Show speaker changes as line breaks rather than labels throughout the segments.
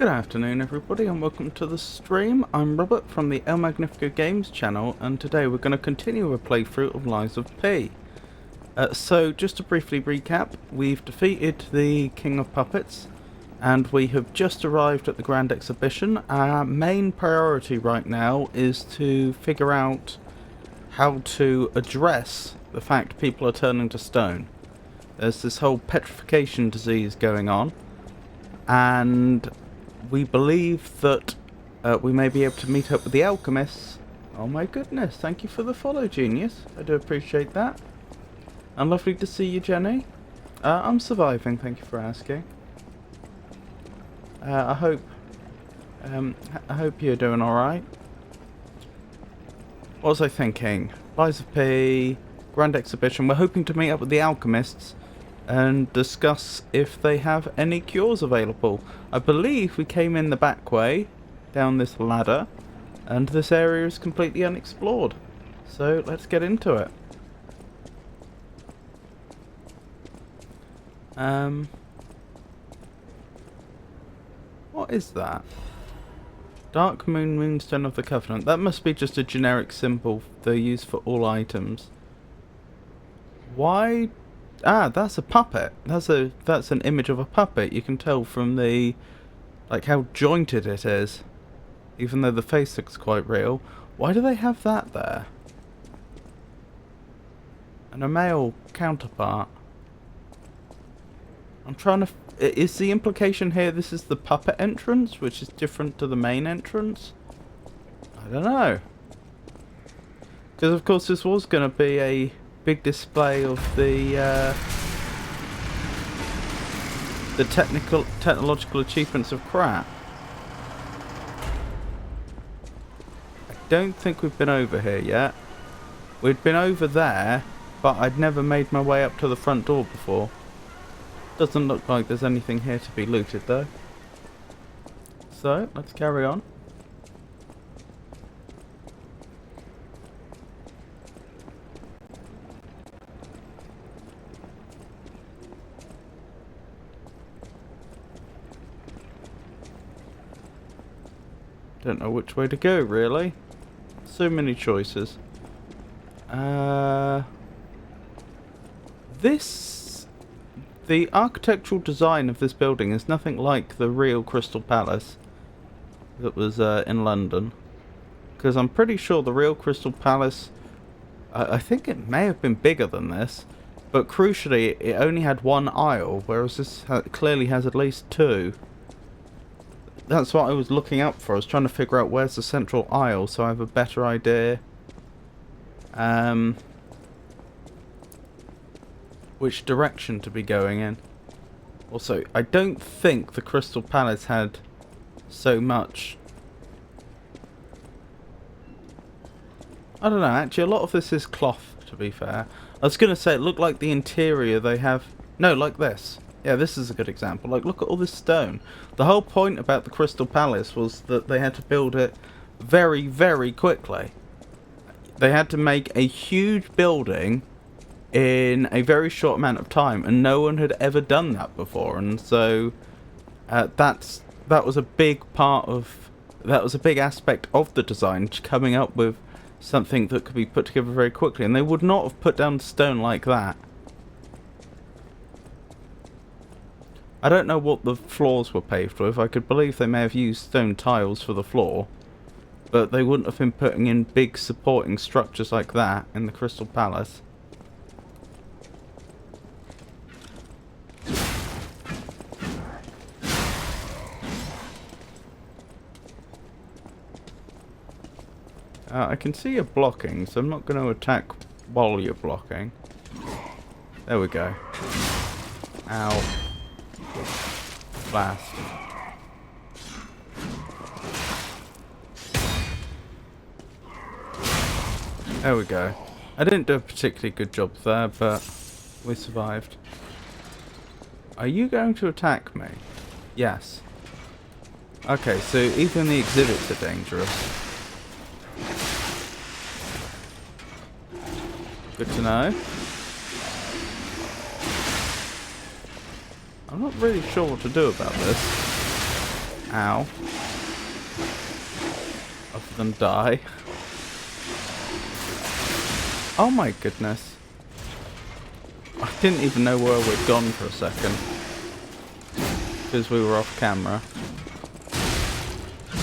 Good afternoon everybody and welcome to the stream. I'm Robert from the El Magnifico Games channel, and today we're going to continue a playthrough of Lies of P. So just to briefly recap, we've defeated the King of Puppets and we have just arrived at the Grand Exhibition. Our main priority right now is to figure out how to address the fact people are turning to stone. There's this whole petrification disease going on, and we believe that we may be able to meet up with the alchemists. Oh my goodness, thank you for the follow, genius. I do appreciate that. And lovely to see you, Jenny. I'm surviving, thank you for asking. I hope you're doing alright. What was I thinking? Lies of P, Grand Exhibition. We're hoping to meet up with the alchemists and discuss if they have any cures available. I believe we came in the back way, down this ladder, and this area is completely unexplored. So let's get into it. What is that? Dark Moon Moonstone of the Covenant. That must be just a generic symbol they use for all items. Why? Ah, that's a puppet. That's an image of a puppet. You can tell from the, like, how jointed it is, even though the face looks quite real. Why do they have that there? And a male counterpart. I'm trying to. Is the implication here this is the puppet entrance, which is different to the main entrance? I don't know. Because of course this was going to be a big display of the technological achievements of crap. I don't think we've been over here yet. We'd been over there, but I'd never made my way up to the front door before. Doesn't look like there's anything here to be looted though. So, let's carry on. Don't know which way to go, really. So many choices. The architectural design of this building is nothing like the real Crystal Palace that was in London. Because I'm pretty sure the real Crystal Palace, I think it may have been bigger than this, but crucially it only had one aisle, whereas this clearly has at least two. That's what I was looking up for. I was trying to figure out where's the central aisle so I have a better idea which direction to be going in. Also, I don't think the Crystal Palace had so much. I don't know, actually a lot of this is cloth, to be fair. I was going to say it looked like the interior they have. No, like this. Yeah, this is a good example. Like, look at all this stone. The whole point about the Crystal Palace was that they had to build it very, very quickly. They had to make a huge building in a very short amount of time, and no one had ever done that before. And so that was a big part of, that was a big aspect of the design, coming up with something that could be put together very quickly. And they would not have put down stone like that. I don't know what the floors were paved with. I could believe they may have used stone tiles for the floor, but they wouldn't have been putting in big supporting structures like that in the Crystal Palace. I can see you're blocking, so I'm not going to attack while you're blocking. There we go. Ow. Blast. There we go. I didn't do a particularly good job there, but we survived. Are you going to attack me? Yes. Okay, so even the exhibits are dangerous. Good to know. I'm not really sure what to do about this. Ow. Other than die. Oh my goodness. I didn't even know where we'd gone for a second. Because we were off camera.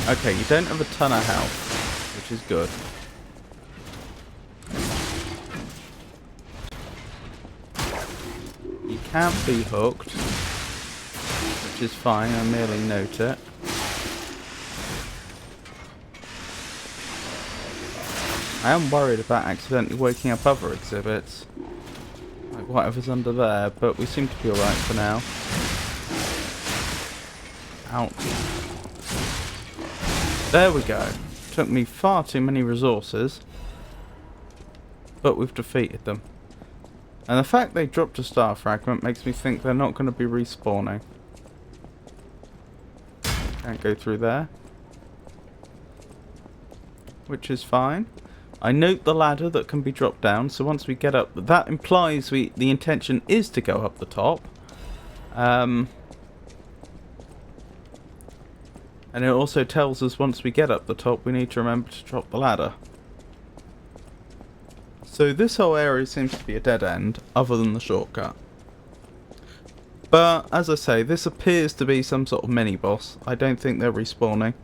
Okay, you don't have a ton of health, which is good. You can't be hooked, which is fine, I merely note it. I am worried about accidentally waking up other exhibits. Like whatever's under there, but we seem to be alright for now. Ouch. There we go. Took me far too many resources. But we've defeated them. And the fact they dropped a star fragment makes me think they're not going to be respawning. Can't go through there. Which is fine. I note the ladder that can be dropped down, so once we get up, that implies the intention is to go up the top. And it also tells us once we get up the top, we need to remember to drop the ladder. So this whole area seems to be a dead end, other than the shortcut. But, as I say, this appears to be some sort of mini-boss. I don't think they're respawning.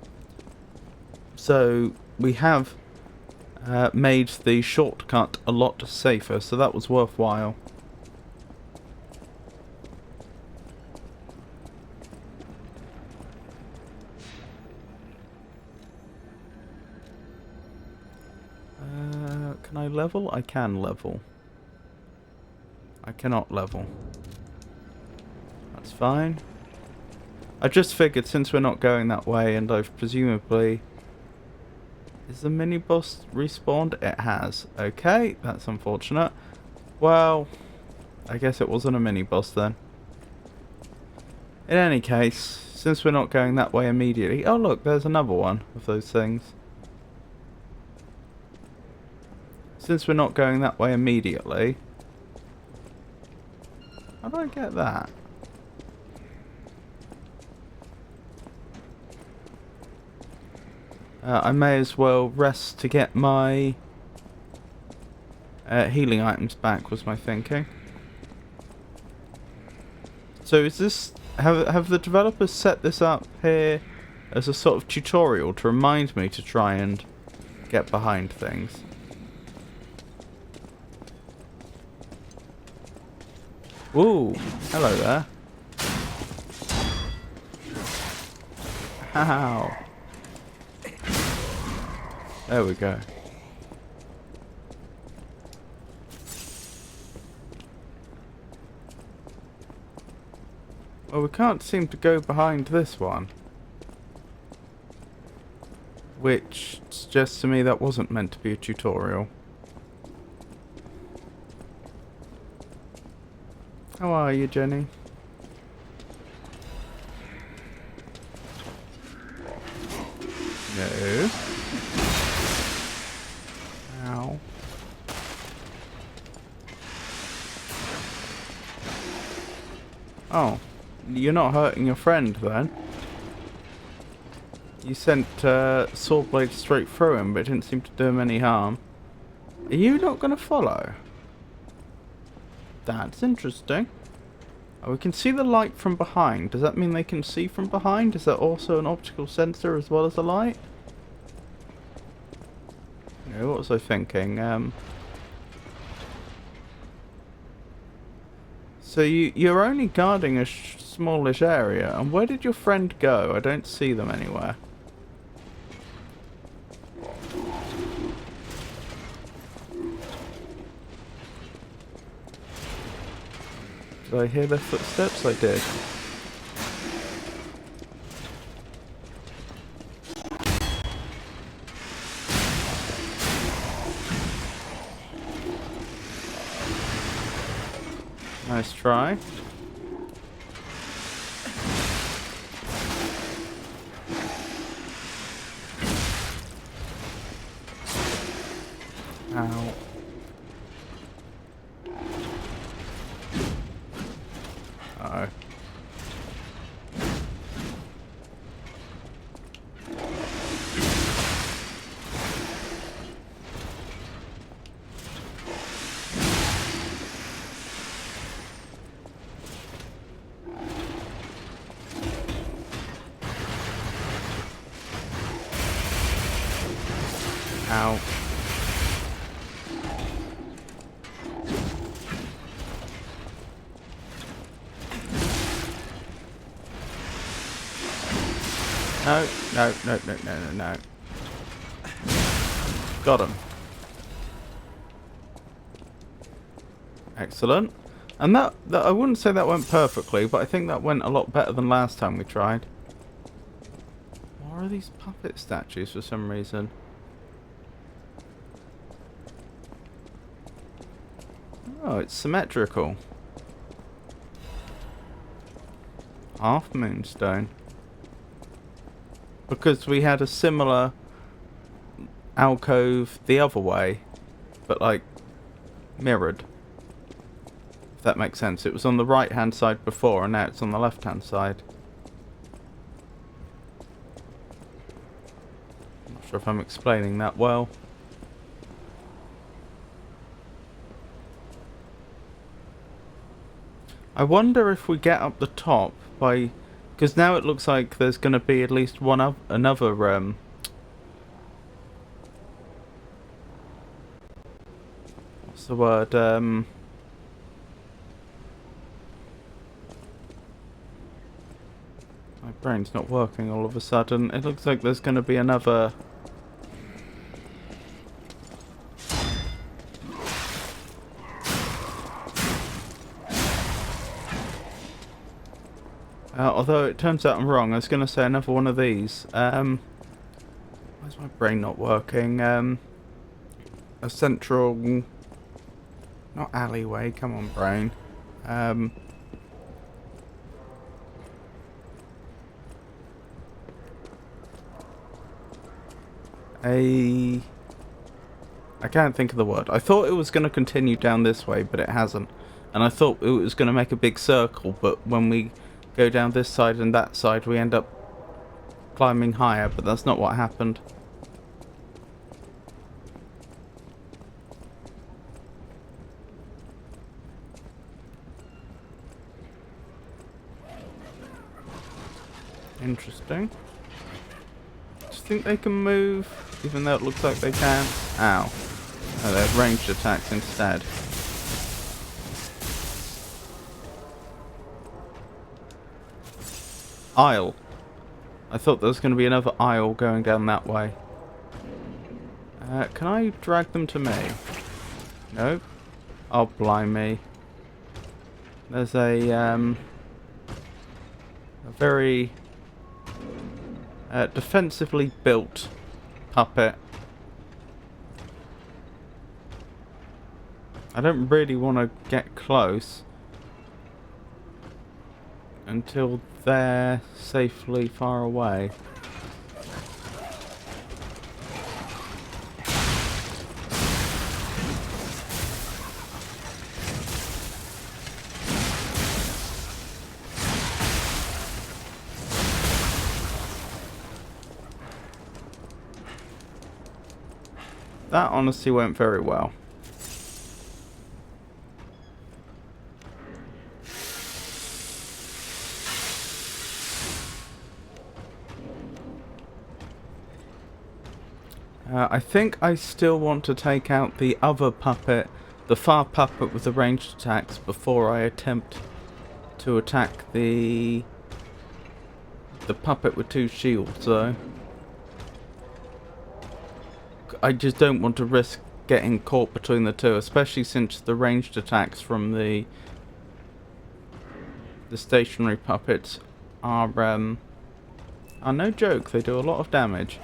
So, we have made the shortcut a lot safer, so that was worthwhile. Can I level? I can level. I cannot level. That's fine. I just figured since we're not going that way and I've presumably... Is the mini-boss respawned? It has. Okay, that's unfortunate. Well, I guess it wasn't a mini-boss then. In any case, since we're not going that way immediately... Oh look, there's another one of those things. Since we're not going that way immediately... How do I get that? I may as well rest to get my healing items back, was my thinking. So is this... Have the developers set this up here as a sort of tutorial to remind me to try and get behind things? Ooh, hello there. Ow. There we go. Well, we can't seem to go behind this one. Which suggests to me that wasn't meant to be a tutorial. How are you, Jenny? No. Ow. Oh, you're not hurting your friend then? You sent sword blade straight through him, but it didn't seem to do him any harm. Are you not going to follow? That's interesting. Oh, we can see the light from behind. Does that mean they can see from behind? Is that also an optical sensor as well as a light? No, what was I thinking? So you're only guarding a smallish area, and where did your friend go? I don't see them anywhere. Did I hear their footsteps? I did. Nice try. Ow. Uh-oh. Ow. No, no, no, no, no, no, no. Got him. Excellent. And that I wouldn't say that went perfectly, but I think that went a lot better than last time we tried. What are these puppet statues for some reason? Oh, it's symmetrical. Half moonstone. Because we had a similar alcove the other way, but like mirrored. If that makes sense. It was on the right hand side before and now it's on the left hand side. I'm not sure if I'm explaining that well. I wonder if we get up the top by... Because now it looks like there's going to be at least one another what's the word? My brain's not working all of a sudden. It looks like there's going to be another... although it turns out I'm wrong. I was going to say another one of these. Why is my brain not working? A central... Not alleyway, come on brain. I can't think of the word. I thought it was going to continue down this way, but it hasn't. And I thought it was going to make a big circle, but when we go down this side and that side, we end up climbing higher, but that's not what happened. Interesting. Do you think they can move, even though it looks like they can? Ow. Oh, they have ranged attacks instead. Aisle. I thought there was going to be another aisle going down that way. Can I drag them to me? Nope. Oh, blimey. There's a very defensively built puppet. I don't really want to get close until they're safely far away. That honestly went very well. I think I still want to take out the other puppet, the far puppet with the ranged attacks, before I attempt to attack the puppet with two shields, though. I just don't want to risk getting caught between the two, especially since the ranged attacks from the stationary puppets are no joke. They do a lot of damage.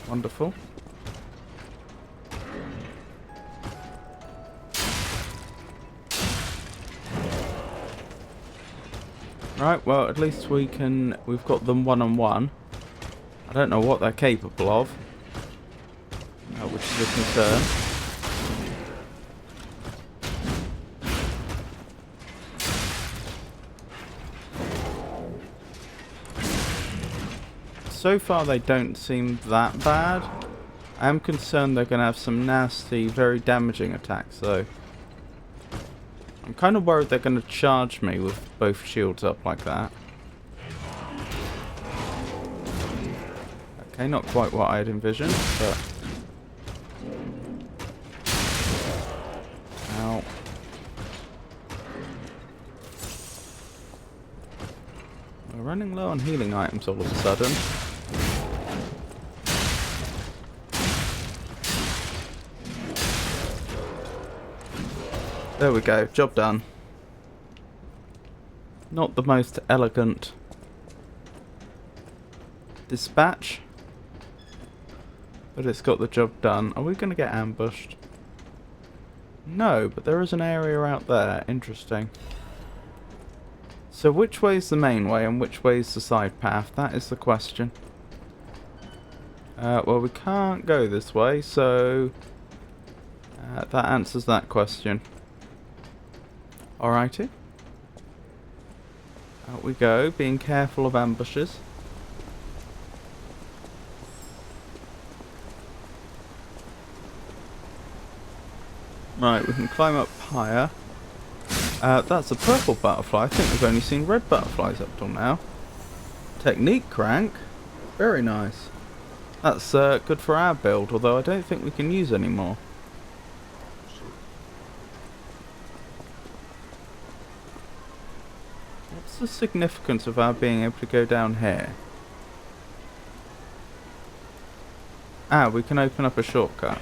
Wonderful. Right, well, at least we've got them one-on-one. I don't know what they're capable of, which is a concern. So far they don't seem that bad. I am concerned they're going to have some nasty, very damaging attacks though. I'm kind of worried they're going to charge me with both shields up like that. Okay, not quite what I had envisioned, but... Ow. We're running low on healing items all of a sudden. There we go, job done. Not the most elegant dispatch, but it's got the job done. Are we going to get ambushed? No, but there is an area out there. Interesting. So which way is the main way and which way is the side path? That is the question. Well, we can't go this way, so that answers that question. Alrighty. Out we go, being careful of ambushes. Right, we can climb up higher. That's a purple butterfly. I think we've only seen red butterflies up till now. Technique crank. Very nice. That's good for our build, although I don't think we can use any more. What's the significance of our being able to go down here? Ah, we can open up a shortcut.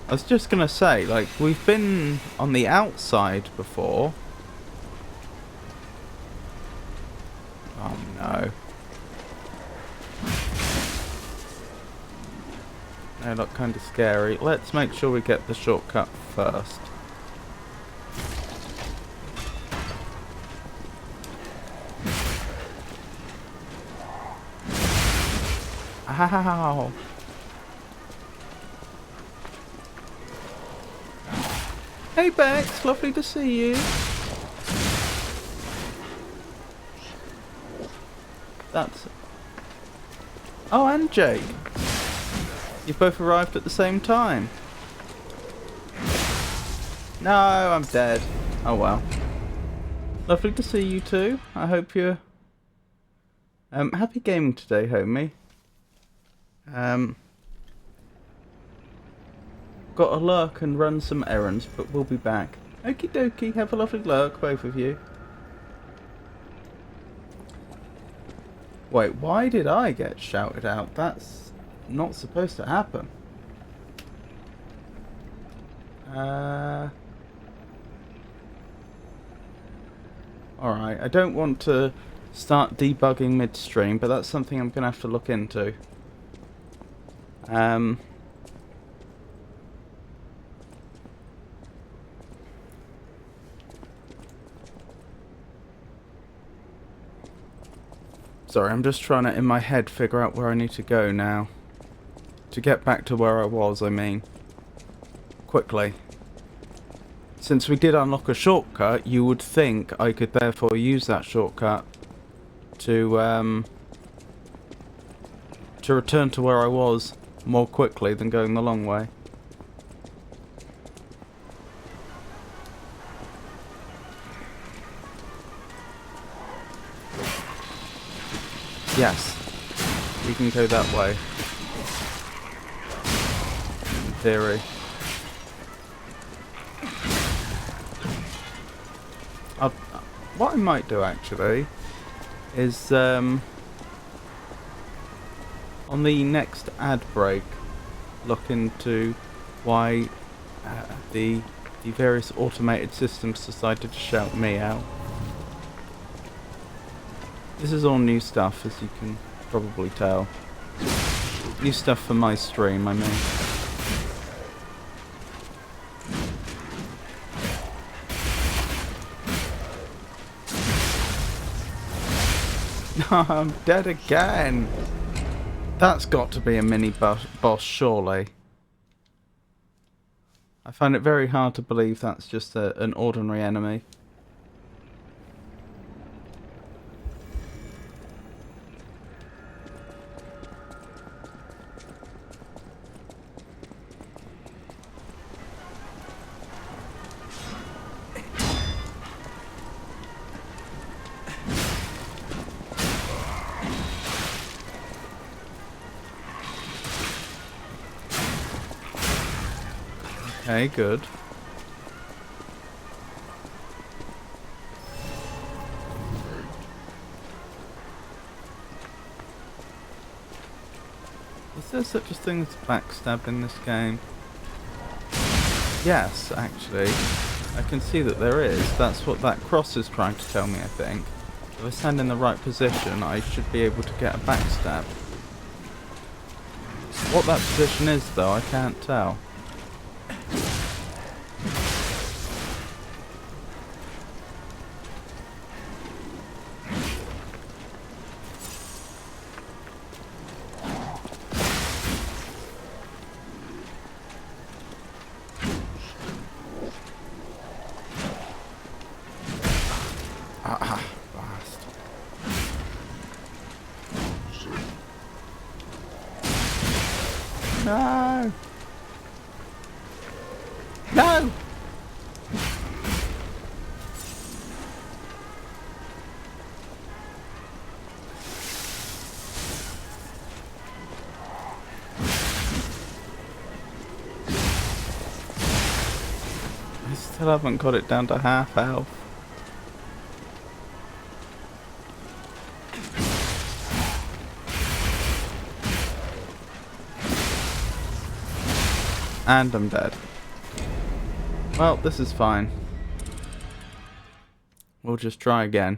I was just gonna say, like, we've been on the outside before. Oh no. They look kind of scary. Let's make sure we get the shortcut first. Ow! Hey Bex, lovely to see you. That's... Oh, and Jake. You both arrived at the same time. No, I'm dead. Oh well. Lovely to see you too. I hope you're happy gaming today, homie. Got to lurk and run some errands, but we'll be back. Okie dokie, have a lovely lurk, both of you. Wait, why did I get shouted out? That's not supposed to happen. Alright, I don't want to start debugging midstream, but that's something I'm going to have to look into. Sorry, I'm just trying to, in my head, figure out where I need to go now. To get back to where I was, I mean. Quickly. Since we did unlock a shortcut, you would think I could therefore use that shortcut to return to where I was more quickly than going the long way. Yes, we can go that way. In theory. What I might do actually is on the next ad break look into why the various automated systems decided to shout me out. This is all new stuff, as you can probably tell. New stuff for my stream, I mean. I'm dead again! That's got to be a mini boss, surely. I find it very hard to believe that's just an ordinary enemy. Okay, good. Is there such a thing as backstab in this game? Yes, actually. I can see that there is. That's what that cross is trying to tell me, I think. If I stand in the right position, I should be able to get a backstab. What that position is, though, I can't tell. Ah, blast. No! No! I still haven't got it down to half health. And I'm dead. Well, this is fine. We'll just try again.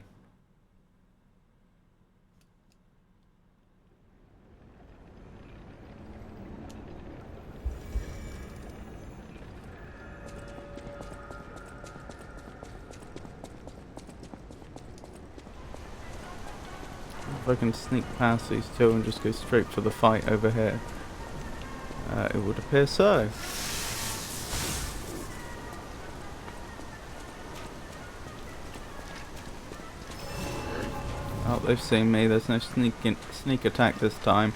If I can sneak past these two and just go straight for the fight over here. It would appear so. Oh, they've seen me. There's no sneak attack this time.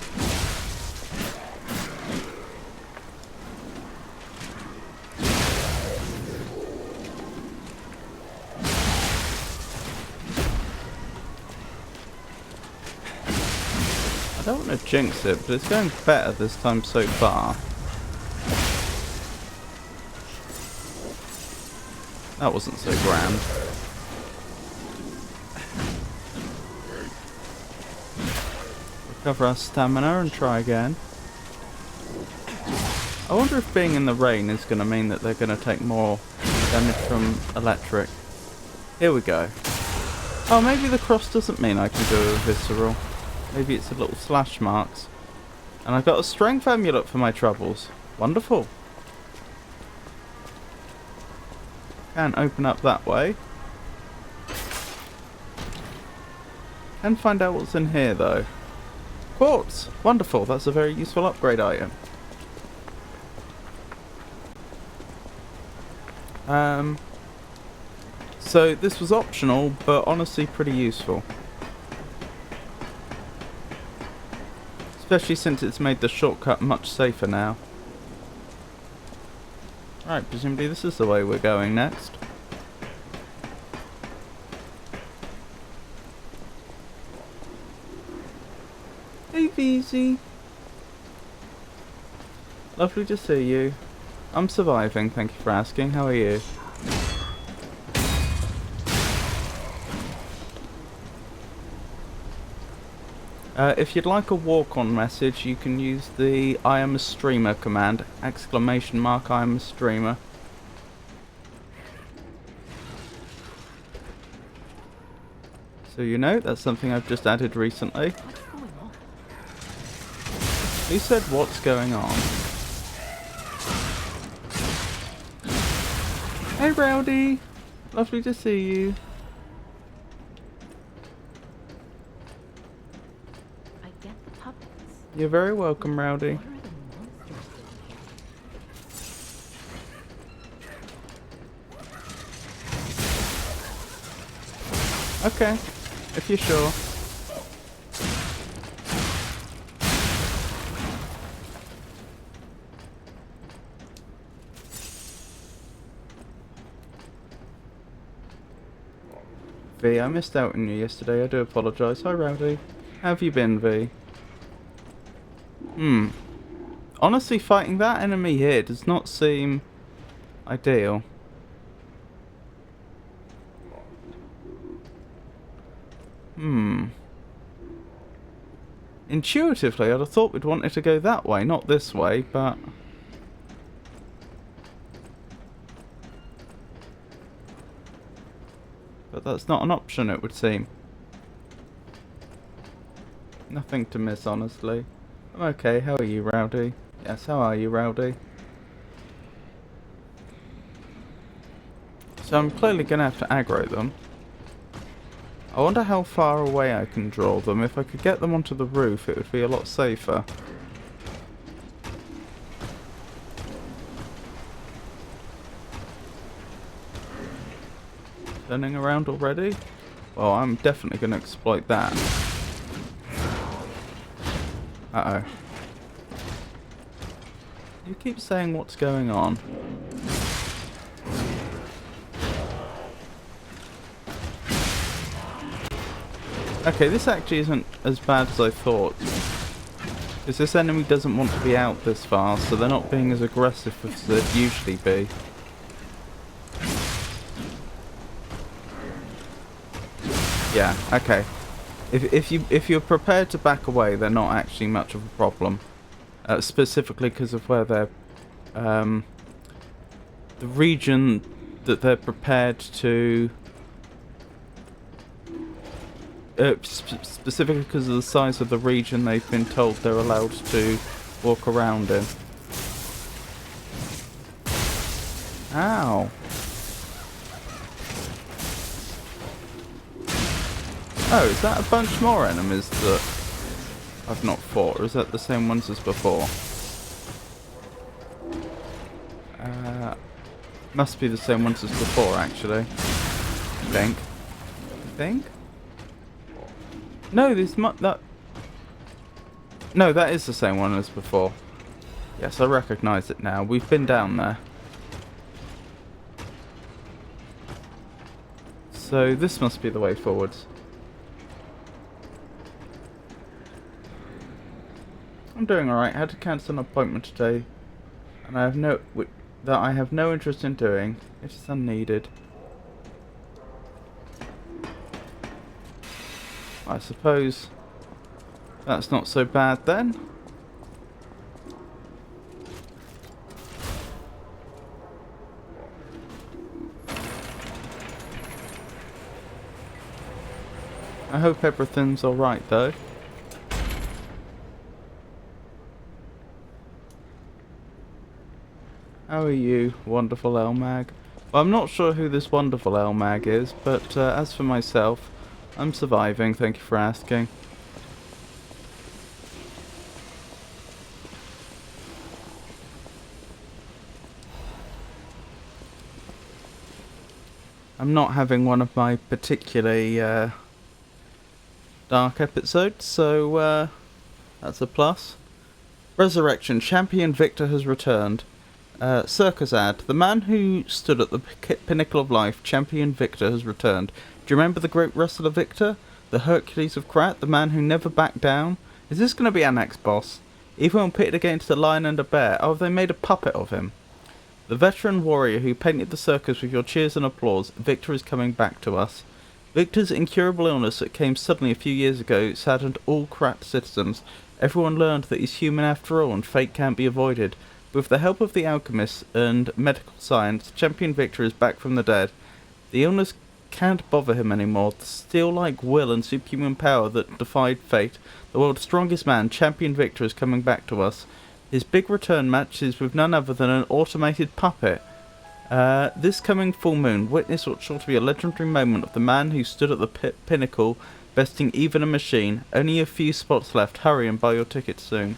I don't want to jinx it, but it's going better this time so far. That wasn't so grand. Recover our stamina and try again. I wonder if being in the rain is going to mean that they're going to take more damage from electric. Here we go. Oh, maybe the cross doesn't mean I can do a visceral. Maybe it's a little slash marks. And I've got a strength amulet for my troubles. Wonderful. Can't open up that way. Can find out what's in here though. Quartz! Wonderful, that's a very useful upgrade item. So this was optional, but honestly pretty useful. Especially since it's made the shortcut much safer now. Right, presumably this is the way we're going next. Hey Beastie. Lovely to see you. I'm surviving, thank you for asking. How are you? If you'd like a walk-on message, you can use the I am a streamer command, ! I am a streamer. So you know, that's something I've just added recently. Who said what's going on? Hey Rowdy! Lovely to see you. You're very welcome, Rowdy. Okay, if you're sure. V, I missed out on you yesterday. I do apologise. Hi, Rowdy. How have you been, V? Honestly, fighting that enemy here does not seem ideal. Intuitively, I'd have thought we'd want it to go that way, not this way, but... But that's not an option, it would seem. Nothing to miss, honestly. I'm okay, how are you, Rowdy? Yes, how are you, Rowdy? So I'm clearly going to have to aggro them. I wonder how far away I can draw them. If I could get them onto the roof, it would be a lot safer. Turning around already? Well, I'm definitely going to exploit that. Uh-oh. You keep saying what's going on. Okay, this actually isn't as bad as I thought. Because this enemy doesn't want to be out this far, so they're not being as aggressive as they'd usually be. Yeah, okay. If you're prepared to back away, they're not actually much of a problem. Specifically because of where they're... the region that they're prepared to... specifically because of the size of the region they've been told they're allowed to walk around in. Ow. Oh, is that a bunch more enemies that I've not fought, or is that the same ones as before? Must be the same ones as before, actually. I think? No, No, that is the same one as before. Yes, I recognise it now. We've been down there. So this must be the way forwards. I'm doing alright. I had to cancel an appointment today, and I have no interest in doing. It is unneeded. I suppose that's not so bad then. I hope everything's alright though. How are you, wonderful Elmag? Well, I'm not sure who this wonderful Elmag is, but as for myself, I'm surviving, thank you for asking. I'm not having one of my particularly dark episodes, so that's a plus. Resurrection, Champion Victor has returned. Circus ad. The man who stood at the pinnacle of life, Champion Victor, has returned. Do you remember the great wrestler Victor? The Hercules of Krat? The man who never backed down? Is this going to be our next boss? Even when pitted against a lion and a bear, oh, they made a puppet of him. The veteran warrior who painted the circus with your cheers and applause, Victor is coming back to us. Victor's incurable illness that came suddenly a few years ago saddened all Krat citizens. Everyone learned that he's human after all and fate can't be avoided. With the help of the alchemists and medical science, Champion Victor is back from the dead. The illness can't bother him anymore. The steel-like will and superhuman power that defied fate. The world's strongest man, Champion Victor, is coming back to us. His big return match is with none other than an automated puppet. This coming full moon, witness what's sure to be a legendary moment of the man who stood at the pinnacle, besting even a machine. Only a few spots left. Hurry and buy your tickets soon.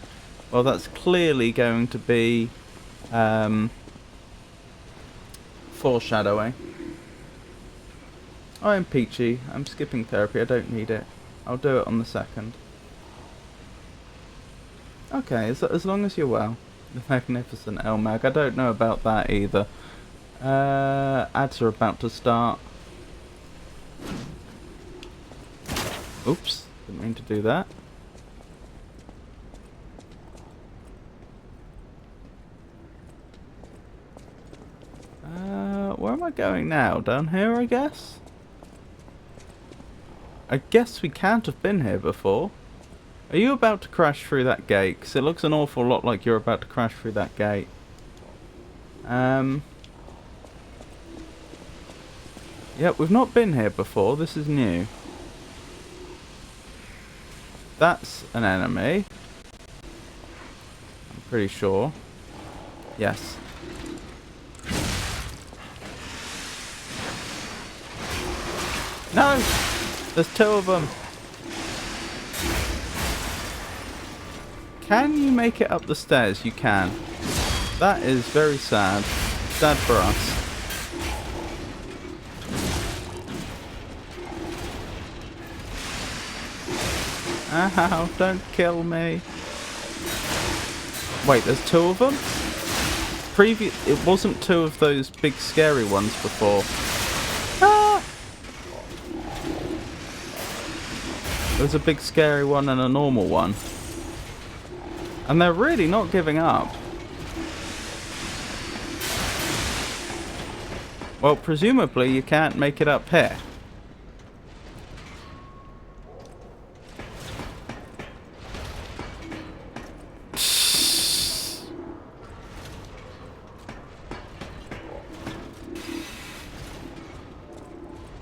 Well, that's clearly going to be foreshadowing. I am peachy. I'm skipping therapy. I don't need it. I'll do it on the 2nd. Okay, as long as you're well. The magnificent Elmag. I don't know about that either. Ads are about to start. Oops, didn't mean to do that. where am I going now? Down here, I guess? I guess we can't have been here before. Are you about to crash through that gate? Because it looks an awful lot like you're about to crash through that gate. Yep, we've not been here before. This is new. That's an enemy. I'm pretty sure. Yes. No! There's two of them. Can you make it up the stairs? You can. That is very sad. Sad for us. Ow, don't kill me. Wait, there's two of them? It wasn't two of those big scary ones before. Ah! There was a big scary one and a normal one. And they're really not giving up. Well, presumably you can't make it up here.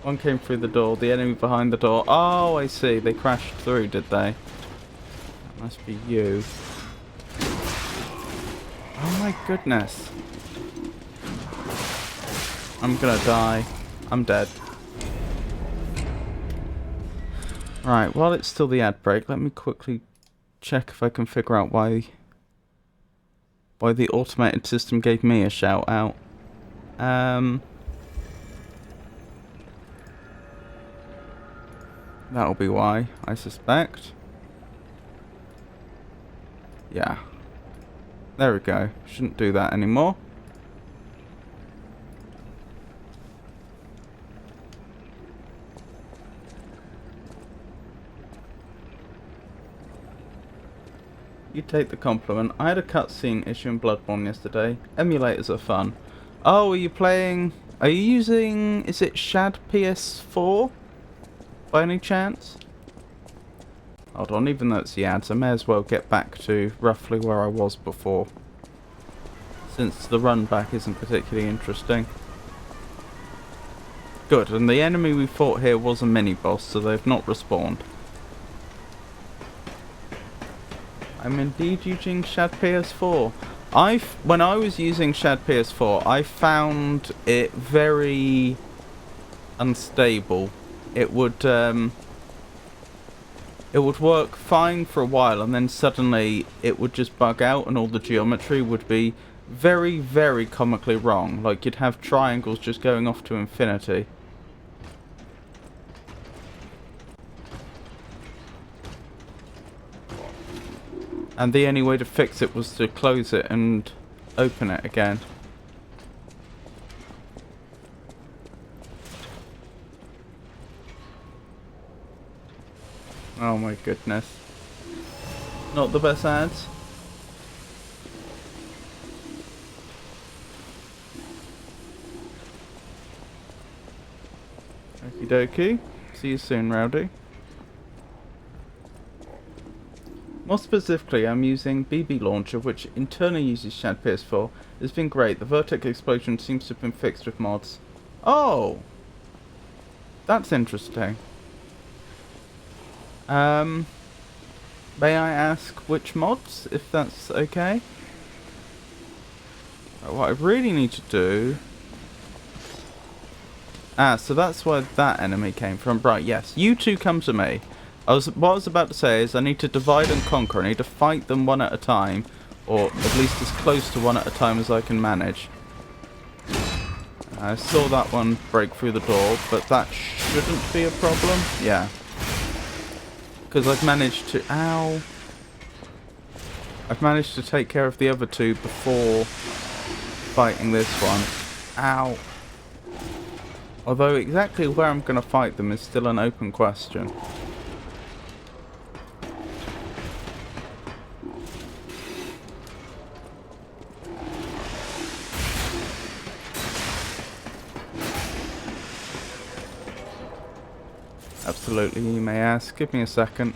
One came through the door, the enemy behind the door. Oh, I see. They crashed through, did they? That must be you. Oh my goodness. I'm gonna die. I'm dead. Right, while it's still the ad break, let me quickly check if I can figure out why the automated system gave me a shout out. That'll be why, I suspect. Yeah. There we go. Shouldn't do that anymore. You take the compliment. I had a cutscene issue in Bloodborne yesterday. Emulators are fun. Oh, are you playing... Are you using... Is it Shad PS4? By any chance? Hold on, even though it's the ads, I may as well get back to roughly where I was before. Since the run back isn't particularly interesting. Good, and the enemy we fought here was a mini-boss, so they've not respawned. I'm indeed using Shad PS4. When I was using Shad PS4, I found it very unstable. It would work fine for a while, and then suddenly it would just bug out, and all the geometry would be very, very comically wrong. Like you'd have triangles just going off to infinity. And the only way to fix it was to close it and open it again. Oh my goodness. Not the best ads. Okie dokie. See you soon, Rowdy. More specifically, I'm using BB Launcher, which internally uses Shad PS4. It's been great. The vertex explosion seems to have been fixed with mods. Oh! That's interesting. May I ask which mods, if that's okay? What I really need to do... so that's where that enemy came from. Right, yes. You two come to me. What I was about to say is I need to divide and conquer. I need to fight them one at a time. Or at least as close to one at a time as I can manage. I saw that one break through the door, but that shouldn't be a problem. Yeah. Because I've managed to... Ow. I've managed to take care of the other two before fighting this one. Ow. Although exactly where I'm going to fight them is still an open question. Absolutely, you may ask. Give me a second.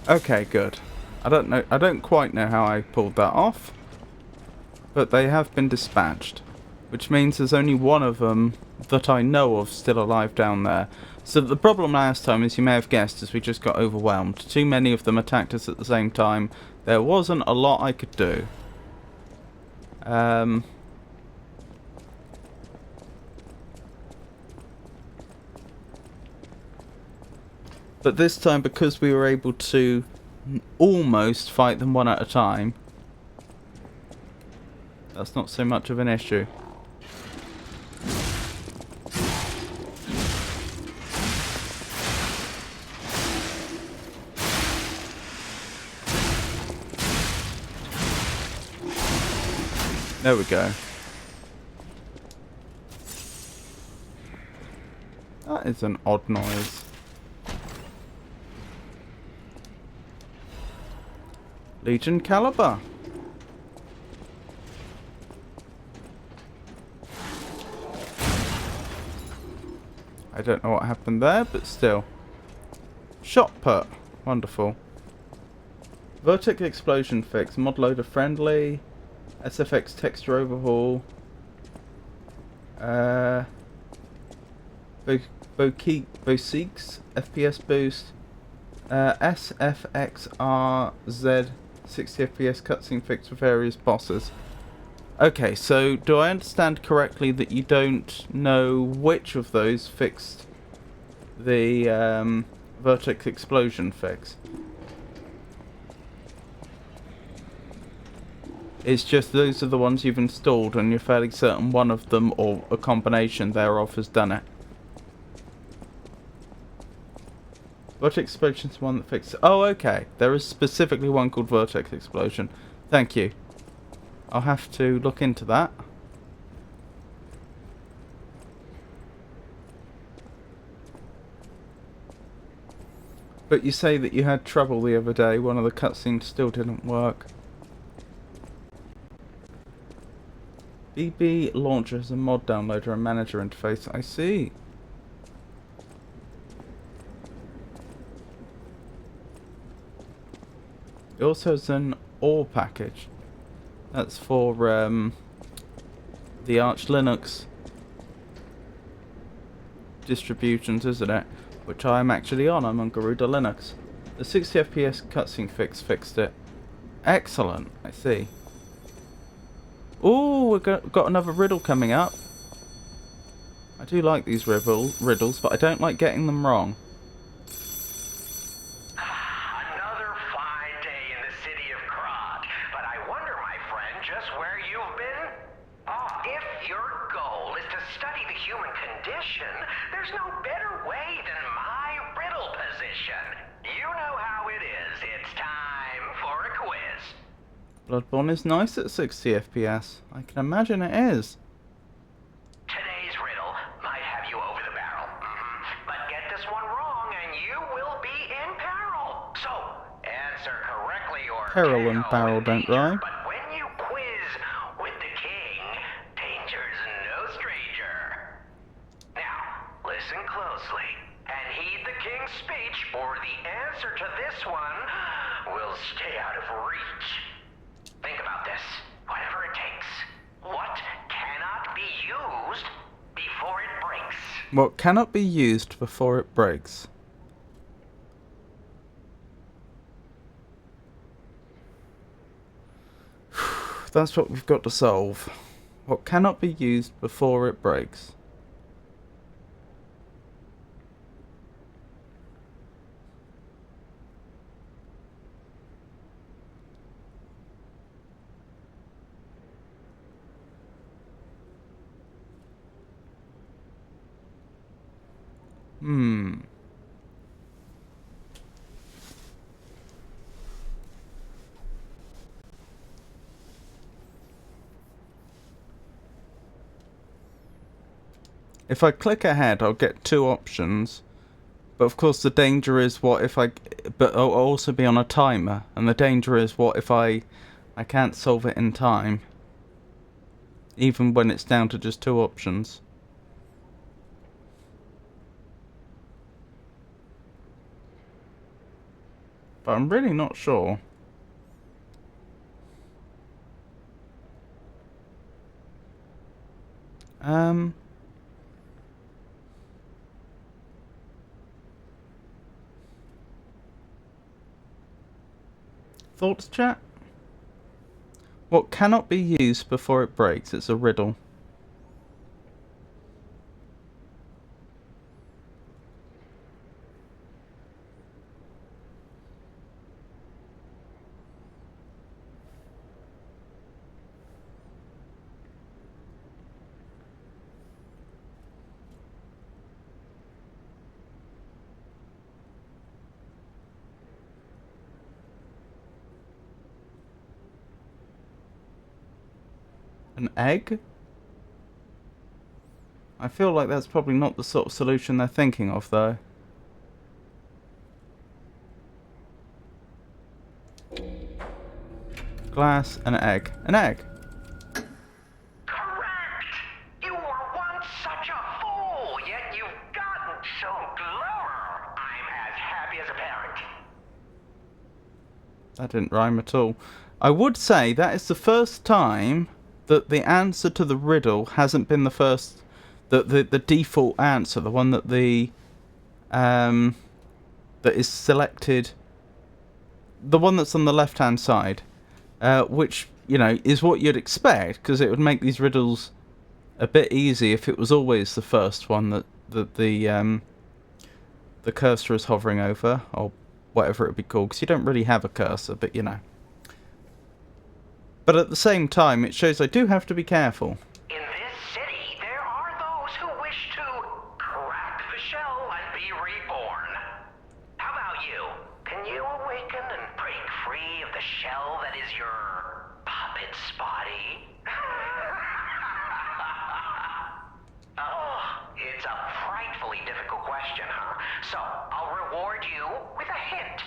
Okay, good. I don't quite know how I pulled that off, but they have been dispatched, which means there's only one of them that I know of still alive down there. So the problem last time, as you may have guessed, is we just got overwhelmed. Too many of them attacked us at the same time. There wasn't a lot I could do. But this time, because we were able to almost fight them one at a time, that's not so much of an issue. There we go. That is an odd noise. Legion Caliber. I don't know what happened there, but still. Shot put. Wonderful. Vertex explosion fix. Mod loader friendly. SFX texture overhaul. Bosiegs FPS boost. SFXRZ 60 FPS cutscene fix for various bosses. Okay, so do I understand correctly that you don't know which of those fixed the Vertex explosion fix? It's just those are the ones you've installed and you're fairly certain one of them or a combination thereof has done it. Vertex explosion is one that fixes. Oh, okay. There is specifically one called Vertex explosion. Thank you. I'll have to look into that. But you say that you had trouble the other day. One of the cutscenes still didn't work. BB launcher has a mod downloader and manager interface. I see. It also has an OR package. That's for the Arch Linux distributions, isn't it? Which I am actually on. I'm on Garuda Linux. The 60 FPS cutscene fix fixed it. Excellent. I see. Ooh, we've got another riddle coming up. I do like these riddles, but I don't like getting them wrong.
Another fine day in the city of Krog, but I wonder, my friend, just where you've been? If your goal is to study the human condition, there's no better way than my riddle position. You know how it is. It's time for a quiz.
Bloodborne is nice at 60 FPS. I can imagine it is.
Today's riddle might have you over the barrel. But get this one wrong and you will be in peril. So, answer correctly or
Peril and barrel don't rhyme.
But when you quiz with the king, danger's no stranger. Now, listen closely and heed the king's speech, or the answer to this one will stay out of reach. Think about this. Whatever it takes. What cannot be used before it breaks?
What cannot be used before it breaks? That's what we've got to solve. What cannot be used before it breaks? If I click ahead, I'll get two options. But of course the danger is what if I... But I'll also be on a timer. And the danger is what if I can't solve it in time. Even when it's down to just 2 options. But I'm really not sure. Thoughts, chat? What cannot be used before it breaks? It's a riddle. An egg? I feel like that's probably not the sort of solution they're thinking of, though. Glass, an egg. An egg!
Correct! You were once such a fool, yet you've gotten so clever. I'm as happy as a parent.
That didn't rhyme at all. I would say that is the first time that the answer to the riddle hasn't been the first... The default answer, the one that the... that is selected... The one that's on the left-hand side. Which, you know, is what you'd expect, because it would make these riddles a bit easy if it was always the first one that the cursor is hovering over, or whatever it would be called, because you don't really have a cursor, but you know. But at the same time, it shows I do have to be careful.
In this city, there are those who wish to crack the shell and be reborn. How about you? Can you awaken and break free of the shell that is your puppet's body? Oh, it's a frightfully difficult question, huh? So, I'll reward you with a hint.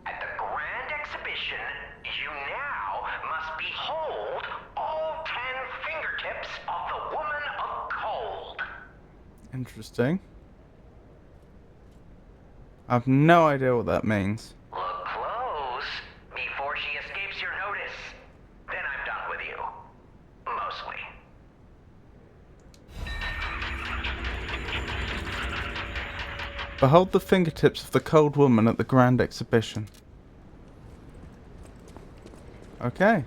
At the Grand Exhibition, you now must behold all 10 fingertips of the Woman of Cold.
Interesting. I've no idea what that means.
Look close before she escapes your notice. Then I'm done with you. Mostly.
Behold the fingertips of the cold woman at the Grand Exhibition. Okay.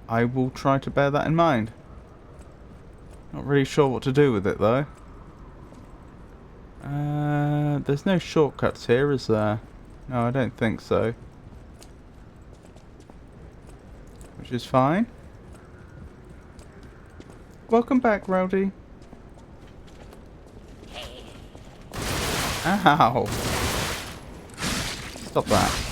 I will try to bear that in mind. Not really sure what to do with it, though. There's no shortcuts here, is there? No, I don't think so. Which is fine. Welcome back, Rowdy. Ow! Stop that.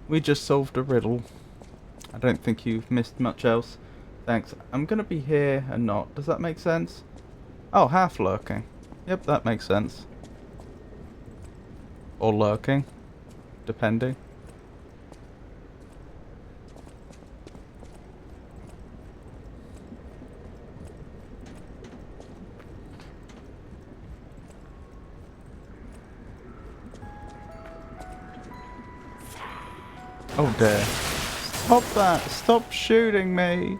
We just solved a riddle. I don't think you've missed much else. Thanks. I'm gonna be here and not. Does that make sense? Oh, half lurking. Yep, that makes sense. Or lurking. Depending. Oh dear. Stop that! Stop shooting me!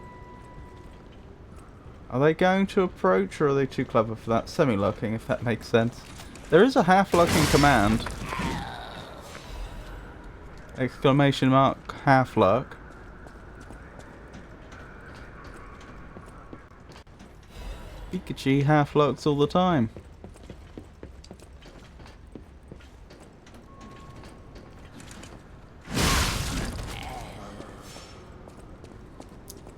Are they going to approach, or are they too clever for that? Semi-lurking, if that makes sense. There is a half-lurking command. Exclamation mark, half-lurk. Pikachu half-lurks all the time.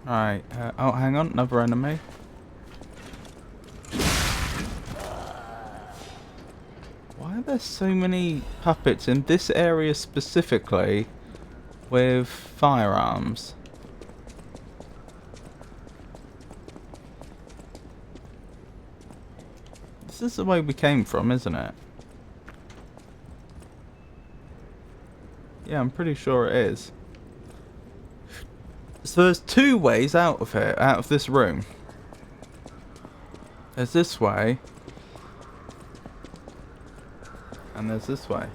Alright, oh hang on, another enemy. Why are there so many puppets in this area specifically with firearms? This is the way we came from, isn't it? Yeah, I'm pretty sure it is. So there's two ways out of here, out of this room. There's this way. And there's this way.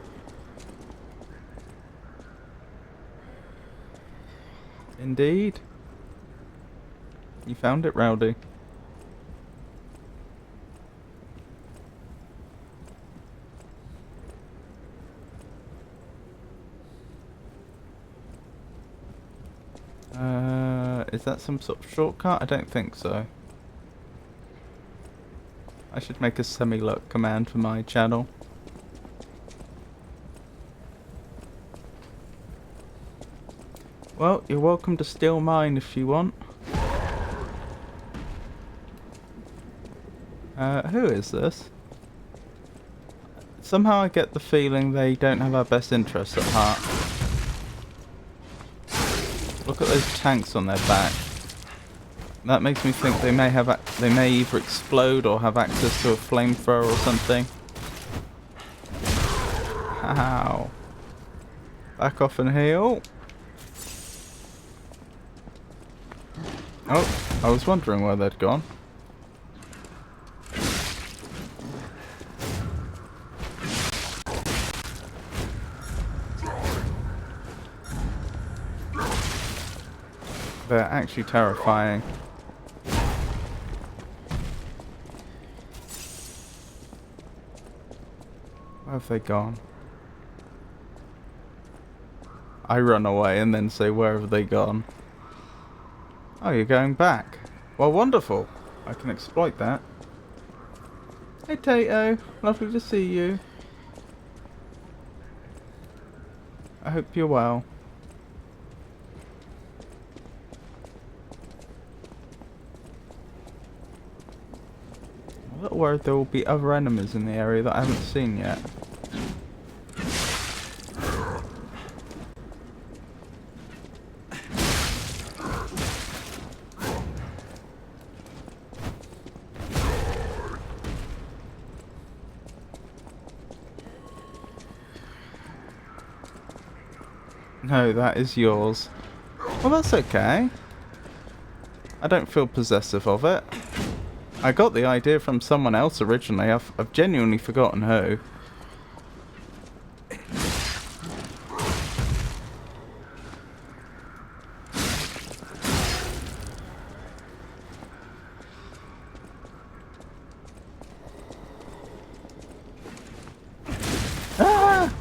Indeed. You found it, Rowdy. Is that some sort of shortcut? I don't think so. I should make a semi-luck command for my channel. Well, you're welcome to steal mine if you want. Who is this? Somehow I get the feeling they don't have our best interests at heart. Look at those tanks on their back. That makes me think they may have they may either explode or have access to a flamethrower or something. Ow. Back off and heal. Oh, I was wondering where they'd gone. They're actually terrifying. Where have they gone? I run away and then say, where have they gone? Oh, you're going back. Well, wonderful. I can exploit that. Hey, Tato. Lovely to see you. I hope you're well. I'm a little worried there will be other enemies in the area that I haven't seen yet. No, that is yours. Well, that's okay. I don't feel possessive of it. I got the idea from someone else originally. I've genuinely forgotten who. Ah!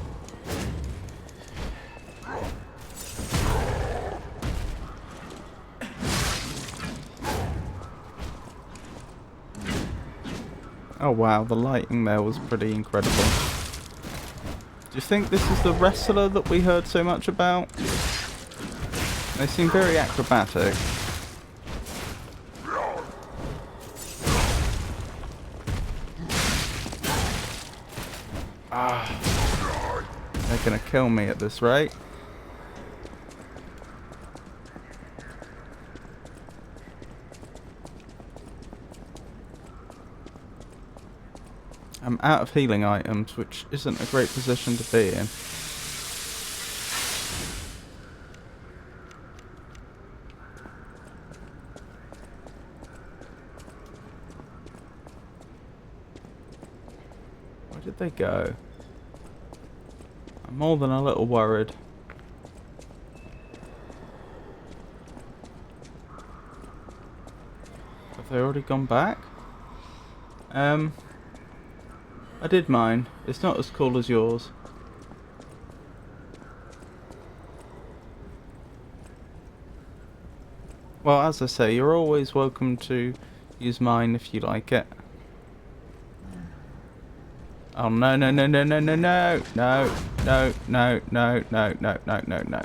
Oh wow, the lighting there was pretty incredible. Do you think this is the wrestler that we heard so much about? They seem very acrobatic. Ah, they're gonna kill me at this rate. I'm out of healing items, which isn't a great position to be in. Where did they go? I'm more than a little worried. Have they already gone back? I did mine. It's not as cool as yours. Well, as I say, you're always welcome to use mine if you like it. Oh no no no no no no no no no no no no no no no no.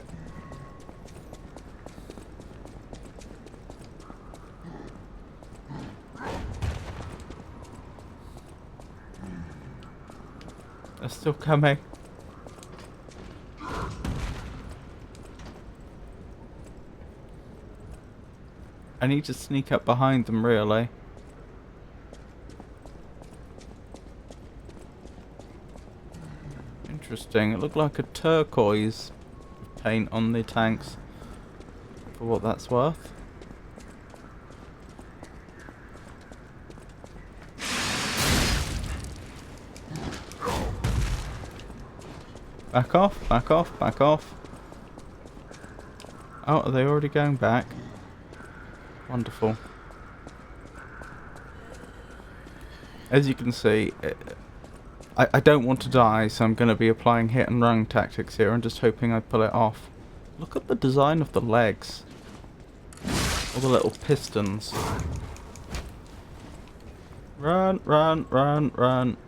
They're still coming. I need to sneak up behind them, really. Interesting. It looked like a turquoise paint on the tanks, for what that's worth. Back off, back off, back off. Oh, are they already going back? Wonderful. As you can see, I don't want to die, so I'm going to be applying hit and run tactics here and just hoping I pull it off. Look at the design of the legs. All the little pistons. Run, run, run, run.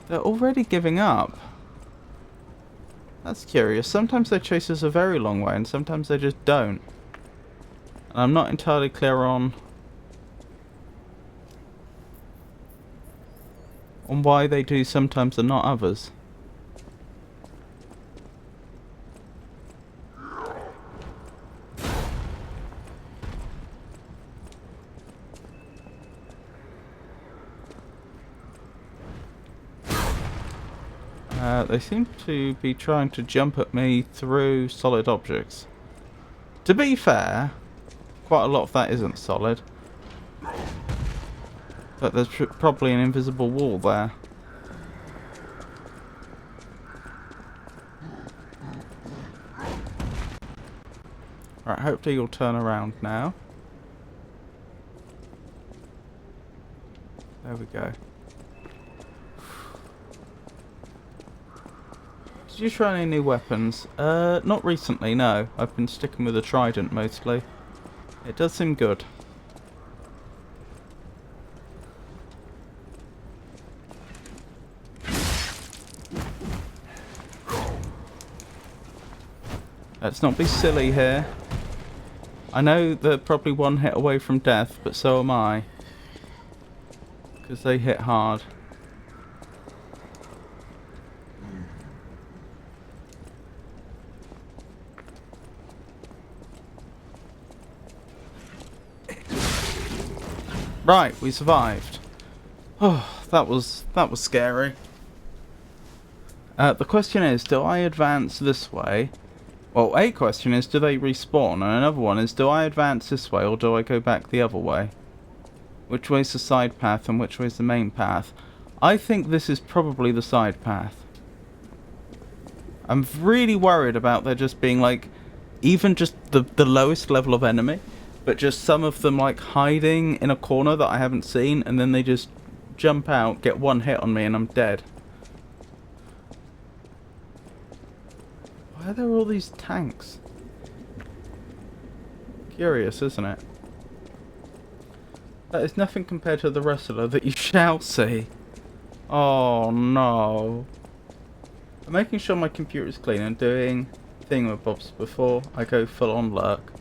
They're already giving up. That's curious. Sometimes they chase us a very long way and sometimes they just don't. And I'm not entirely clear on why they do sometimes and not others. They seem to be trying to jump at me through solid objects. To be fair, quite a lot of that isn't solid. But there's probably an invisible wall there. Right, hopefully you'll turn around now. There we go. Did you try any new weapons? Not recently, no. I've been sticking with a trident mostly. It does seem good. Let's not be silly here. I know they're probably one hit away from death, but so am I. Because they hit hard. Right, we survived. Oh, that was scary. The question is, do I advance this way? Well, a question is, do they respawn? And another one is, do I advance this way or do I go back the other way? Which way's the side path and which way's the main path? I think this is probably the side path. I'm really worried about there just being like, even just the lowest level of enemy, but just some of them like hiding in a corner that I haven't seen, and then they just jump out, get one hit on me, and I'm dead. Why are there all these tanks? Curious, isn't it? That is nothing compared to the wrestler that you shall see. Oh no. I'm making sure my computer is clean and doing thingamabobs before I go full on lurk.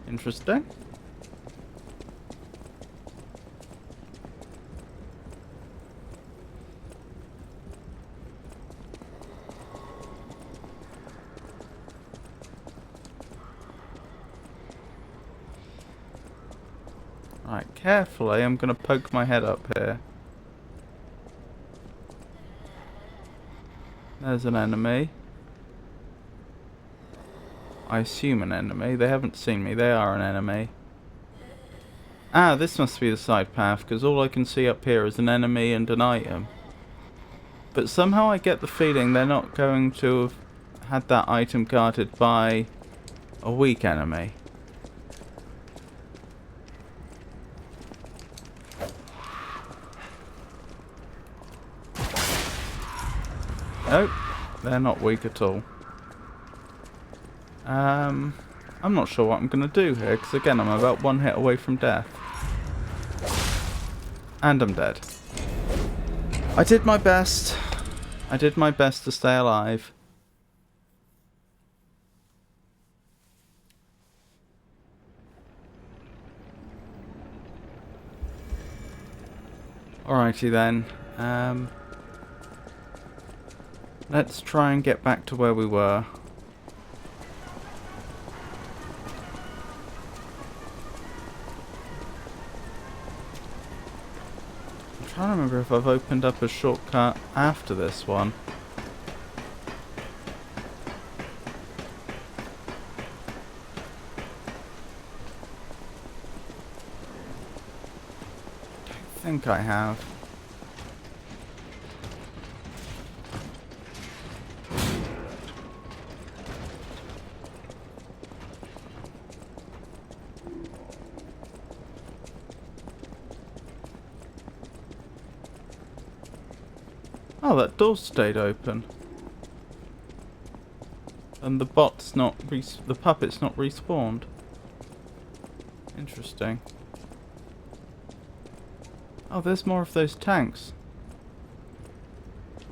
Interesting. Right, carefully, I'm going to poke my head up here. There's an enemy. I assume an enemy. They haven't seen me. They are an enemy. Ah, this must be the side path, because all I can see up here is an enemy and an item. But somehow I get the feeling they're not going to have had that item guarded by a weak enemy. Nope, they're not weak at all. I'm not sure what I'm going to do here, because again, I'm about one hit away from death. And I'm dead. I did my best. I did my best to stay alive. Alrighty then. Let's try and get back to where we were. I'm trying to remember if I've opened up a shortcut after this one. I think I have. Oh, that door stayed open. And the bot's not the puppet's not respawned. Interesting. Oh, there's more of those tanks.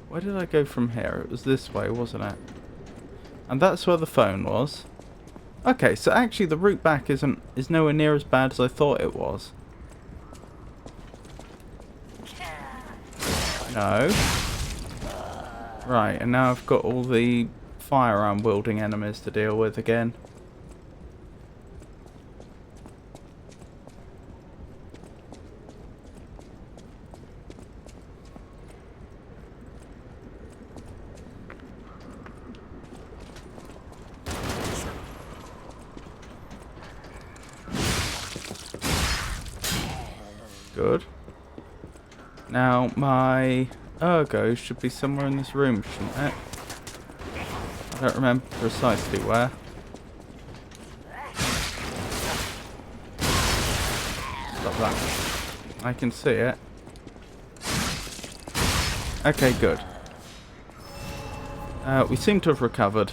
Where did I go from here? It was this way, wasn't it? And that's where the phone was. Okay, so actually the route back is nowhere near as bad as I thought it was. No. Right, and now I've got all the firearm wielding enemies to deal with again. Good. Now my ergo should be somewhere in this room, shouldn't it? I don't remember precisely where. Stop that. I can see it. Okay, good. We seem to have recovered.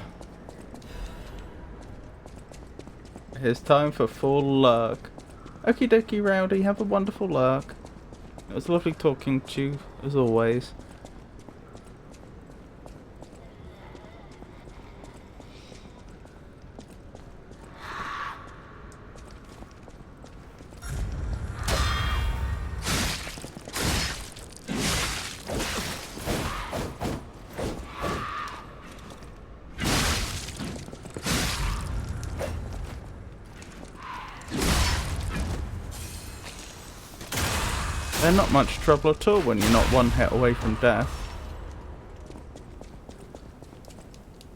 It's time for full lurk. Okie dokie, Rowdy, have a wonderful lurk. It was lovely talking to you, as always. They're not much trouble at all when you're not one hit away from death.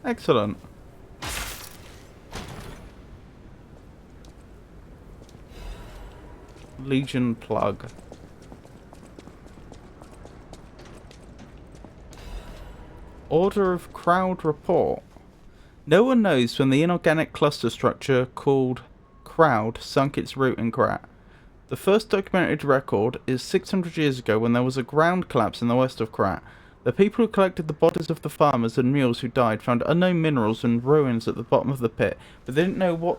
Excellent. Legion plug. Order of Crowd Report. No one knows when the inorganic cluster structure called Crowd sunk its root in Krat. The first documented record is 600 years ago when there was a ground collapse in the west of Krat. The people who collected the bodies of the farmers and mules who died found unknown minerals and ruins at the bottom of the pit, but they didn't know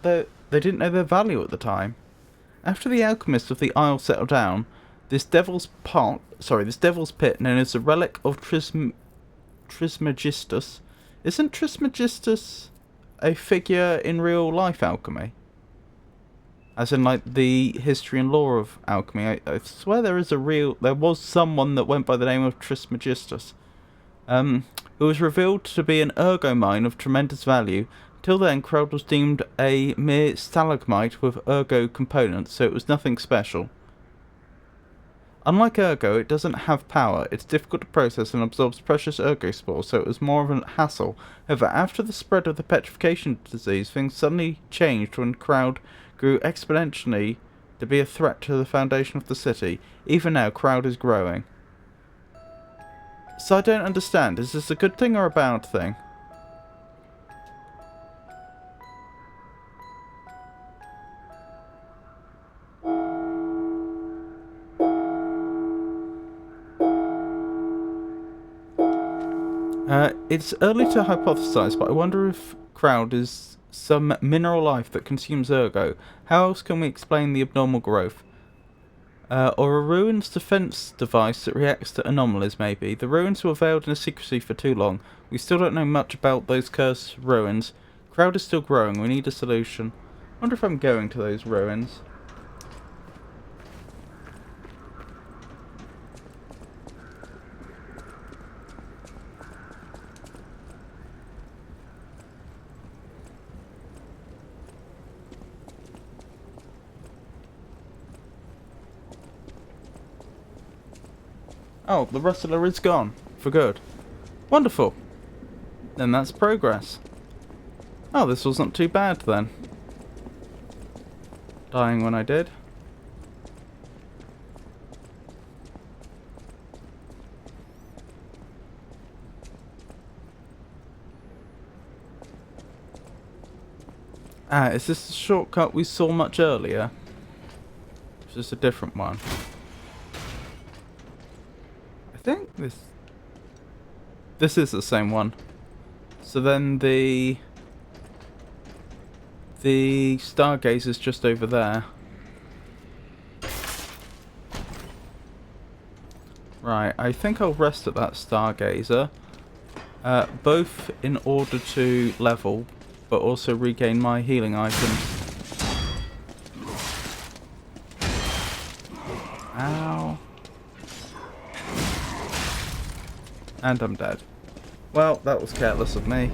their value at the time. After the alchemists of the Isle settled down, this devil's pit, known as the Relic of Trismegistus. Isn't Trismegistus a figure in real life alchemy? As in, like, the history and lore of alchemy. I swear there was someone that went by the name of Trismegistus, who was revealed to be an ergo mine of tremendous value. Till then, Crowd was deemed a mere stalagmite with ergo components, so it was nothing special. Unlike ergo, it doesn't have power, it's difficult to process and absorbs precious ergo spores, so it was more of a hassle. However, after the spread of the petrification disease, things suddenly changed when Crowd grew exponentially to be a threat to the foundation of the city. Even now, Crowd is growing. So I don't understand, is this a good thing or a bad thing? It's early to hypothesize, but I wonder if Crowd is some mineral life that consumes ergo. How else can we explain the abnormal growth? Or a ruins defense device that reacts to anomalies, maybe. The ruins were veiled in secrecy for too long. We still don't know much about those cursed ruins. Crowd is still growing. We need a solution. I wonder if I'm going to those ruins. Oh, the rustler is gone. For good. Wonderful. Then that's progress. Oh, this wasn't too bad then. Dying when I did. Ah, is this the shortcut we saw much earlier? Is this a different one? I think this is the same one. So then the stargaze is just over there. Right, I think I'll rest at that stargazer. Both in order to level, but also regain my healing items. Ow. And I'm dead. Well, that was careless of me.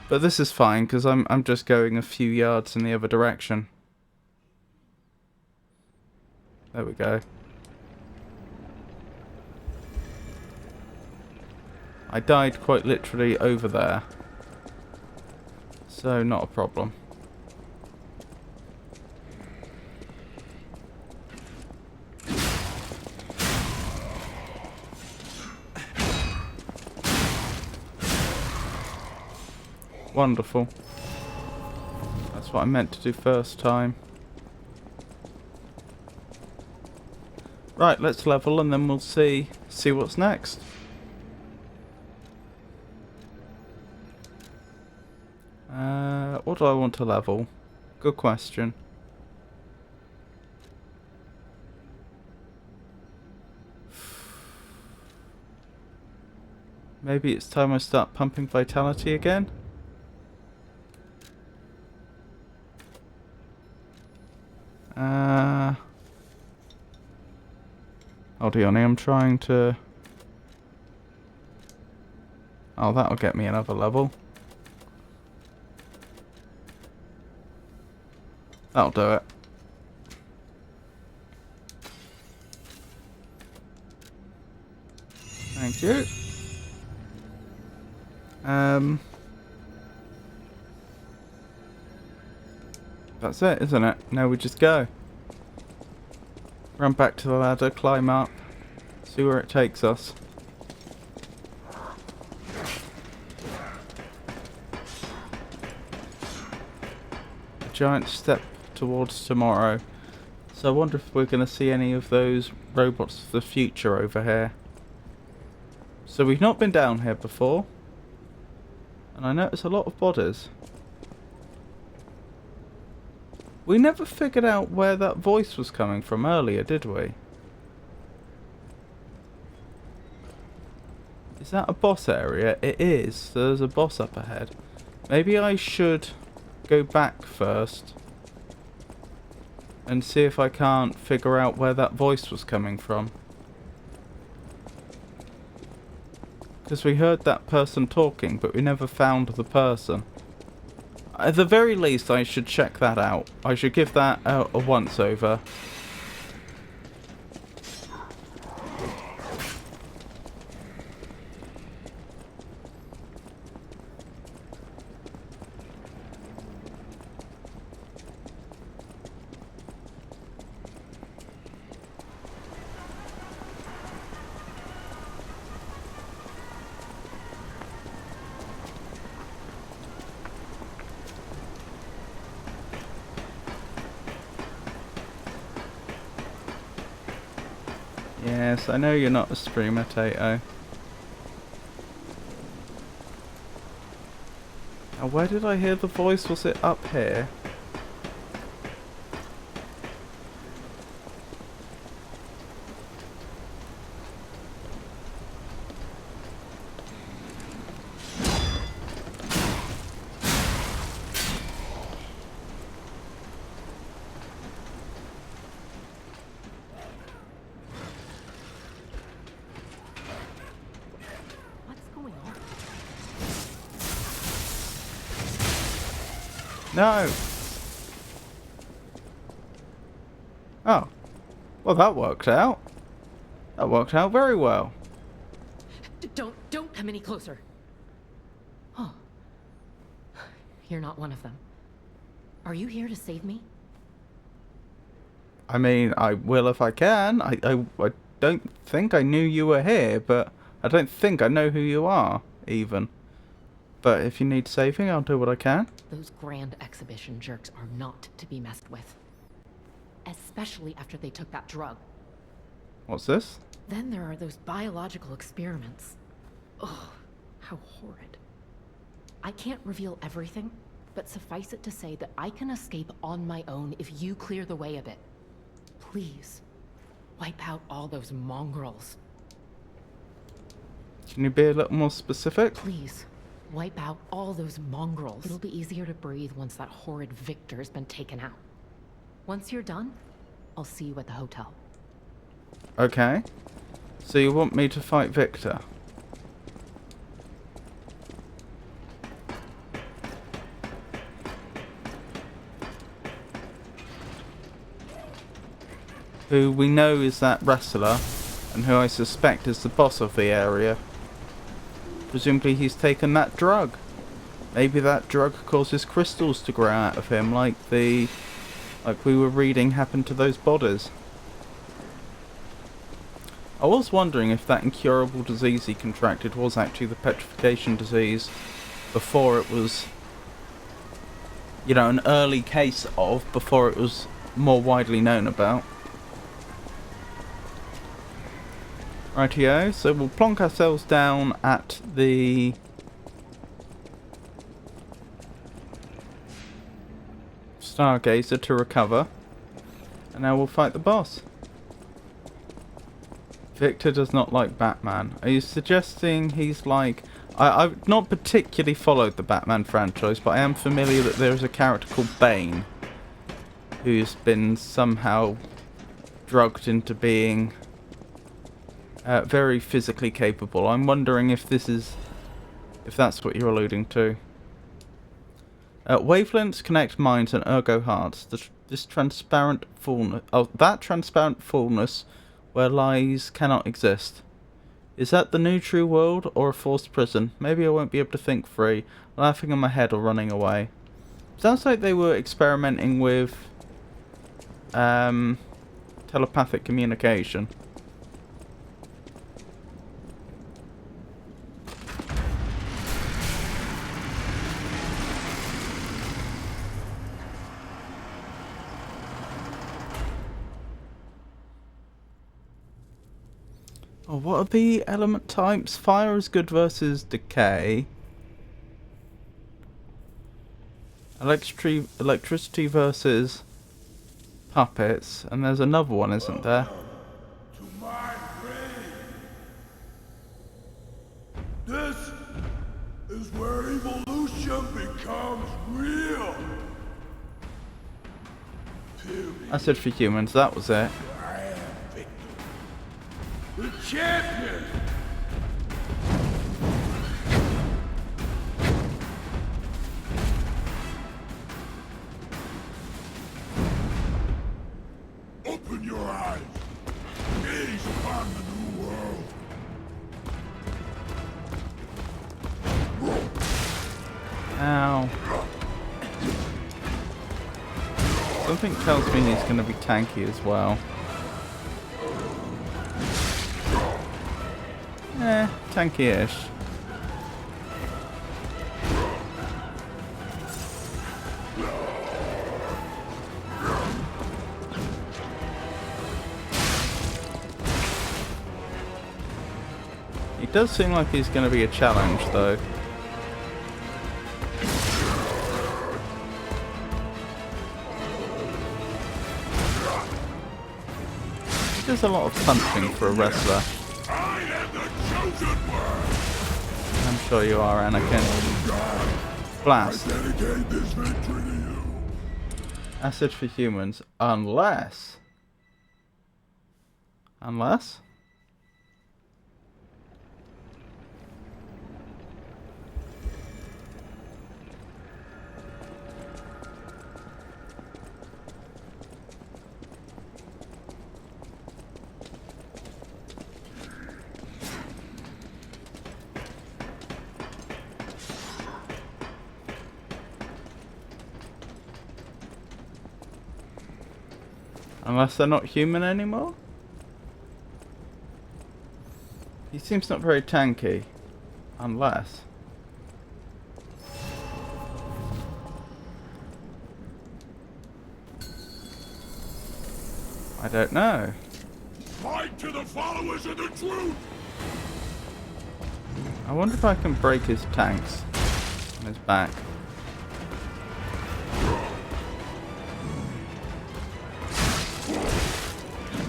But this is fine, because I'm just going a few yards in the other direction. There we go. I died quite literally over there. So, not a problem. Wonderful. That's what I meant to do first time. Right, let's level and then we'll see what's next. What do I want to level? Good question. Maybe it's time I start pumping vitality again? Hold on, I'm trying to... Oh, that'll get me another level. That'll do it. Thank you. That's it, isn't it? Now we just go. Run back to the ladder, climb up, see where it takes us. A giant step towards tomorrow. So I wonder if we're going to see any of those robots of the future over here. So we've not been down here before. And I notice a lot of bodies. We never figured out where that voice was coming from earlier, did we? Is that a boss area? It is. There's a boss up ahead. Maybe I should go back first and see if I can't figure out where that voice was coming from. Because we heard that person talking, but we never found the person. At the very least, I should check that out. I should give that a once-over. Yes, I know you're not a streamer, Tato. Now, where did I hear the voice? Was it up here? No! Oh. Well, that worked out. That worked out very well.
Don't come any closer. Oh. You're not one of them. Are you here to save me?
I mean, I will if I can. I don't think I knew you were here, but I don't think I know who you are, even. But if you need saving, I'll do what I can.
Those grand exhibition jerks are not to be messed with. Especially after they took that drug.
What's this?
Then there are those biological experiments. Ugh, how horrid. I can't reveal everything, but suffice it to say that I can escape on my own if you clear the way a bit. Please, wipe out all those mongrels.
Can you be a little more specific?
Please, wipe out all those mongrels. It'll be easier to breathe once that horrid Victor's been taken out. Once you're done, I'll see you at the hotel.
Okay. So you want me to fight Victor? Who we know is that wrestler, and who I suspect is the boss of the area. Presumably he's taken that drug. Maybe that drug causes crystals to grow out of him, like we were reading happened to those bodies. I was wondering if that incurable disease he contracted was actually the petrification disease before it was, you know, an early case of, before it was more widely known about. Rightio, so we'll plonk ourselves down at the Stargazer to recover, and now we'll fight the boss. Victor does not like Batman. Are you suggesting he's like... I've not particularly followed the Batman franchise, but I am familiar that there is a character called Bane who's been somehow drugged into being very physically capable. I'm wondering if that's what you're alluding to. Wavelengths connect minds and ergo hearts. This transparent fullness... Oh, that transparent fullness where lies cannot exist. Is that the new true world or a forced prison? Maybe I won't be able to think free, laughing in my head or running away. Sounds like they were experimenting with telepathic communication. Oh, what are the element types? Fire is good versus decay. Electricity versus puppets. And there's another one, isn't there?
To my grave. This is where evolution becomes real. Period.
I said for humans, that was it.
I am Victor, the champion. Open your eyes. Gaze upon the new world.
Ow. Something tells me he's going to be tanky as well. Tanky-ish. He does seem like he's going to be a challenge, though. He does a lot of punching for a wrestler.
I am the chosen one.
I'm sure you are, Anakin. Blast.
I dedicate this victory to you.
Acid for humans. Unless... Unless? Unless they're not human anymore? He seems not very tanky. Unless... I don't know.
Fight to the followers of the truth!
I wonder if I can break his tanks on his back.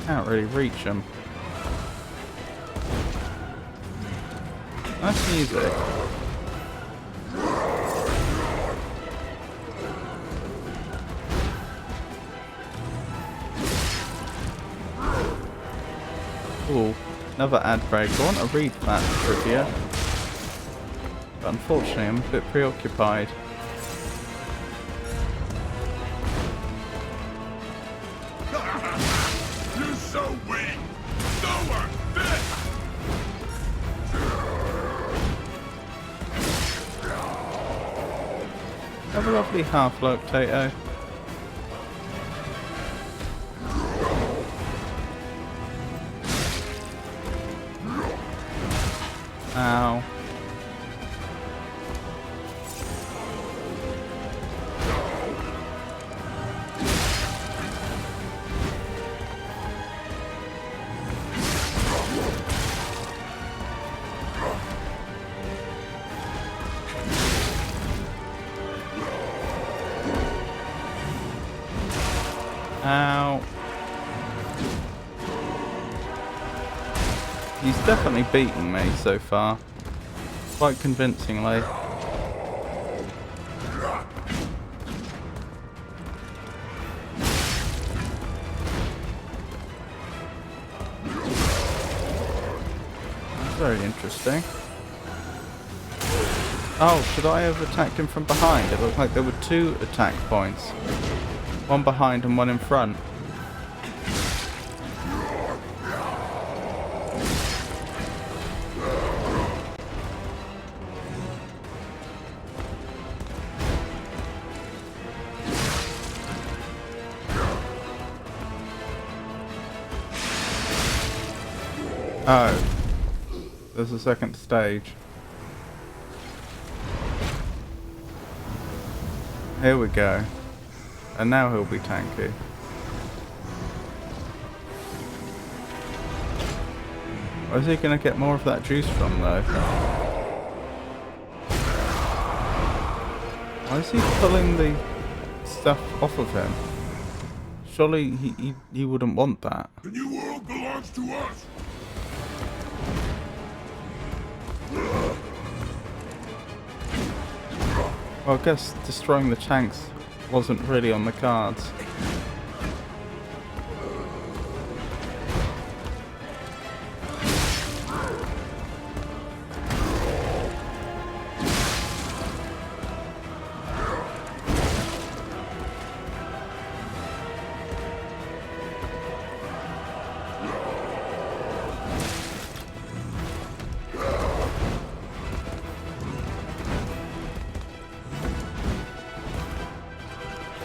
Can't really reach him. Nice music. Ooh, another ad break. I want to read that trivia, but unfortunately I'm a bit preoccupied.
You're so weak! Nowhere fit!
Have a lovely half-look, Tato. Ow. Ow. He's definitely beaten me so far. Quite convincingly. That's very interesting. Oh, should I have attacked him from behind? It looked like there were two attack points. One behind and one in front. Oh. There's a second stage. Here we go. And now he'll be tanky. Where's he going to get more of that juice from, though? Why is he pulling the stuff off of him? Surely he wouldn't want that.
The new world belongs to us!
Well, I guess destroying the tanks wasn't really on the cards.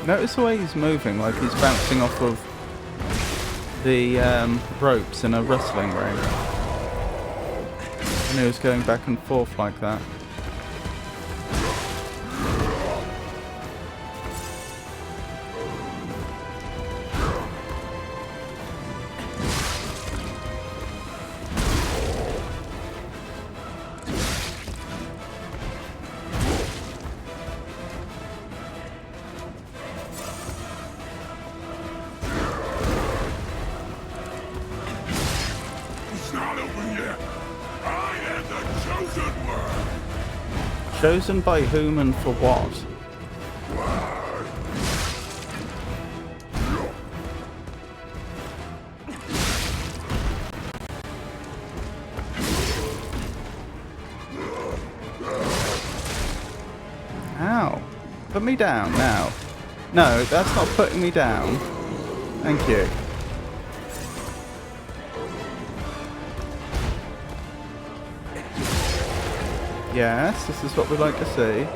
Notice the way he's moving, like he's bouncing off of the ropes in a wrestling ring. And he was going back and forth like that.
It's not over yet! I am the chosen one!
Chosen by whom and for what? Ow. Put me down now. No, that's not putting me down. Thank you. Yes, this is what we'd like to see.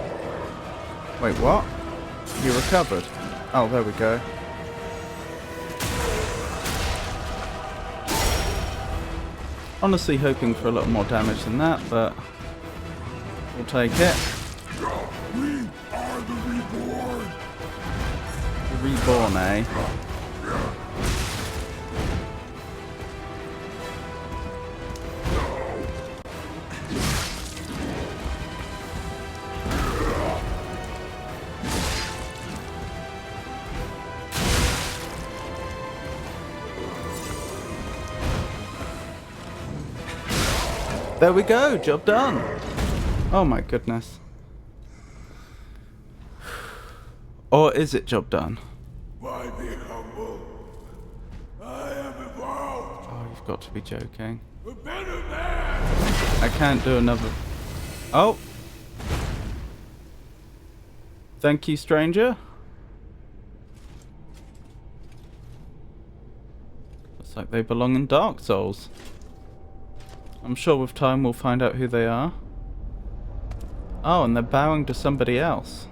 Wait, what? You recovered. Oh, there we go. Honestly hoping for a lot more damage than that, but we'll take it.
We are the reborn.
Reborn, eh? There we go, job done. Oh my goodness. Or is it job done?
By being humble, I am evolved.
Oh, you've got to be joking.
A better man.
I can't do another... Oh! Thank you, stranger. Looks like they belong in Dark Souls. I'm sure with time we'll find out who they are. Oh, and they're bowing to somebody else.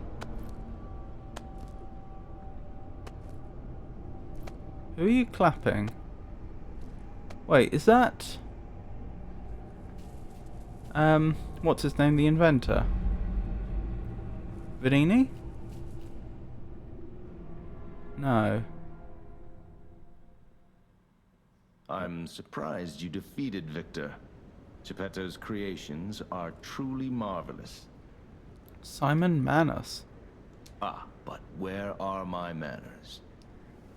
Who are you clapping? Wait, is that... what's his name? The inventor? Venini? No.
I'm surprised you defeated Victor. Geppetto's creations are truly marvelous.
Simon Manus.
Ah, but where are my manners?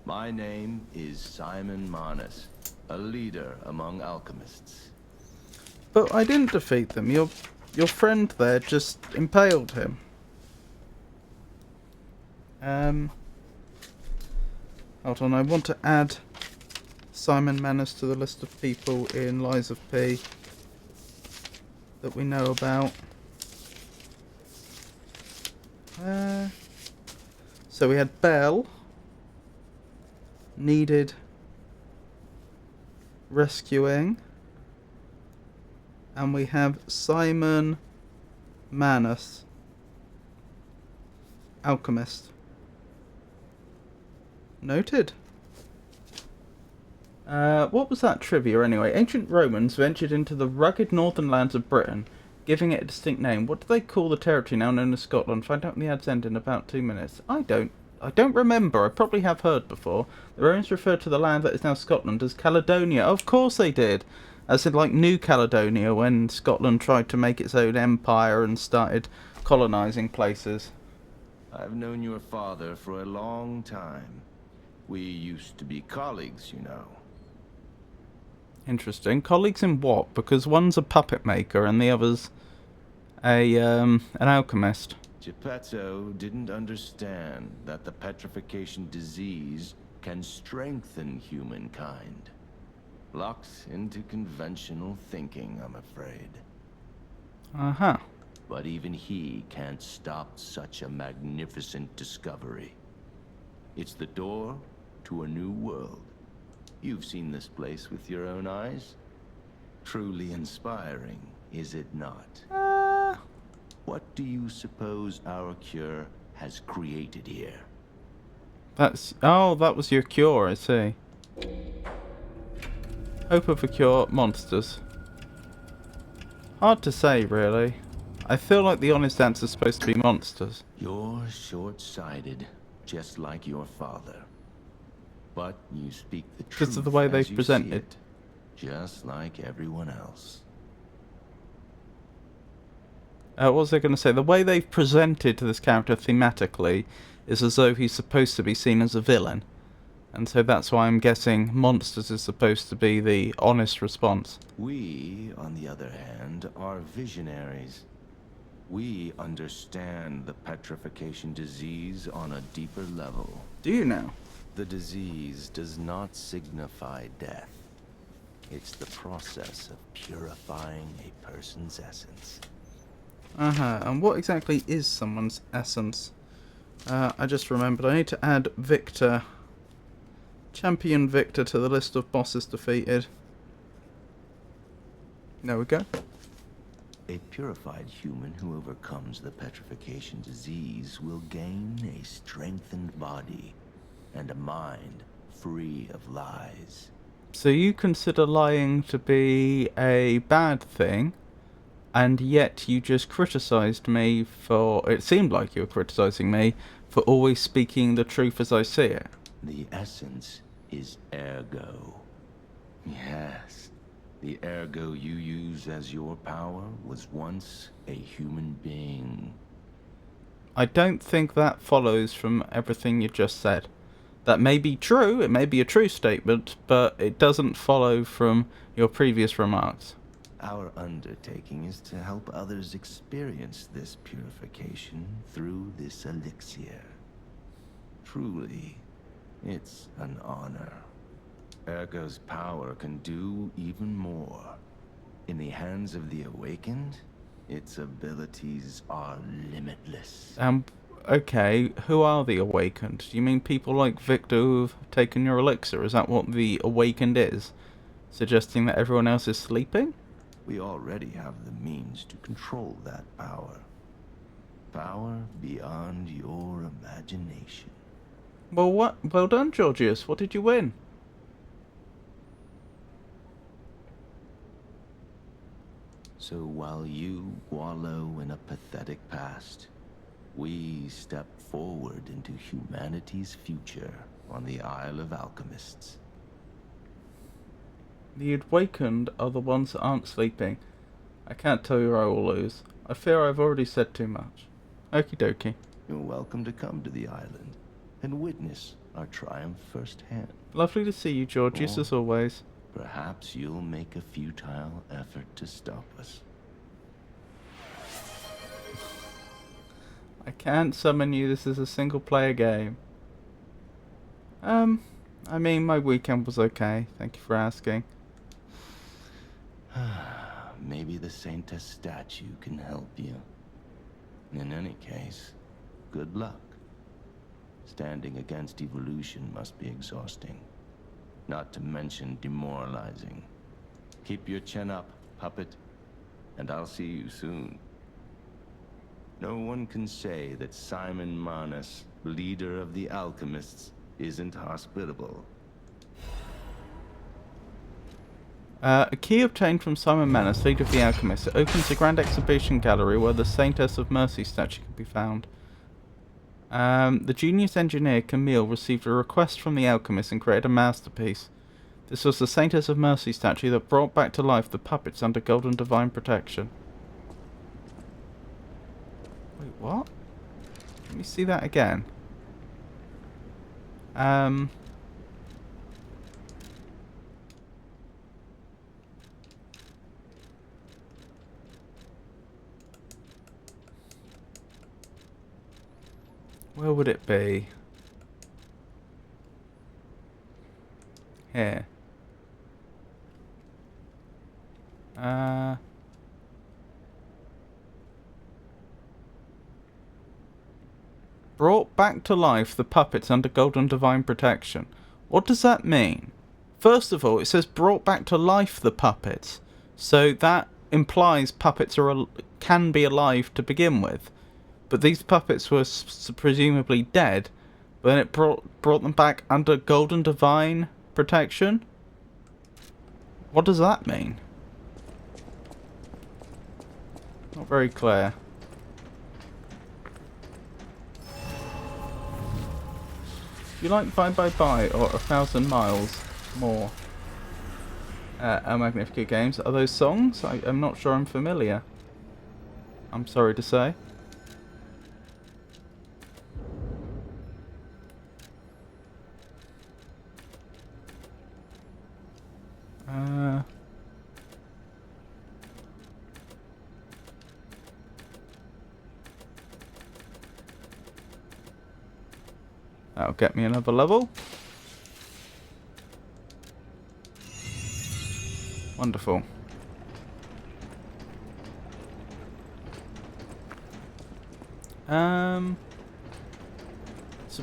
My name is Simon Manus, a leader among alchemists.
But I didn't defeat them. Your friend there just impaled him. Hold on, I want to add Simon Manus to the list of people in Lies of P that we know about. So we had Belle, needed rescuing, and we have Simon Manus, alchemist. Noted. What was that trivia anyway? Ancient Romans ventured into the rugged northern lands of Britain, giving it a distinct name. What do they call the territory now known as Scotland? Find out in the ad's end in about 2 minutes. I don't remember. I probably have heard before. The Romans referred to the land that is now Scotland as Caledonia. Of course they did. As in like New Caledonia when Scotland tried to make its own empire and started colonising places.
I've known your father for a long time. We used to be colleagues, you know.
Interesting. Colleagues in what? Because one's a puppet maker and the other's an alchemist.
Geppetto didn't understand that the petrification disease can strengthen humankind. Locked into conventional thinking, I'm afraid.
Uh-huh.
But even he can't stop such a magnificent discovery. It's the door to a new world. You've seen this place with your own eyes. Truly inspiring, is it not? What do you suppose our cure has created here?
Oh, that was your cure, I see. Hope of a cure, monsters. Hard to say, really. I feel like the honest answer is supposed to be monsters.
You're short-sighted, just like your father. But you speak the truth
Because of the way
as
they've
you
presented.
see it, just like everyone else.
What was I going to say? The way they've presented this character thematically is as though he's supposed to be seen as a villain. And so that's why I'm guessing monsters is supposed to be the honest response.
We, on the other hand, are visionaries. We understand the petrification disease on a deeper level.
Do you now?
The disease does not signify death. It's the process of purifying a person's essence.
Uh-huh. And what exactly is someone's essence? I just remembered I need to add Victor. Champion Victor to the list of bosses defeated. There we go.
A purified human who overcomes the petrification disease will gain a strengthened body and a mind free of lies.
So you consider lying to be a bad thing, and yet you just criticised me for... It seemed like you were criticising me for always speaking the truth as I see it.
The essence is ergo. Yes. The ergo you use as your power was once a human being.
I don't think that follows from everything you just said. That may be true, it may be a true statement, but it doesn't follow from your previous remarks.
Our undertaking is to help others experience this purification through this elixir. Truly, it's an honor. Ergo's power can do even more. In the hands of the awakened, its abilities are limitless.
Okay, who are the awakened? Do you mean people like Victor who've taken your elixir? Is that what the awakened is? Suggesting that everyone else is sleeping?
We already have the means to control that power. Power beyond your imagination.
Well, well done, Georgius. What did you win?
So while you wallow in a pathetic past, we step forward into humanity's future on the Isle of Alchemists.
The awakened are the ones that aren't sleeping. I can't tell you I will lose. I fear I've already said too much. Okie dokie.
You're welcome to come to the island and witness our triumph firsthand.
Lovely to see you, Georgius, as always.
Perhaps you'll make a futile effort to stop us.
I can't summon you. This is a single-player game. I mean, my weekend was okay. Thank you for asking.
Maybe the Saintess statue can help you. In any case, good luck. Standing against evolution must be exhausting. Not to mention demoralizing. Keep your chin up, puppet, and I'll see you soon. No one can say that Simon Manus, leader of the alchemists, isn't hospitable.
A key obtained from Simon Manus, leader of the alchemists. It opens a grand exhibition gallery where the Saintess of Mercy statue can be found. The genius engineer Camille received a request from the alchemist and created a masterpiece. This was the Saintess of Mercy statue that brought back to life the puppets under golden divine protection. Wait, what? Let me see that again. Where would it be? Here. Brought back to life the puppets under golden divine protection. What does that mean? First of all, it says brought back to life the puppets. So that implies puppets can be alive to begin with. But these puppets were presumably dead, but then it brought them back under golden divine protection? What does that mean? Not very clear. You like Bye Bye Bye or 1,000 Miles more? El Magnifica games. Are those songs? I'm not sure I'm familiar. I'm sorry to say. That'll get me another level. Wonderful. So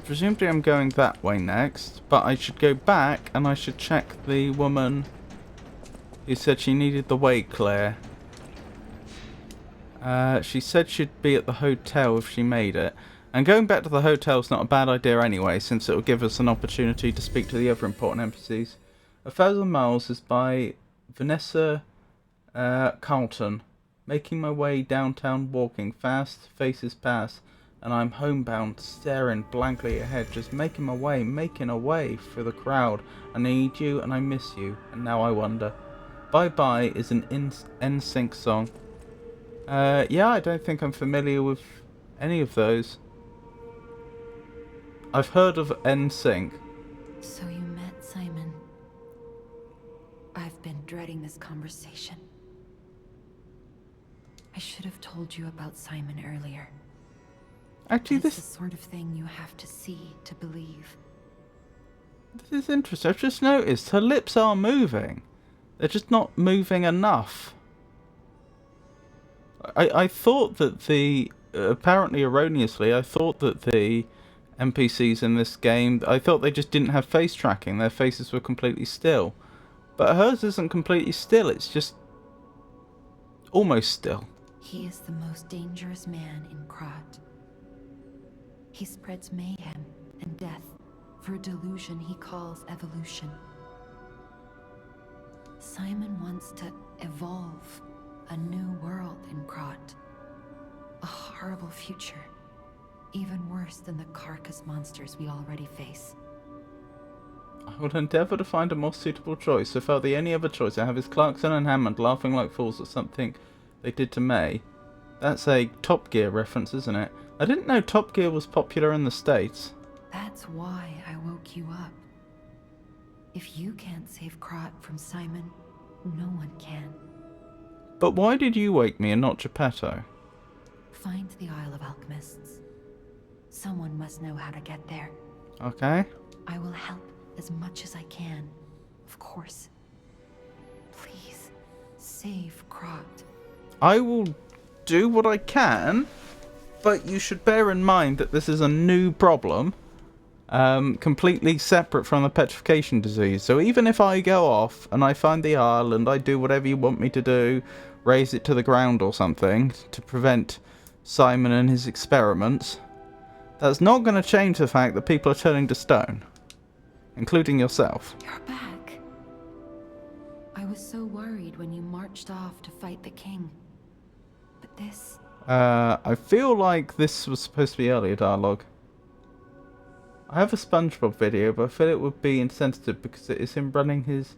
presumably I'm going that way next, but I should go back and I should check the woman who said she needed the way clear. She said she'd be at the hotel if she made it. And going back to the hotel is not a bad idea anyway, since it will give us an opportunity to speak to the other important NPCs. 1,000 Miles is by Vanessa Carlton. Making my way downtown, walking fast, faces pass, and I'm homebound, staring blankly ahead, just making a way through the crowd. I need you and I miss you, and now I wonder. Bye Bye is an NSYNC song. Yeah, I don't think I'm familiar with any of those. I've heard of NSYNC.
So you met Simon. I've been dreading this conversation. I should have told you about Simon earlier.
Actually,
It's
this
the sort of thing you have to see to believe.
is interesting. I've just noticed her lips are moving. They're just not moving enough. I thought that apparently erroneously, I thought that the NPCs in this game, I thought they just didn't have face tracking. Their faces were completely still. But hers isn't completely still, it's just almost still.
He is the most dangerous man in Krat. He spreads mayhem and death for a delusion he calls evolution. Simon wants to evolve a new world in Krat. A horrible future, even worse than the carcass monsters we already face.
I will endeavour to find a more suitable choice. So far, the only other choice I have is Clarkson and Hammond laughing like fools at something they did to May. That's a Top Gear reference, isn't it? I didn't know Top Gear was popular in the States.
That's why I woke you up. If you can't save Krat from Simon, no one can.
But why did you wake me and not Geppetto?
Find the Isle of Alchemists. Someone must know how to get there.
Okay.
I will help as much as I can, of course. Please, save Krat.
I will do what I can, but you should bear in mind that this is a new problem, completely separate from the petrification disease. So even if I go off and I find the Isle and I do whatever you want me to do, raise it to the ground or something to prevent Simon and his experiments, that's not going to change the fact that people are turning to stone, including yourself.
You're back. I was so worried when you marched off to fight the king. But this...
I feel like this was supposed to be earlier dialogue. I have a SpongeBob video, but I feel it would be insensitive because it is him running his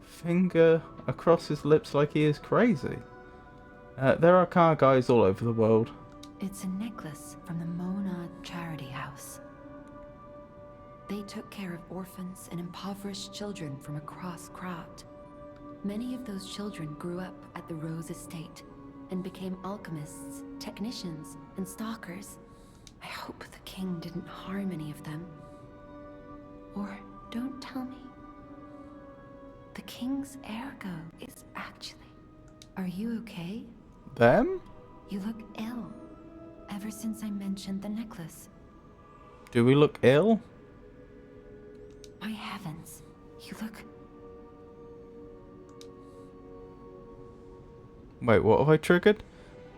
finger across his lips like he is crazy. There are car guys all over the world.
It's a necklace from the Mona Charity House. They took care of orphans and impoverished children from across Krat. Many of those children grew up at the Rose Estate and became alchemists, technicians, and stalkers. I hope the king didn't harm any of them. Or don't tell me. The king's ergo is actually... Are you okay?
Them?
You look ill. Ever since I mentioned the necklace.
Do we look ill?
My heavens, you look...
Wait, what have I triggered?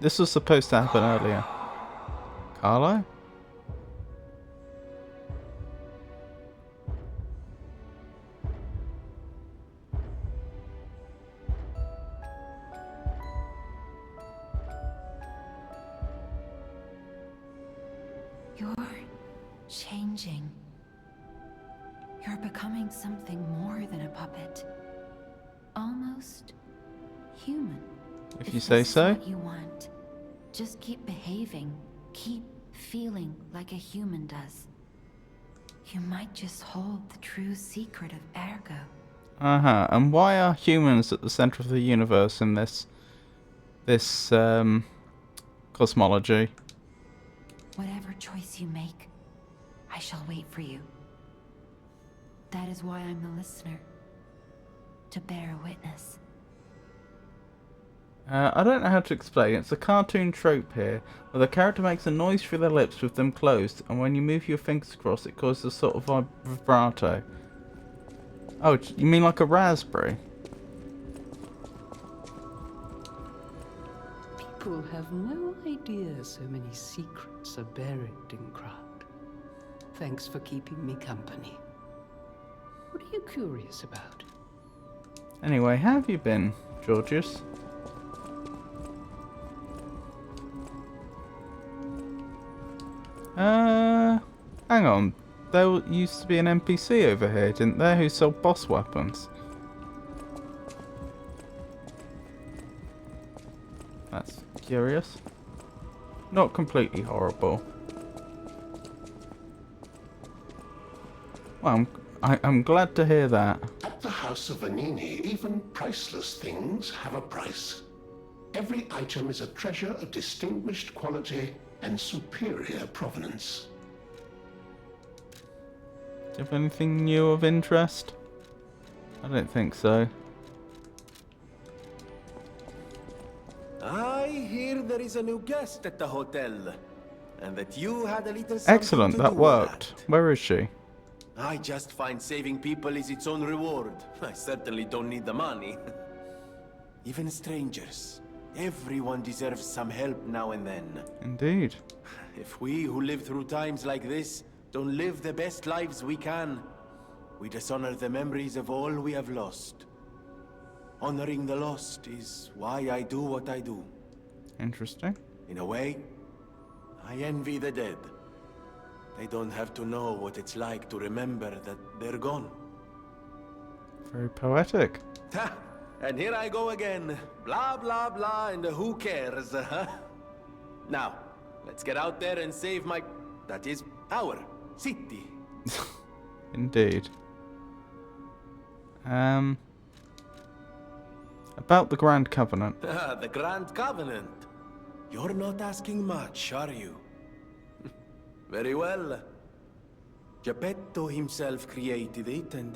This was supposed to happen earlier. Carlo?
You're changing. You're becoming something more than a puppet. Almost human.
If you say so.
What you want. Just keep behaving. Keep feeling like a human does. You might just hold the true secret of ergo.
Uh-huh. And why are humans at the center of the universe in this cosmology?
Whatever choice you make, I shall wait for you. That is why I'm the listener. To bear witness.
I don't know how to explain. It's a cartoon trope here, where the character makes a noise through their lips with them closed, and when you move your fingers across, it causes a sort of vibrato. Oh, you mean like a raspberry?
People have no idea so many secrets are buried in Krat. Thanks for keeping me company. What are you curious about?
Anyway, how have you been, Georgius? Hang on. There used to be an NPC over here, didn't there, who sold boss weapons? That's curious. Not completely horrible. Well, I'm glad to hear that.
At the House of Vanini, even priceless things have a price. Every item is a treasure of distinguished quality and superior provenance.
Do you have anything new of interest? I don't think so.
I hear there is a new guest at the hotel, and that you had a little something
Excellent,
to
that
do
worked.
with
Where is she?
that. I just find saving people is its own reward. I certainly don't need the money. Even strangers. Everyone deserves some help now and then.
Indeed.
If we who live through times like this don't live the best lives we can, we dishonor the memories of all we have lost. Honoring the lost is why I do what I do.
Interesting.
In a way, I envy the dead. They don't have to know what it's like to remember that they're gone.
Very poetic.
Ha! And here I go again. Blah, blah, blah, and who cares, huh? Now, let's get out there and save my... that is, our city.
Indeed. About the Grand Covenant.
The Grand Covenant. You're not asking much, are you? Very well. Geppetto himself created it, and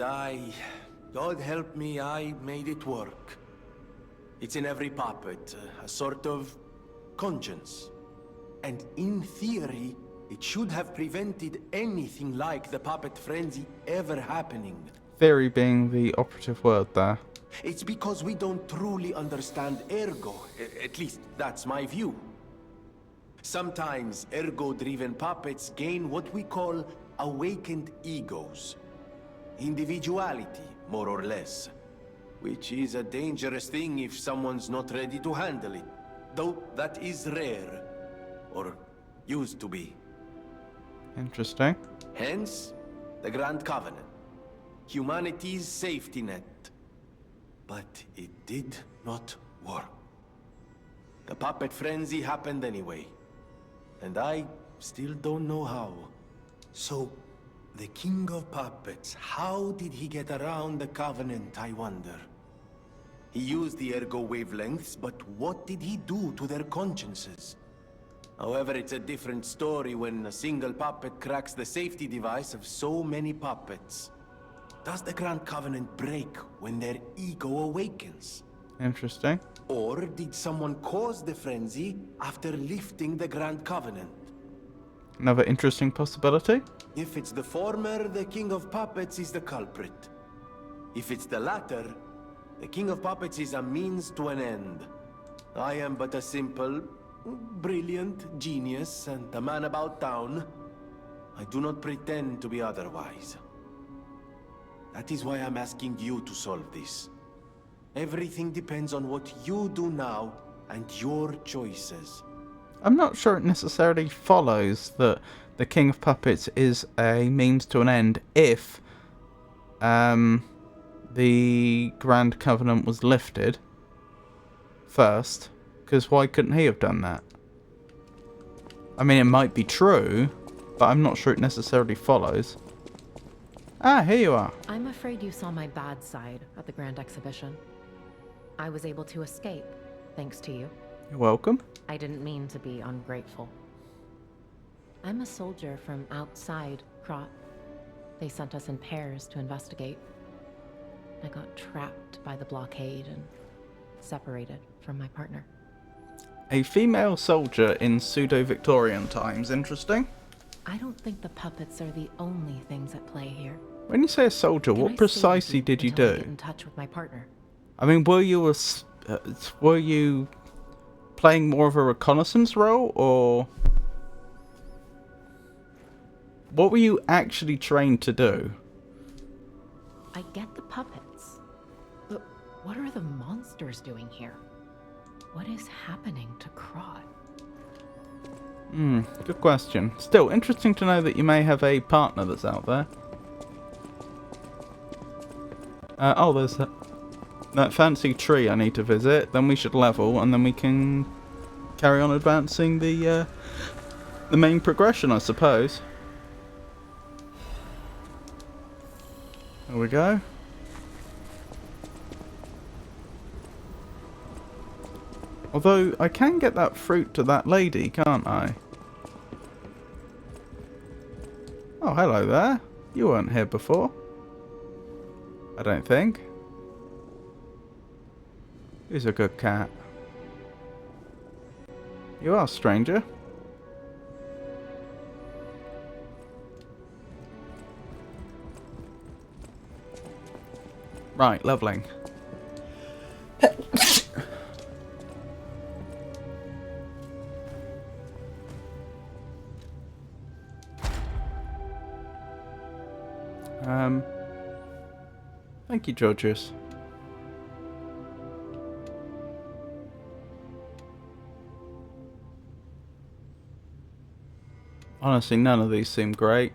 God help me, I made it work. It's in every puppet, a sort of conscience. And in theory, it should have prevented anything like the puppet frenzy ever happening.
Theory being the operative word there.
It's because we don't truly understand ergo. At least, that's my view. Sometimes ergo-driven puppets gain what we call awakened egos. Individuality, more or less. Which is a dangerous thing if someone's not ready to handle it. Though that is rare. Or used to be.
Interesting.
Hence, the Grand Covenant. Humanity's safety net. But it did not work. The puppet frenzy happened anyway. And I still don't know how. So, the King of Puppets, how did he get around the Covenant, I wonder? He used the ergo wavelengths, but what did he do to their consciences? However, it's a different story when a single puppet cracks the safety device of so many puppets. Does the Grand Covenant break when their ego awakens?
Interesting.
Or did someone cause the frenzy after lifting the Grand Covenant?
Another interesting possibility.
If it's the former, the King of Puppets is the culprit. If it's the latter, the King of Puppets is a means to an end. I am but a simple, brilliant genius and a man about town. I do not pretend to be otherwise. That is why I'm asking you to solve this. Everything depends on what you do now and your choices.
I'm not sure it necessarily follows that the King of Puppets is a means to an end if the Grand Covenant was lifted first, because why couldn't he have done that? I mean, it might be true, but I'm not sure it necessarily follows. Ah, here you are.
I'm afraid you saw my bad side at the Grand Exhibition. I was able to escape, thanks to you.
You're welcome.
I didn't mean to be ungrateful. I'm a soldier from outside Krat. They sent us in pairs to investigate. I got trapped by the blockade and separated from my partner.
A female soldier in pseudo-Victorian times. Interesting.
I don't think the puppets are the only things at play here.
When you say a soldier,
Can I
what
stay
precisely
with you
did you
until I
do?
get in touch with my partner?
I mean, were you playing more of a reconnaissance role, or what were you actually trained to do?
I get the puppets, but what are the monsters doing here? What is happening to Krot?
Good question. Still, interesting to know that you may have a partner that's out there. Oh, there's that fancy tree I need to visit. Then we should level, and then we can carry on advancing the main progression, I suppose. There we go. Although, I can get that fruit to that lady, can't I? Oh, hello there. You weren't here before. I don't think. Who's a good cat? You are, stranger. Right, leveling. Thank you, Georgius. Honestly, none of these seem great.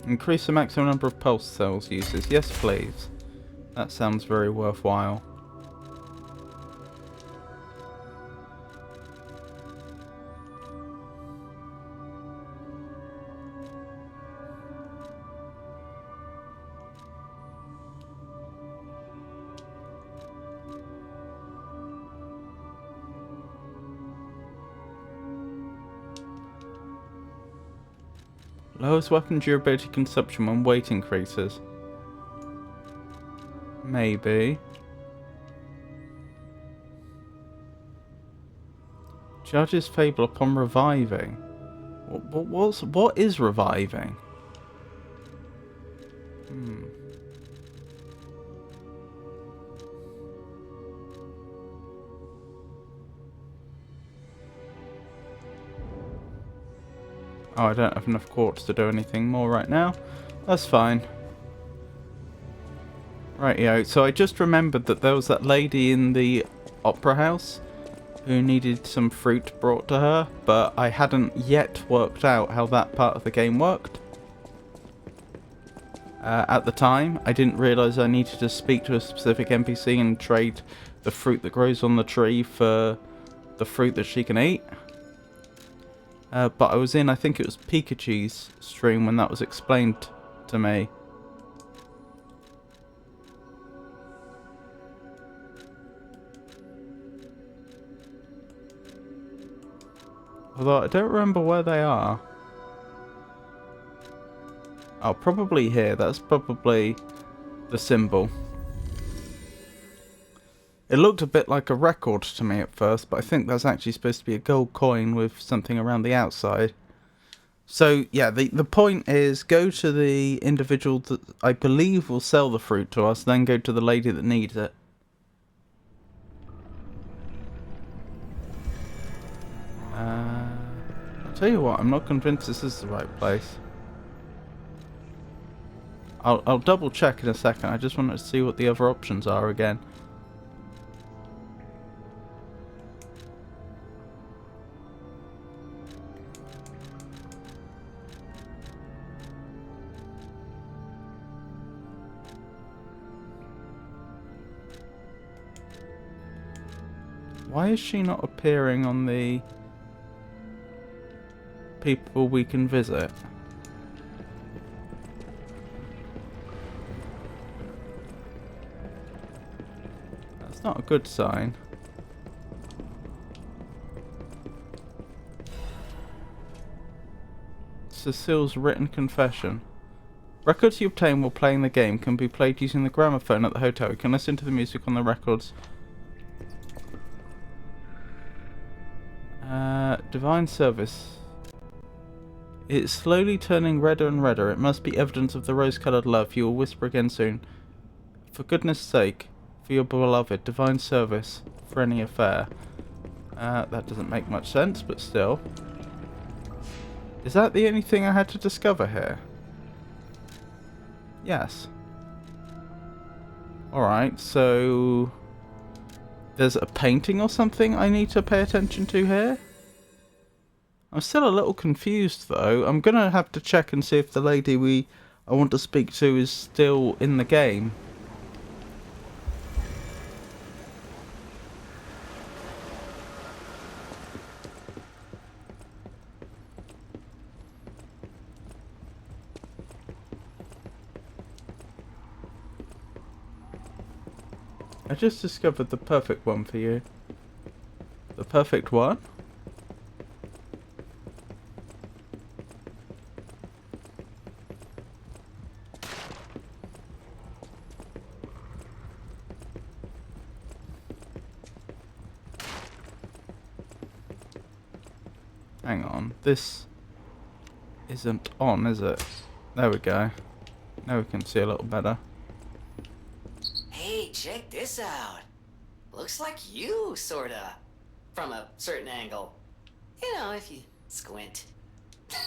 Increase the maximum number of pulse cells uses. Yes, please. That sounds very worthwhile. Lowers weapon durability consumption when weight increases. Maybe. Charges Fable upon reviving. What is reviving? Oh, I don't have enough quartz to do anything more right now. That's fine. Rightio, so I just remembered that there was that lady in the opera house who needed some fruit brought to her, but I hadn't yet worked out how that part of the game worked. At the time, I didn't realise I needed to speak to a specific NPC and trade the fruit that grows on the tree for the fruit that she can eat. But I was in, I think it was Pikachu's stream when that was explained to me. Although I don't remember where they are. Oh, probably here. That's probably the symbol. It looked a bit like a record to me at first, but I think that's actually supposed to be a gold coin with something around the outside. So, yeah, the point is go to the individual that I believe will sell the fruit to us, then go to the lady that needs it. I'll tell you what, I'm not convinced this is the right place. I'll double check in a second. I just wanted to see what the other options are again. Why is she not appearing on the people we can visit? That's not a good sign. Cecile's written confession. Records you obtain while playing the game can be played using the gramophone at the hotel. You can listen to the music on the records. Divine Service. It's slowly turning redder and redder. It must be evidence of the rose-coloured love. You will whisper again soon. For goodness sake, for your beloved, Divine Service, for any affair. That doesn't make much sense, but still. Is that the only thing I had to discover here? Yes. Alright, so... there's a painting or something I need to pay attention to here? I'm still a little confused though. I'm gonna have to check and see if the lady I want to speak to is still in the game. I just discovered the perfect one for you. The perfect one? Hang on, this isn't on, is it? There we go. Now we can see a little better.
Hey, check this out. Looks like you, sorta. From a certain angle. You know, if you squint.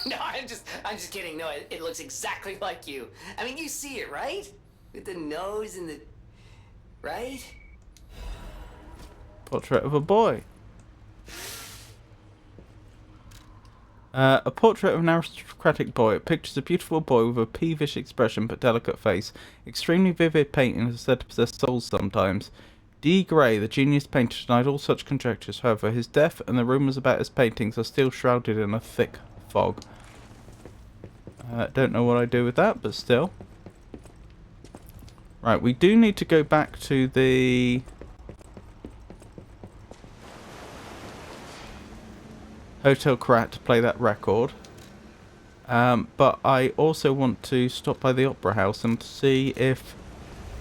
No, I'm just kidding. No, it looks exactly like you. I mean, you see it, right? With the nose and the... right?
Portrait of a boy. A portrait of an aristocratic boy. It pictures a beautiful boy with a peevish expression but delicate face. Extremely vivid painting is said to possess souls sometimes. D. Gray, the genius painter, denied all such conjectures. However, his death and the rumours about his paintings are still shrouded in a thick fog. Don't know what I do with that, but still. Right, we do need to go back to the... Hotel Krat to play that record. But I also want to stop by the Opera House and see if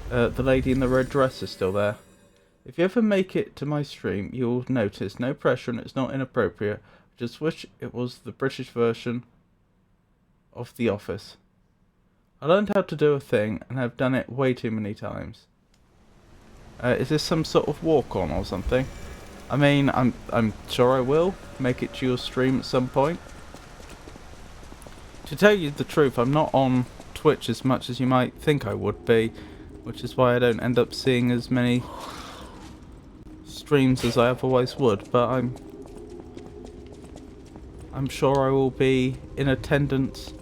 the lady in the red dress is still there. If you ever make it to my stream, you'll notice no pressure and it's not inappropriate. I just wish it was the British version of The Office. I learned how to do a thing and have done it way too many times. Is this some sort of walk-on or something? I mean, I'm sure I will make it to your stream at some point. To tell you the truth, I'm not on Twitch as much as you might think I would be, which is why I don't end up seeing as many streams as I otherwise would, but I'm sure I will be in attendance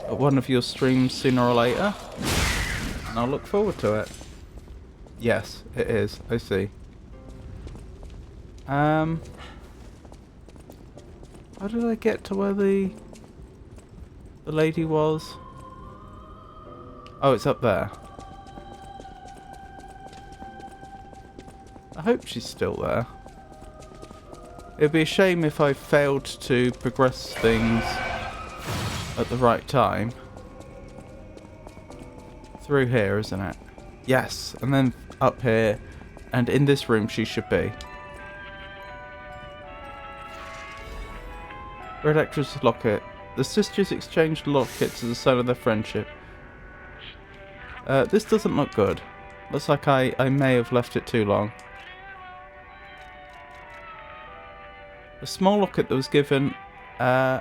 at one of your streams sooner or later, and I'll look forward to it. Yes, it is. I see. How did I get to where the lady was? Oh, it's up there. I hope she's still there. It'd be a shame if I failed to progress things at the right time. Through here, isn't it? Yes, and then up here, and in this room she should be. Red Actress Locket. The sisters exchanged lockets as a sign of their friendship. This doesn't look good. Looks like I may have left it too long. A small locket that was given as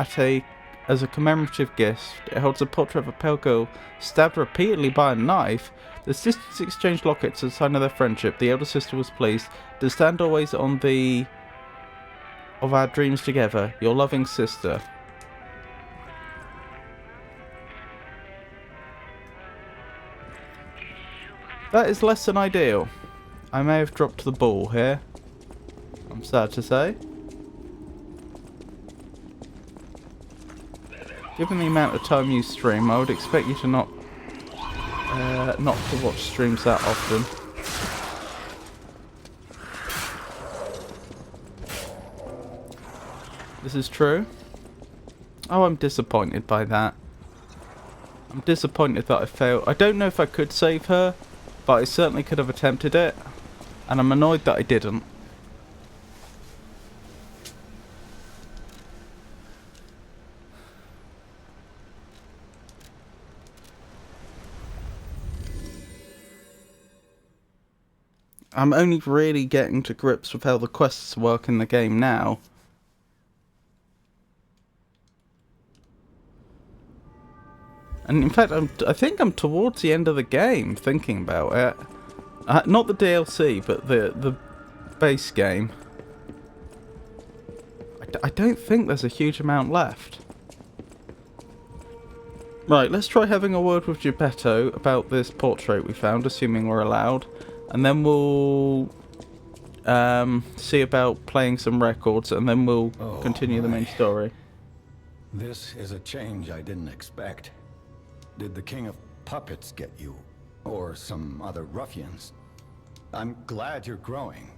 a commemorative gift. It holds a portrait of a pale girl stabbed repeatedly by a knife. The sisters exchanged lockets as a sign of their friendship. The elder sister was pleased. To stand always on the of our dreams together, your loving sister. That is less than ideal. I may have dropped the ball here, I'm sad to say. Given the amount of time you stream, I would expect you to not to watch streams that often. This is true. Oh, I'm disappointed by that. I'm disappointed that I failed. I don't know if I could save her, but I certainly could have attempted it. And I'm annoyed that I didn't. I'm only really getting to grips with how the quests work in the game now. And in fact, I think I'm towards the end of the game, thinking about it. Not the DLC, but the base game. I don't think there's a huge amount left. Right, let's try having a word with Geppetto about this portrait we found, assuming we're allowed. And then we'll see about playing some records, and then we'll continue the main story.
This is a change I didn't expect. Did the King of Puppets get you? Or some other ruffians? I'm glad you're growing,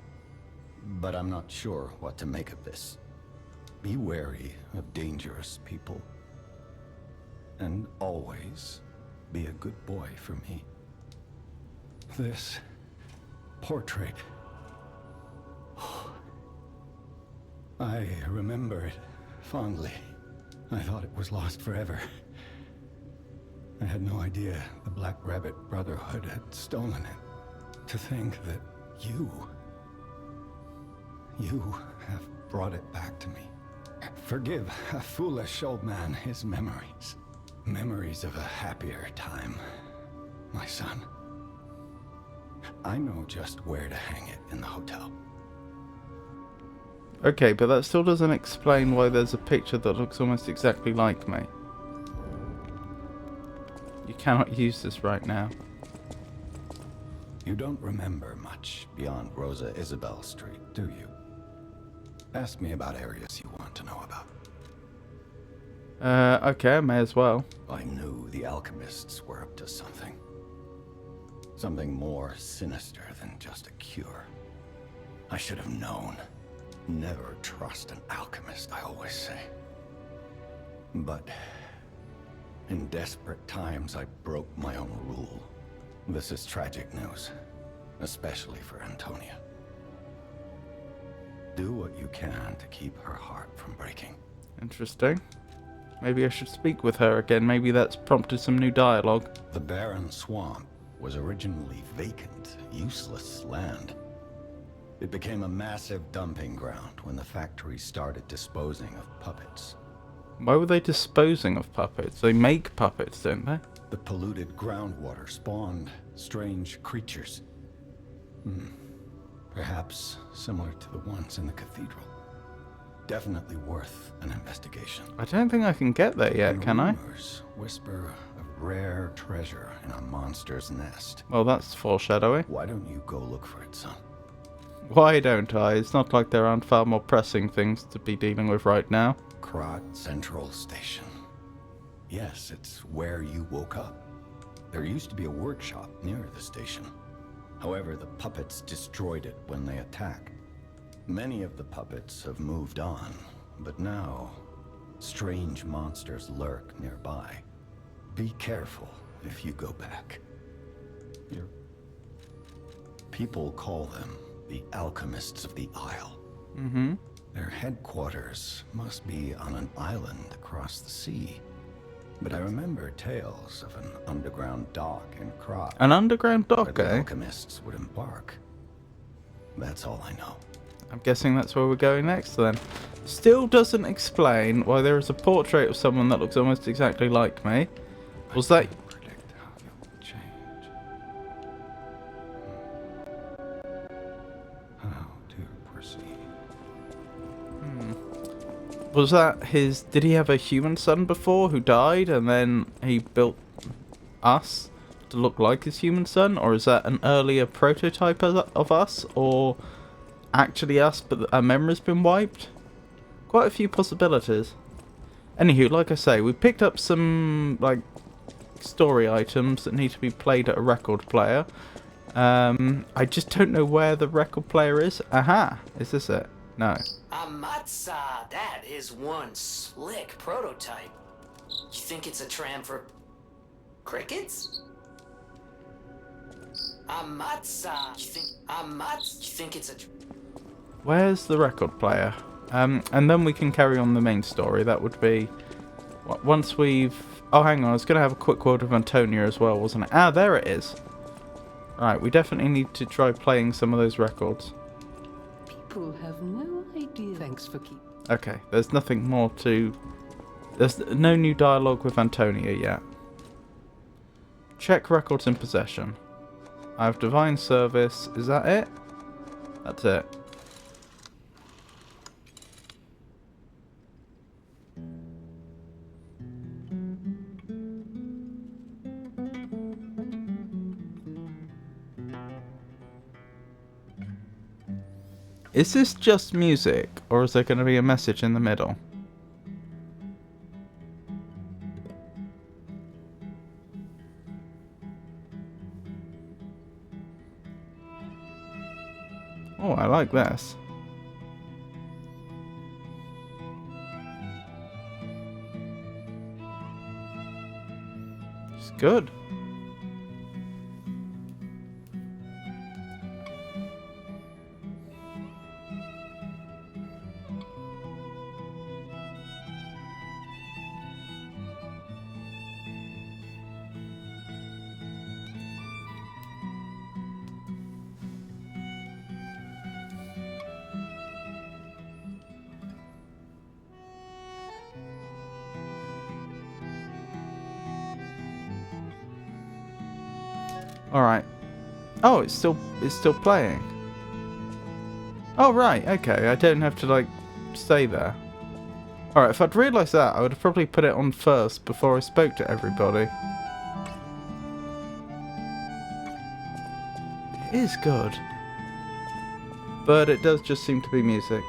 but I'm not sure what to make of this. Be wary of dangerous people. And always be a good boy for me. This portrait. I remember it fondly. I thought it was lost forever. I had no idea the Black Rabbit Brotherhood had stolen it. To think that you have brought it back to me. Forgive a foolish old man his memories. Memories of a happier time, my son. I know just where to hang it in the hotel.
Okay, but that still doesn't explain why there's a picture that looks almost exactly like me. You cannot use this right now.
You don't remember much beyond Rosa Isabel Street, do you? Ask me about areas you want to know about.
Okay, I may as well.
I knew the alchemists were up to something. Something more sinister than just a cure. I should have known. Never trust an alchemist, I always say. But in desperate times, I broke my own rule. This is tragic news, especially for Antonia. Do what you can to keep her heart from breaking.
Interesting. Maybe I should speak with her again. Maybe that's prompted some new dialogue.
The barren swamp was originally vacant, useless land. It became a massive dumping ground when the factory started disposing of puppets.
Why were they disposing of puppets? They make puppets, don't they?
The polluted groundwater spawned strange creatures. Perhaps similar to the ones in the cathedral. Definitely worth an investigation.
I don't think I can get there yet, can I?
Rumors whisper of rare treasure in a monster's nest.
Well, that's foreshadowing.
Why don't you go look for it, son?
Why don't I? It's not like there aren't far more pressing things to be dealing with right now.
Krat Central Station. Yes, it's where you woke up. There used to be a workshop near the station. However, the puppets destroyed it when they attacked. Many of the puppets have moved on, but now strange monsters lurk nearby. Be careful if you go back. Your people call them the Alchemists of the Isle. Their headquarters must be on an island across the sea. But I remember tales of an underground dock in Krat.
An underground dock,
where the
eh?
alchemists would embark. That's all I know.
I'm guessing that's where we're going next then. Still doesn't explain why there is a portrait of someone that looks almost exactly like me. Was that...
Predict how you will change. How to proceed.
Was that his... Did he have a human son before who died and then he built us to look like his human son? Or is that an earlier prototype of us? Or actually us but our memory's been wiped? Quite a few possibilities. Anywho, like I say, we picked up some like story items that need to be played at a record player. I just don't know where the record player is. Aha! Is this it? No.
Amatsa, that is one slick prototype. You think it's a tram for crickets? Amatsa, you think it's a
Where's the record player? And then we can carry on the main story. That would be once we've... Oh, hang on. I was going to have a quick word with Antonia as well, wasn't it? Ah, there it is. Right, we definitely need to try playing some of those records.
People have no idea. Thanks for keeping.
Okay, there's nothing more to... There's no new dialogue with Antonia yet. Check records in possession. I have divine service. Is that it? That's it. Is this just music, or is there going to be a message in the middle? Oh, I like this. It's good. Alright. Oh, it's still playing. Oh, right, okay. I don't have to, like, stay there. Alright, if I'd realised that, I would have probably put it on first before I spoke to everybody. It is good. But it does just seem to be music.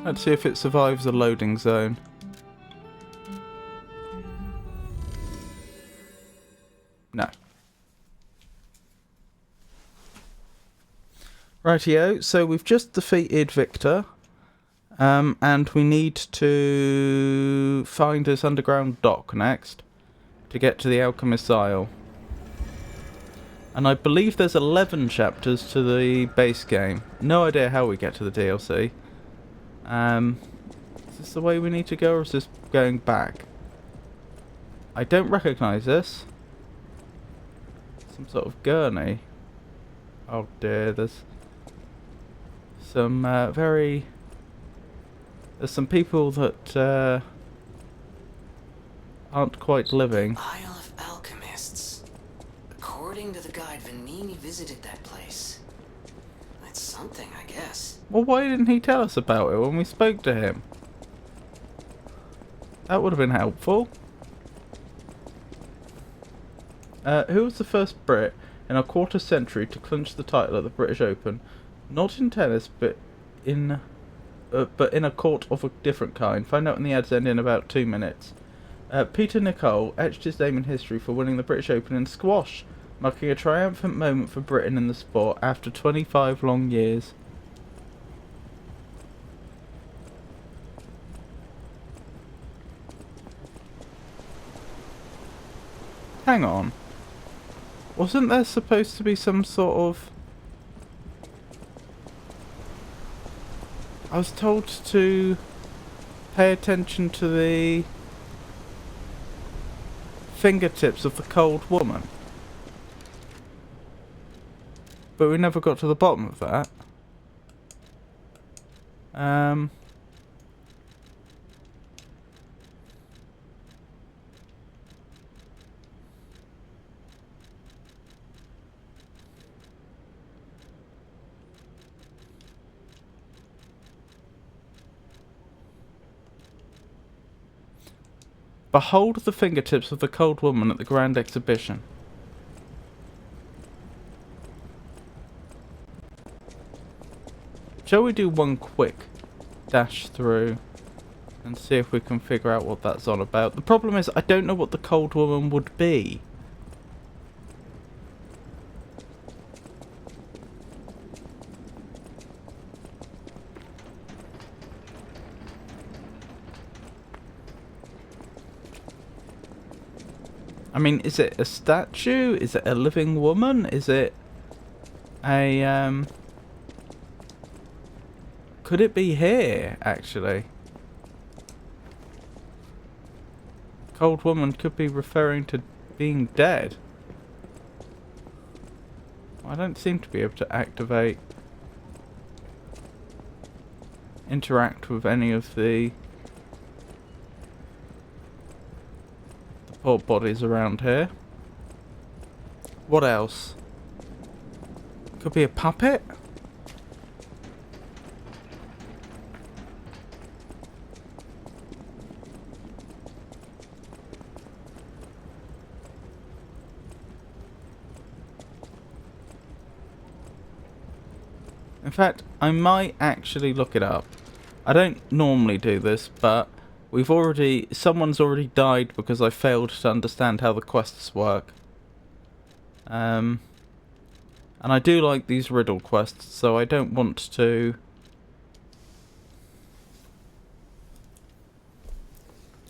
Let's see if it survives the loading zone. No. Rightio, so we've just defeated Victor. And we need to find this underground dock next to get to the Alchemist's Isle. And I believe there's 11 chapters to the base game. No idea how we get to the DLC. Is this the way we need to go, or is this going back? I don't recognise this. Some sort of gurney. Oh dear, there's some there's some people that aren't quite living.
Isle of Alchemists. According to the guide, Vanini visited that place. That's something, I guess.
Well, why didn't he tell us about it when we spoke to him? That would have been helpful. Who was the first Brit in a quarter century to clinch the title at the British Open? Not in tennis, but in a court of a different kind. Find out when the ads end in about 2 minutes. Peter Nicole etched his name in history for winning the British Open in squash, marking a triumphant moment for Britain in the sport after 25 long years. Hang on. Wasn't there supposed to be some sort of... I was told to pay attention to the fingertips of the cold woman. But we never got to the bottom of that. Behold the fingertips of the cold woman at the Grand Exhibition. Shall we do one quick dash through and see if we can figure out what that's on about? The problem is I don't know what the cold woman would be. I mean, is it a statue? Is it a living woman? Is it a, could it be here, actually? Cold woman could be referring to being dead. I don't seem to be able to interact with any of the poor bodies around here. What else? Could be a puppet? In fact, I might actually look it up. I don't normally do this, but someone's already died because I failed to understand how the quests work. And I do like these riddle quests, so I don't want to...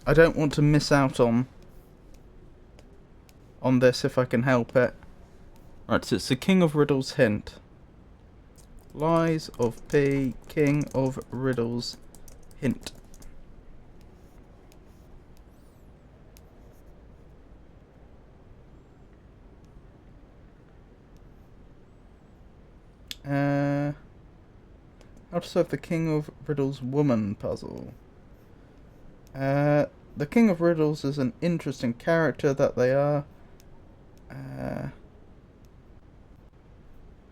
I don't want to miss out on this if I can help it. Right, so it's the King of Riddles hint. Lies of P, King of Riddles hint. How to solve the King of Riddles woman puzzle. The King of Riddles is an interesting character that they are.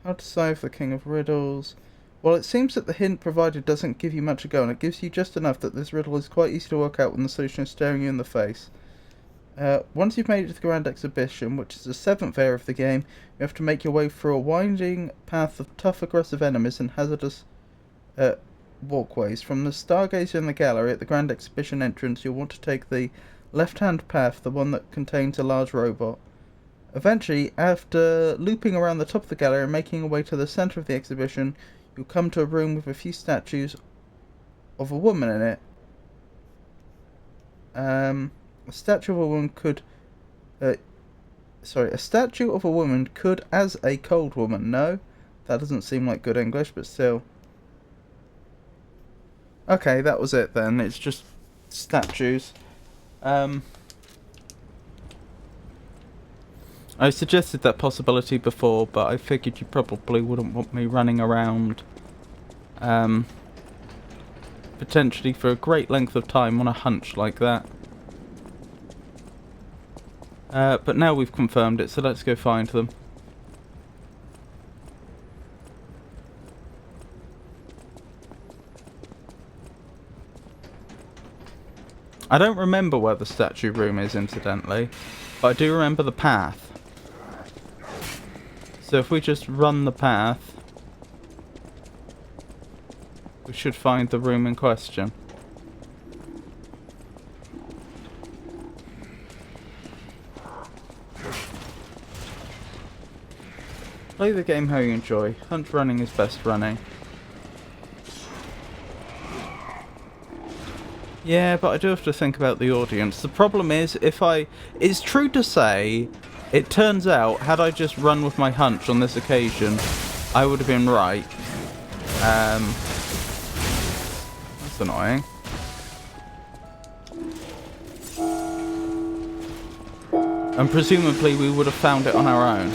How to solve the King of Riddles. Well, it seems that the hint provided doesn't give you much to go, and it gives you just enough that this riddle is quite easy to work out when the solution is staring you in the face. Once you've made it to the Grand Exhibition, which is the 7th area of the game, you have to make your way through a winding path of tough, aggressive enemies and hazardous walkways. From the Stargazer in the gallery at the Grand Exhibition entrance, you'll want to take the left-hand path, the one that contains a large robot. Eventually, after looping around the top of the gallery and making your way to the centre of the exhibition, you'll come to a room with a few statues of a woman in it. A statue of a woman could... a statue of a woman could as a cold woman. No? That doesn't seem like good English, but still. Okay, that was it then. It's just statues. I suggested that possibility before, but I figured you probably wouldn't want me running around potentially for a great length of time on a hunch like that. But now we've confirmed it, so let's go find them. I don't remember where the statue room is, incidentally, but I do remember the path. So if we just run the path, we should find the room in question. Play the game how you enjoy. Hunt running is best running. Yeah, but I do have to think about the audience. The problem is, it's true to say, it turns out, had I just run with my hunch on this occasion, I would have been right. That's annoying. And presumably we would have found it on our own.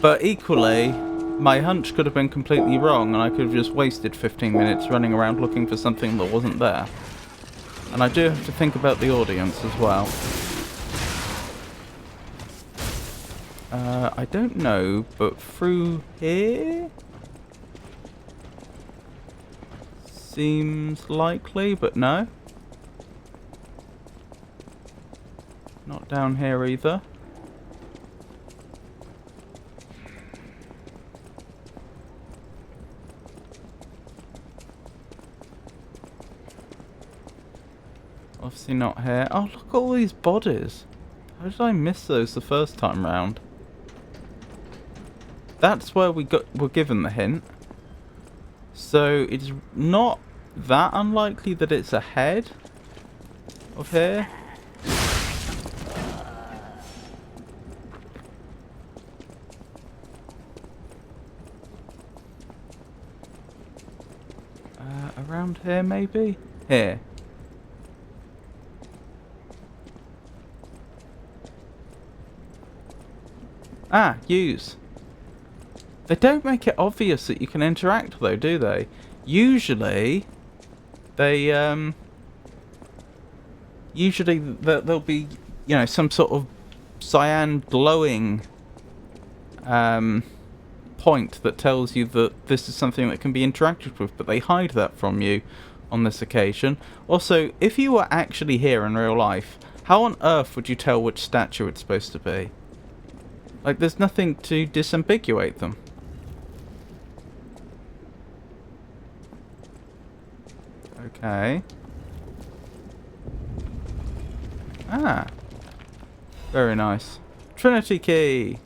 But equally, my hunch could have been completely wrong, and I could have just wasted 15 minutes running around looking for something that wasn't there. And I do have to think about the audience as well. I don't know, but through here? Seems likely, but no. Not down here either. Obviously not here. Oh, look at all these bodies. How did I miss those the first time round? That's where were given the hint. So it's not that unlikely that it's ahead of here. Around here, maybe? Here. Ah, use. They don't make it obvious that you can interact, though, do they? Usually, they, usually there'll be, you know, some sort of cyan glowing point that tells you that this is something that can be interacted with, but they hide that from you on this occasion. Also, if you were actually here in real life, how on earth would you tell which statue it's supposed to be? Like, there's nothing to disambiguate them. Okay. Ah. Very nice. Trinity key!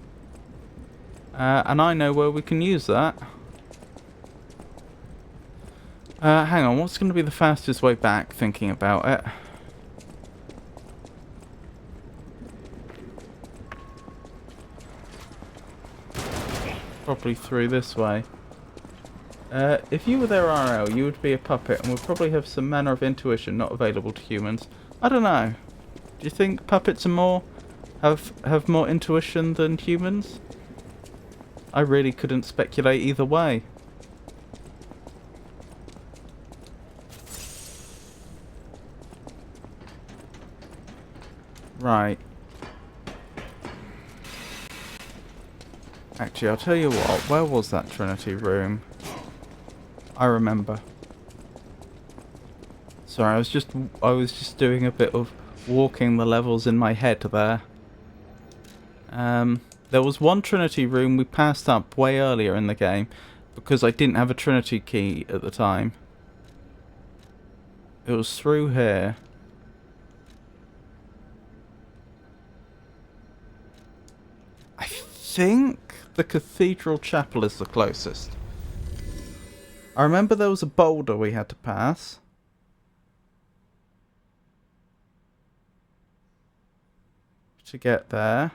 And I know where we can use that. Hang on, what's going to be the fastest way back, thinking about it? Probably through this way. If you were there RL, you would be a puppet and would probably have some manner of intuition not available to humans. I don't know. Do you think puppets are more... have more intuition than humans? I really couldn't speculate either way. Right. Actually, I'll tell you what. Where was that Trinity room? I remember. Sorry, I was just doing a bit of walking the levels in my head there. There was one Trinity room we passed up way earlier in the game because I didn't have a Trinity key at the time. It was through here. I think the Cathedral Chapel is the closest. I remember there was a boulder we had to pass. To get there.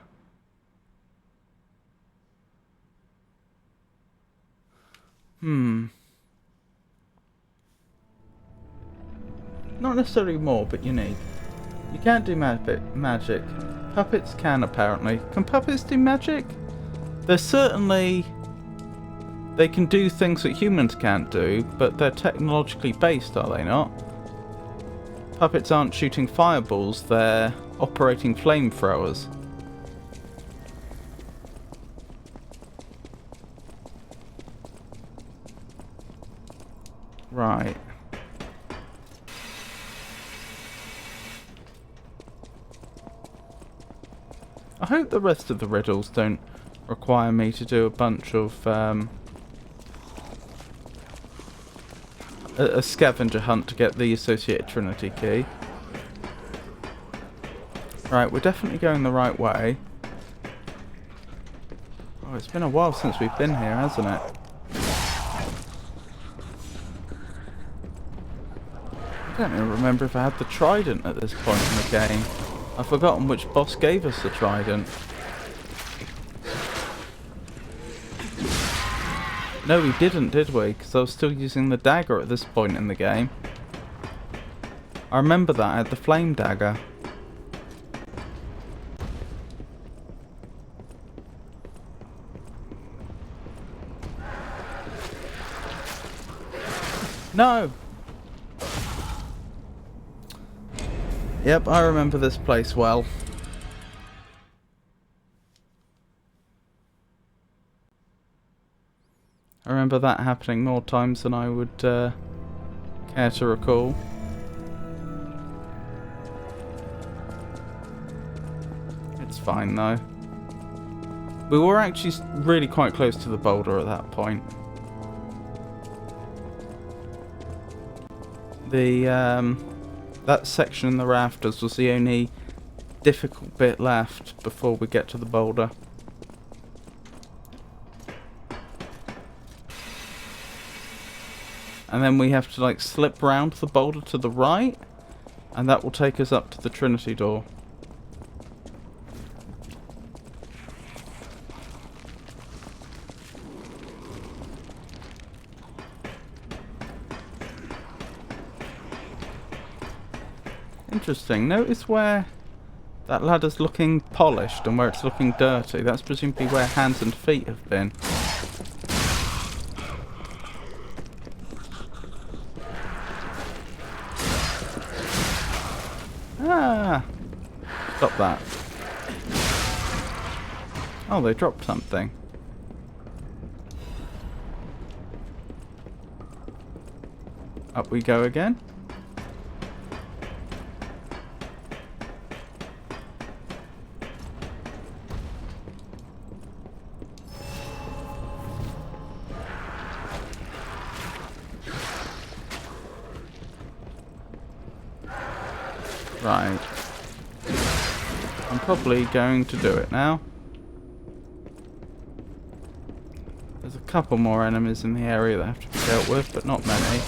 Not necessarily more, but unique. You can't do magic. Puppets can, apparently. Can puppets do magic? They're certainly... They can do things that humans can't do, but they're technologically based, are they not? Puppets aren't shooting fireballs, they're operating flamethrowers. Right. I hope the rest of the riddles don't require me to do a bunch of a scavenger hunt to get the associated Trinity key. Right, we're definitely going the right way. Oh, it's been a while since we've been here, hasn't it? I don't even remember if I had the trident at this point in the game. I've forgotten which boss gave us the trident. No, we didn't, did we? Because I was still using the dagger at this point in the game. I remember that, I had the flame dagger. No! Yep, I remember this place well. I remember that happening more times than I would care to recall. It's fine though. We were actually really quite close to the boulder at that point. That section in the rafters was the only difficult bit left before we get to the boulder. And then we have to like slip round the boulder to the right, and that will take us up to the Trinity door. Interesting. Notice where that ladder's looking polished and where it's looking dirty. That's presumably where hands and feet have been. Ah! Stop that. Oh, they dropped something. Up we go again. Right. I'm probably going to do it now. There's a couple more enemies in the area that have to be dealt with, but not many.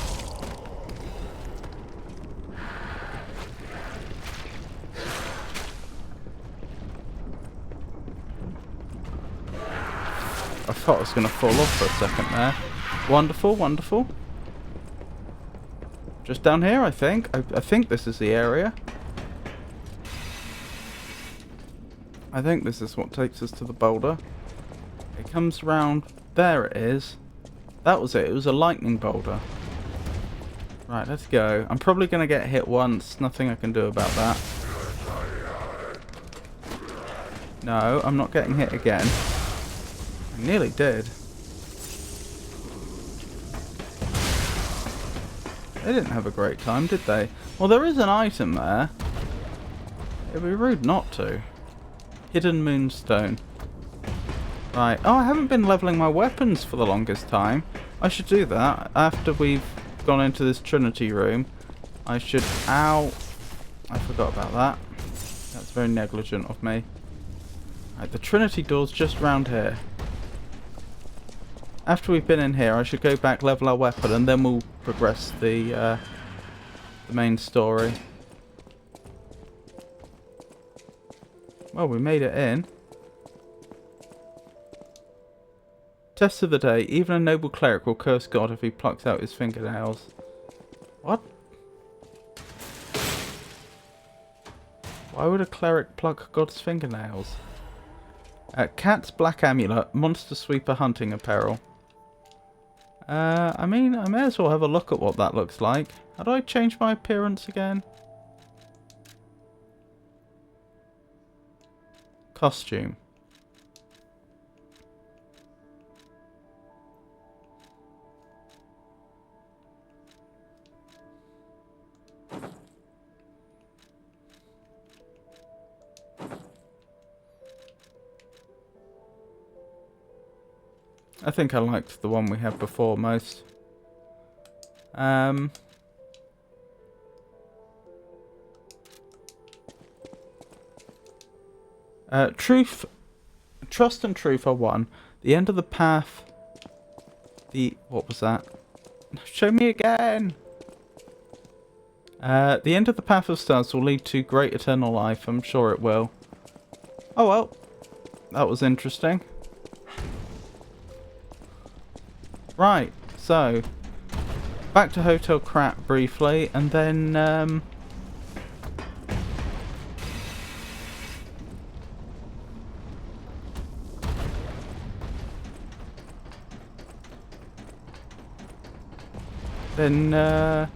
I thought I was going to fall off for a second there. Wonderful, wonderful. Just down here, I think. I think this is the area. I think this is what takes us to the boulder. It comes round. There it is. That was it. It was a lightning boulder. Right, let's go. I'm probably going to get hit once. Nothing I can do about that. No, I'm not getting hit again. I nearly did. They didn't have a great time, did they? Well, there is an item there. It'd be rude not to. Hidden Moonstone. Right. Oh, I haven't been leveling my weapons for the longest time. I should do that. After we've gone into this Trinity room, I should... Ow! I forgot about that. That's very negligent of me. Right, the Trinity door's just round here. After we've been in here, I should go back, level our weapon, and then we'll progress the main story. Well, we made it in. Test of the day. Even a noble cleric will curse God if he plucks out his fingernails. What? Why would a cleric pluck God's fingernails? Cat's black amulet. Monster sweeper hunting apparel. I mean, I may as well have a look at what that looks like. How do I change my appearance again? Costume. I think I liked the one we had before most. Trust and truth are one. The end of the path. What was that? Show me again. The end of the path of stars will lead to great eternal life. I'm sure it will. Oh well, that was interesting. Right, so back to Hotel Krat briefly, and then to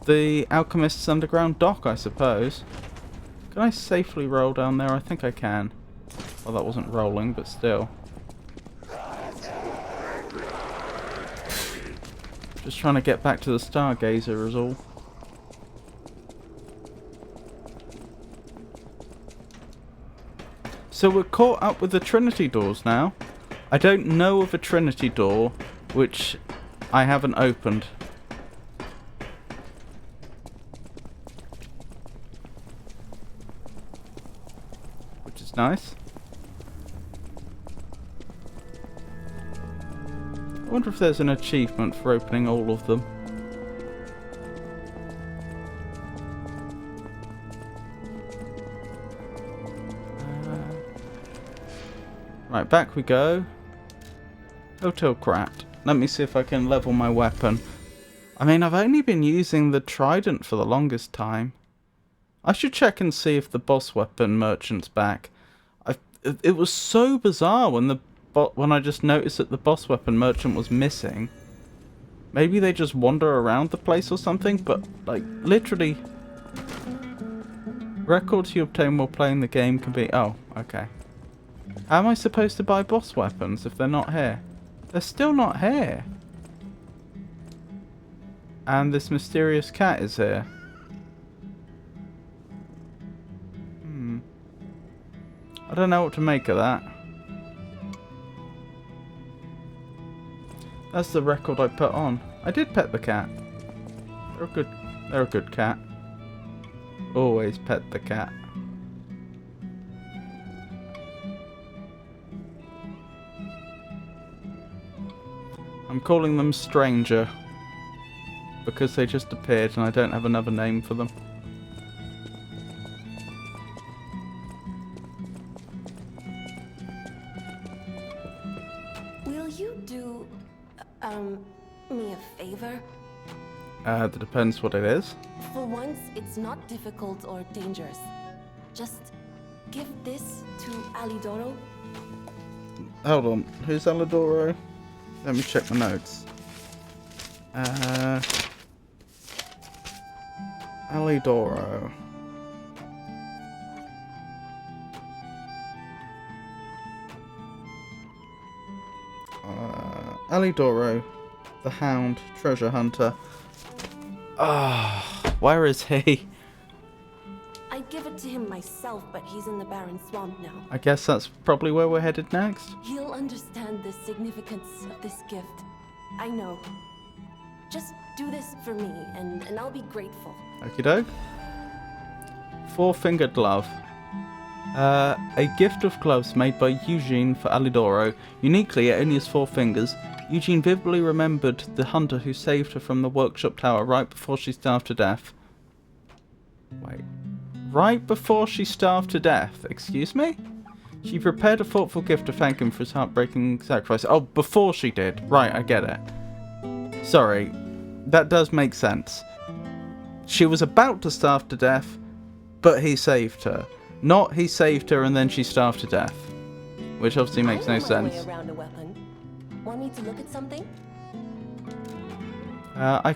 the Alchemist's underground dock, I suppose. Can I safely roll down there? I think I can. Well, that wasn't rolling, but still. Just trying to get back to the Stargazer is all. So we're caught up with the Trinity doors now. I don't know of a Trinity door which I haven't opened. Which is nice. I wonder if there's an achievement for opening all of them. Right, back we go. Hotel Krat. Let me see if I can level my weapon. I mean, I've only been using the trident for the longest time. I should check and see if the boss weapon merchant's back. It was so bizarre when I just noticed that the boss weapon merchant was missing. Maybe they just wander around the place or something, but like literally records you obtain while playing the game can be... Oh, okay. How am I supposed to buy boss weapons if they're not here? They're still not here. And this mysterious cat is here. I don't know what to make of that. That's the record I put on. I did pet the cat. They're a good cat. Always pet the cat. I'm calling them Stranger because they just appeared and I don't have another name for them.
Will you do, me a favor?
That depends what it is.
For once, it's not difficult or dangerous. Just give this to Alidoro.
Hold on, who's Alidoro? Let me check the notes. Alidoro. Alidoro, the Hound, treasure hunter. Ah, where is he?
I'd give it to him myself, but he's in the barren swamp now.
I guess that's probably where we're headed next.
He'll understand the significance of this gift. I know. Just do this for me, and I'll be grateful.
Okie doke. Four-fingered glove. A gift of gloves made by Eugene for Alidoro. Uniquely, it only has 4 fingers. Eugene vividly remembered the hunter who saved her from the workshop tower right before she starved to death. Wait. Right before she starved to death? Excuse me? She prepared a thoughtful gift to thank him for his heartbreaking sacrifice. Oh, before she did. Right, I get it. Sorry. That does make sense. She was about to starve to death, but he saved her. Not he saved her and then she starved to death. Which obviously makes no sense.
Way around a weapon. Want me to look at something?
I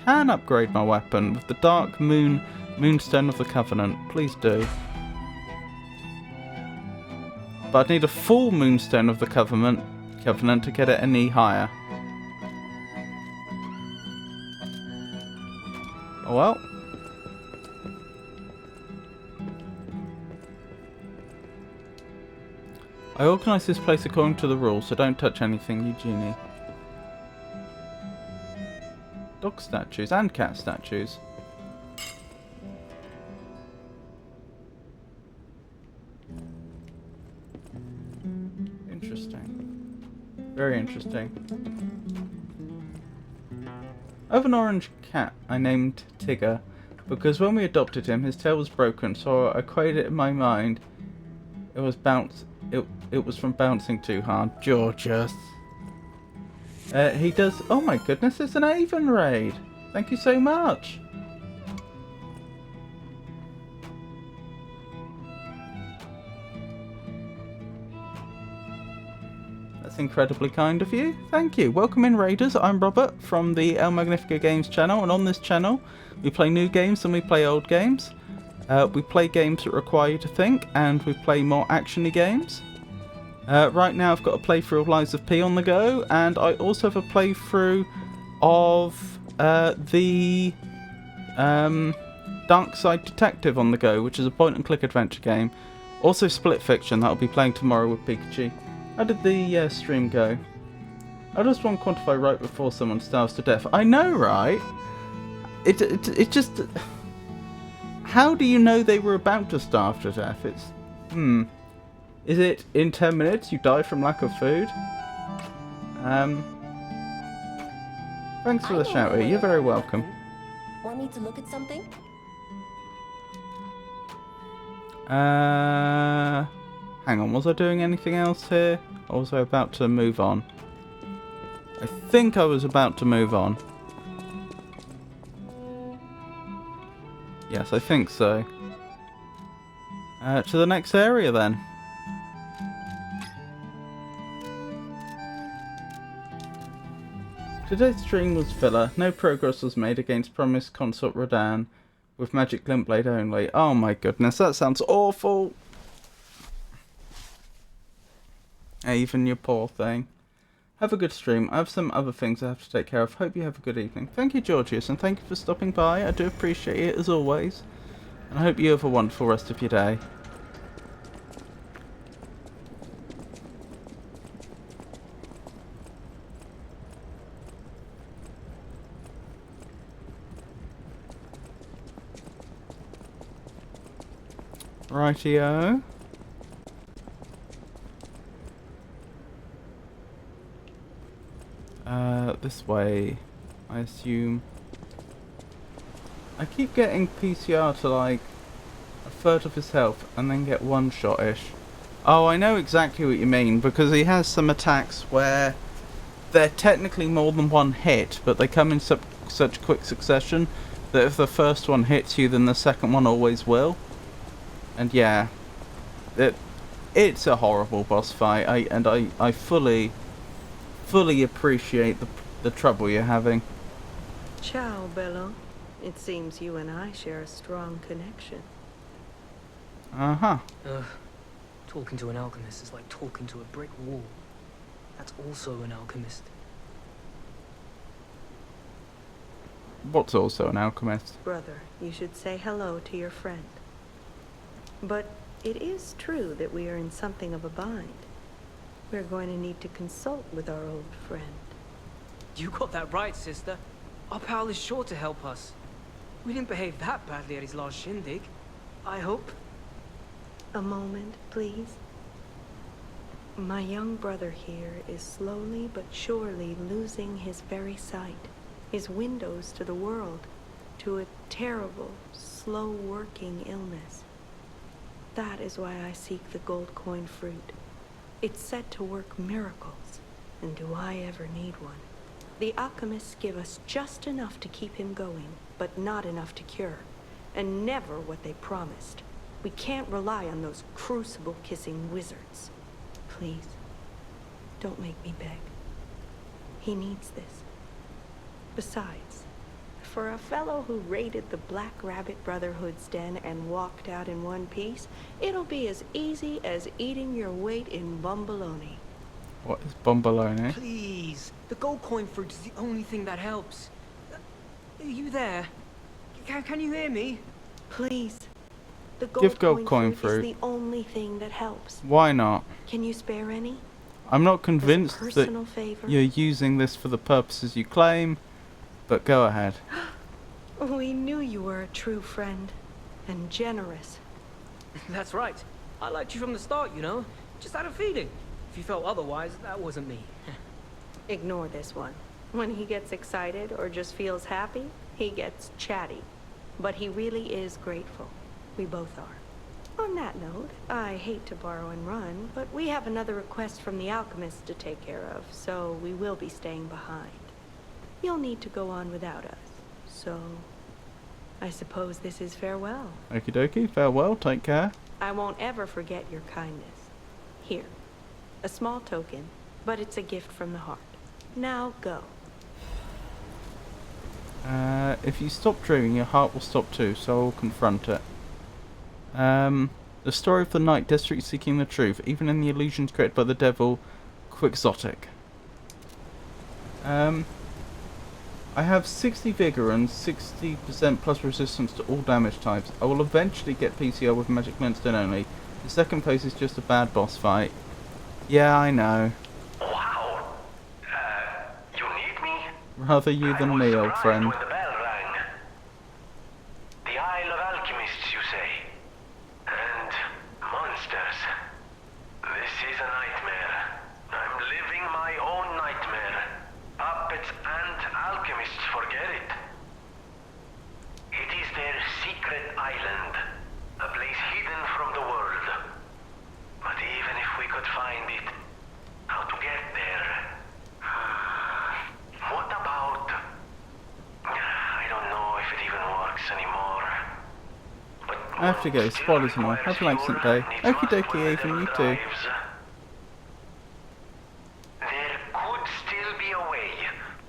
can upgrade my weapon with the Dark Moonstone of the Covenant. Please do. But I'd need a full Moonstone of the Covenant to get it any higher. Oh well. I organised this place according to the rules, so don't touch anything, Eugenie. Dog statues and cat statues. Interesting. Very interesting. I have an orange cat I named Tigger, because when we adopted him, his tail was broken, so I equated it in my mind. It was from bouncing too hard. Georgius. He does... Oh my goodness, it's an Avon raid. Thank you so much. That's incredibly kind of you. Thank you. Welcome in, Raiders. I'm Robert from the El Magnifico Games channel, and on this channel we play new games and we play old games. We play games that require you to think, and we play more actiony games. Right now I've got a playthrough of Lies of P on the go, and I also have a playthrough of the Dark Side Detective on the go, which is a point-and-click adventure game. Also Split Fiction, that I'll be playing tomorrow with Pikachu. How did the stream go? How does one quantify right before someone starves to death? I know, right? It just... How do you know they were about to starve to death? It's... Is it in 10 minutes you die from lack of food? Thanks for the shout out. You're very welcome.
Want me to look at something?
Hang on, was I doing anything else here? Or was I about to move on? I think I was about to move on. Yes, I think so. To the next area then. Today's stream was filler. No progress was made against promised consort Rodan with magic glint blade only. Oh my goodness, that sounds awful. Even you poor thing. Have a good stream. I have some other things I have to take care of. Hope you have a good evening. Thank you, Georgius, and thank you for stopping by. I do appreciate it as always. And I hope you have a wonderful rest of your day. Rightio. This way, I assume. I keep getting PCR to like a third of his health and then get one shot-ish. Oh, I know exactly what you mean, because he has some attacks where they're technically more than one hit, but they come in such quick succession that if the first one hits you, then the second one always will. And yeah, it's a horrible boss fight. I fully appreciate the trouble you're having.
Ciao, Bello. It seems you and I share a strong connection.
Uh-huh.
Talking to an alchemist is like talking to a brick wall. That's also an alchemist.
What's also an alchemist?
Brother, you should say hello to your friend. But it is true that we are in something of a bind. We're going to need to consult with our old friend.
You got that right, sister. Our pal is sure to help us. We didn't behave that badly at his last shindig. I hope.
A moment, please. My young brother here is slowly but surely losing his very sight, his windows to the world, to a terrible, slow-working illness. That is why I seek the gold coin fruit. It's said to work miracles, and do I ever need one? The alchemists give us just enough to keep him going, but not enough to cure, and never what they promised. We can't rely on those crucible-kissing wizards. Please, don't make me beg. He needs this. Besides, for a fellow who raided the Black Rabbit Brotherhood's den and walked out in one piece, it'll be as easy as eating your weight in bomboloni.
What is bomboloni?
Please, the gold coin fruit is the only thing that helps. Are you there? Can you hear me?
Please. The
Give gold coin fruit.
is the only thing that helps.
Why not?
Can you spare any?
I'm not convinced that
favor?
you're using this for the purposes you claim, but go ahead.
We knew you were a true friend, and generous.
That's right. I liked you from the start, you know. Just had a feeling. If you felt otherwise, that wasn't me.
Ignore this one. When he gets excited or just feels happy, he gets chatty. But he really is grateful. We both are. On that note, I hate to borrow and run, but we have another request from the alchemist to take care of, so we will be staying behind. You'll need to go on without us, so I suppose this is farewell.
Okie dokie, farewell, take care.
I won't ever forget your kindness. Here, a small token, but it's a gift from the heart. Now go.
If you stop dreaming, your heart will stop too, so I'll confront it. The story of the night, desperately seeking the truth, even in the illusions created by the devil, quixotic. I have 60 vigor and 60% plus resistance to all damage types. I will eventually get PCO with magic glintstone only. The second place is just a bad boss fight. Yeah, I know.
Wow. You need me?
Rather you than me, old friend.
When the bell rang. The Isle of Alchemists, you say? And monsters. This is a nightmare. I'm living my own nightmare. Puppets and alchemists forget it. It is their secret island. A place hidden from the world. But even if we could find it, how to get there? What about... I don't know if it even works anymore. But
I have to go. Spoilers and all. Have an excellent day. Okie dokie, even you too.
There could still be a way.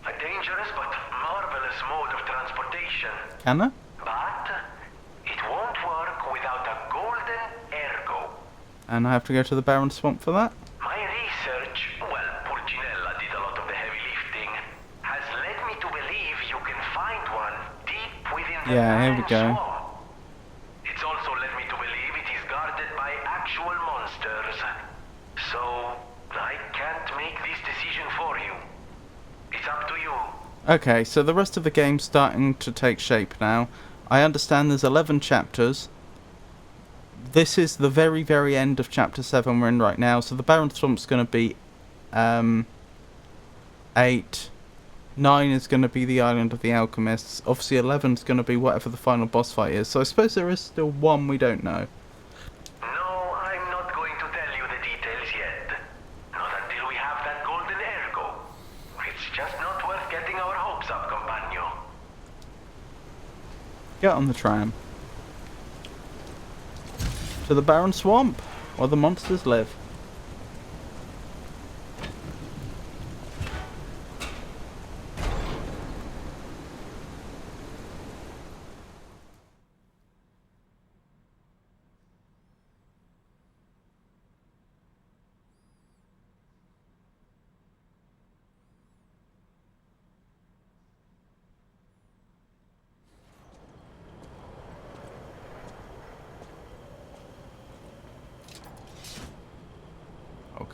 A dangerous but marvelous mode of transportation.
Can I?
But it won't work without a golden ergo.
And I have to go to the Barren Swamp for that?
My research, well, Purcinella did a lot of the heavy lifting, has led me to believe you can find one deep within the
Yeah, here we go.
swamp. It's also led me to believe it is guarded by actual monsters. So, I can't make this decision for you. It's up to you.
Okay, so the rest of the game's starting to take shape now. I understand there's 11 chapters. This is the very, very end of chapter 7 we're in right now, so the Barren Swamp's going to be 8. 9 is going to be the Island of the Alchemists. Obviously 11 is going to be whatever the final boss fight is, so I suppose there is still one we don't know.
No, I'm not going to tell you the details yet. Not until we have that golden ergo. It's just not worth getting our hopes up, compagno.
Get on the tram. To the Barren Swamp, where the monsters live.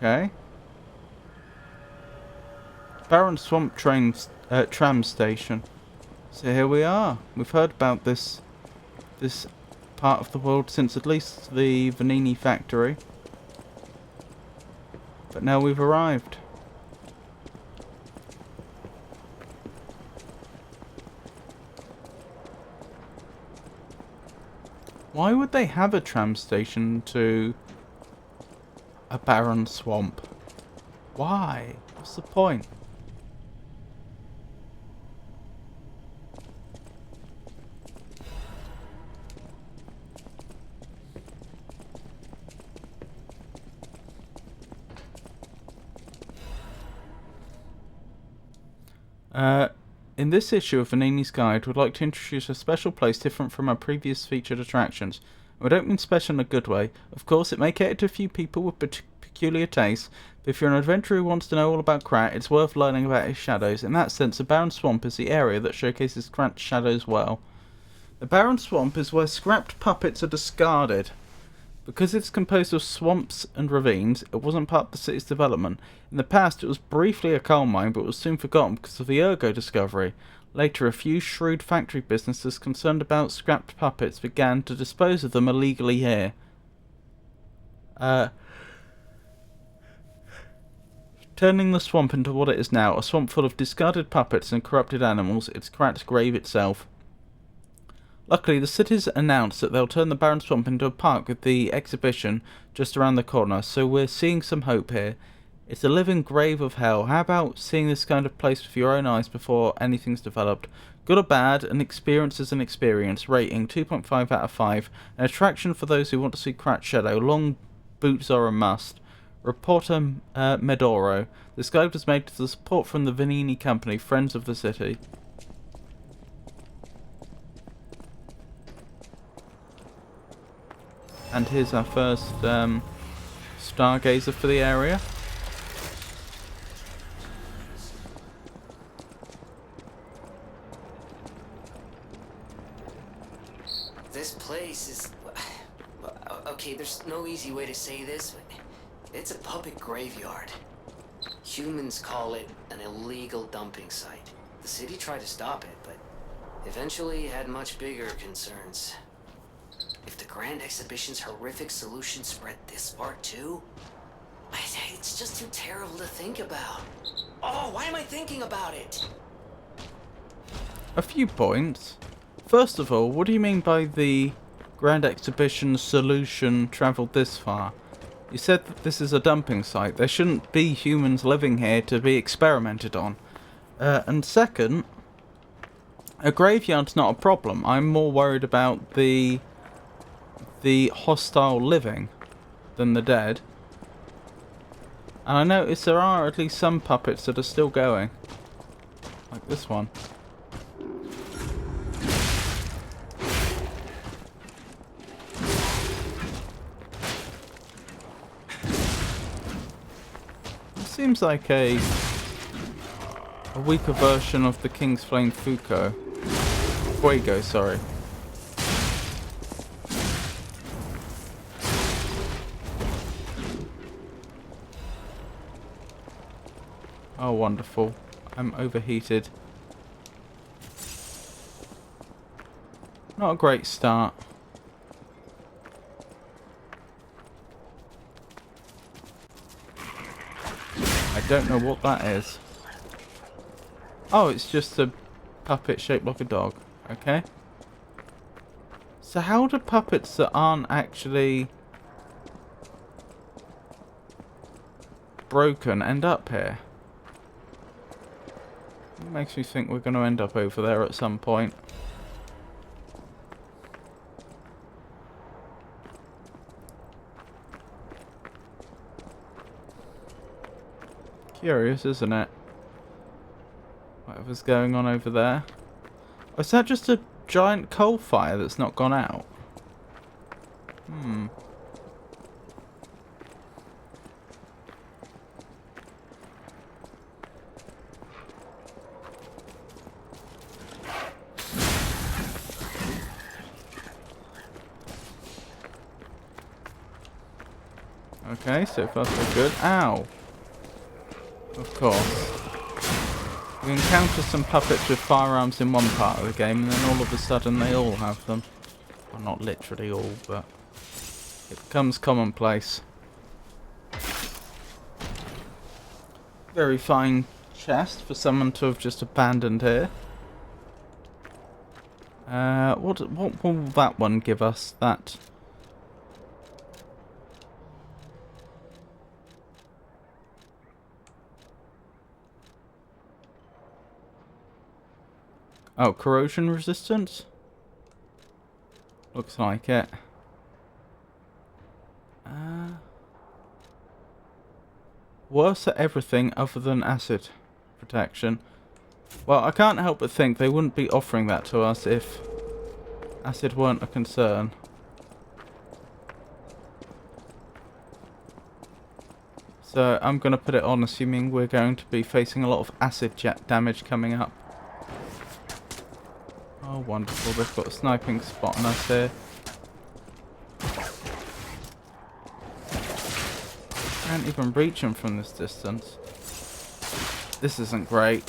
Okay. Barren Swamp tram station. So here we are. We've heard about this part of the world since at least the Vanini factory. But now we've arrived. Why would they have a tram station to a barren swamp? Why? What's the point? In this issue of Vanini's Guide, we'd like to introduce a special place different from our previous featured attractions. We don't mean special in a good way. Of course, it may cater to a few people with peculiar tastes, but if you're an adventurer who wants to know all about Krat, it's worth learning about his shadows. In that sense, the Barren Swamp is the area that showcases Krat's shadows well. The Barren Swamp is where scrapped puppets are discarded. Because it's composed of swamps and ravines, it wasn't part of the city's development. In the past, it was briefly a coal mine, but was soon forgotten because of the ergo discovery. Later, a few shrewd factory businesses concerned about scrapped puppets began to dispose of them illegally here. Turning the swamp into what it is now, a swamp full of discarded puppets and corrupted animals, it's Krat's grave itself. Luckily, the city's announced that they'll turn the Barren Swamp into a park with the exhibition just around the corner, so we're seeing some hope here. It's a living grave of hell. How about seeing this kind of place with your own eyes before anything's developed? Good or bad, an experience is an experience. Rating 2.5 out of 5. An attraction for those who want to see Krat's shadow. Long boots are a must. Reporter Medoro. This guide was made with the support from the Vanini Company, Friends of the City. And here's our first stargazer for the area.
This place is... Okay, there's no easy way to say this, but it's a puppet graveyard. Humans call it an illegal dumping site. The city tried to stop it, but eventually had much bigger concerns. If the Grand Exhibition's horrific solution spread this far too, it's just too terrible to think about. Oh, why am I thinking about it?
A few points. First of all, what do you mean by the Grand Exhibition solution travelled this far? You said that this is a dumping site. There shouldn't be humans living here to be experimented on. And second, a graveyard's not a problem. I'm more worried about the the hostile living than the dead. And I notice there are at least some puppets that are still going. Like this one. It seems like a weaker version of the King's Flame Fuego, sorry. Oh, wonderful. I'm overheated. Not a great start. I don't know what that is. Oh, it's just a puppet shaped like a dog. Okay. So how do puppets that aren't actually broken end up here? It makes me think we're going to end up over there at some point. Curious, isn't it? Whatever's going on over there. Or is that just a giant coal fire that's not gone out? Okay, so far so good. Ow! Of course. We encounter some puppets with firearms in one part of the game, and then all of a sudden they all have them. Well, not literally all, but it becomes commonplace. Very fine chest for someone to have just abandoned here. What will that one give us? That... Oh, corrosion resistance? Looks like it. Worse at everything other than acid protection. Well, I can't help but think they wouldn't be offering that to us if acid weren't a concern. So I'm going to put it on, assuming we're going to be facing a lot of acid damage coming up. Oh, wonderful. They've got a sniping spot on us here. Can't even reach them from this distance. This isn't great.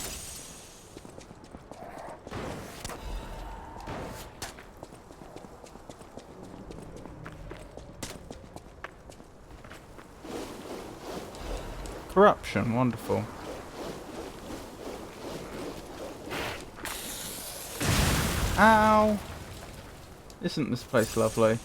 Corruption, wonderful. Ow! Isn't this place lovely?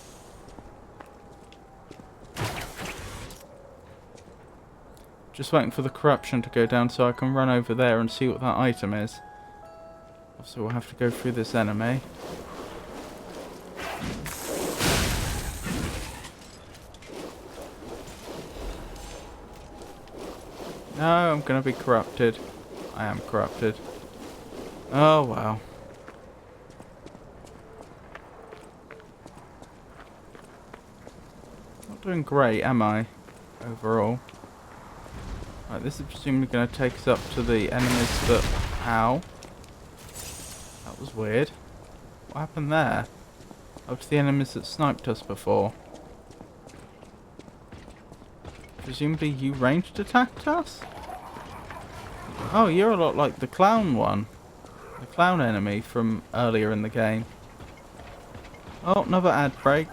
Just waiting for the corruption to go down so I can run over there and see what that item is. So we'll have to go through this enemy. No, I'm gonna be corrupted. I am corrupted. Oh wow. Not doing great, am I? Overall. Right, this is presumably going to take us up to the enemies that... Ow. That was weird. What happened there? Up to the enemies that sniped us before. Presumably you ranged attacked us? Oh, you're a lot like the clown one. The clown enemy from earlier in the game. Oh, another ad break.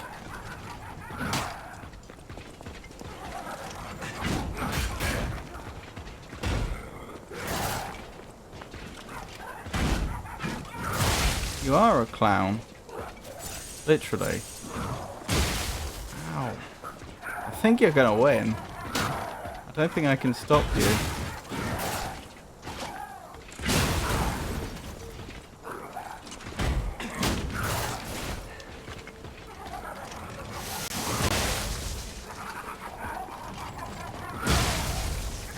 You are a clown. Literally. Ow. I think you're gonna win. I don't think I can stop you.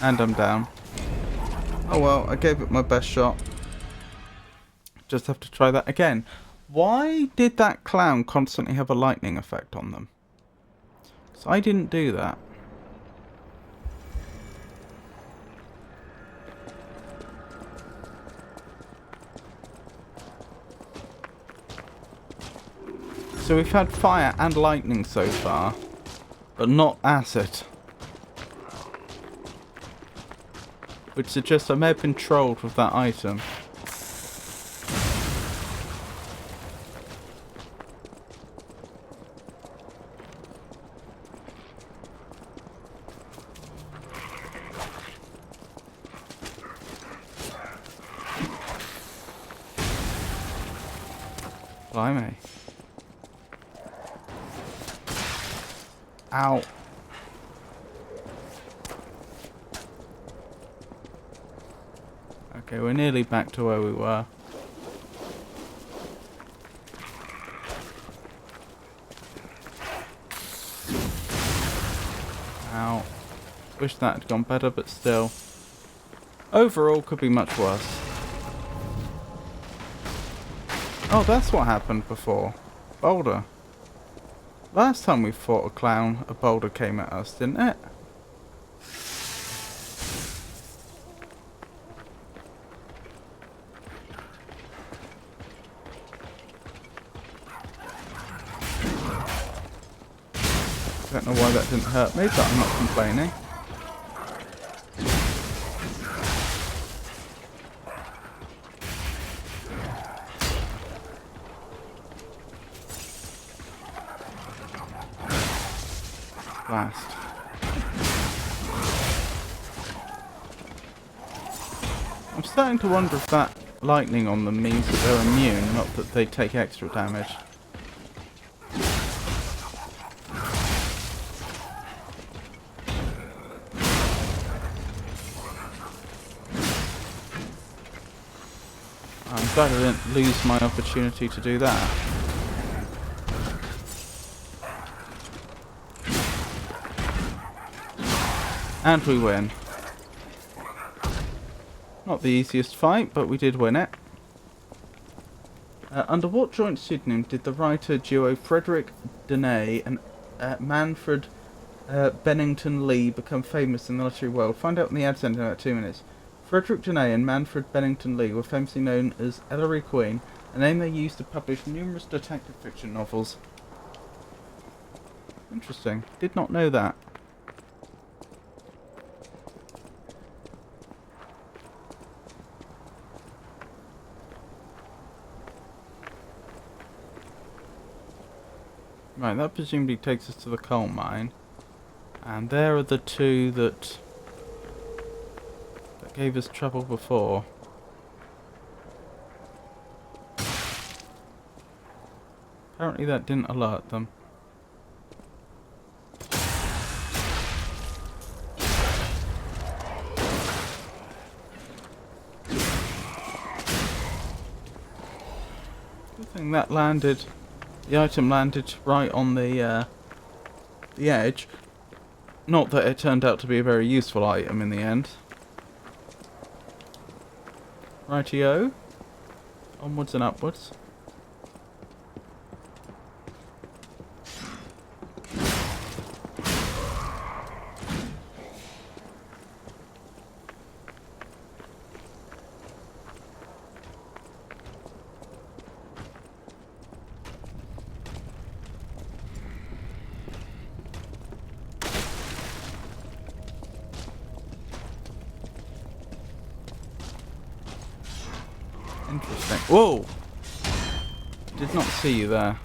And I'm down. Oh well, I gave it my best shot. Just have to try that again. Why did that clown constantly have a lightning effect on them? So I didn't do that. So we've had fire and lightning so far, but not acid. Which suggests I may have been trolled with that item. Blimey. Ow. Okay, we're nearly back to where we were. Ow. Wish that had gone better, but still. Overall, could be much worse. Oh, that's what happened before. Boulder. Last time we fought a clown, a boulder came at us, didn't it? Don't know why that didn't hurt me, but I'm not complaining. Blast. I'm starting to wonder if that lightning on them means that they're immune, not that they take extra damage. I'm glad I didn't lose my opportunity to do that. And we win. Not the easiest fight, but we did win it. Under what joint pseudonym did the writer duo Frederick Denay and Manfred Bennington Lee become famous in the literary world? Find out in the ad sent in about 2 minutes. Frederick Denay and Manfred Bennington Lee were famously known as Ellery Queen, a name they used to publish numerous detective fiction novels. Interesting. Did not know that. Right, that presumably takes us to the coal mine. And there are the two that gave us trouble before. Apparently that didn't alert them. Good thing that landed. The item landed right on the edge. Not that it turned out to be a very useful item in the end. Rightio. Onwards and upwards. Interesting. Whoa! Did not see you there.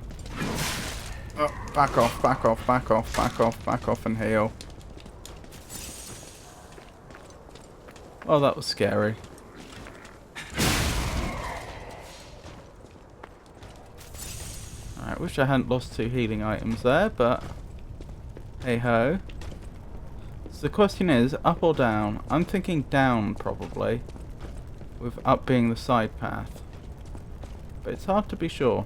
Oh, back off, back off, back off, back off, back off and heal. Oh, that was scary. Alright, wish I hadn't lost 2 healing items there, but hey ho. So the question is, up or down? I'm thinking down probably, with up being the side path. But it's hard to be sure.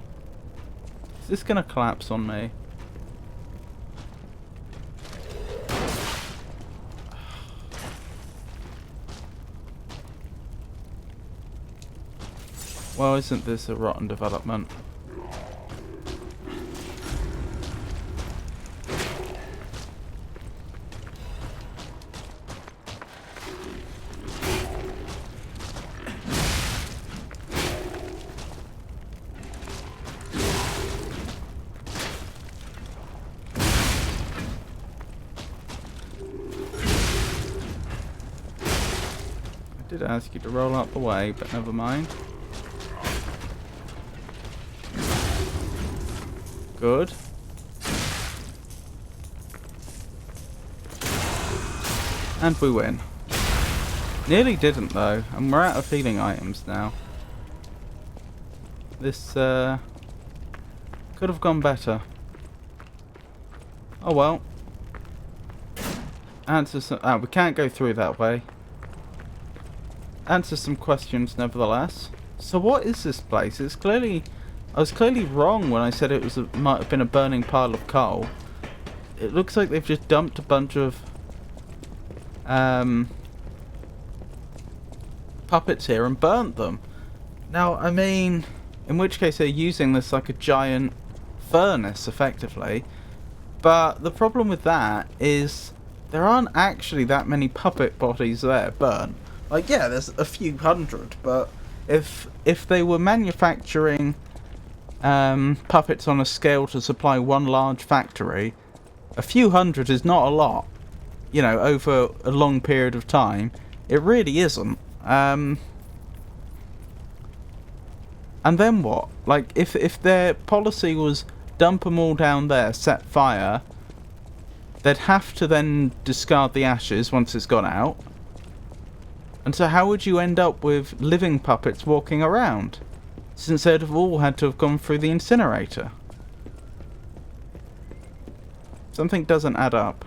Is this going to collapse on me? Well, isn't this a rotten development? I did ask you to roll out the way, but never mind. Good. And we win. Nearly didn't though, and we're out of healing items now. This could have gone better. Oh well. Answer some. We can't go through that way. Answer some questions nevertheless. So what is this place? It's clearly, I was clearly wrong when I said it was might have been a burning pile of coal. It looks like they've just dumped a bunch of puppets here and burnt them. Now, I mean, in which case they're using this like a giant furnace, effectively. But the problem with that is there aren't actually that many puppet bodies there burnt. Like, yeah, there's a few hundred, but if they were manufacturing puppets on a scale to supply one large factory, a few hundred is not a lot. You know, over a long period of time, it really isn't. And then what? Like, if their policy was dump them all down there, set fire, they'd have to then discard the ashes once it's gone out. And so how would you end up with living puppets walking around? Since they'd have all had to have gone through the incinerator. Something doesn't add up.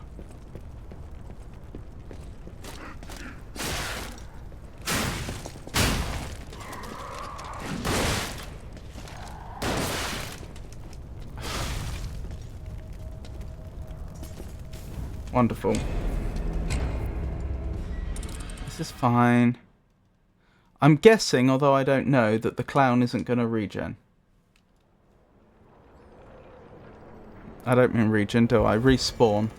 Wonderful. This is fine. I'm guessing, although I don't know, that the clown isn't going to regen. I don't mean regen, do I? Respawn.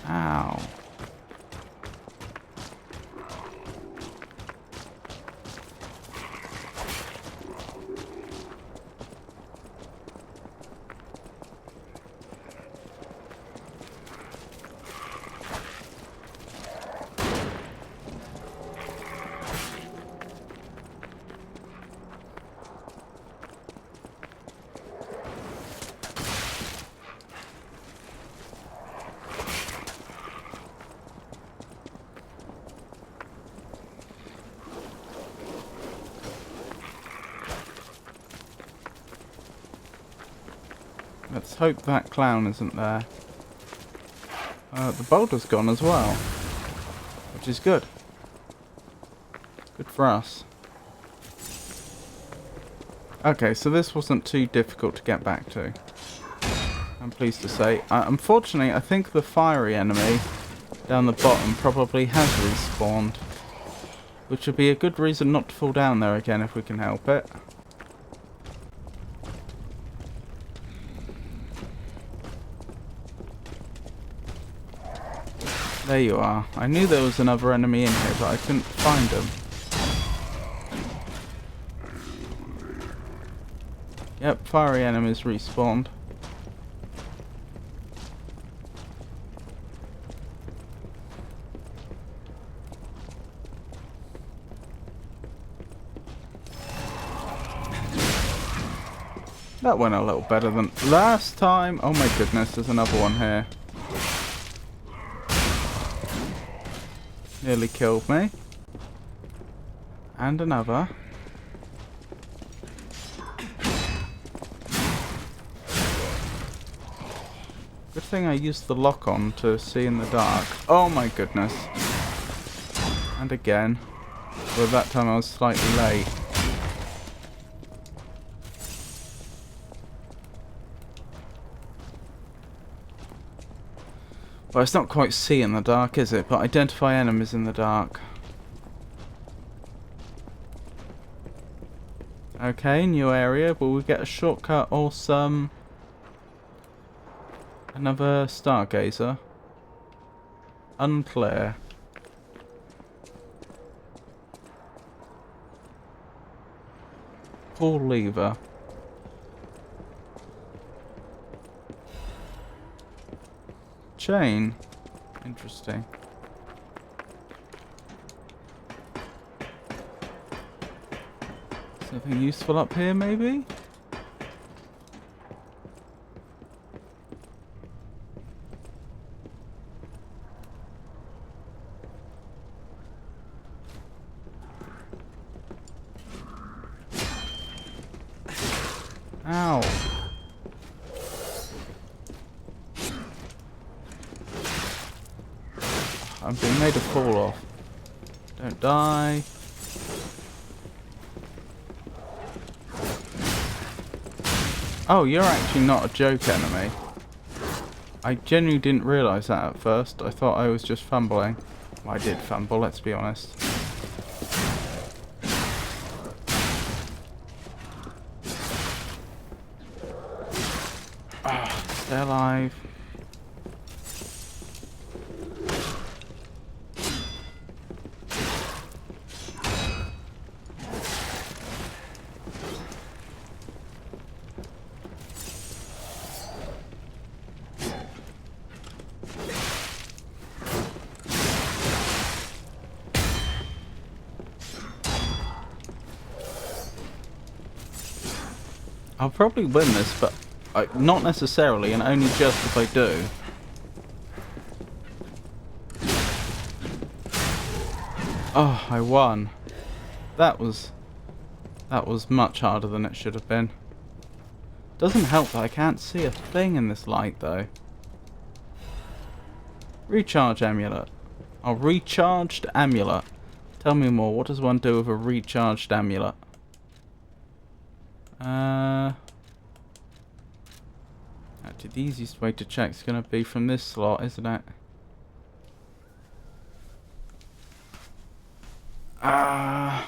Ow. Let's hope that clown isn't there. The boulder's gone as well, which is good. Good for us. Okay, so this wasn't too difficult to get back to, I'm pleased to say. Unfortunately, I think the fiery enemy down the bottom probably has respawned, which would be a good reason not to fall down there again if we can help it. There you are. I knew there was another enemy in here, but I couldn't find him. Yep, fiery enemies respawned. That went a little better than last time. Oh my goodness, there's another one here. Nearly killed me. And another. Good thing I used the lock on to see in the dark. Oh my goodness. And again. Well, that time I was slightly late. Well, it's not quite see in the dark, is it? But identify enemies in the dark. Okay, new area. Will we get a shortcut or some... Another stargazer? Unclear. Pull lever. Chain. Interesting. Something useful up here, maybe? Ow. I'm being made to fall off. Don't die. Oh, you're actually not a joke enemy. I genuinely didn't realise that at first. I thought I was just fumbling. Well, I did fumble, let's be honest. Stay alive. I'll probably win this, but not necessarily, and only just if I do. Oh, I won. That was much harder than it should have been. Doesn't help that I can't see a thing in this light, though. Recharge amulet. Oh, recharged amulet. Tell me more. What does one do with a recharged amulet? Actually, the easiest way to check is going to be from this slot, isn't it? An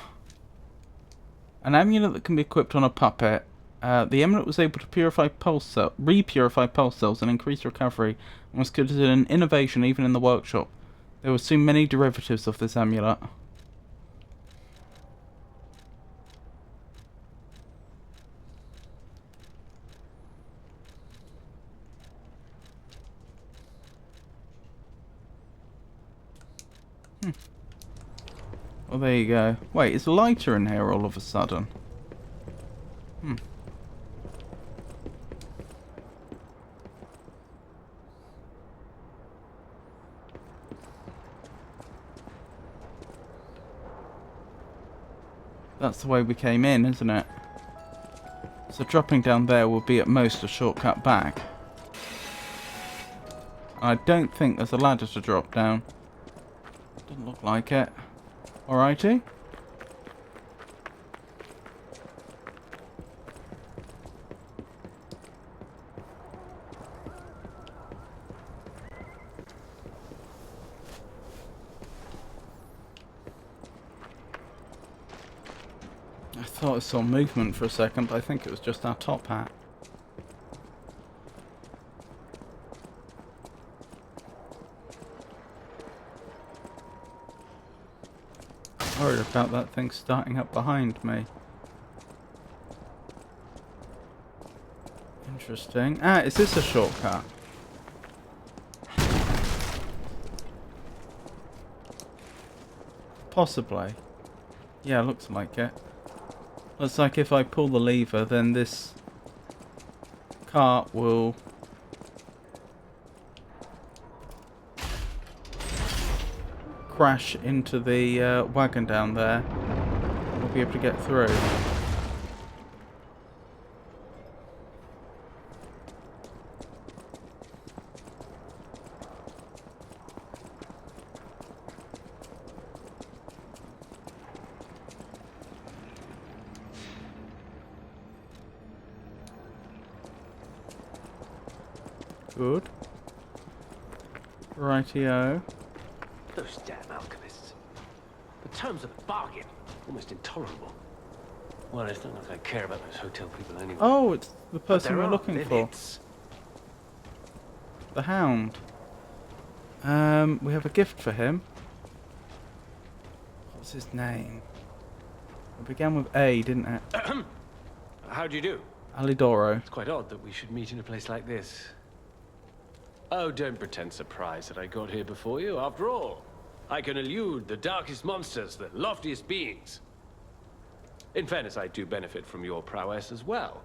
amulet that can be equipped on a puppet. The amulet was able to repurify pulse cells and increase recovery, and was considered an innovation even in the workshop. There were soon many derivatives of this amulet. Well, there you go. Wait, it's lighter in here all of a sudden. That's the way we came in, isn't it? So dropping down there will be at most a shortcut back. I don't think there's a ladder to drop down. Doesn't look like it. Alrighty. I thought I saw movement for a second, but I think it was just our top hat. Worried about that thing starting up behind me. Interesting. Ah, is this a shortcut? Possibly. Yeah, looks like it. Looks like if I pull the lever, then this cart will crash into the wagon down there. We'll be able to get through. Good. Rightio.
Those damn alchemists. The terms of the bargain, almost intolerable. Well, it's not like I care about those hotel people anyway.
Oh, it's the
But
person
there
we're
are
looking for.
limits.
The Hound. We have a gift for him. What's his name? It began with A, didn't it?
How do you do?
Alidoro.
It's quite odd that we should meet in a place like this. Oh, don't pretend surprised that I got here before you. After all, I can elude the darkest monsters, the loftiest beings. In fairness, I do benefit from your prowess as well.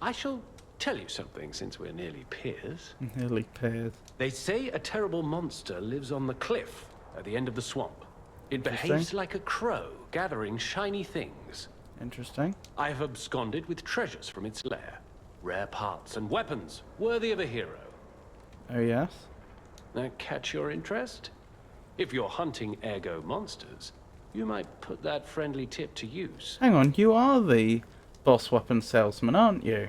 I shall tell you something, since we're nearly peers.
Nearly peers.
They say a terrible monster lives on the cliff at the end of the swamp. It behaves
Interesting.
like a crow, gathering shiny things.
Interesting.
I have absconded with treasures from its lair. Rare parts and weapons, worthy of a hero.
Oh, yes?
That catch your interest? If you're hunting ergo monsters, you might put that friendly tip to use.
Hang on, you are the boss weapon salesman, aren't you?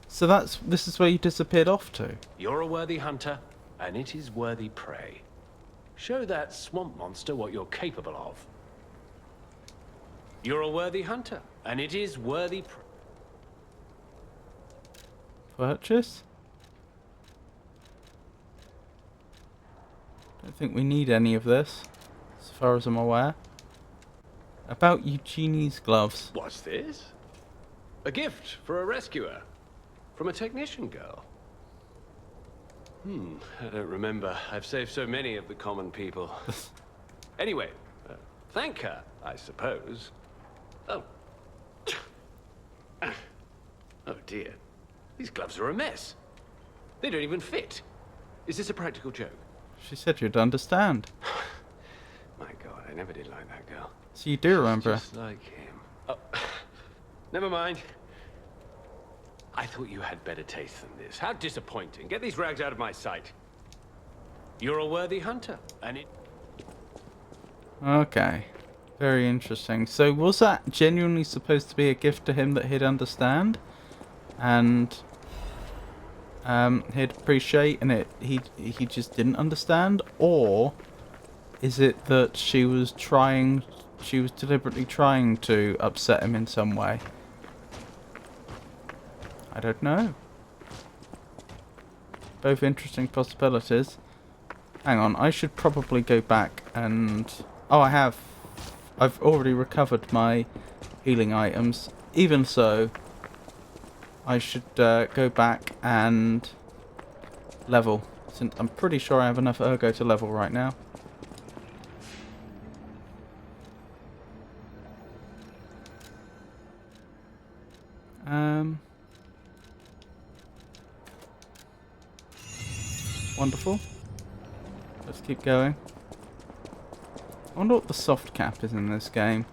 So this is where you disappeared off to?
You're a worthy hunter, and it is worthy prey. Show that swamp monster what you're capable of. You're a worthy hunter, and it is worthy prey.
Purchase? Don't think we need any of this, as far as I'm aware. About Eugenie's gloves.
What's this? A gift for a rescuer. From a technician girl. I don't remember. I've saved so many of the common people. Anyway, thank her, I suppose. Oh. Oh dear. These gloves are a mess. They don't even fit. Is this a practical joke?
She said you'd understand.
My God, I never did like that girl.
So you do remember.
Just like him. Oh, never mind. I thought you had better taste than this. How disappointing. Get these rags out of my sight. You're a worthy hunter, and it...
Okay. Very interesting. So was that genuinely supposed to be a gift to him that he'd understand? And he'd appreciate, and he just didn't understand? Or is it that she was deliberately trying to upset him in some way? I don't know. Both interesting possibilities. Hang on, I should probably go back and... Oh, I have. I've already recovered my healing items. Even so, I should go back and level. Since I'm pretty sure I have enough ergo to level right now. Wonderful. Let's keep going. I wonder what the soft cap is in this game.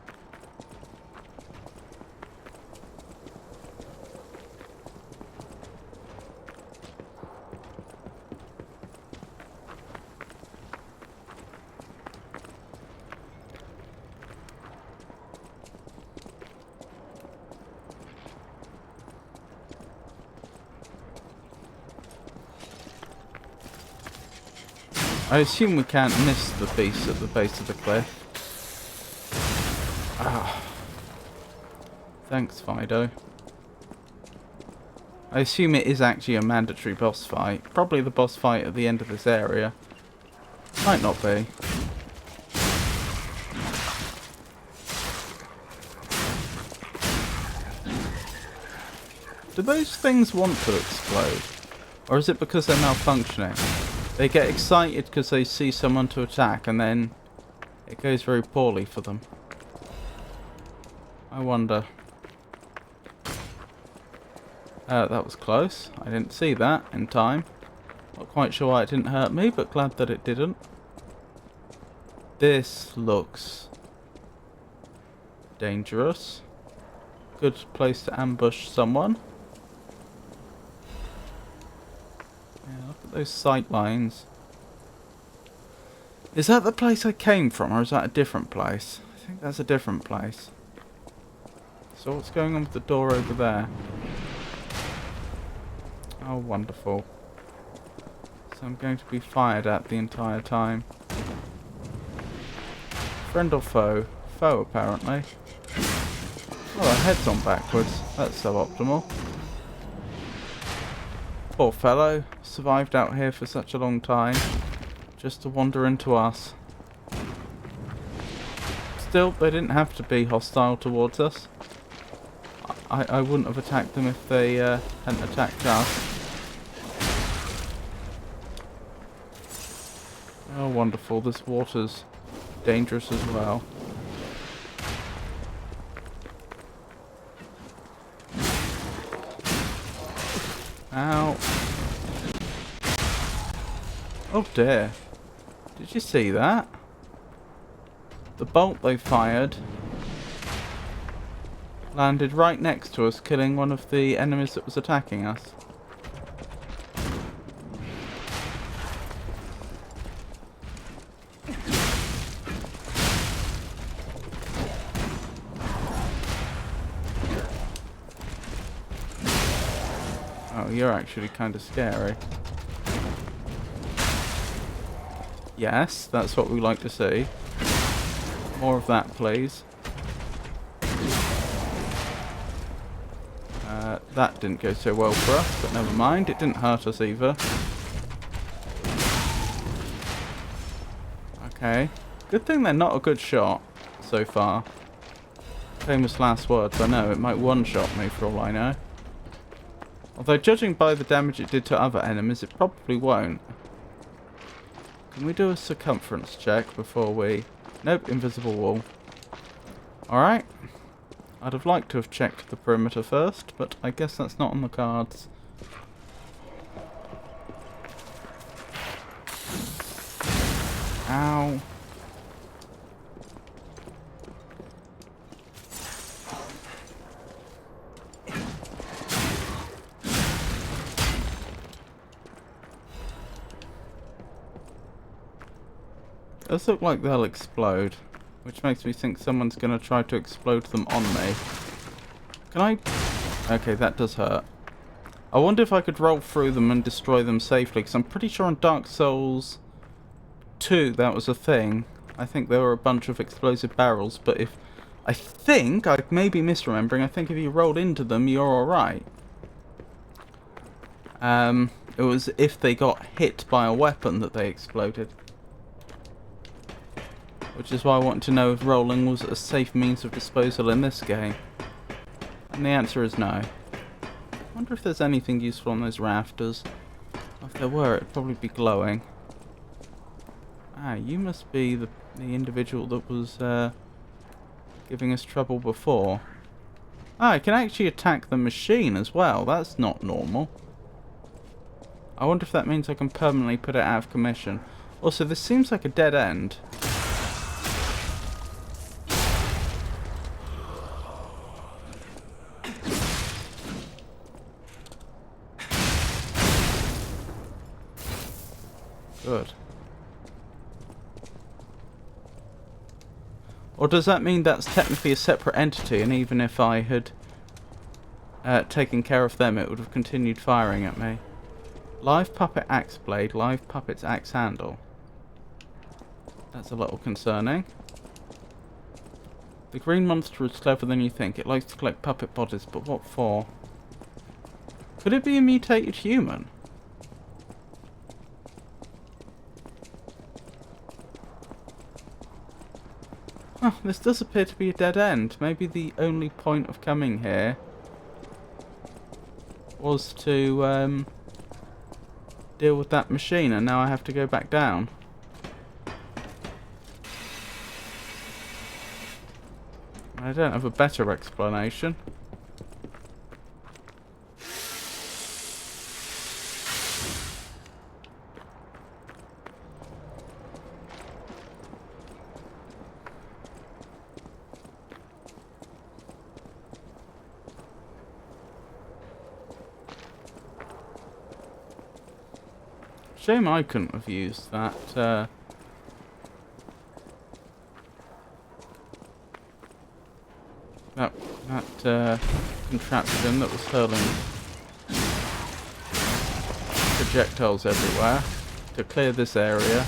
I assume we can't miss the beast at the base of the cliff. Ah. Thanks, Fido. I assume it is actually a mandatory boss fight. Probably the boss fight at the end of this area. Might not be. Do those things want to explode? Or is it because they're malfunctioning? They get excited because they see someone to attack and then it goes very poorly for them. I wonder. That was close. I didn't see that in time. Not quite sure why it didn't hurt me, but glad that it didn't. This looks dangerous. Good place to ambush someone. Yeah, look at those sight lines. Is that the place I came from, or is that a different place? I think that's a different place. So what's going on with the door over there? Oh, wonderful. So I'm going to be fired at the entire time. Friend or foe? Foe, apparently. Oh, our head's on backwards. That's suboptimal. Poor fellow. Survived out here for such a long time. Just to wander into us. Still, they didn't have to be hostile towards us. I wouldn't have attacked them if they hadn't attacked us. Oh, wonderful. This water's dangerous as well. Ow. Oh dear. Did you see that? The bolt they fired landed right next to us, killing one of the enemies that was attacking us. Oh, you're actually kind of scary. Yes, that's what we like to see. More of that, please. That didn't go so well for us, but never mind. It didn't hurt us either. Okay. Good thing they're not a good shot so far. Famous last words. I know, it might one-shot me for all I know. Although, judging by the damage it did to other enemies, it probably won't. Can we do a circumference check before we... Nope, invisible wall. Alright. I'd have liked to have checked the perimeter first, but I guess that's not on the cards. Ow. Does look like they'll explode, which makes me think someone's going to try to explode them on me. Can I... Okay, that does hurt. I wonder if I could roll through them and destroy them safely, because I'm pretty sure in Dark Souls 2 that was a thing. I think there were a bunch of explosive barrels, but if... I think, I may be misremembering, I think if you rolled into them, you're alright. It was if they got hit by a weapon that they exploded. Which is why I want to know if rolling was a safe means of disposal in this game. And the answer is no. I wonder if there's anything useful on those rafters. If there were, it'd probably be glowing. Ah, you must be the individual that was giving us trouble before. Ah, I can actually attack the machine as well. That's not normal. I wonder if that means I can permanently put it out of commission. Also, this seems like a dead end. Good. Or does that mean that's technically a separate entity, and even if I had taken care of them, it would have continued firing at me? Live puppet axe blade, live puppet's axe handle. That's a little concerning. The green monster is clever than you think. It likes to collect puppet bodies, but what for? Could it be a mutated human? Oh, this does appear to be a dead end. Maybe the only point of coming here was to deal with that machine, and now I have to go back down. I don't have a better explanation. Shame I couldn't have used that, that contraption that was hurling projectiles everywhere to clear this area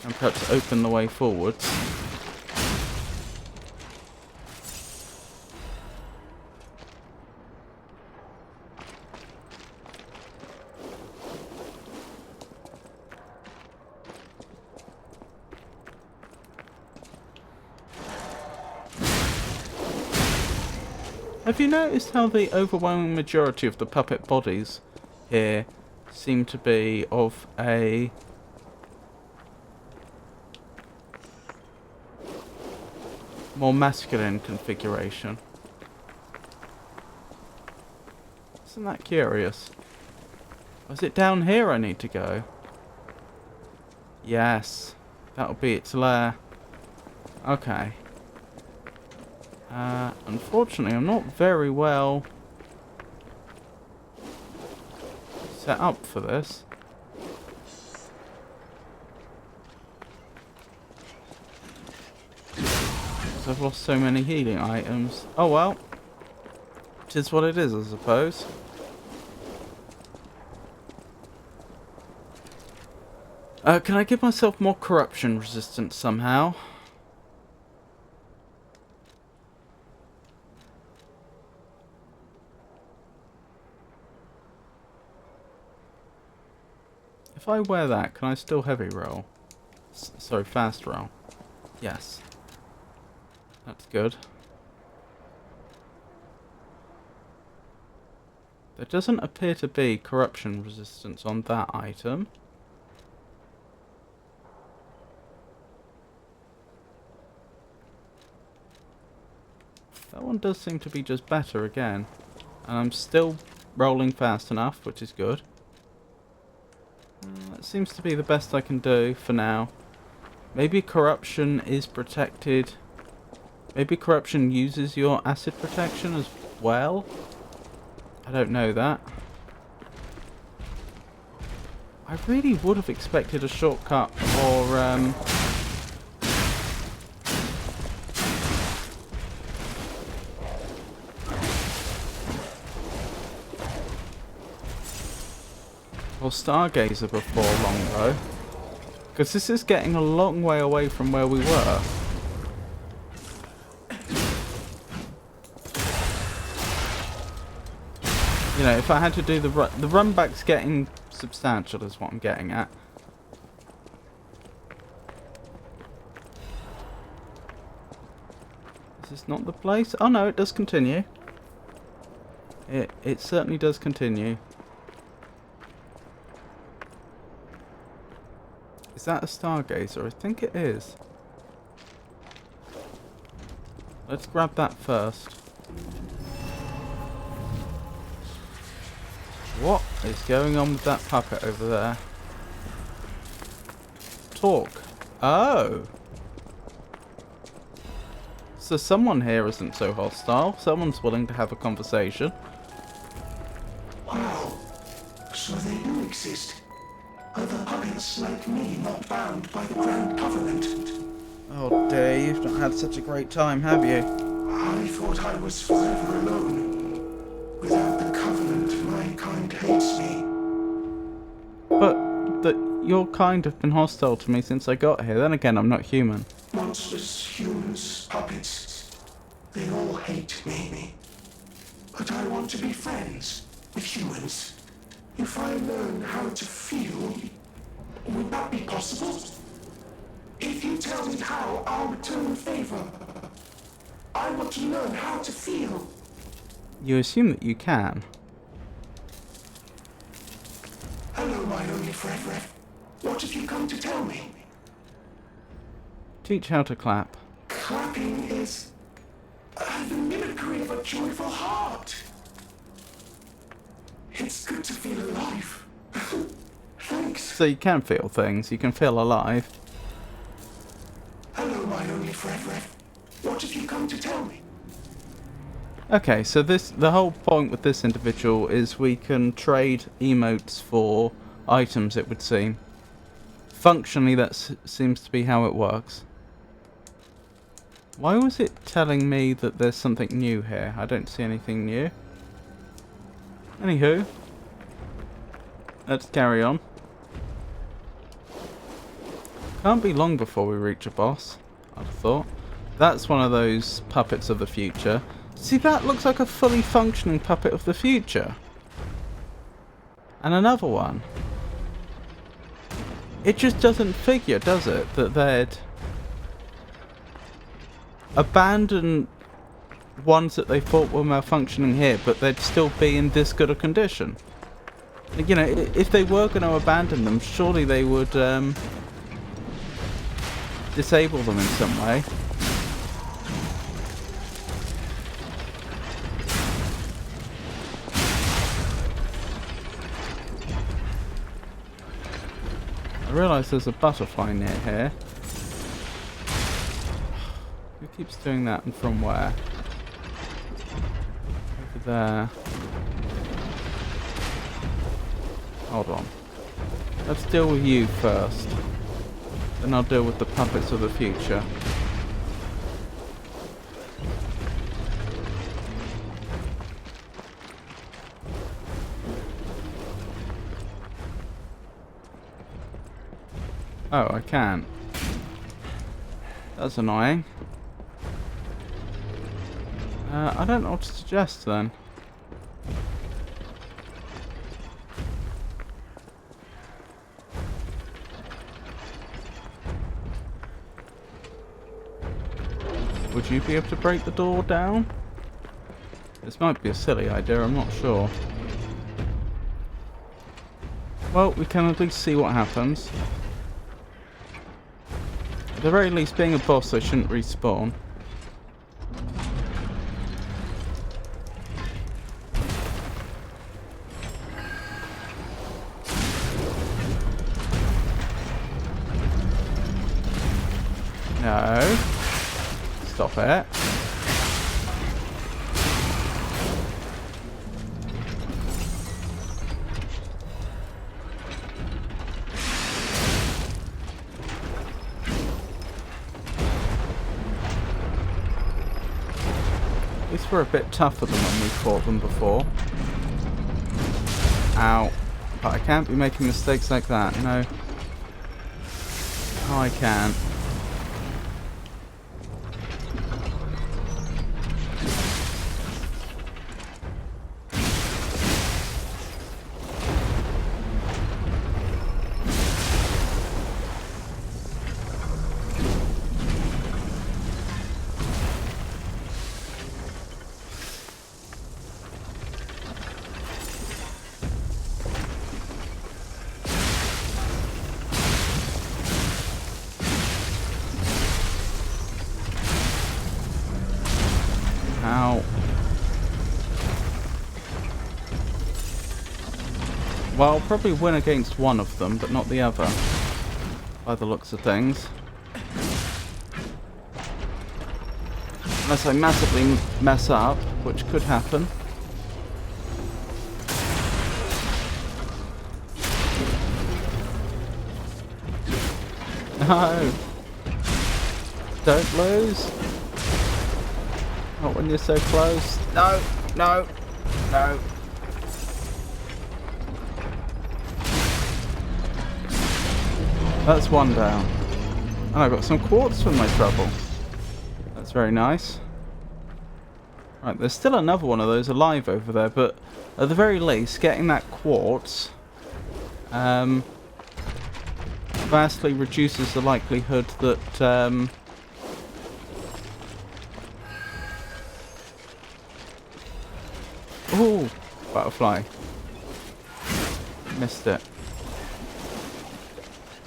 and perhaps open the way forwards. Have you noticed how the overwhelming majority of the puppet bodies here seem to be of a more masculine configuration? Isn't that curious? Or is it down here I need to go? Yes, that'll be its lair. Okay. Unfortunately, I'm not very well set up for this. Because I've lost so many healing items. Oh well. It is what it is, I suppose. Can I give myself more corruption resistance somehow? If I wear that, can I still heavy roll? Sorry, fast roll. Yes. That's good. There doesn't appear to be corruption resistance on that item. That one does seem to be just better again. And I'm still rolling fast enough, which is good. That seems to be the best I can do for now. Maybe corruption is protected. Maybe corruption uses your acid protection as well? I don't know that. I really would have expected a shortcut or Stargazer before long though, because this is getting a long way away from where we were. You know, if I had to do the run back's getting substantial is what I'm getting at. Is this not the place? Oh no, it does continue. It certainly does continue. Is that a Stargazer? I think it is. Let's grab that first. What is going on with that puppet over there? Talk. Oh! So someone here isn't so hostile. Someone's willing to have a conversation.
Wow. So they do exist. Other puppets like me not bound by the Grand Covenant.
Oh dear, you've not had such a great time, have you?
I thought I was forever alone. Without the Covenant, my kind hates me.
But your kind have been hostile to me since I got here. Then again, I'm not human.
Monsters, humans, puppets. They all hate me. But I want to be friends with humans. If I learn how to feel, would that be possible? If you tell me how, I'll return the favor. I want to learn how to feel.
You assume that you can.
Hello, my only friend. What have you come to tell me?
Teach how to clap.
Clapping is the mimicry of a joyful heart. It's good to feel alive. Thanks.
So you can feel things. You can feel alive.
Hello, my only friend. What have you come to tell me?
Okay, so the whole point with this individual is we can trade emotes for items, it would seem. Functionally, that seems to be how it works. Why was it telling me that there's something new here? I don't see anything new. Anywho. let's carry on. Can't be long before we reach a boss, I'd have thought. That's one of those puppets of the future. See, that looks like a fully functioning puppet of the future. And another one. It just doesn't figure, does it, that they'd abandon ones that they thought were malfunctioning here, but they'd still be in this good a condition. You know, if they were going to abandon them, surely they would disable them in some way. I realise there's a butterfly near here. Who keeps doing that and from where? Over there. Hold on. Let's deal with you first. Then I'll deal with the puppets of the future. Oh, I can't. That's annoying. I don't know what to suggest then. Would you be able to break the door down? This might be a silly idea, I'm not sure. Well, we can at least see what happens. At the very least, being a boss, they shouldn't respawn. No. Stop it. At least we're a bit tougher than when we fought them before. Ow. But I can't be making mistakes like that, no. Oh, I can't. Ow. Well, I'll probably win against one of them, but not the other. By the looks of things. Unless I massively mess up, which could happen. No! Don't lose! Not when you're so close. No! No! No! That's one down. And I got some quartz for my trouble. That's very nice. Right, there's still another one of those alive over there, but at the very least, getting that quartz vastly reduces the likelihood that ooh, butterfly. Missed it.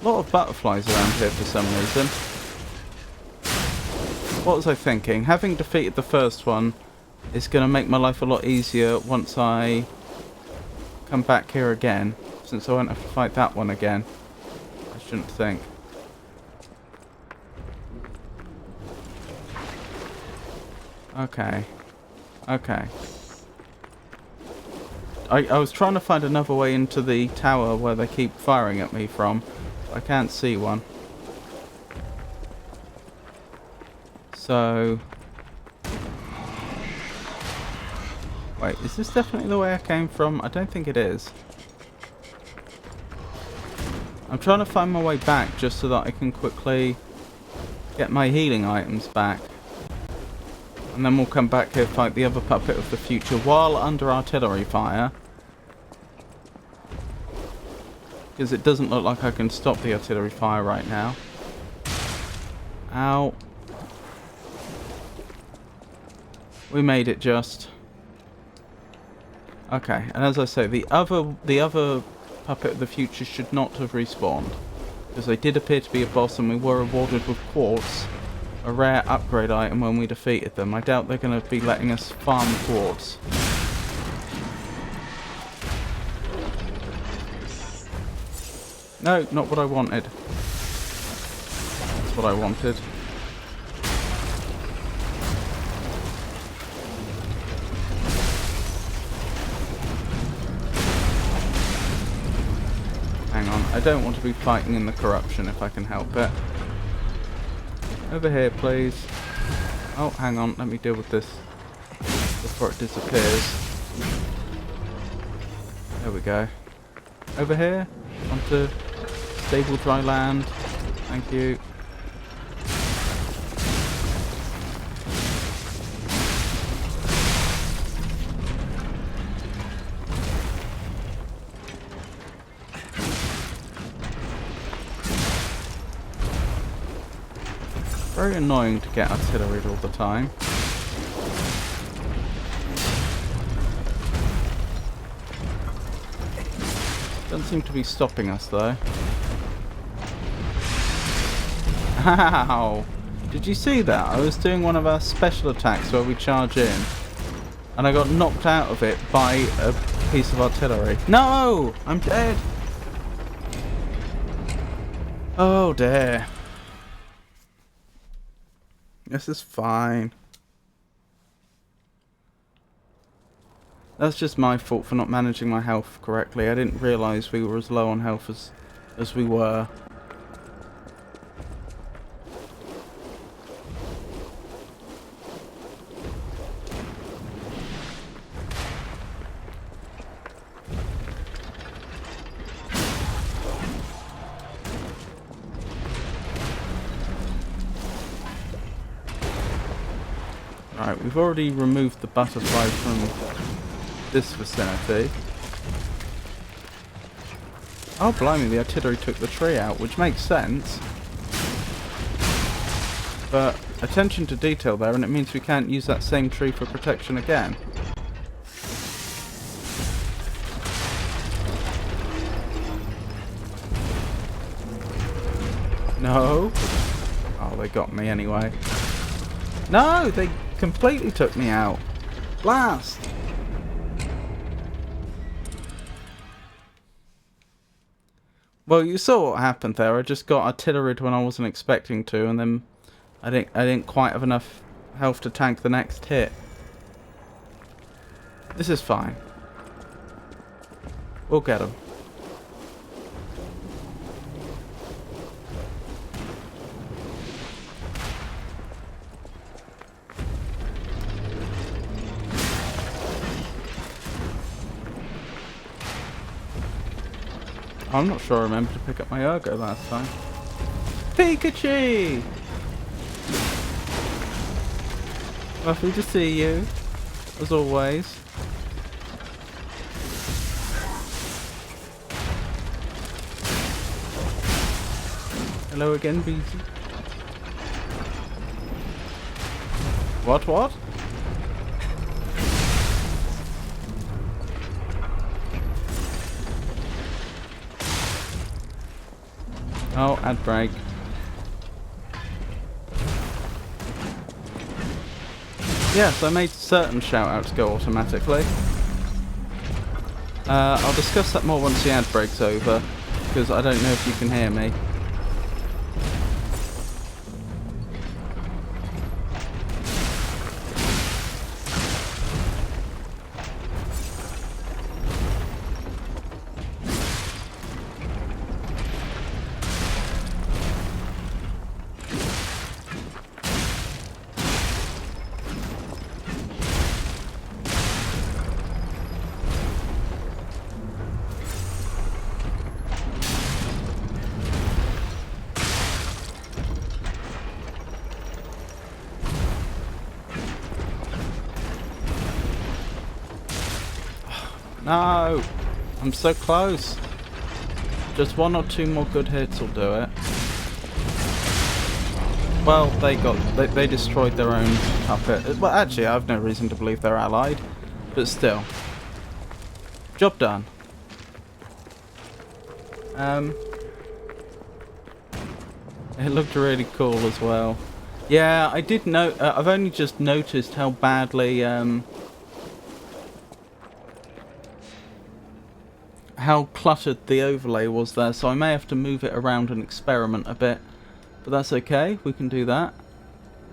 A lot of butterflies around here for some reason. What was I thinking? Having defeated the first one is going to make my life a lot easier once I come back here again, since I won't have to fight that one again. I shouldn't think. Okay. Okay. I was trying to find another way into the tower where they keep firing at me from. I can't see one. So... Wait, is this definitely the way I came from? I don't think it is. I'm trying to find my way back just so that I can quickly get my healing items back. And then we'll come back here, fight the other puppet of the future while under artillery fire. Because it doesn't look like I can stop the artillery fire right now. Ow. We made it just. Okay, and as I say, the other puppet of the future should not have respawned. Because they did appear to be a boss and we were rewarded with quartz. A rare upgrade item when we defeated them. I doubt they're going to be letting us farm quartz. No, not what I wanted. That's what I wanted. Hang on, I don't want to be fighting in the corruption if I can help it. Over here, please. Oh, hang on, let me deal with this before it disappears. There we go. Over here, onto stable dry land. Thank you. Very annoying to get artillery all the time. Doesn't seem to be stopping us though. Ow! Did you see that? I was doing one of our special attacks where we charge in and I got knocked out of it by a piece of artillery. No! I'm dead! Oh dear. This is fine. That's just my fault for not managing my health correctly. I didn't realise we were as low on health as we were. Right, we've already removed the butterfly from this vicinity. Oh blimey, the artillery took the tree out, which makes sense. But attention to detail there, and it means we can't use that same tree for protection again. No. Oh, they got me anyway. No, they completely took me out. Blast! Well, you saw what happened there. I just got artilleried when I wasn't expecting to, and then I didn't quite have enough health to tank the next hit. This is fine. We'll get him. I'm not sure I remember to pick up my Ergo last time. Pikachu! Lovely to see you, as always. Hello again, Beastie. What? Oh, ad break. Yes, I made certain shout-outs go automatically. I'll discuss that more once the ad break's over, because I don't know if you can hear me. No! I'm so close. Just 1 or 2 more good hits will do it. Well, they destroyed their own puppet. Well, actually, I have no reason to believe they're allied, but still. Job done. It looked really cool as well. Yeah, I did know. I've only just noticed how badly how cluttered the overlay was there, so I may have to move it around and experiment a bit. But that's okay, we can do that.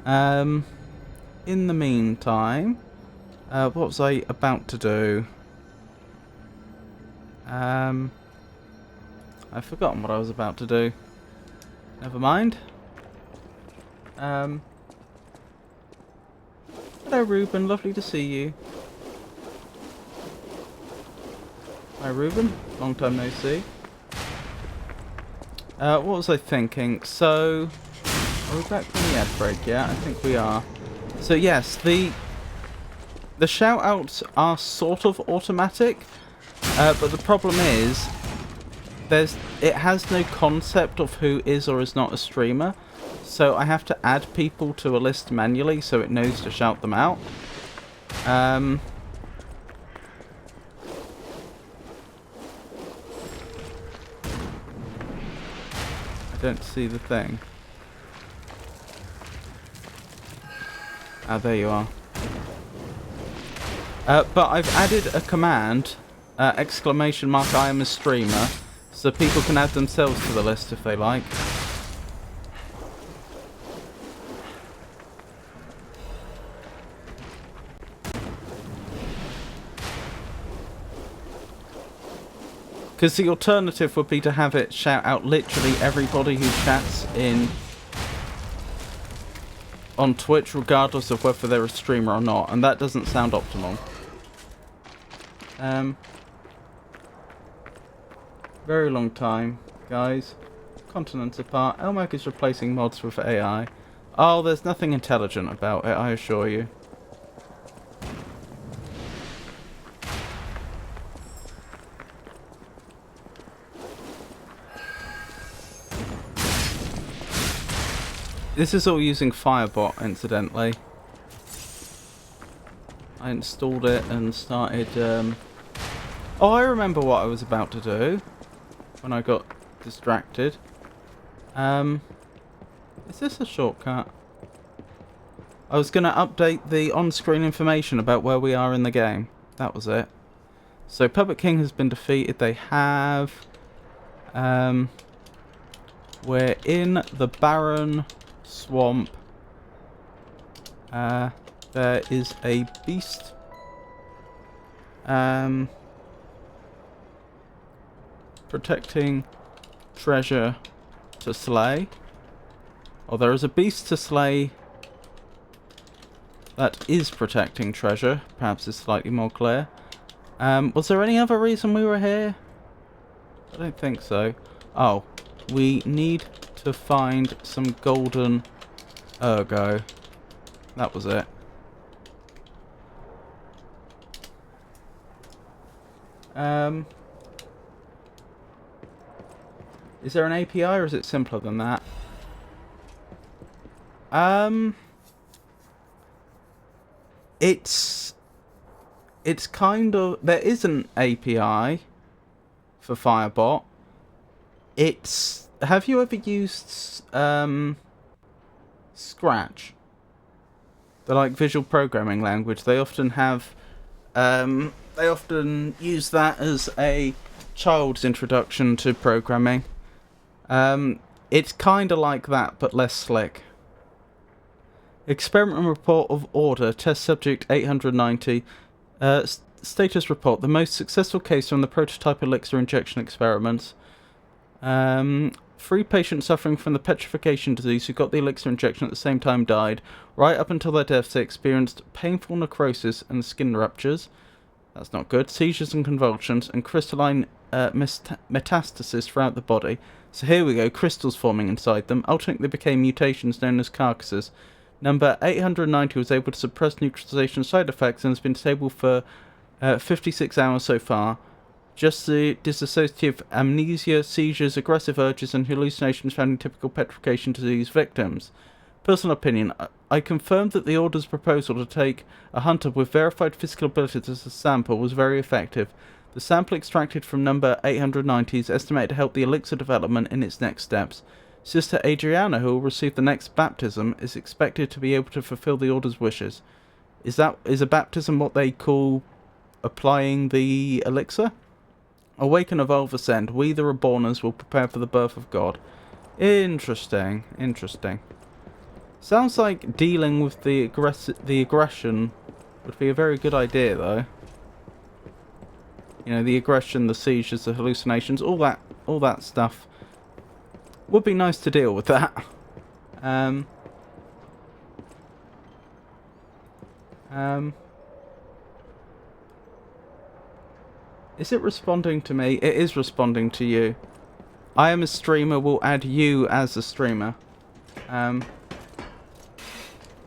In the meantime, what was I about to do? I've forgotten what I was about to do. Never mind. Hello Ruben, lovely to see you. Hi Ruben, long time no see. What was I thinking? So, are we back from the ad break? Yeah, I think we are. So yes, the shout-outs are sort of automatic, but the problem is, it has no concept of who is or is not a streamer, so I have to add people to a list manually so it knows to shout them out. I don't see the thing. Ah, there you are. But I've added a command, !I am a streamer, so people can add themselves to the list if they like. Because the alternative would be to have it shout out literally everybody who chats on Twitch, regardless of whether they're a streamer or not, and that doesn't sound optimal. Very long time, guys. Continents apart. Elmac is replacing mods with AI. Oh, there's nothing intelligent about it, I assure you. This is all using Firebot, incidentally. I installed it and started... Oh, I remember what I was about to do when I got distracted. Is this a shortcut? I was going to update the on-screen information about where we are in the game. That was it. So, Puppet King has been defeated. They have... we're in the Barren Swamp. There is a beast. Protecting treasure to slay. Or there is a beast to slay that is protecting treasure. Perhaps it's slightly more clear. Was there any other reason we were here? I don't think so. Oh, we need to find some golden ergo. That was it. Is there an API or is it simpler than that? It's kind of... There is an API for Firebot. It's... Have you ever used Scratch? The like visual programming language. They often have... they often use that as a child's introduction to programming. It's kind of like that, but less slick. Experiment report of order. Test subject 890. Status report. The most successful case from the prototype elixir injection experiments. 3 patients suffering from the petrification disease who got the elixir injection at the same time died. Right up until their deaths, they experienced painful necrosis and skin ruptures. That's not good. Seizures and convulsions and crystalline metastasis throughout the body. So here we go. Crystals forming inside them. Ultimately became mutations known as carcasses. Number 890 was able to suppress neutralization side effects and has been disabled for 56 hours so far. Just the dissociative amnesia, seizures, aggressive urges, and hallucinations found in typical petrification disease victims. Personal opinion. I confirmed that the Order's proposal to take a hunter with verified physical abilities as a sample was very effective. The sample extracted from number 890 is estimated to help the elixir development in its next steps. Sister Adriana, who will receive the next baptism, is expected to be able to fulfill the Order's wishes. Is a baptism what they call applying the elixir? Awaken, evolve, ascend. We, the Reborners, will prepare for the birth of God. Interesting. Interesting. Sounds like dealing with the aggression would be a very good idea, though. You know, the aggression, the seizures, the hallucinations, all that stuff. Would be nice to deal with that. Is it responding to me? It is responding to you. I am a streamer. Will add you as a streamer. No,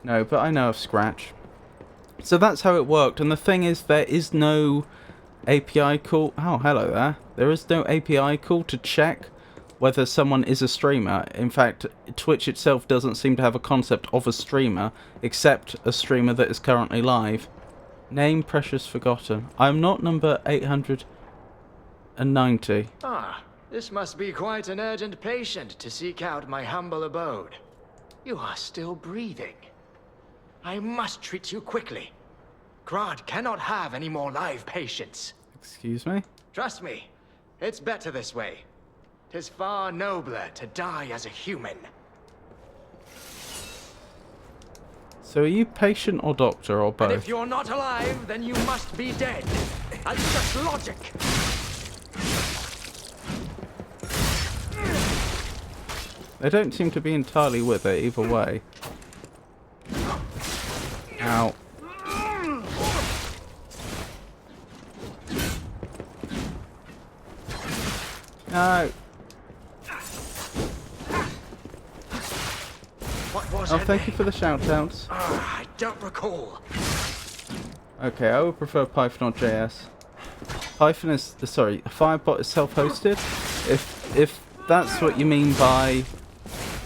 but I know of Scratch. So that's how it worked. And the thing is, there is no API call. Oh, hello there. There is no API call to check whether someone is a streamer. In fact, Twitch itself doesn't seem to have a concept of a streamer, except a streamer that is currently live. Name Precious Forgotten. I'm not number 890.
Ah, this must be quite an urgent patient to seek out my humble abode. You are still breathing. I must treat you quickly. Grad cannot have any more live patients.
Excuse me?
Trust me, it's better this way. 'Tis far nobler to die as a human.
So are you patient or doctor or both?
And if you're not alive, then you must be dead. That's just logic.
They don't seem to be entirely with it either way. Ow. No.
What was
Oh, thank you for the shout-outs.
I don't recall.
Okay, I would prefer Python or JS. Python is... sorry, Firebot is self-hosted. If that's what you mean by...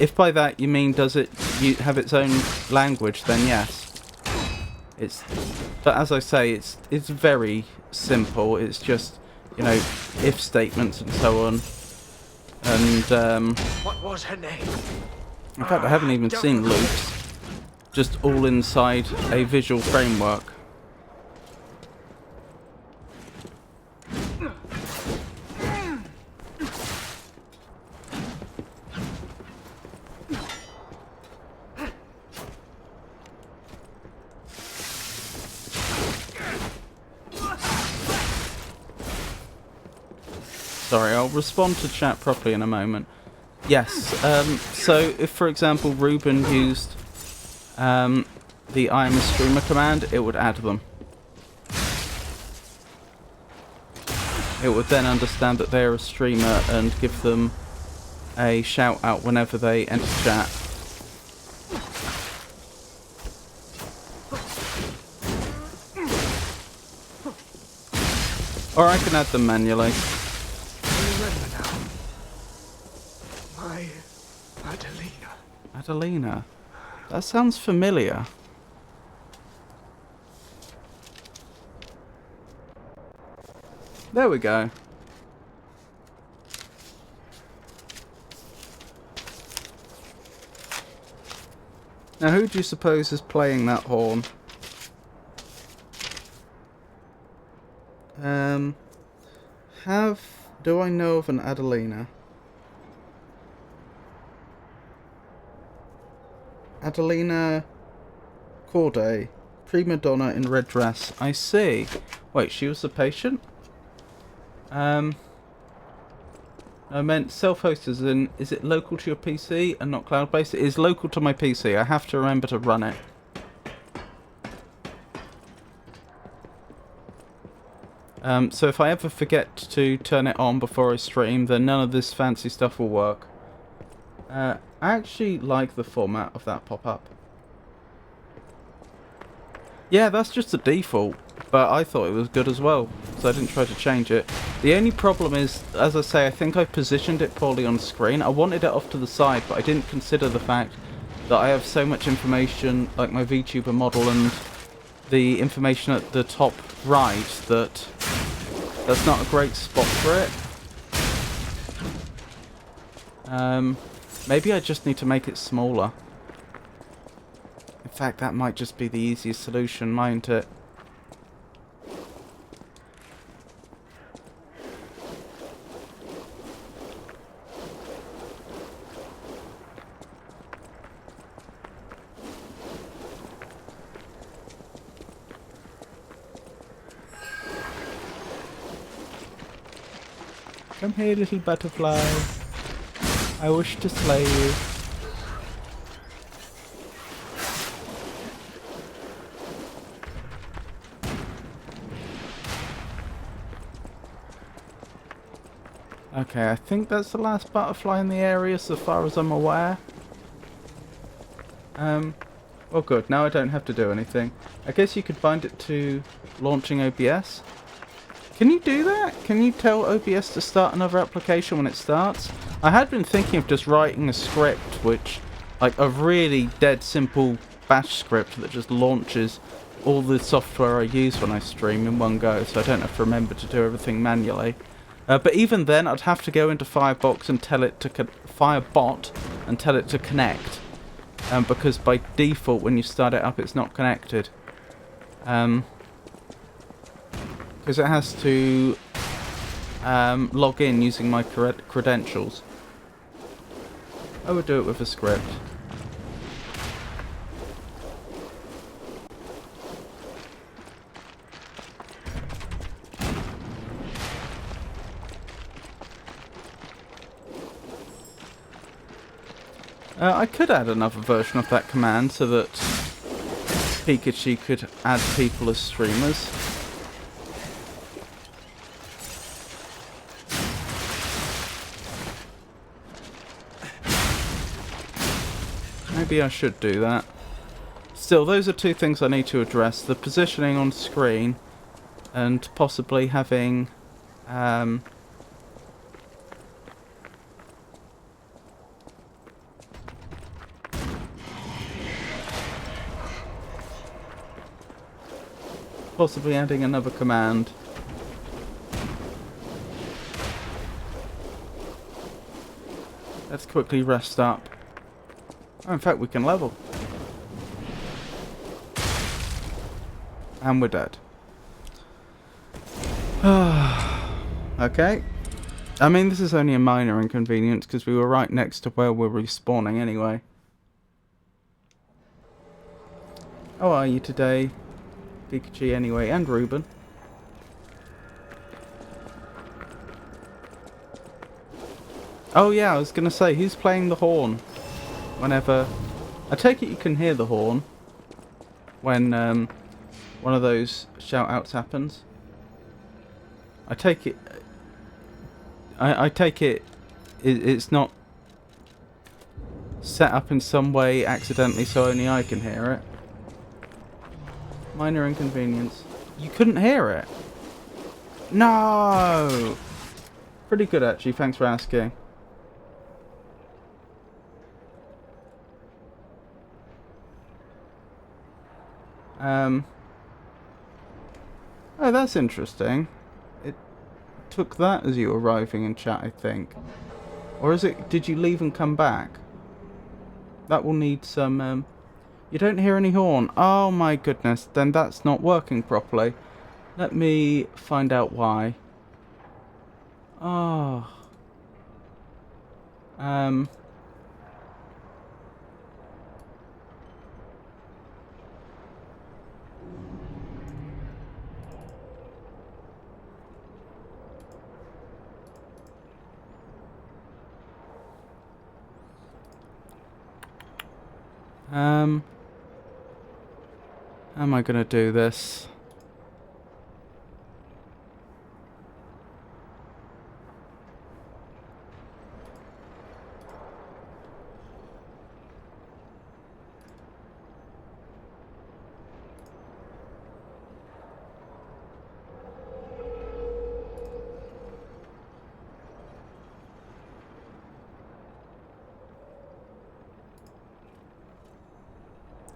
If by that you mean does it have its own language, then yes. But as I say, it's very simple. It's just, you know, if statements and so on. And
what was her name?
In fact, I haven't even seen loops. Just all inside a visual framework. Sorry, I'll respond to chat properly in a moment. Yes, so if, for example, Ruben used the I am a streamer command, it would add them. It would then understand that they're a streamer and give them a shout out whenever they enter chat. Or I can add them manually. Adelina. That sounds familiar. There we go. Now who do you suppose is playing that horn? Do I know of an Adelina? Adelina Corday, prima donna in red dress. I see. Wait, she was the patient? I meant self-host as in, is it local to your PC and not cloud-based? It is local to my PC. I have to remember to run it. So if I ever forget to turn it on before I stream, then none of this fancy stuff will work. I actually like the format of that pop-up. Yeah, that's just the default. but I thought it was good as well, so I didn't try to change it. The only problem is, as I say, I think I positioned it poorly on screen. I wanted it off to the side, but I didn't consider the fact that I have so much information, like my VTuber model and the information at the top right, that that's not a great spot for it. Maybe I just need to make it smaller. In fact, that might just be the easiest solution, mightn't it? Come here, little butterfly. I wish to slay you. Okay, I think that's the last butterfly in the area so far as I'm aware. Well good, now I don't have to do anything. I guess you could bind it to launching OBS. Can you do that? Can you tell OBS to start another application when it starts? I had been thinking of just writing a script which, like a really dead simple bash script that just launches all the software I use when I stream in one go, so I don't have to remember to do everything manually. But even then, I'd have to go into Firebox and tell it to Firebot and tell it to connect, because by default, when you start it up, it's not connected. Because it has to log in using my credentials. I would do it with a script. I could add another version of that command so that Pikachu could add people as streamers. Maybe I should do that. Still, those are two things I need to address. The positioning on screen and possibly having possibly adding another command. Let's quickly rest up. Oh, in fact, we can level. And we're dead. Okay. I mean, this is only a minor inconvenience because we were right next to where we're respawning anyway. How are you today, Pikachu, anyway, and Ruben? Oh yeah, I was gonna say, who's playing the horn? Whenever... I take it you can hear the horn when one of those shout-outs happens. I take it... I take it it's not set up in some way accidentally so only I can hear it. Minor inconvenience. You couldn't hear it? No! Pretty good actually, thanks for asking. Oh, that's interesting. It took that as you arriving in chat, I think. Or is it, did you leave and come back? That will need some, you don't hear any horn. Oh my goodness, then that's not working properly. Let me find out why. Oh. How am I gonna do this?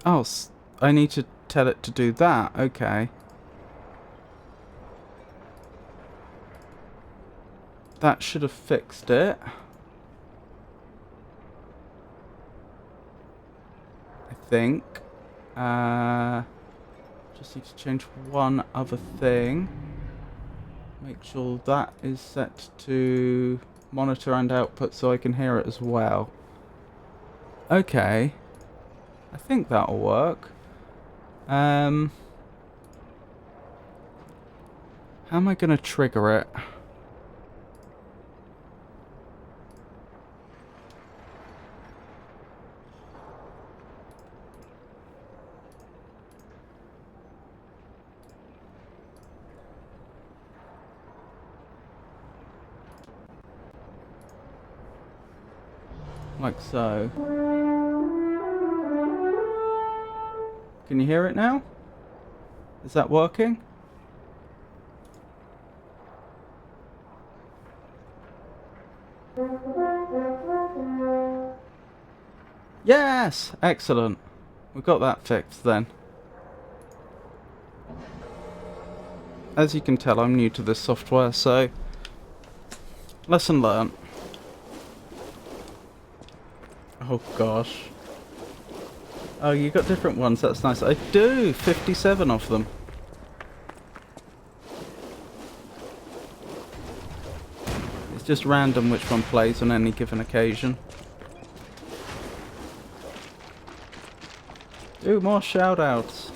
Oh, I need to tell it to do that. Okay. That should have fixed it. I think. Just need to change one other thing. Make sure that is set to monitor and output so I can hear it as well. Okay. I think that'll work. How am I gonna trigger it? Like so. Can you hear it now? Is that working? Yes! Excellent. We got that fixed then. As you can tell, I'm new to this software, so lesson learned. Oh gosh. Oh, you got different ones, that's nice. I do! 57 of them. It's just random which one plays on any given occasion. Ooh, more shoutouts.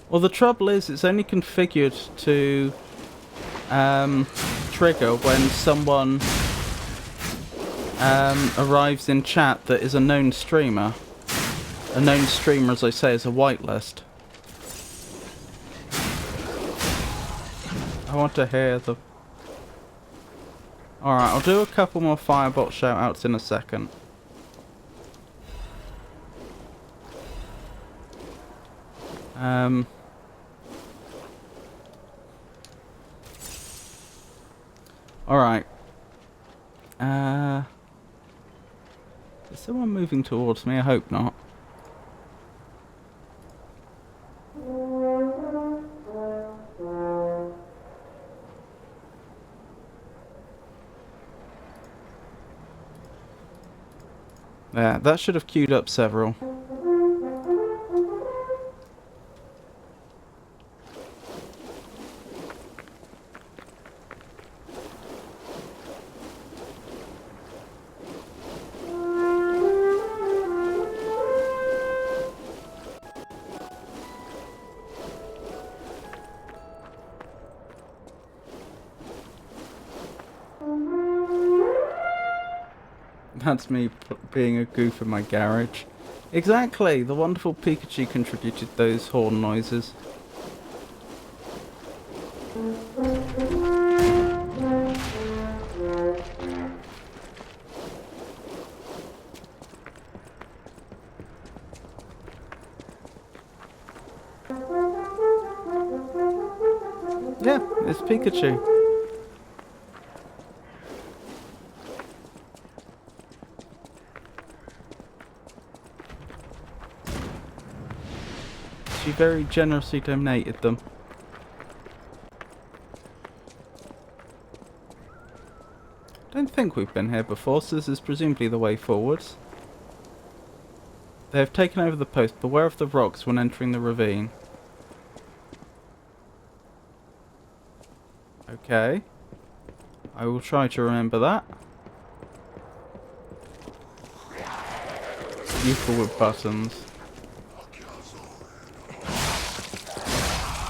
Well, the trouble is, it's only configured to trigger when someone arrives in chat that is a known streamer. A known streamer, as I say, is a whitelist. I want to hear the... Alright, I'll do a couple more Firebot shoutouts in a second. Alright. Is someone moving towards me? I hope not. There, that should have queued up several. That's me being a goof in my garage. Exactly! The wonderful Pikachu contributed those horn noises. Yeah, it's Pikachu. She very generously donated them. Don't think we've been here before, so this is presumably the way forwards. They have taken over the post. Beware of the rocks when entering the ravine. Okay. I will try to remember that. Useful with buttons.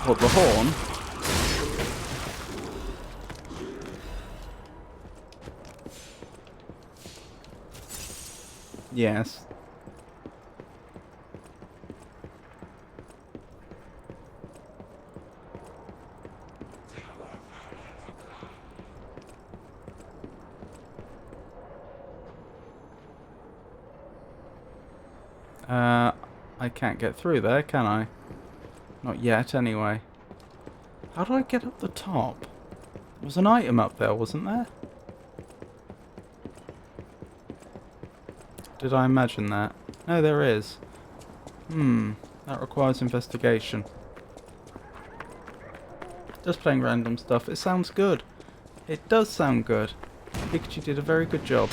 What, the horn? Yes. I can't get through there, can I? Not yet, anyway. How do I get up the top? There was an item up there, wasn't there? Did I imagine that? No, there is. That requires investigation. Just playing random stuff. It sounds good. It does sound good. Pikachu did a very good job.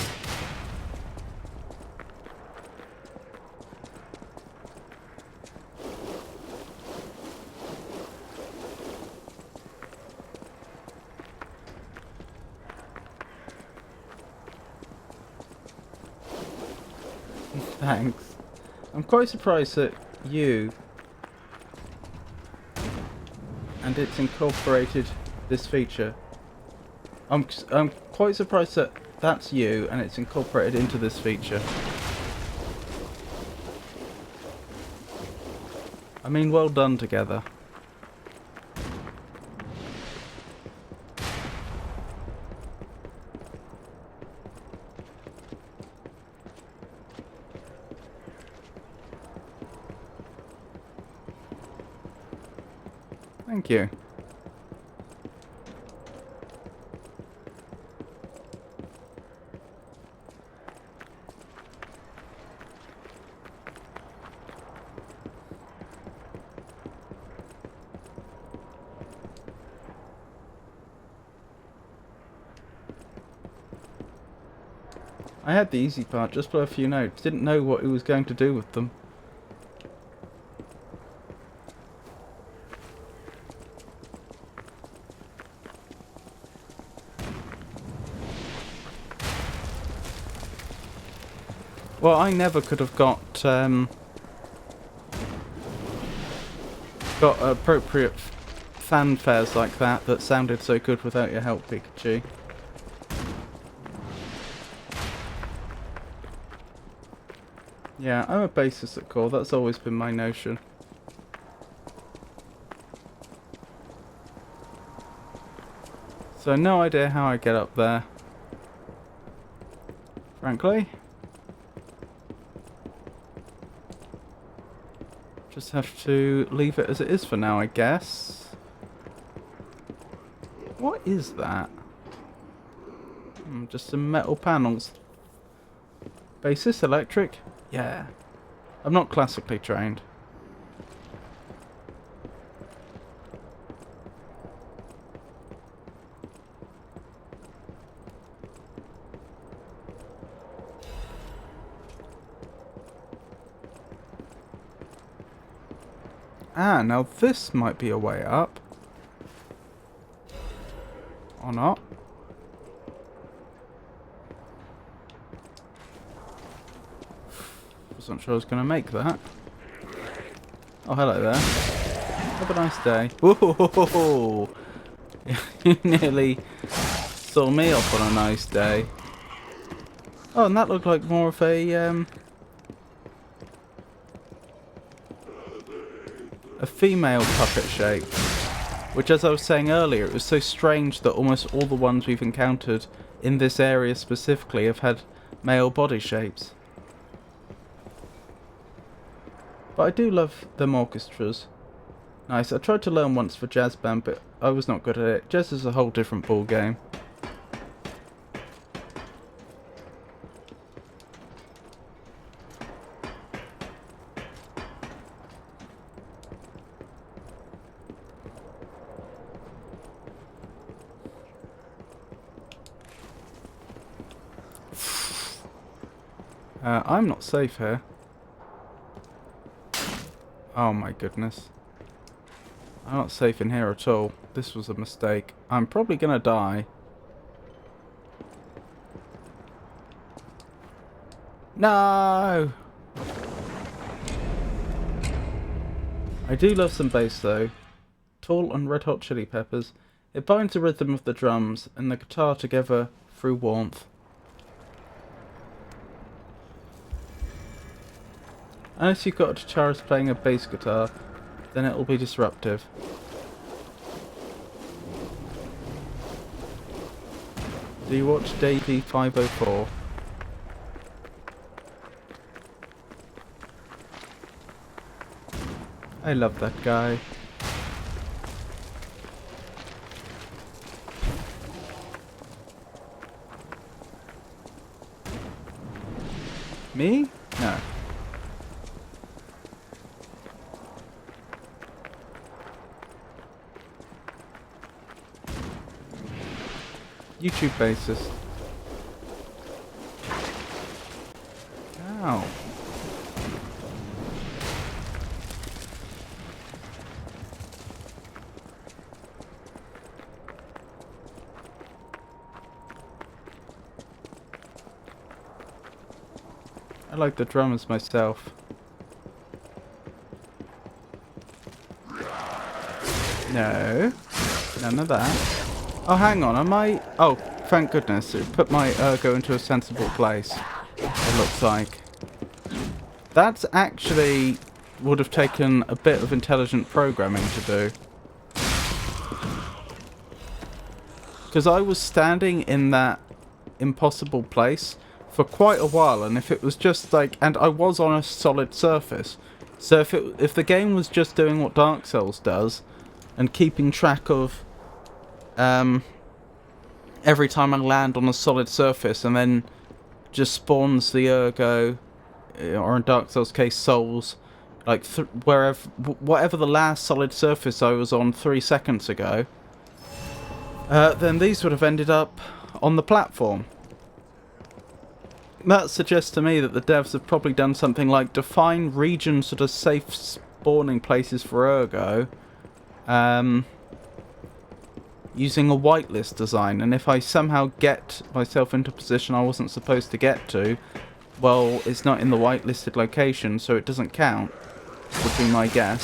Thanks. I'm quite surprised that you and it's incorporated this feature. I'm quite surprised that that's you and it's incorporated into this feature. I mean, well done together. Thank you. I had the easy part, just play a few notes. Didn't know what he was going to do with them. Well, I never could have got appropriate fanfares like that sounded so good without your help, Pikachu. Yeah, I'm a bassist at core. That's always been my notion. So no idea how I get up there, frankly. Just have to leave it as it is for now, I guess. What is that? Just some metal panels. Bassist, electric? Yeah. I'm not classically trained. Ah, now this might be a way up. Or not. Wasn't sure I was going to make that. Oh, hello there. Have a nice day. Whoa! You nearly saw me off on a nice day. Oh, and that looked like more of a female puppet shape. Which, as I was saying earlier, it was so strange that almost all the ones we've encountered in this area specifically have had male body shapes. But I do love them orchestras. Nice. I tried to learn once for jazz band, but I was not good at it. Jazz is a whole different ball game. I'm not safe here. Oh my goodness. I'm not safe in here at all. This was a mistake. I'm probably gonna die. No! I do love some bass though. Tall and Red Hot Chili Peppers. It binds the rhythm of the drums and the guitar together through warmth. Unless you've got a guitarist playing a bass guitar, then it'll be disruptive. Do you watch Davey 504? I love that guy. Me? No. YouTube basis. Ow. I like the drummers myself. No. None of that. Oh, hang on. Am I... Oh, thank goodness. It put my ergo into a sensible place. It looks like. That's actually... would have taken a bit of intelligent programming to do. Because I was standing in that impossible place for quite a while, and if it was just like, and I was on a solid surface, so if the game was just doing what Dark Souls does and keeping track of every time I land on a solid surface and then just spawns the ergo, or in Dark Souls case souls, like whatever the last solid surface I was on 3 seconds ago, then these would have ended up on the platform. That suggests to me that the devs have probably done something like define regions that are safe spawning places for ergo, using a whitelist design, and if I somehow get myself into a position I wasn't supposed to get to, well, it's not in the whitelisted location, so it doesn't count, would be my guess.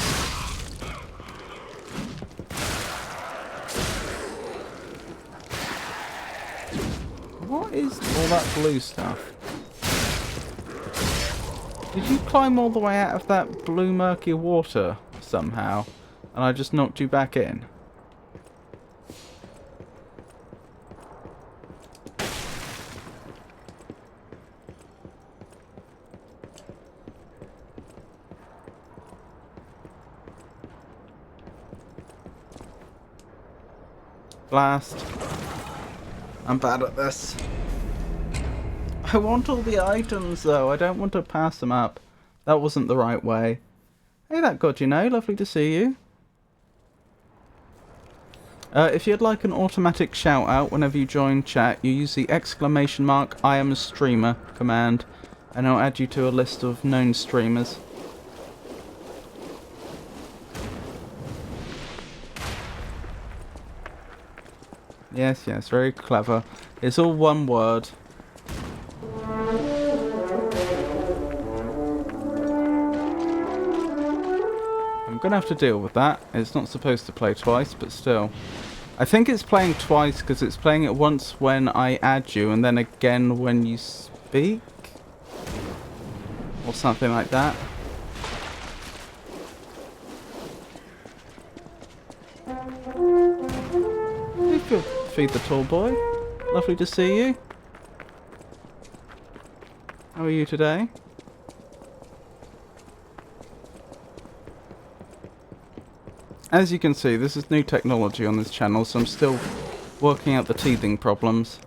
What is all that blue stuff? Did you climb all the way out of that blue murky water somehow, and I just knocked you back in? Blast. I'm bad at this. I want all the items though, I don't want to pass them up. That wasn't the right way. Hey that god, you know, lovely to see you. If you'd like an automatic shout out whenever you join chat, you use the !I am a streamer command, and I'll add you to a list of known streamers. Yes, yes, very clever. It's all one word. I'm gonna have to deal with that. It's not supposed to play twice, but still. I think it's playing twice because it's playing it once when I add you and then again when you speak? Or something like that. Hey, feed the tall boy. Lovely to see you. How are you today? As you can see, this is new technology on this channel, so I'm still working out the teething problems.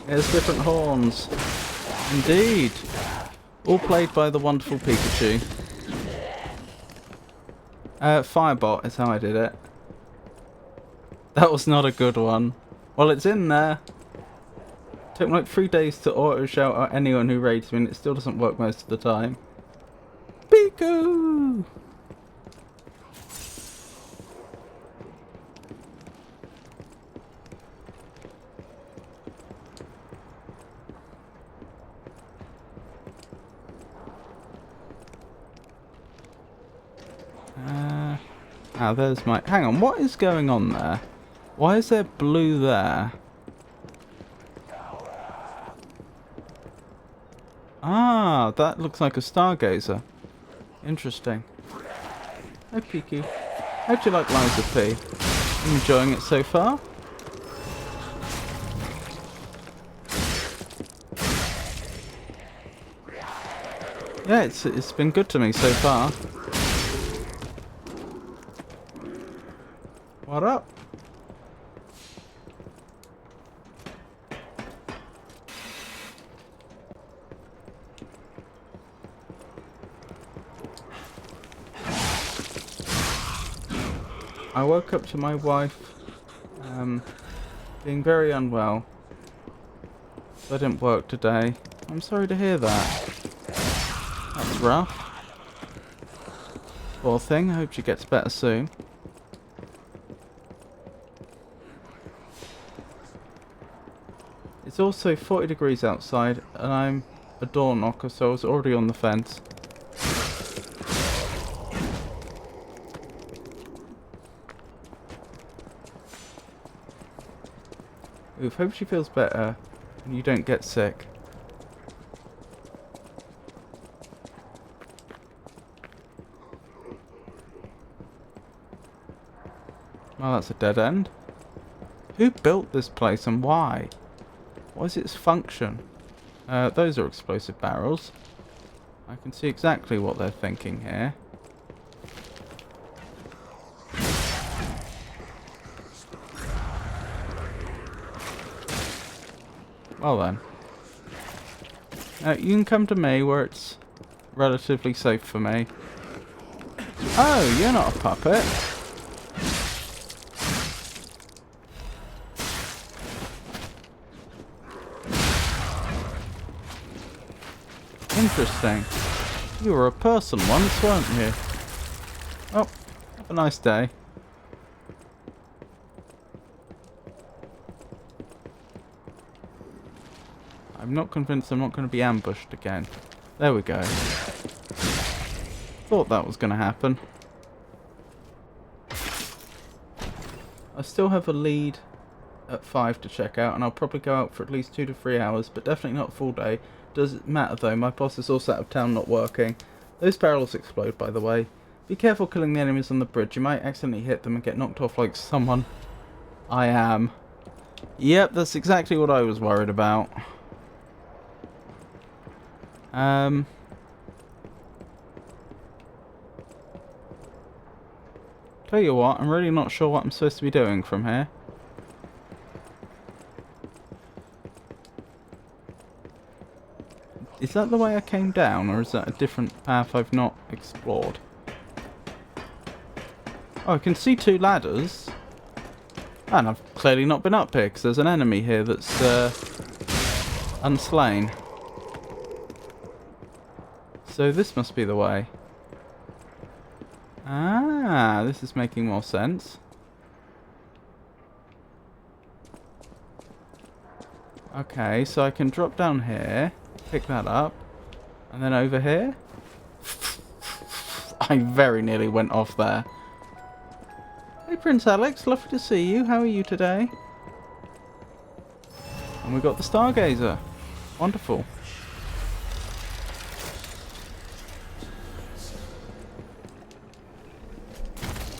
There's different horns. Indeed. All played by the wonderful Pikachu. Firebot is how I did it. That was not a good one. Well, it's in there. Took me like 3 days to auto shout out anyone who raids me, and it still doesn't work most of the time. Piku! There's my... Hang on, what is going on there? Why is there blue there? Ah, that looks like a stargazer. Interesting. Hi, Piku. How'd you like Liza P? I'm enjoying it so far. Yeah, it's been good to me so far. What up? I woke up to my wife being very unwell. So I didn't work today. I'm sorry to hear that. That's rough. Poor thing, I hope she gets better soon. It's also 40 degrees outside and I'm a door knocker, so I was already on the fence. Oof, hope she feels better and you don't get sick. Well, that's a dead end. Who built this place and why? What is its function? Those are explosive barrels. I can see exactly what they're thinking here. Well then. You can come to me where it's relatively safe for me. Oh, you're not a puppet. Interesting. You were a person once, weren't you? Oh, have a nice day. I'm not convinced I'm not going to be ambushed again. There we go. Thought that was going to happen. I still have a lead at 5 to check out, and I'll probably go out for at least 2 to 3 hours, but definitely not a full day. Does it matter though? My boss is also out of town, not working. Those barrels explode, by the way. Be careful killing the enemies on the bridge. You might accidentally hit them and get knocked off like someone. I am. Yep, that's exactly what I was worried about. Tell you what, I'm really not sure what I'm supposed to be doing from here. Is that the way I came down, or is that a different path I've not explored? Oh, I can see 2 ladders. And I've clearly not been up here, because there's an enemy here that's unslain. So this must be the way. Ah, this is making more sense. Okay, so I can drop down here, pick that up, and then over here. I very nearly went off there. Hey Prince Alex, lovely to see you. How are you today? And we got the Stargazer. Wonderful.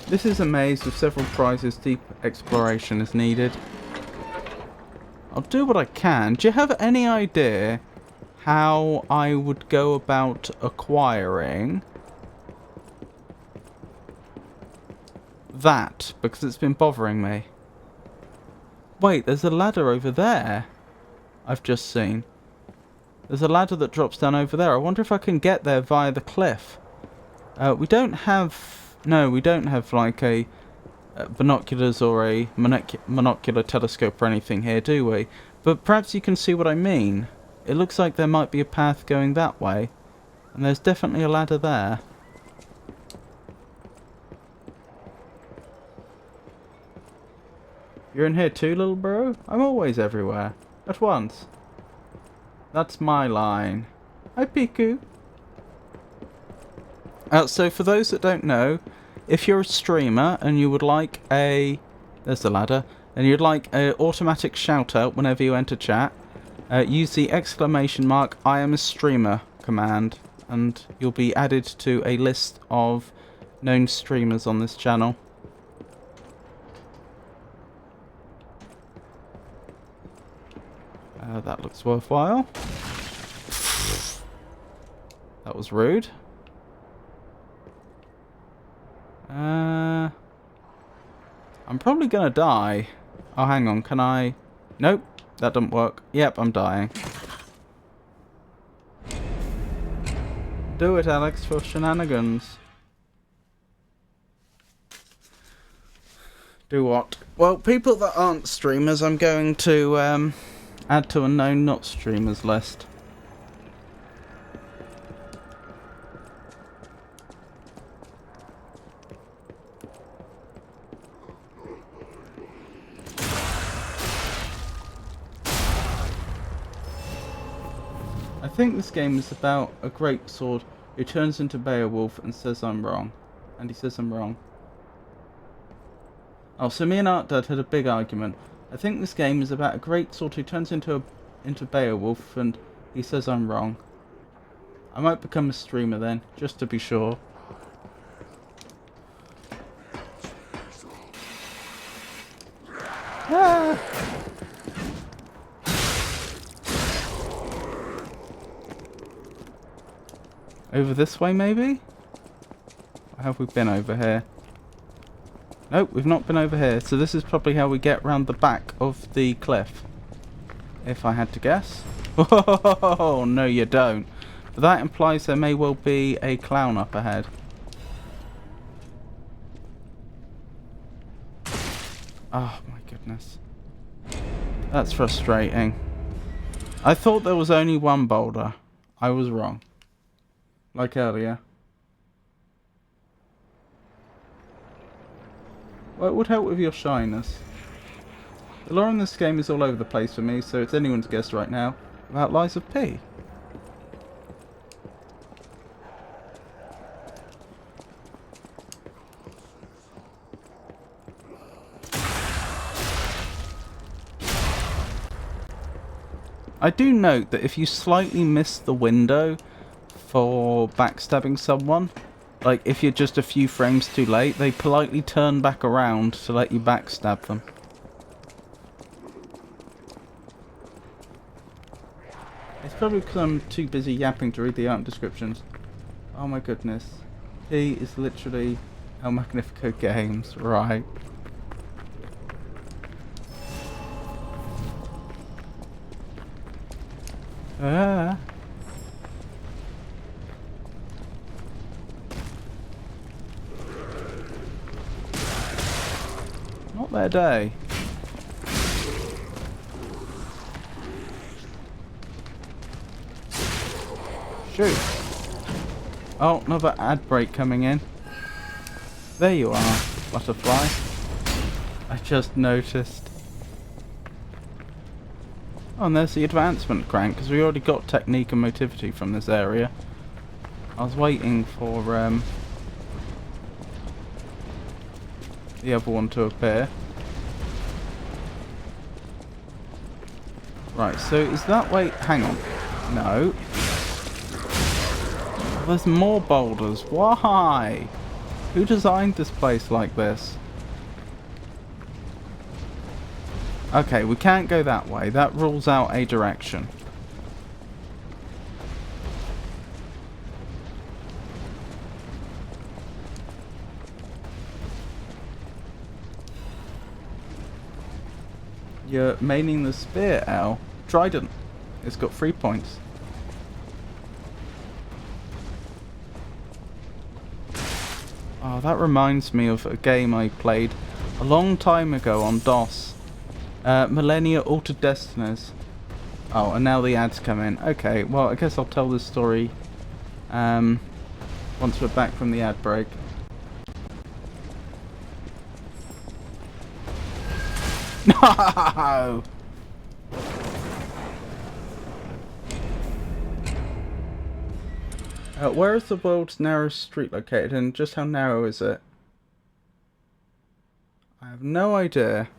This is a maze with several prizes. Deep exploration is needed. I'll do what I can. Do you have any idea how I would go about acquiring that? Because it's been bothering me. Wait, there's a ladder over there. I've just seen. There's a ladder that drops down over there. I wonder if I can get there via the cliff. We don't have... No, we don't have like a binoculars or a monocular telescope or anything here, do we? But perhaps you can see what I mean. It looks like there might be a path going that way. And there's definitely a ladder there. You're in here too, little bro? I'm always everywhere. At once. That's my line. Hi, Piku. So for those that don't know, if you're a streamer and you would like a... There's the ladder. And you'd like an automatic shout out whenever you enter chat, use the exclamation mark I am a streamer command, and you'll be added to a list of known streamers on this channel. That looks worthwhile. That was rude. I'm probably gonna die. Oh, hang on, can I... Nope, that didn't work. Yep, I'm dying. Do it, Alex, for shenanigans. Do what? Well, people that aren't streamers, I'm going to add to a known not streamers list. I think this game is about a great sword who turns into Beowulf and says I'm wrong. And he says I'm wrong. Oh, so me and ArtDad had a big argument. I think this game is about a great sword who turns into Beowulf and he says I'm wrong. I might become a streamer then, just to be sure. Ah! Over this way, maybe? Or have we been over here? Nope, we've not been over here. So this is probably how we get round the back of the cliff. If I had to guess. Oh, no you don't. But that implies there may well be a clown up ahead. Oh my goodness. That's frustrating. I thought there was only one boulder. I was wrong. Like earlier. Well, it would help with your shyness. The lore in this game is all over the place for me, so it's anyone's guess right now about Lies of P. I do note that if you slightly miss the window for backstabbing someone, like if you're just a few frames too late, they politely turn back around to let you backstab them. It's probably because I'm too busy yapping to read the art descriptions. Oh my goodness. He is literally El Magnifico Games, right? Ah. Not their day. Shoot. Oh, another ad break coming in. There you are, butterfly. I just noticed. Oh, and there's the advancement crank, because we already got technique and motivity from this area. I was waiting for the other one to appear. Right, so is that way... Hang on. No. Oh, there's more boulders. Why? Who designed this place like this? Okay, we can't go that way. That rules out a direction. You're maining the spear, Al. Trident. It's got 3 points. Oh, that reminds me of a game I played a long time ago on DOS. Millennia Altered Destinies. Oh, and now the ads come in. Okay, well, I guess I'll tell this story once we're back from the ad break. No! Where is the world's narrowest street located, and just how narrow is it? I have no idea.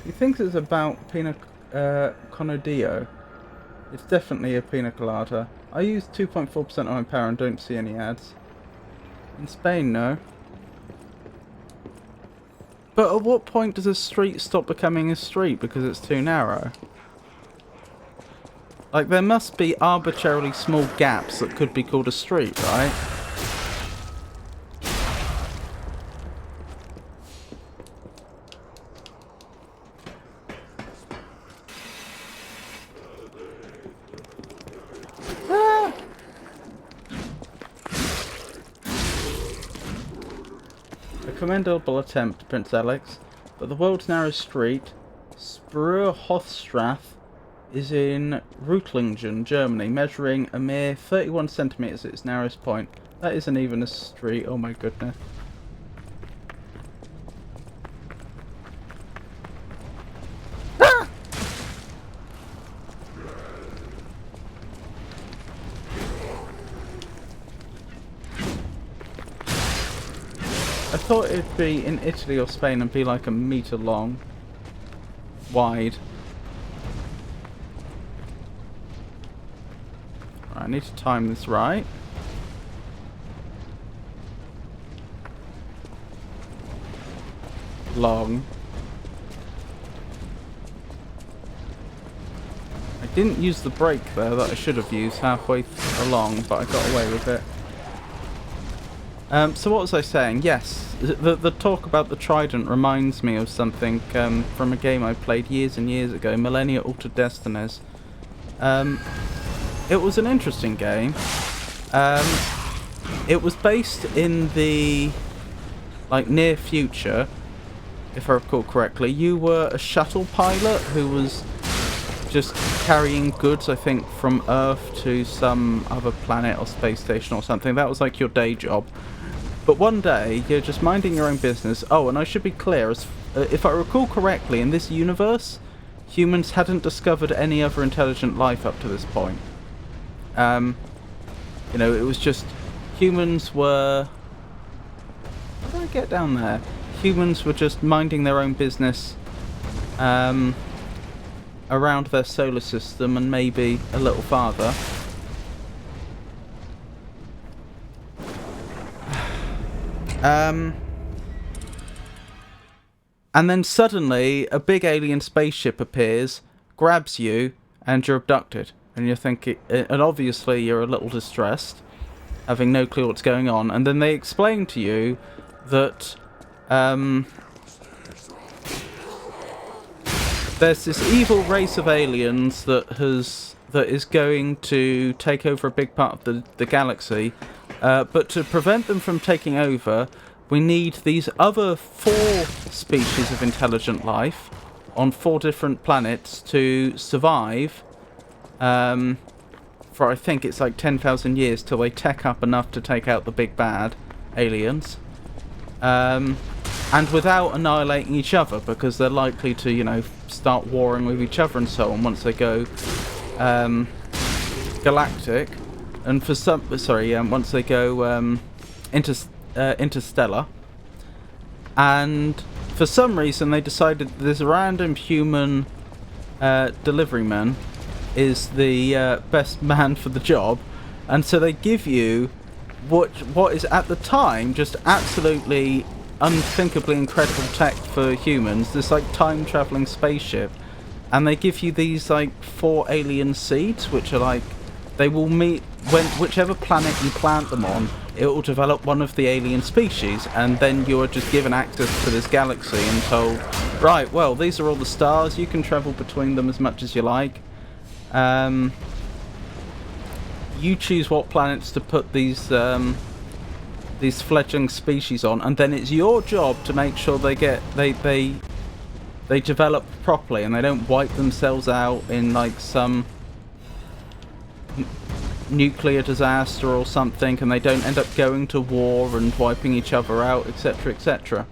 He thinks it's about Pina Conadio. It's definitely a pina colada. I use 2.4% on my power and don't see any ads. In Spain, no. But at what point does a street stop becoming a street because it's too narrow? Like, there must be arbitrarily small gaps that could be called a street, right? commendable attempt, Prince Alex, but the world's narrowest street, Sprühhofstrasse, is in Reutlingen, Germany, measuring a mere 31 centimetres at its narrowest point. That isn't even a street, oh my goodness. Ah! I thought it'd be in Italy or Spain and be like a metre long, wide. I need to time this right. Long. I didn't use the brake there that I should have used halfway along, but I got away with it. So what was I saying? Yes, the talk about the trident reminds me of something from a game I played years and years ago, Millennia Altered Destinies. It was an interesting game. It was based in the near future, if I recall correctly. You were a shuttle pilot who was just carrying goods, I think, from Earth to some other planet or space station or something. That was like your day job. But one day, you're just minding your own business. Oh, and I should be clear, if I recall correctly, in this universe, humans hadn't discovered any other intelligent life up to this point. You know, it was just humans were... How do I get down there? Humans were just minding their own business around their solar system and maybe a little farther. And then suddenly a big alien spaceship appears, grabs you, and you're abducted. And you're thinking, and obviously you're a little distressed, having no clue what's going on. And then they explain to you that there's this evil race of aliens that is going to take over a big part of the galaxy. But to prevent them from taking over, we need these other 4 species of intelligent life on 4 different planets to survive. For I think it's like 10,000 years till they tech up enough to take out the big bad aliens. And without annihilating each other, because they're likely to, you know, start warring with each other and so on once they go galactic. And for some, once they go interstellar. And for some reason they decided this random human deliveryman is the best man for the job, and so they give you what is at the time just absolutely unthinkably incredible tech for humans, this like time traveling spaceship, and they give you these like 4 alien seeds which are like, they will meet when whichever planet you plant them on, it will develop one of the alien species, and then you're just given access to this galaxy and told, right, well, these are all the stars, you can travel between them as much as you like. You choose what planets to put these fledgling species on, and then it's your job to make sure they develop properly and they don't wipe themselves out in like some nuclear disaster or something, and they don't end up going to war and wiping each other out, etc, etc.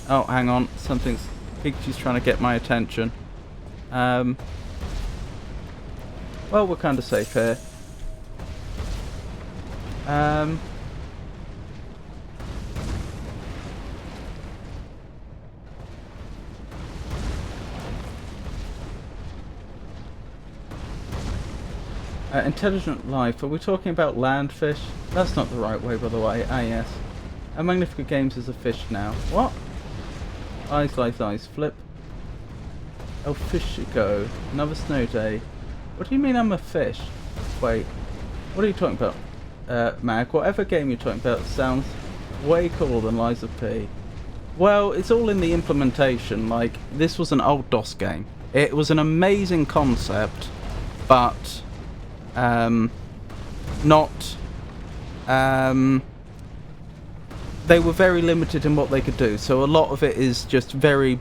Oh, hang on, Pikachu's trying to get my attention. Well, we're kind of safe here. Intelligent life. Are we talking about land fish? That's not the right way, by the way. Ah, yes. Magnificent Games is a fish now. What? Eyes, flip. Oh, fish you go. Another snow day. What do you mean I'm a fish? Wait. What are you talking about? Mag, whatever game you're talking about sounds way cooler than Lies of P. Well, it's all in the implementation. Like, this was an old DOS game. It was an amazing concept, but not they were very limited in what they could do. So a lot of it is just very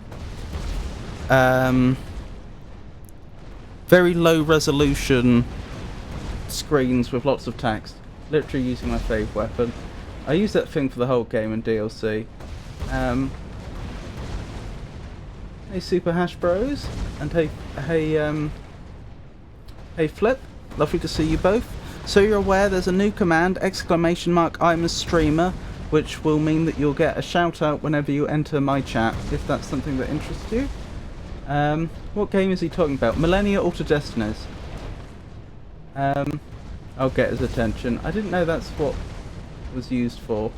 very low resolution screens with lots of text. Literally using my fave weapon. I use that thing for the whole game in DLC. Hey Super Hash Bros, and hey Flip, lovely to see you both. So you're aware there's a new command, ! I'm a streamer, which will mean that you'll get a shout out whenever you enter my chat, if that's something that interests you. What game is he talking about? Millennia Alter Destinies. I'll get his attention. I didn't know that's what was used for.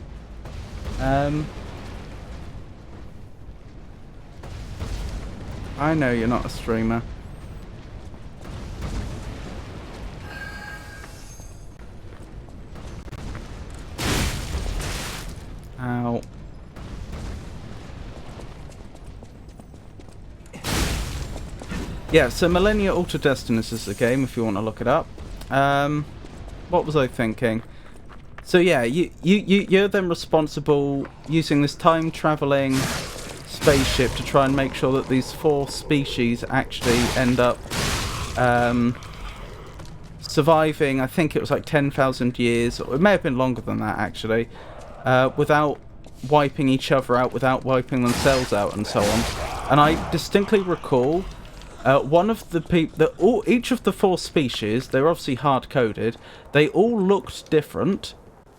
I know you're not a streamer. Ow. Yeah, so Millennia Alter Destinies is the game if you want to look it up. What was I thinking? So yeah, you're then responsible using this time-traveling spaceship to try and make sure that these 4 species actually end up surviving. I think it was like 10,000 years, or it may have been longer than that actually, without wiping each other out, without wiping themselves out, and so on. And I distinctly recall one of the people, each of the 4 species, they were obviously hard-coded. They all looked different,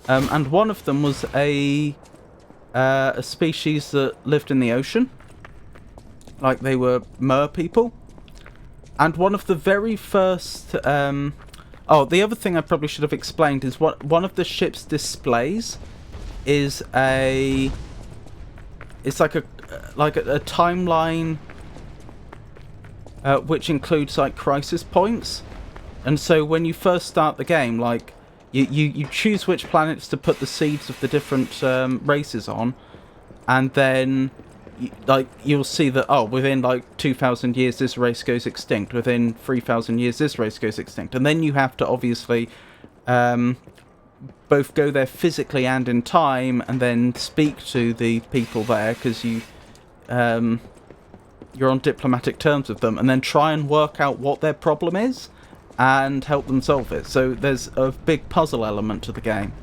and one of them was a species that lived in the ocean, like they were mer people. And one of the very first oh, the other thing I probably should have explained is one of the ship's displays is it's like a timeline which includes like crisis points. And so when you first start the game, like you choose which planets to put the seeds of the different races on, and then you'll see that, oh, within like 2,000 years this race goes extinct, within 3,000 years this race goes extinct, and then you have to obviously both go there physically and in time, and then speak to the people there, because you're on diplomatic terms with them, and then try and work out what their problem is and help them solve it. So there's a big puzzle element to the game.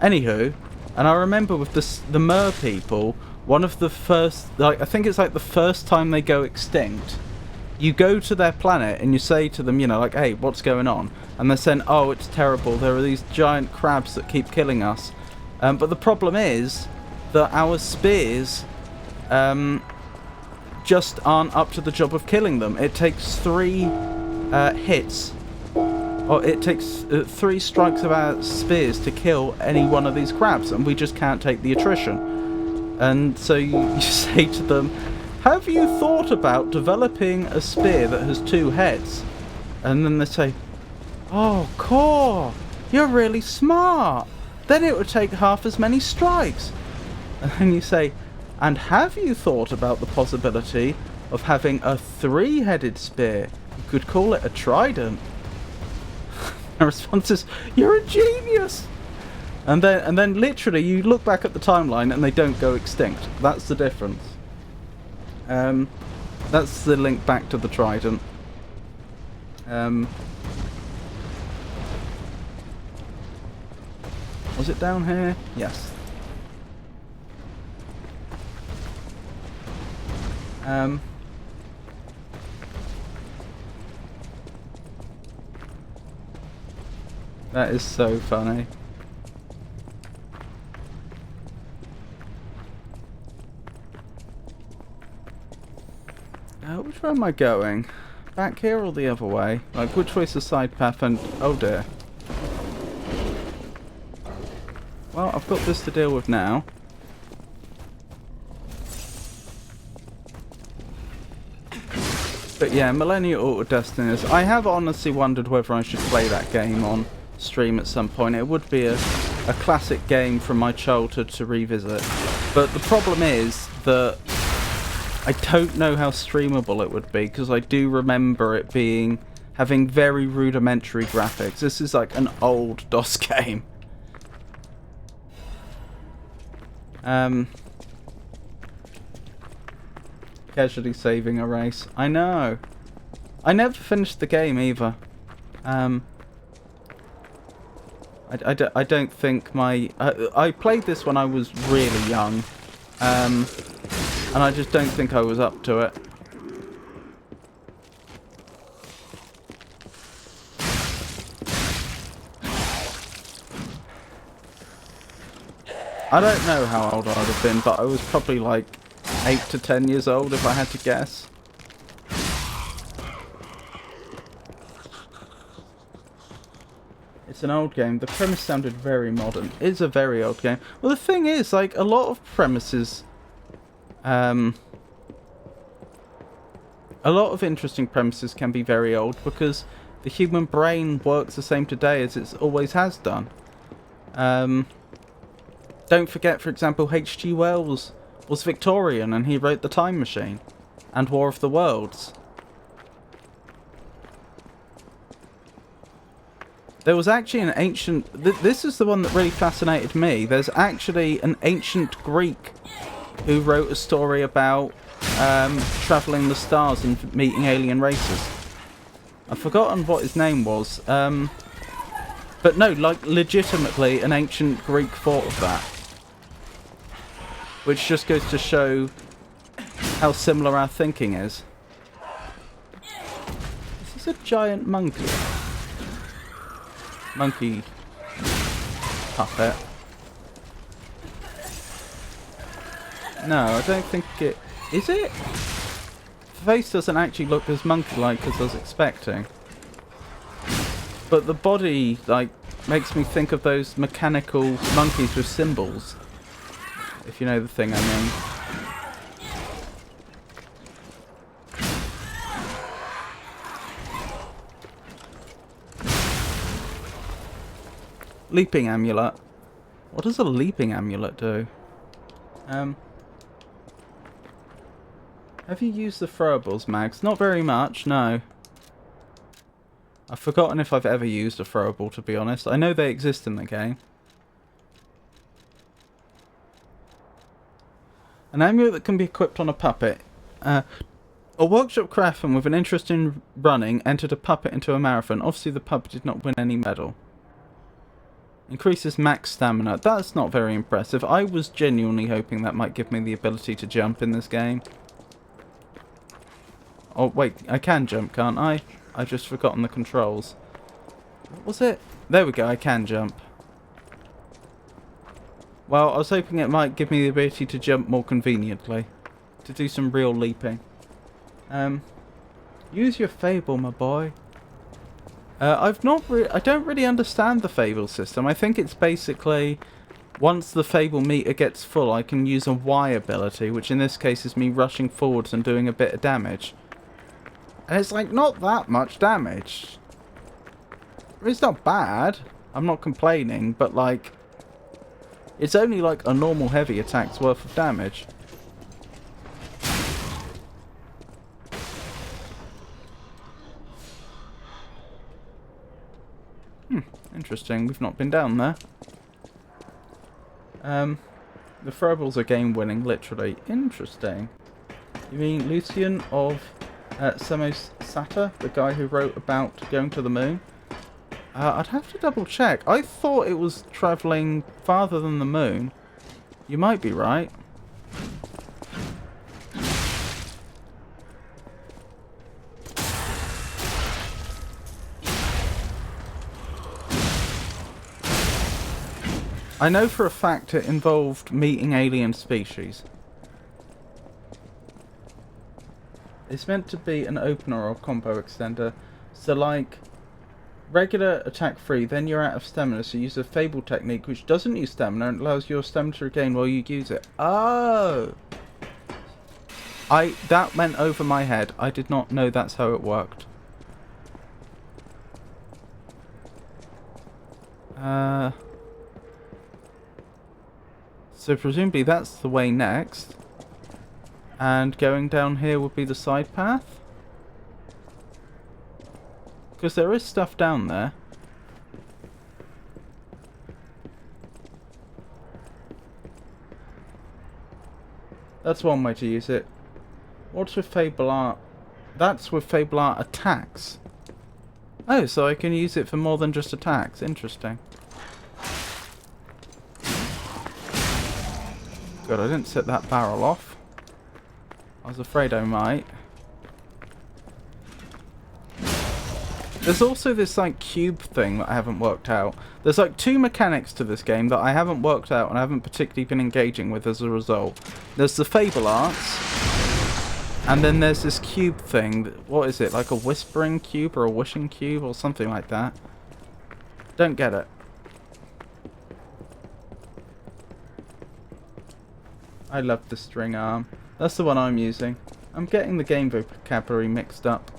Anywho, and I remember with the mer people, one of the first, like, I think it's like the first time they go extinct, you go to their planet and you say to them, you know, like, hey, what's going on? And they're saying, oh, it's terrible, there are these giant crabs that keep killing us. But the problem is that our spears just aren't up to the job of killing them. It takes 3 hits, or it takes 3 strikes of our spears to kill any one of these crabs, and we just can't take the attrition. And so you say to them, have you thought about developing a spear that has 2 heads? And then they say, oh, Core, you're really smart. Then it would take half as many strikes. And then you say, and have you thought about the possibility of having a 3-headed spear? You could call it a trident. The response is, you're a genius. And then literally you look back at the timeline and they don't go extinct. That's the difference. That's the link back to the trident. Was it down here? Yes. That is so funny. Which way am I going? Back here or the other way? Like, which way's the side path and... oh dear. Well, I've got this to deal with now. But yeah, Millennia Alter Destinies. I have honestly wondered whether I should play that game on stream at some point. It would be a classic game from my childhood to revisit. But the problem is that I don't know how streamable it would be, because I do remember it having very rudimentary graphics. This is like an old DOS game. Casually saving a race. I know. I never finished the game either. I don't think my... I played this when I was really young. And I just don't think I was up to it. I don't know how old I'd have been, but I was probably like 8 to 10 years old if I had to guess. It's an old game. The premise sounded very modern. It's a very old game. Well, the thing is, like, a lot of premises... a lot of interesting premises can be very old because the human brain works the same today as it always has done. Don't forget, for example, H.G. Wells was Victorian and he wrote The Time Machine and War of the Worlds. There was actually an ancient... this is the one that really fascinated me. There's actually an ancient Greek who wrote a story about travelling the stars and meeting alien races. I've forgotten what his name was. But no, like, legitimately an ancient Greek thought of that. Which just goes to show how similar our thinking is. Is this a giant monkey? Monkey puppet. No, I don't think it... Is it? The face doesn't actually look as monkey-like as I was expecting. But the body, like, makes me think of those mechanical monkeys with symbols. If you know the thing I mean. Leaping amulet. What does a leaping amulet do? Have you used the throwables, Mags? Not very much, no. I've forgotten if I've ever used a throwable, to be honest. I know they exist in the game. An amulet that can be equipped on a puppet. A workshop craftsman with an interest in running entered a puppet into a marathon. Obviously the puppet did not win any medal. Increases max stamina. That's not very impressive. I was genuinely hoping that might give me the ability to jump in this game. Oh, wait. I can jump, can't I? I've just forgotten the controls. What was it? There we go. I can jump. Well, I was hoping it might give me the ability to jump more conveniently. To do some real leaping. Use your fable, my boy. I don't really understand the fable system. I think it's basically once the fable meter gets full, I can use a Y ability, which in this case is me rushing forwards and doing a bit of damage. And it's like not that much damage. It's not bad. I'm not complaining, but like it's only like a normal heavy attack's worth of damage. Interesting, we've not been down there. The throwables are game winning, literally. Interesting. You mean Lucian of Samosata, the guy who wrote about going to the moon? I'd have to double check. I thought it was travelling farther than the moon. You might be right. I know for a fact it involved meeting alien species. It's meant to be an opener or combo extender. So like, regular attack free, then you're out of stamina, so use a fable technique which doesn't use stamina and allows your stamina to regain while you use it. Oh! That went over my head. I did not know that's how it worked. So presumably that's the way next. And going down here would be the side path. Because there is stuff down there. That's one way to use it. What's with Fable Art? That's with Fable Art attacks. Oh, so I can use it for more than just attacks. Interesting. Good, I didn't set that barrel off. I was afraid I might. There's also this like cube thing that I haven't worked out. There's like two mechanics to this game that I haven't worked out and I haven't particularly been engaging with as a result. There's the Fable Arts, and then there's this cube thing. What is it? Like a whispering cube or a wishing cube or something like that? Don't get it. I love the string arm. That's the one I'm using. I'm getting the game vocabulary mixed up.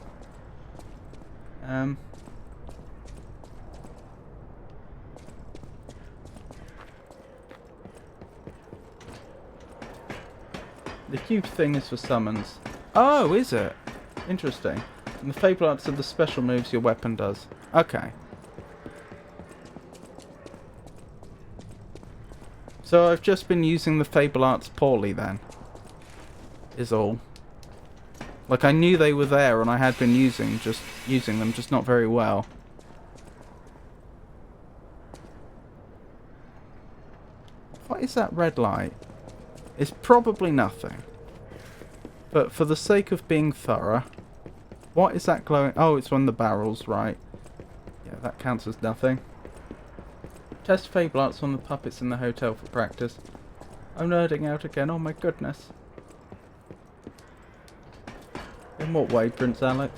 The cube thing is for summons. Oh, is it? Interesting. And the Fable Arts are the special moves your weapon does. Okay. So I've just been using the Fable Arts poorly then. Is all. Like I knew they were there and I had been using them, just not very well. What is that red light? It's probably nothing. But for the sake of being thorough, what is that glowing? Oh, it's one of the barrels, right. Yeah, that counts as nothing. Test Fable Arts on the puppets in the hotel for practice. I'm nerding out again, oh my goodness. In what way, Prince Alex?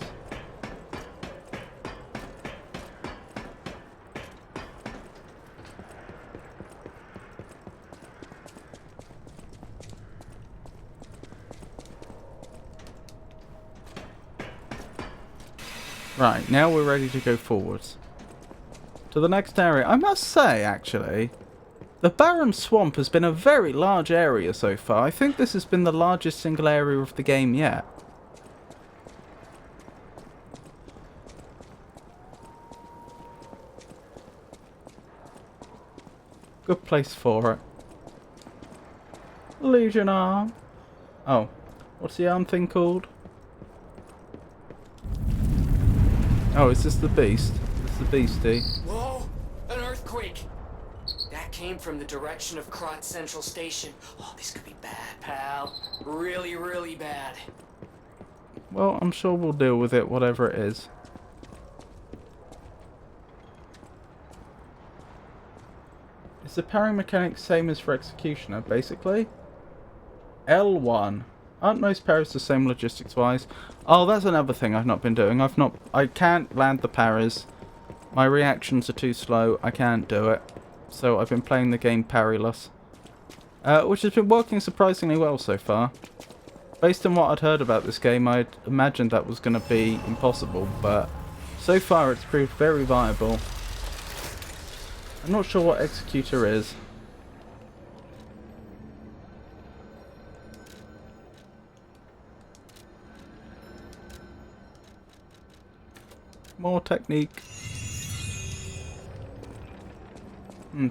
Right, now we're ready to go forwards. To the next area. I must say, actually, the Barren Swamp has been a very large area so far. I think this has been the largest single area of the game yet. Good place for it. Legion arm. Oh, what's the arm thing called? Oh, is this the beast? It's the Beastie.
Whoa! An earthquake! That came from the direction of Krot Central Station. Oh, this could be bad, pal. Really, really bad.
Well, I'm sure we'll deal with it, whatever it is. Is the parry mechanic same as for Executioner, basically? L1. Aren't most parries the same logistics-wise? Oh, that's another thing I've not been doing. I can't land the parries. My reactions are too slow. I can't do it. So I've been playing the game parryless. Which has been working surprisingly well so far. Based on what I'd heard about this game, I'd imagined that was going to be impossible, but so far it's proved very viable. I'm not sure what Executor is. More technique.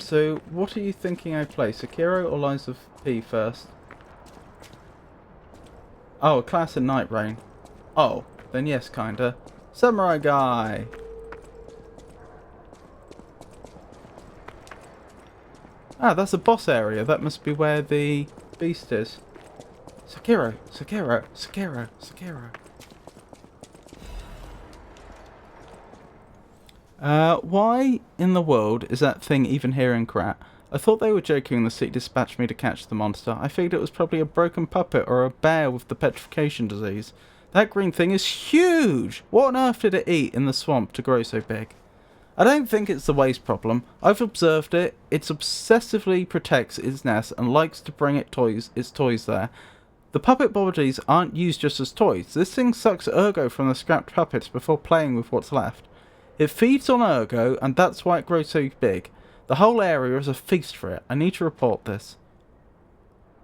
So, what are you thinking I play? Sekiro or Lies of P first? Oh, a class in Night Rain. Oh, then yes, kinda. Samurai Guy! Ah, that's a boss area. That must be where the beast is. Sekiro, Sekiro, Sekiro, Sekiro. Why in the world is that thing even here in Krat? I thought they were joking when the city dispatched me to catch the monster. I figured it was probably a broken puppet or a bear with the petrification disease. That green thing is huge! What on earth did it eat in the swamp to grow so big? I don't think it's the waste problem. I've observed it. It obsessively protects its nest and likes to bring its toys there. The puppet bodies aren't used just as toys. This thing sucks ergo from the scrapped puppets before playing with what's left. It feeds on ergo, and that's why it grows so big. The whole area is a feast for it. I need to report this.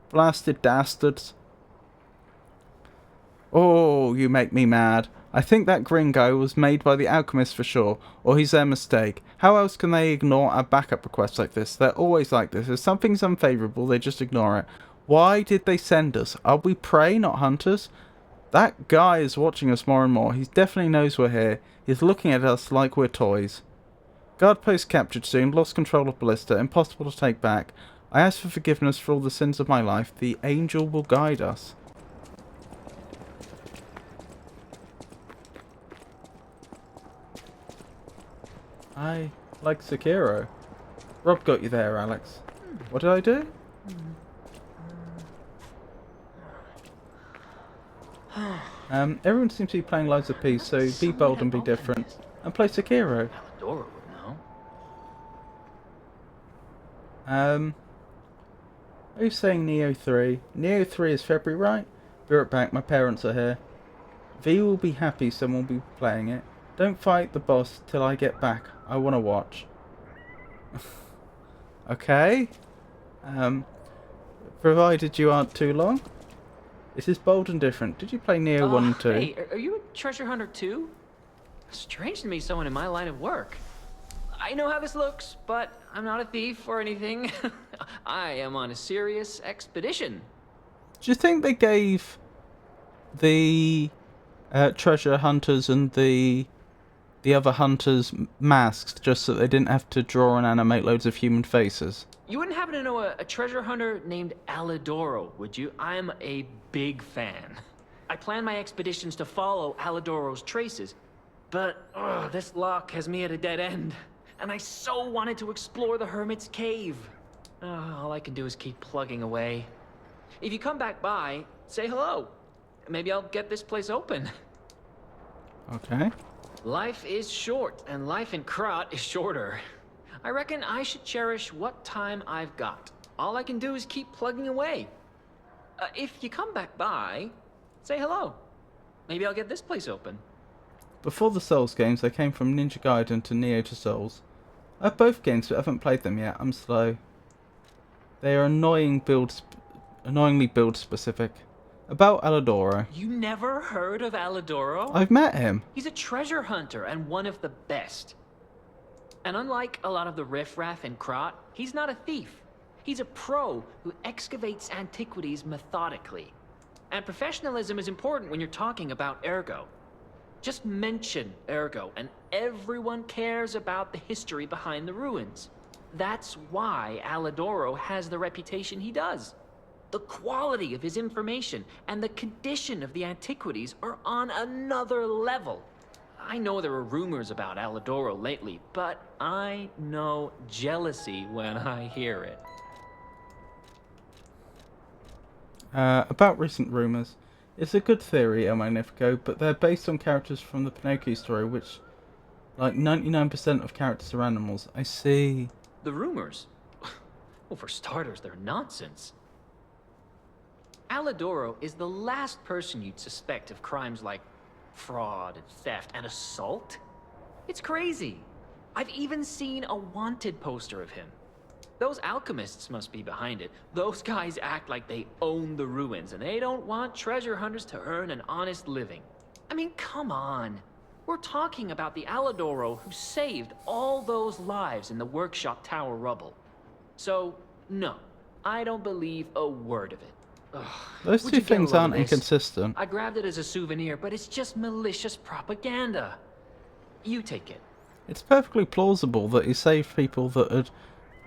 Blasted dastards. Oh, you make me mad. I think that gringo was made by the alchemist for sure, or he's their mistake. How else can they ignore our backup requests like this? They're always like this. If something's unfavourable, they just ignore it. Why did they send us? Are we prey, not hunters? That guy is watching us more and more. He definitely knows we're here. He's looking at us like we're toys. Guard post captured soon. Lost control of Ballista. Impossible to take back. I ask for forgiveness for all the sins of my life. The angel will guide us. I like Sekiro. Rob got you there, Alex. What did I do? Everyone seems to be playing Lies of Peace, so be bold and be different. And play Sekiro.
Dora would know.
Are you saying Neo 3? Neo 3 is February, right? Be right back, my parents are here. V will be happy someone will be playing it. Don't fight the boss till I get back. I want to watch. Okay. Provided you aren't too long. This is bold and different. Did you play Neo 1 and 2?
Hey, are you a treasure hunter too? Strange to me, someone in my line of work. I know how this looks, but I'm not a thief or anything. I am on a serious expedition.
Do you think they gave the treasure hunters and the other hunters masks just so they didn't have to draw and animate loads of human faces?
You wouldn't happen to know a treasure hunter named Alidoro, would you? I'm a big fan. I plan my expeditions to follow Alidoro's traces, but this lock has me at a dead end, and I so wanted to explore the Hermit's Cave. All I can do is keep plugging away. If you come back by, say hello. Maybe I'll get this place open.
Okay.
Life is short, and life in Krat is shorter. I reckon I should cherish what time I've got. All I can do is keep plugging away. If you come back by, say hello. Maybe I'll get this place open.
Before the Souls games, they came from Ninja Gaiden to Neo to Souls. I have both games, but I haven't played them yet. I'm slow. They are annoyingly build specific. About Alidoro.
You never heard of Alidoro?
I've met him.
He's a treasure hunter and one of the best. And unlike a lot of the riffraff in Krat, he's not a thief. He's a pro who excavates antiquities methodically. And professionalism is important when you're talking about Ergo. Just mention Ergo, and everyone cares about the history behind the ruins. That's why Alidoro has the reputation he does. The quality of his information and the condition of the antiquities are on another level. I know there are rumors about Alidoro lately, but I know jealousy when I hear it.
About recent rumours. It's a good theory, El Magnifico, but they're based on characters from the Pinocchio story, which, like 99% of characters are animals. I see.
The rumors? Well, for starters, they're nonsense. Alidoro is the last person you'd suspect of crimes like fraud and theft and assault. It's crazy. I've even seen a wanted poster of him. Those alchemists must be behind it. Those guys act like they own the ruins, and they don't want treasure hunters to earn an honest living. I mean, come on. We're talking about the Alidoro who saved all those lives in the workshop tower rubble. So, no, I don't believe a word of it. Ugh.
Those two things aren't inconsistent.
I grabbed it as a souvenir, but it's just malicious propaganda. You take it.
It's perfectly plausible that he saved people that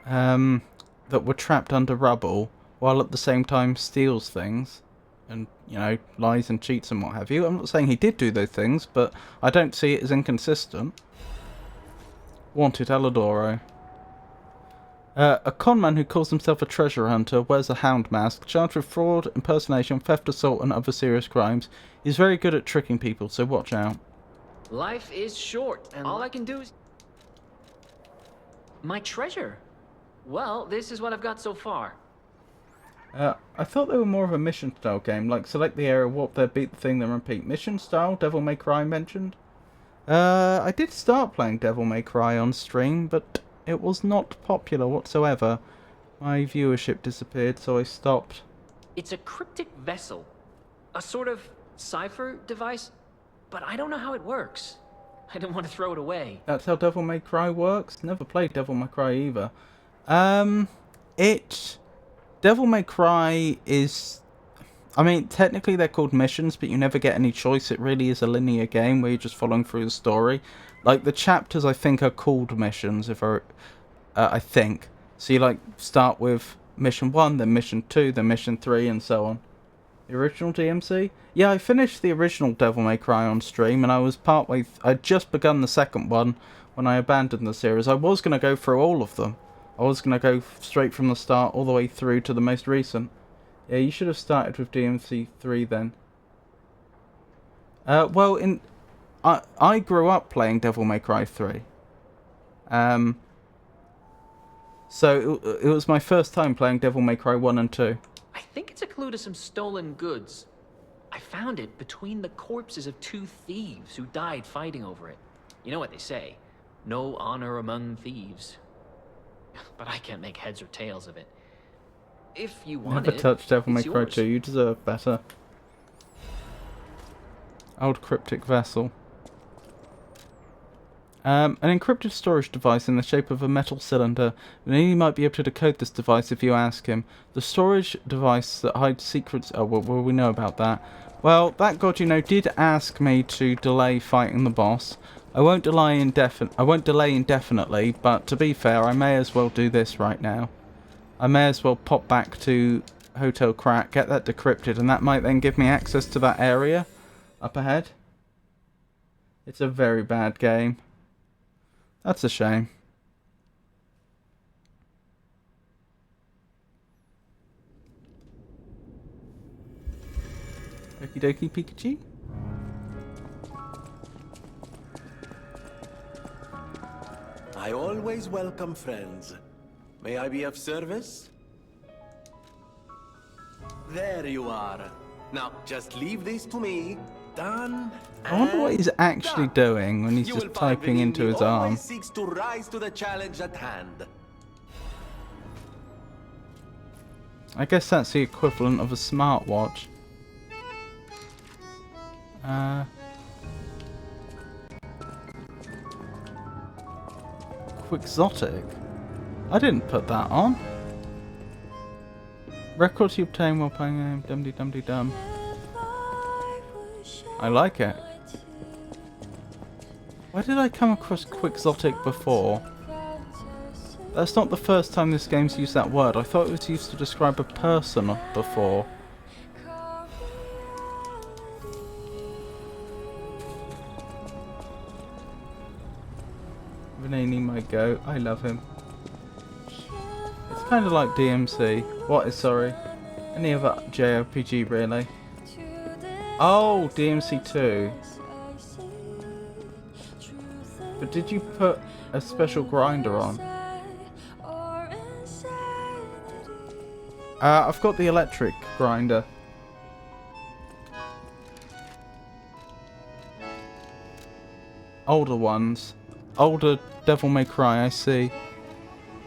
had that were trapped under rubble, while at the same time steals things, and, you know, lies and cheats and what have you. I'm not saying he did do those things, but I don't see it as inconsistent. Wanted Alidoro. A conman who calls himself a treasure hunter, wears a hound mask, charged with fraud, impersonation, theft, assault and other serious crimes. He's very good at tricking people, so watch out.
Life is short, and all I can do is... My treasure? Well, this is what I've got so far.
I thought they were more of a mission style game, like select the area, warp there, beat the thing, then repeat. Mission style, Devil May Cry mentioned. I did start playing Devil May Cry on stream, but it was not popular whatsoever. My viewership disappeared, so I stopped.
It's a cryptic vessel. A sort of cipher device, but I don't know how it works. I don't want to throw it away.
That's how Devil May Cry works? Never played Devil May Cry either. It Devil May Cry is... I mean, technically they're called missions, but you never get any choice. It really is a linear game where you're just following through the story. Like, the chapters, I think, are called missions, I think. So you, like, start with Mission 1, then Mission 2, then Mission 3, and so on. The original DMC? Yeah, I finished the original Devil May Cry on stream, and I was I'd just begun the second one when I abandoned the series. I was going to go through all of them. I was going to go straight from the start all the way through to the most recent. Yeah, you should have started with DMC 3 then. Well, I grew up playing Devil May Cry 3. So it was my first time playing Devil May Cry 1 and 2.
I think it's a clue to some stolen goods. I found it between the corpses of 2 thieves who died fighting over it. You know what they say, no honor among thieves. But I can't make heads or tails of it. If you want
Never
it,
touched Devil May
it's
Cry
yours.
2, you deserve better. Old cryptic vessel. An encrypted storage device in the shape of a metal cylinder. Vanini might be able to decode this device if you ask him. The storage device that hides secrets... Oh, well, we know about that. Well, that god, you know, did ask me to delay fighting the boss. I won't delay indefinitely, but to be fair, I may as well do this right now. I may as well pop back to Hotel Crack, get that decrypted, and that might then give me access to that area up ahead. It's a very bad game. That's a shame. Okie dokie Pikachu.
I always welcome friends. May I be of service? There you are. Now, just leave this to me. Done.
I wonder what he's actually doing when he's just typing into his arm.
Seeks to rise to the challenge at hand.
I guess that's the equivalent of a smartwatch. Quixotic? I didn't put that on. Records you obtain while playing a dum-de-dum-de-dum. I like it. Why did I come across Quixotic before? That's not the first time this game's used that word. I thought it was used to describe a person before. Vanini might go. I love him. It's kind of like DMC. What is, sorry? Any other JRPG, really? Oh, DMC 2. But did you put a special grinder on? I've got the electric grinder. Older ones. Older Devil May Cry, I see.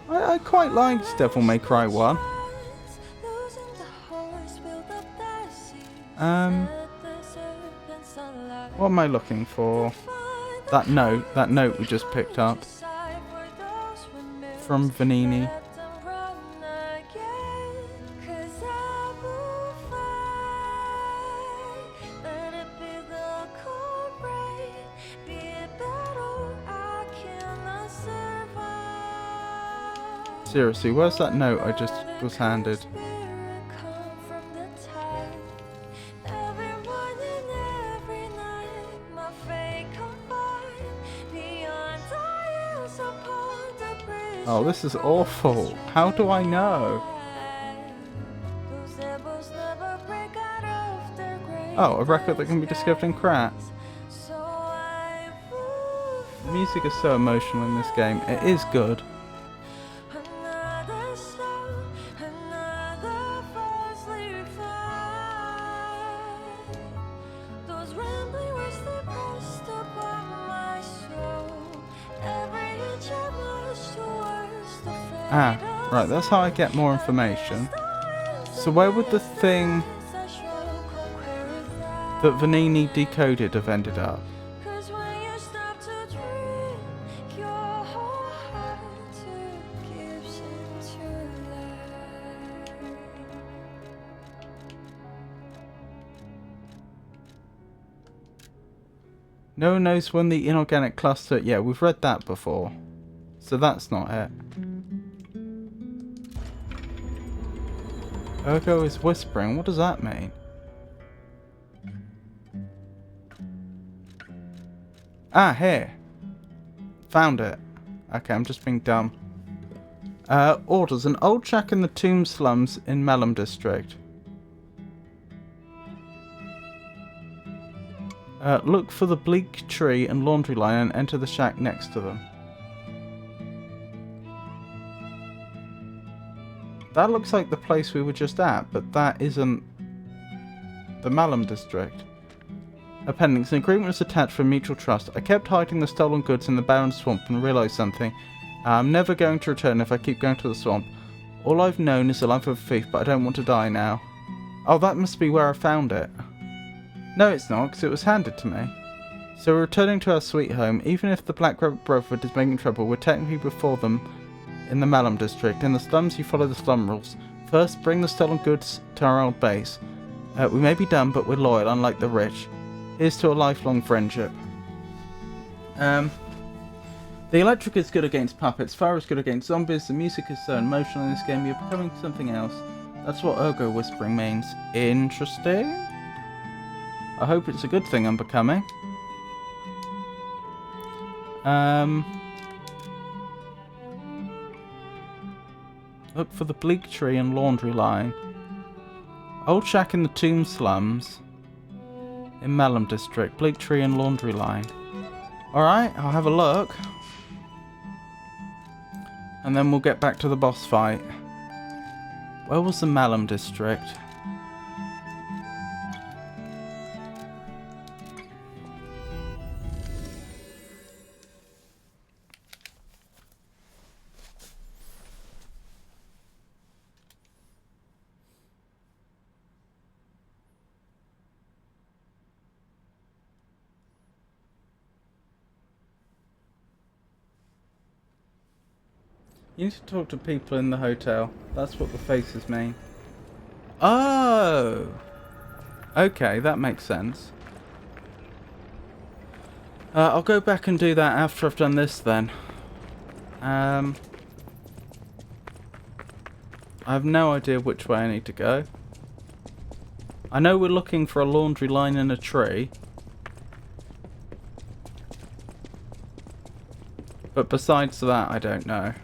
I quite liked Devil May Cry 1. What am I looking for? That note we just picked up. From Vanini. Seriously, where's that note I just was handed? Oh, this is awful. How do I know? Oh, a record that can be discovered in crack. The music is so emotional in this game. It is good. Ah, right, that's how I get more information. So where would the thing that Vanini decoded have ended up? No one knows when the inorganic cluster... Yeah, we've read that before. So that's not it. Ergo is whispering. What does that mean? Ah, here. Found it. Okay, I'm just being dumb. Orders. An old shack in the tomb slums in Melham district. Look for the bleak tree and laundry line and enter the shack next to them. That looks like the place we were just at, but that isn't the Melham district. Appendix. An agreement was attached for mutual trust. I kept hiding the stolen goods in the barren swamp and realised something. I'm never going to return if I keep going to the swamp. All I've known is the life of a thief, but I don't want to die now. Oh, that must be where I found it. No, it's not, because it was handed to me. So we're returning to our sweet home. Even if the Black Rabbit Brotherhood is making trouble, we're technically before them in the Melham district. In the slums, you follow the slum rules. First, bring the stolen goods to our old base. We may be dumb, but we're loyal, unlike the rich. Here's to a lifelong friendship. The electric is good against puppets, fire is good against zombies, the music is so emotional in this game, you're becoming something else. That's what ergo whispering means. Interesting? I hope it's a good thing I'm becoming. Look for the bleak tree and laundry line. Old shack in the tomb slums. In Melham district. Bleak tree and laundry line. Alright, I'll have a look. And then we'll get back to the boss fight. Where was the Melham district? You need to talk to people in the hotel. That's what the faces mean. Oh! Okay, that makes sense. I'll go back and do that after I've done this then. I have no idea which way I need to go. I know we're looking for a laundry line in a tree. But besides that, I don't know.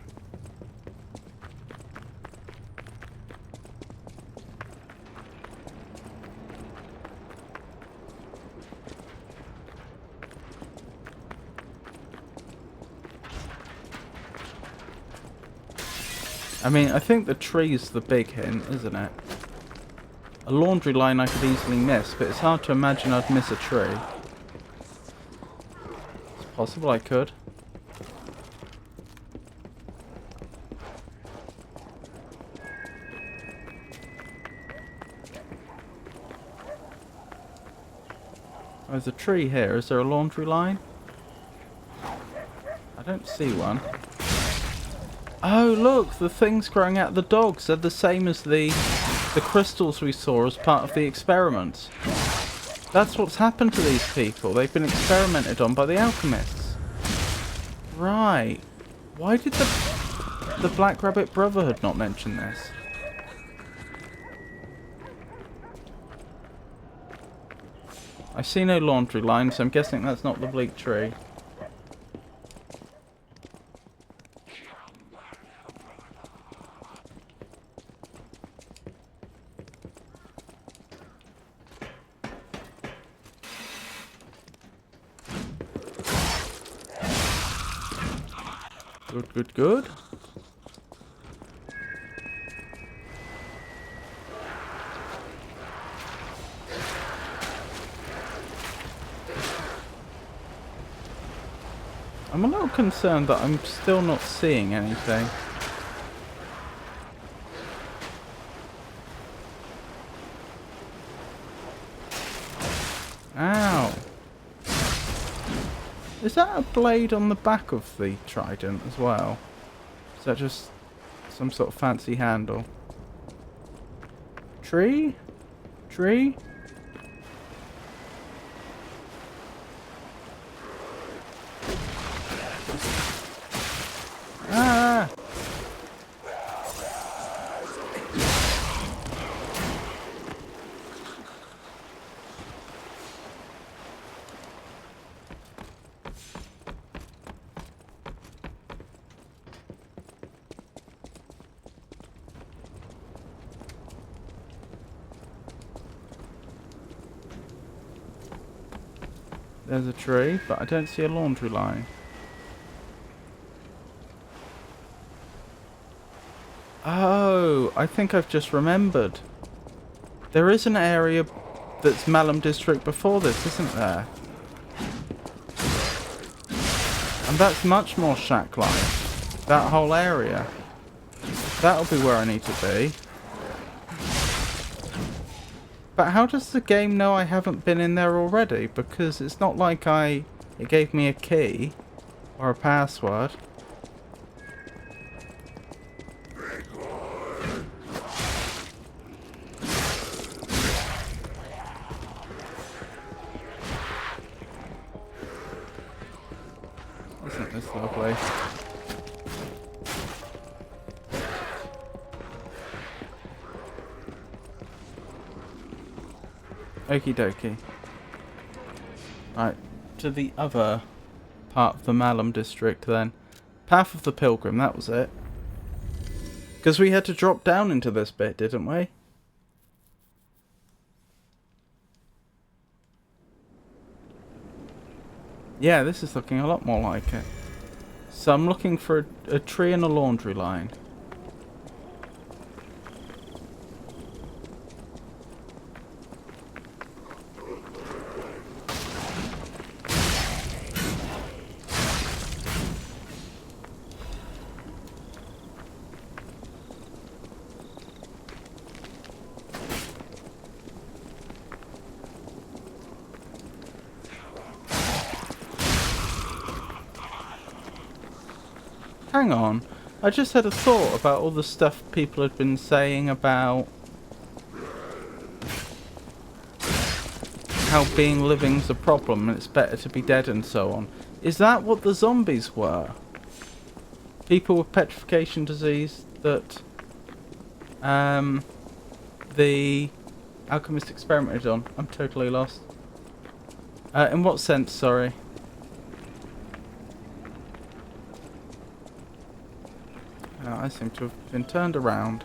I mean, I think the tree's the big hint, isn't it? A laundry line I could easily miss, but it's hard to imagine I'd miss a tree. It's possible I could. Oh, there's a tree here. Is there a laundry line? I don't see one. Oh, look! The things growing out of the dogs are the same as the crystals we saw as part of the experiments. That's what's happened to these people. They've been experimented on by the alchemists. Right. Why did the Black Rabbit Brotherhood not mention this? I see no laundry line, so I'm guessing that's not the bleak tree. Good, good, good. I'm a little concerned that I'm still not seeing anything. Ow. Is that a blade on the back of the trident as well? Is that just some sort of fancy handle? Tree? Tree? There's a tree, but I don't see a laundry line. Oh, I think I've just remembered. There is an area that's Malum District before this, isn't there? And that's much more shack-like. That whole area. That'll be where I need to be. But how does the game know I haven't been in there already? Because it's not like it gave me a key or a password. Isn't this lovely? Okie dokie. Right, to the other part of the Malum district then. Path of the Pilgrim, that was it. Because we had to drop down into this bit, didn't we? Yeah, this is looking a lot more like it. So I'm looking for a tree and a laundry line. Hang on, I just had a thought about all the stuff people had been saying about how being living's a problem and it's better to be dead and so on. Is that what the zombies were? People with petrification disease that the alchemist experimented on? I'm totally lost. In what sense, sorry? I seem to have been turned around.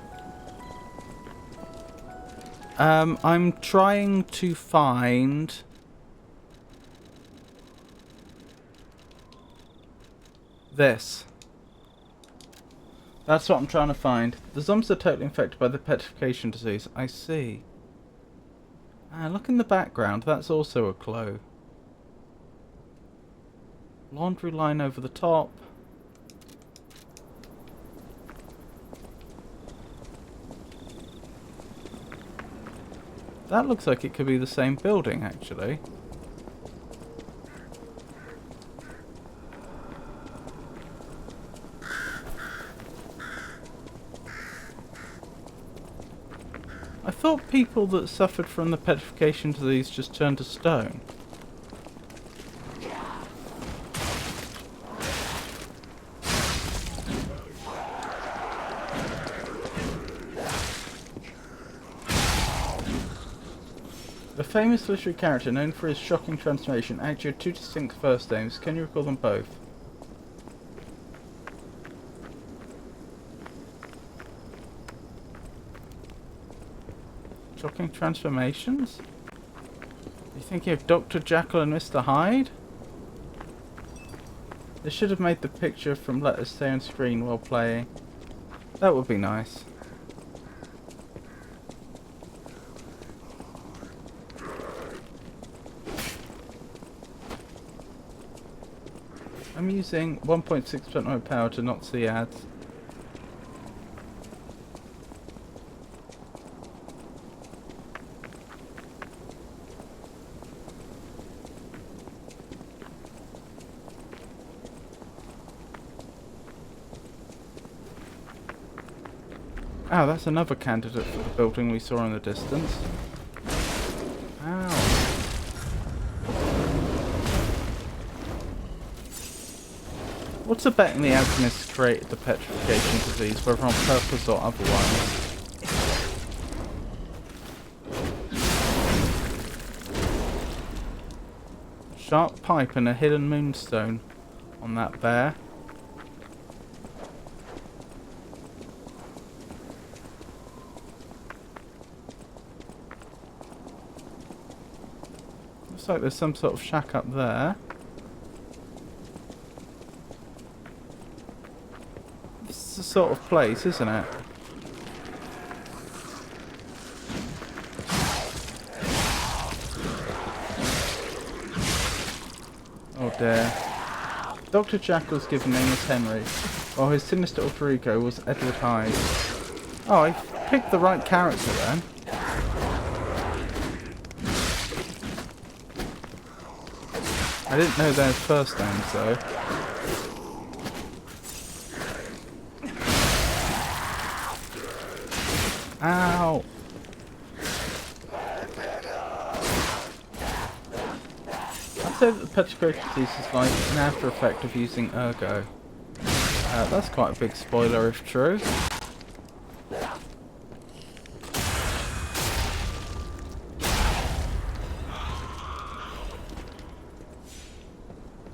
I'm trying to find this. That's what I'm trying to find. The zombies are totally infected by the petrification disease. I see. Look in the background. That's also a clue. Laundry line over the top. That looks like it could be the same building, actually. I thought people that suffered from the petrification disease just turned to stone. A famous literary character known for his shocking transformation actually had two distinct first names. Can you recall them both? Shocking transformations? Are you thinking of Dr. Jekyll and Mr. Hyde? They should have made the picture from Letters stay on screen while playing. That would be nice. I'm using 1.6% of my power to not see ads. Oh, that's another candidate for the building we saw in the distance. Ow. What's the betting the alchemists created the petrification disease, whether on purpose or otherwise? Sharp pipe and a hidden moonstone on that bear. Looks like there's some sort of shack up there. This is the sort of place, isn't it? Oh dear. Dr. Jackal's given name was Henry, while his sinister alter ego was Edward Hyde. Oh, I picked the right character then. I didn't know their first names though. Ow! I'd say that the petrified disease is like an after effect of using ergo. That's quite a big spoiler if true.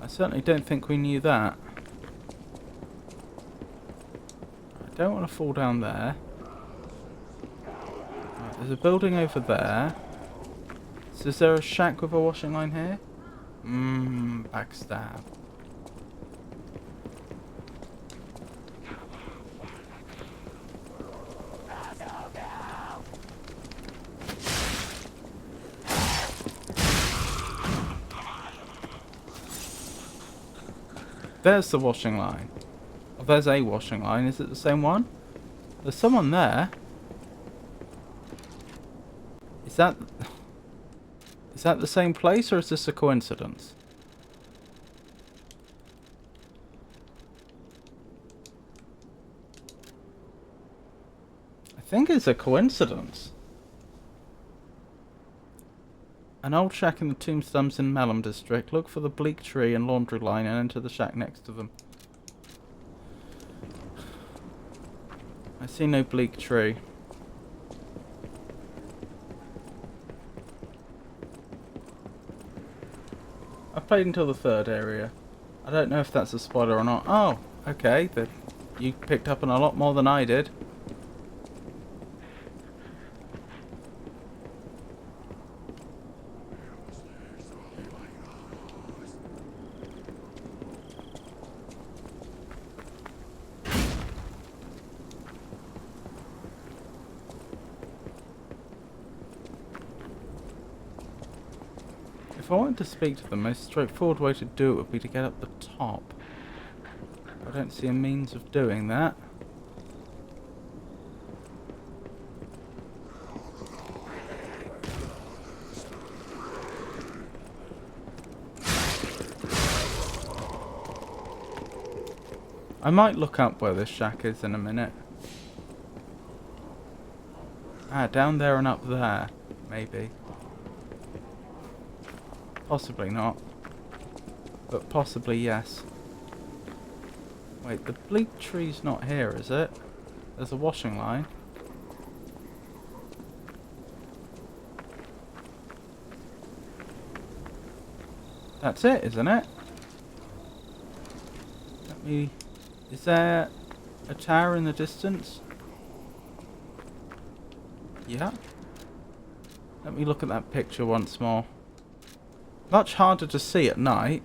I certainly don't think we knew that. I don't want to fall down there. Right, there's a building over there. So is there a shack with a washing line here? Backstab. There's the washing line. Oh, there's a washing line. Is it the same one? There's someone there. Is that the same place, or is this a coincidence? I think it's a coincidence. An old shack in the tombstones in Malum district. Look for the bleak tree and laundry line and enter the shack next to them. I see no bleak tree. I've played until the third area. I don't know if that's a spoiler or not. Oh, okay. You picked up on a lot more than I did. If I wanted to speak to them, the most straightforward way to do it would be to get up the top. I don't see a means of doing that. I might look up where this shack is in a minute. Ah, down there and up there, maybe. Possibly not. But possibly yes. Wait, the bleak tree's not here, is it? There's a washing line. That's it, isn't it? Let me... Is there a tower in the distance? Yeah. Let me look at that picture once more. Much harder to see at night.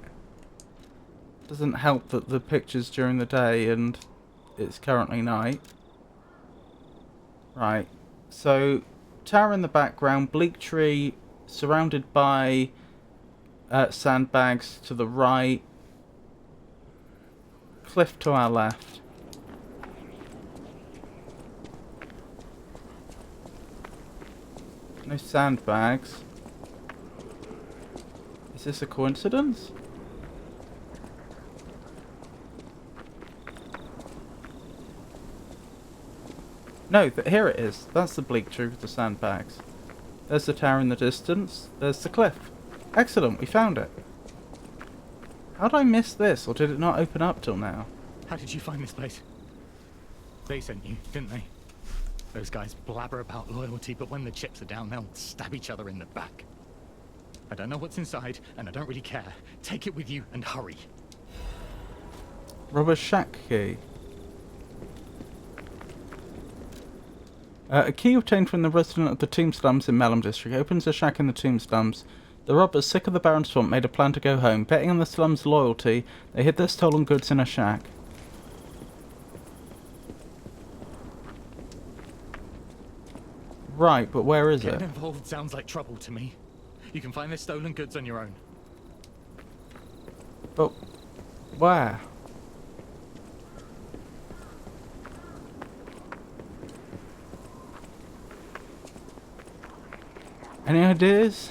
Doesn't help that the picture's during the day and it's currently night. Right. So, tower in the background, bleak tree surrounded by sandbags to the right. Cliff to our left. No sandbags. Is this a coincidence? No, here it is. That's the bleak tree with the sandbags. There's the tower in the distance. There's the cliff. Excellent, we found it. How did I miss this, or did it not open up till now?
How did you find this place? They sent you, didn't they? Those guys blabber about loyalty, but when the chips are down, they'll stab each other in the back. I don't know what's inside, and I don't really care. Take it with you and hurry.
Rubber shack key. A key obtained from the resident of the Tombstones in Malum district opens a shack in the Tombstones. The robbers, sick of the barren swamp, made a plan to go home. Betting on the slum's loyalty, they hid their stolen goods in a shack. Right, but where is it?
Getting involved sounds like trouble to me. You can find the stolen goods on your own.
But where? Any ideas?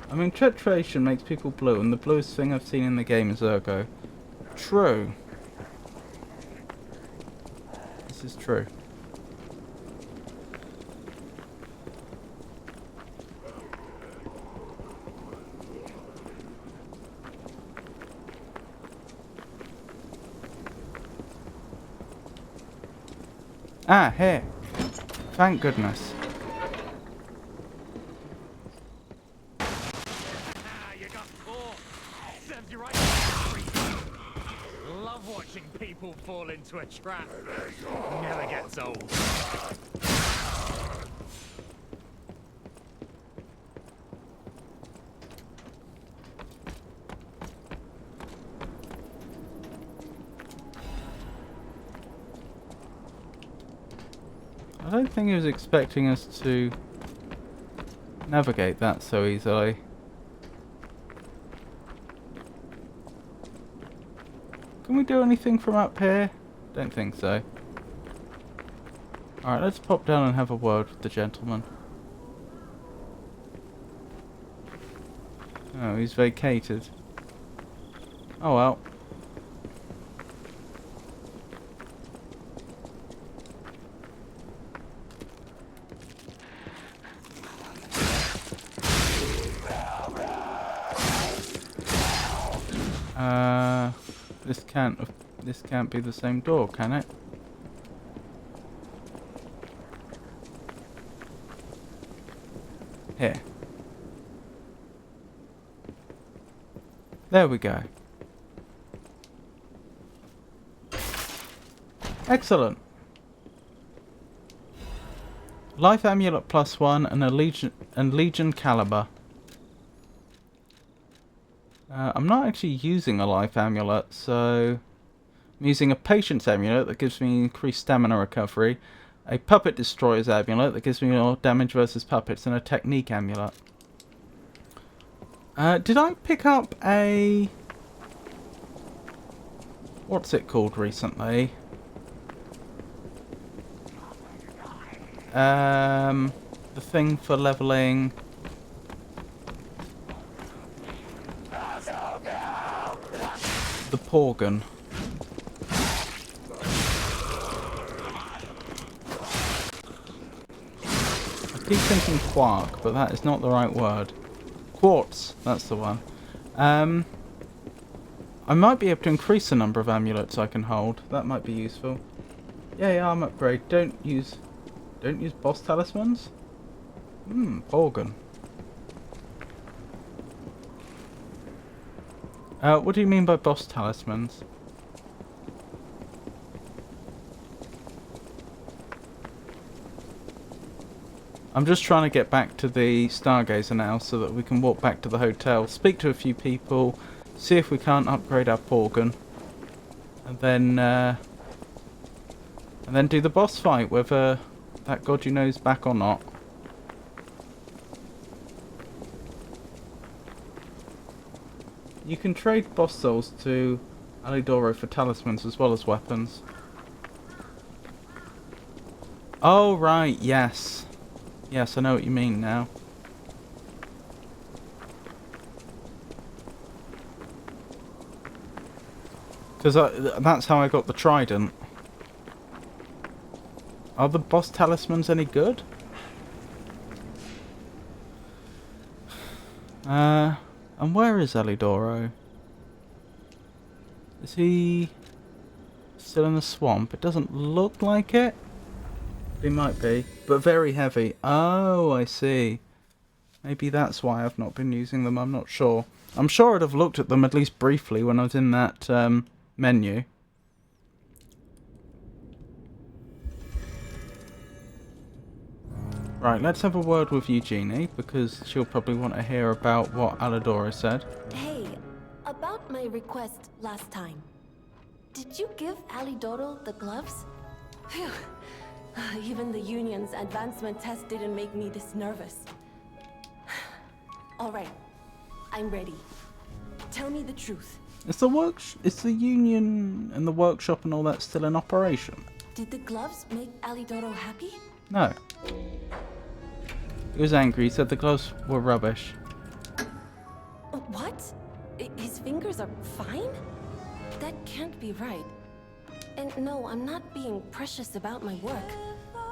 I mean, tretriation makes people blue, and the bluest thing I've seen in the game is Ergo. True. This is true. Ah, here. Thank goodness.
You got caught. Serves you right. Love watching people fall into a trap. Never gets old.
I don't think he was expecting us to navigate that so easily. Can we do anything from up here? Don't think so. Alright, let's pop down and have a word with the gentleman. Oh, he's vacated. Oh well. This can't be the same door, can it? Here. There we go. Excellent. Life amulet +1 and a Legion caliber. I'm not actually using a life amulet, so I'm using a patience amulet that gives me increased stamina recovery, a puppet destroyer's amulet that gives me more damage versus puppets, and a technique amulet. Did I pick up a... what's it called recently? The thing for leveling... the Porgan. I keep thinking quark, but that is not the right word. Quartz, that's the one. I might be able to increase the number of amulets I can hold. That might be useful. Yeah, arm upgrade. Don't use boss talismans? Porgan. What do you mean by boss talismans? I'm just trying to get back to the Stargazer now so that we can walk back to the hotel, speak to a few people, see if we can't upgrade our Porgan, and then do the boss fight, whether that god you know is back or not. You can trade boss souls to Alidoro for talismans as well as weapons. Oh right, yes. Yes, I know what you mean now. Because that's how I got the trident. Are the boss talismans any good? And where is Alidoro? Is he still in the swamp? It doesn't look like it. He might be, but very heavy. Oh, I see. Maybe that's why I've not been using them. I'm not sure. I'm sure I'd have looked at them at least briefly when I was in that menu. Right, let's have a word with Eugenie, because she'll probably want to hear about what Alidoro said.
Hey, about my request last time. Did you give Alidoro the gloves? Phew. Even the Union's advancement test didn't make me this nervous. Alright, I'm ready. Tell me the truth.
Is the Union and the workshop and all that still in operation?
Did the gloves make Alidoro happy?
No. He was angry. He said the gloves were rubbish.
What? His fingers are fine? That can't be right. And no, I'm not being precious about my work.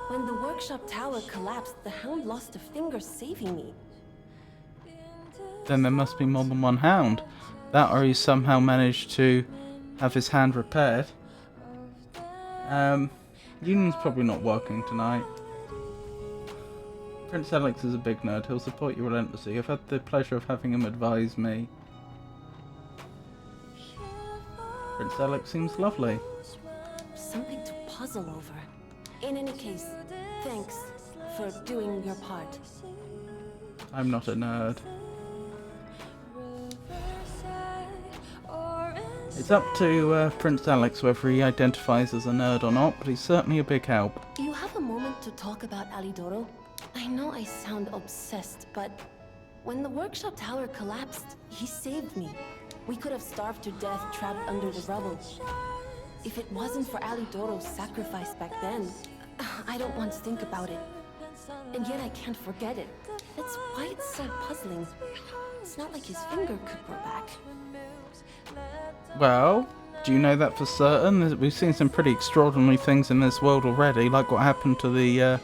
When the workshop tower collapsed, the Hound lost a finger saving me.
Then there must be more than one Hound. That or he somehow managed to have his hand repaired. Union's probably not working tonight. Prince Alex is a big nerd. He'll support you relentlessly. I've had the pleasure of having him advise me. Prince Alex seems lovely.
Something to puzzle over. In any case, thanks for doing your part.
I'm not a nerd. It's up to Prince Alex whether he identifies as a nerd or not, but he's certainly a big help.
You have a moment to talk about Alidoro? I know I sound obsessed, but when the workshop tower collapsed, he saved me. We could have starved to death trapped under the rubble. If it wasn't for Alidoro's sacrifice back then, I don't want to think about it. And yet I can't forget it. That's why it's so puzzling. It's not like his finger could grow back.
Well, do you know that for certain? We've seen some pretty extraordinary things in this world already, like what happened to the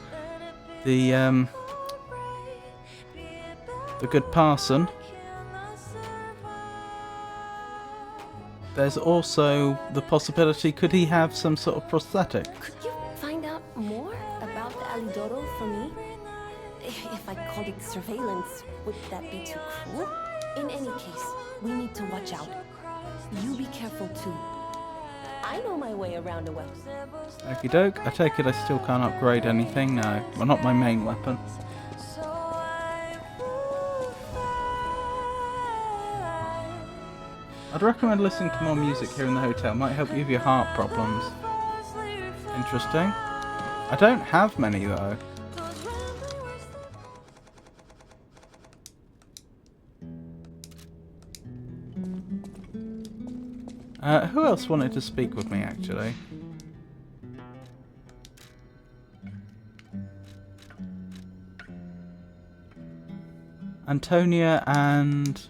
good parson. There's also the possibility, could he have some sort of prosthetic?
Could you find out more about Alidoro for me? If I called it surveillance, would that be too cruel? In any case, we need to watch out. You be careful too. I know my way around a weapon.
Okie doke. I take it I still can't upgrade anything? No. Well, not my main weapon. I'd recommend listening to more music here in the hotel. Might help you with your heart problems. Interesting. I don't have many though. Who else wanted to speak with me actually? Antonia and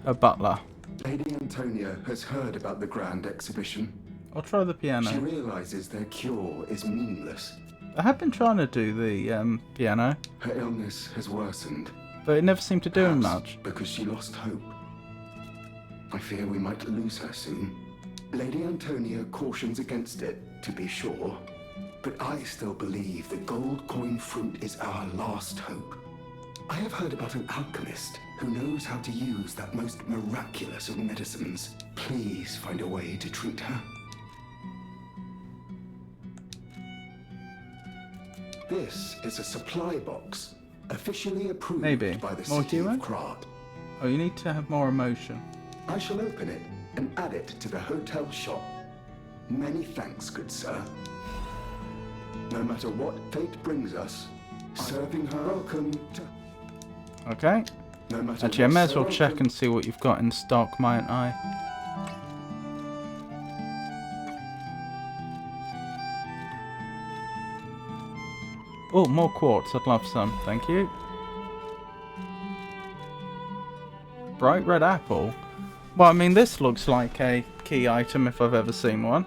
her butler.
Lady Antonia has heard about the grand exhibition.
I'll try the piano.
She realizes their cure is meaningless.
I have been trying to do the piano.
Her illness has worsened.
But it never seemed to do much.
Because she lost hope. I fear we might lose her soon. Lady Antonia cautions against it, to be sure. But I still believe the gold coin fruit is our last hope. I have heard about an alchemist who knows how to use that most miraculous of medicines. Please find a way to treat her. This is a supply box, officially approved by the
More
city
humor?
of Krat.
Oh, you need to have more emotion.
I shall open it and add it to the hotel shop. Many thanks, good sir. No matter what fate brings us, serving her welcome to...
Okay.
No matter
Actually, I may as well
what
check and see what you've got in stock, mightn't I? Oh, more quartz. I'd love some. Thank you. Bright red apple. Well, I mean, this looks like a key item if I've ever seen one.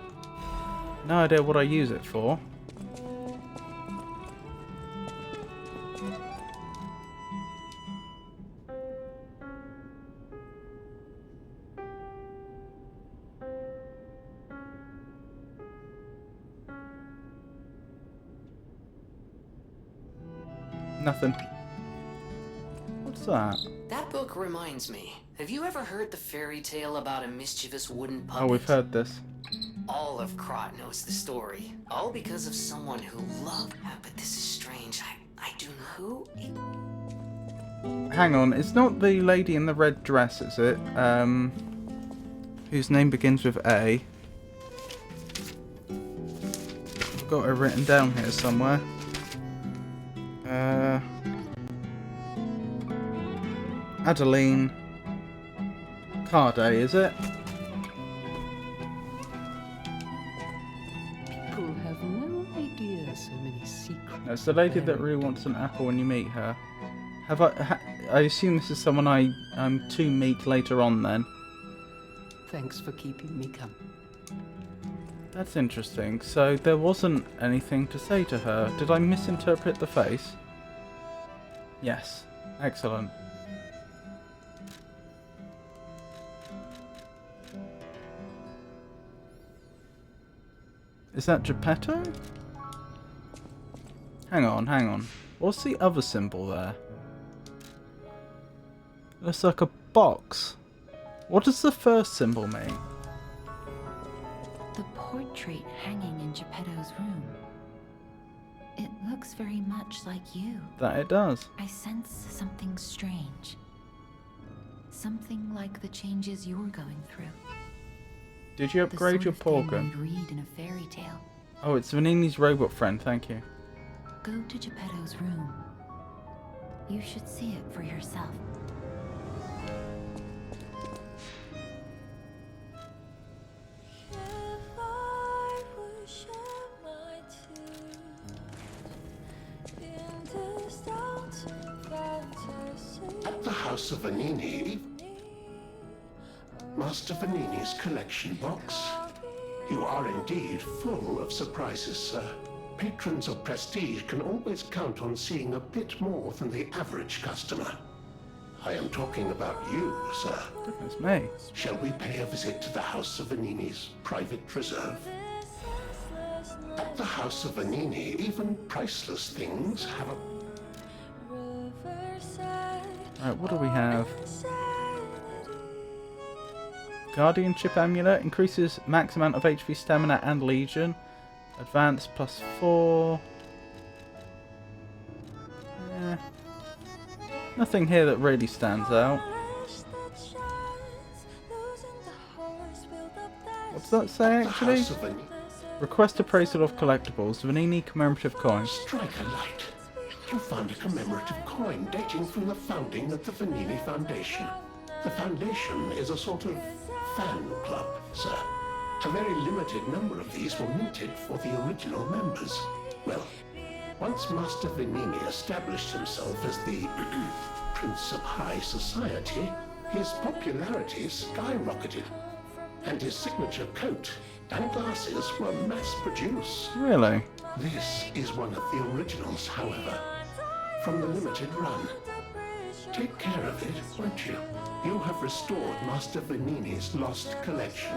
No idea what I use it for. Nothing. What's that?
That book reminds me. Have you ever heard the fairy tale about a mischievous wooden puppet?
Oh, we've heard this.
All of Krot knows the story. All because of someone who loved... But this is strange. I do know who...
Hang on, it's not the lady in the red dress, is it? Whose name begins with A. I've got her written down here somewhere. Adeline Carday, is it?
People have no idea so many secrets.
No, it's the lady that really wants an apple when you meet her. Have I assume this is someone I'm to meet later on then.
Thanks for keeping me company.
That's interesting. So there wasn't anything to say to her. Did I misinterpret the face? Yes. Excellent. Is that Geppetto? Hang on, hang on. What's the other symbol there? Looks like a box. What does the first symbol mean?
The portrait hanging in Geppetto's room. It looks very much like you.
That it does.
I sense something strange. Something like the changes you're going through.
Did you upgrade your Porgan?
You'd read in a fairy tale.
Oh, it's Vanini's robot friend, thank you.
Go to Geppetto's room. You should see it for yourself.
At the House of Vanini, Master Vanini's collection box. You are indeed full of surprises, sir. Patrons of prestige can always count on seeing a bit more than the average customer. I am talking about you, sir.
That's me.
Shall we pay a visit to the House of Vanini's private preserve? At the House of Vanini, even priceless things have a...
Right, what do we have? Guardianship Amulet increases max amount of HP, stamina, and legion. Advance +4. Nothing here that really stands out. What's that say actually? Request appraisal of collectibles. Vanini commemorative coin.
Strike a light. You found a commemorative coin dating from the founding of the Vanini Foundation. The Foundation is a sort of fan club, sir. A very limited number of these were minted for the original members. Well, once Master Vanini established himself as the Prince of High Society, his popularity skyrocketed, and his signature coat and glasses were mass-produced.
Really?
This is one of the originals, however, from the limited run. Take care of it, won't you? You have restored Master Vanini's lost collection.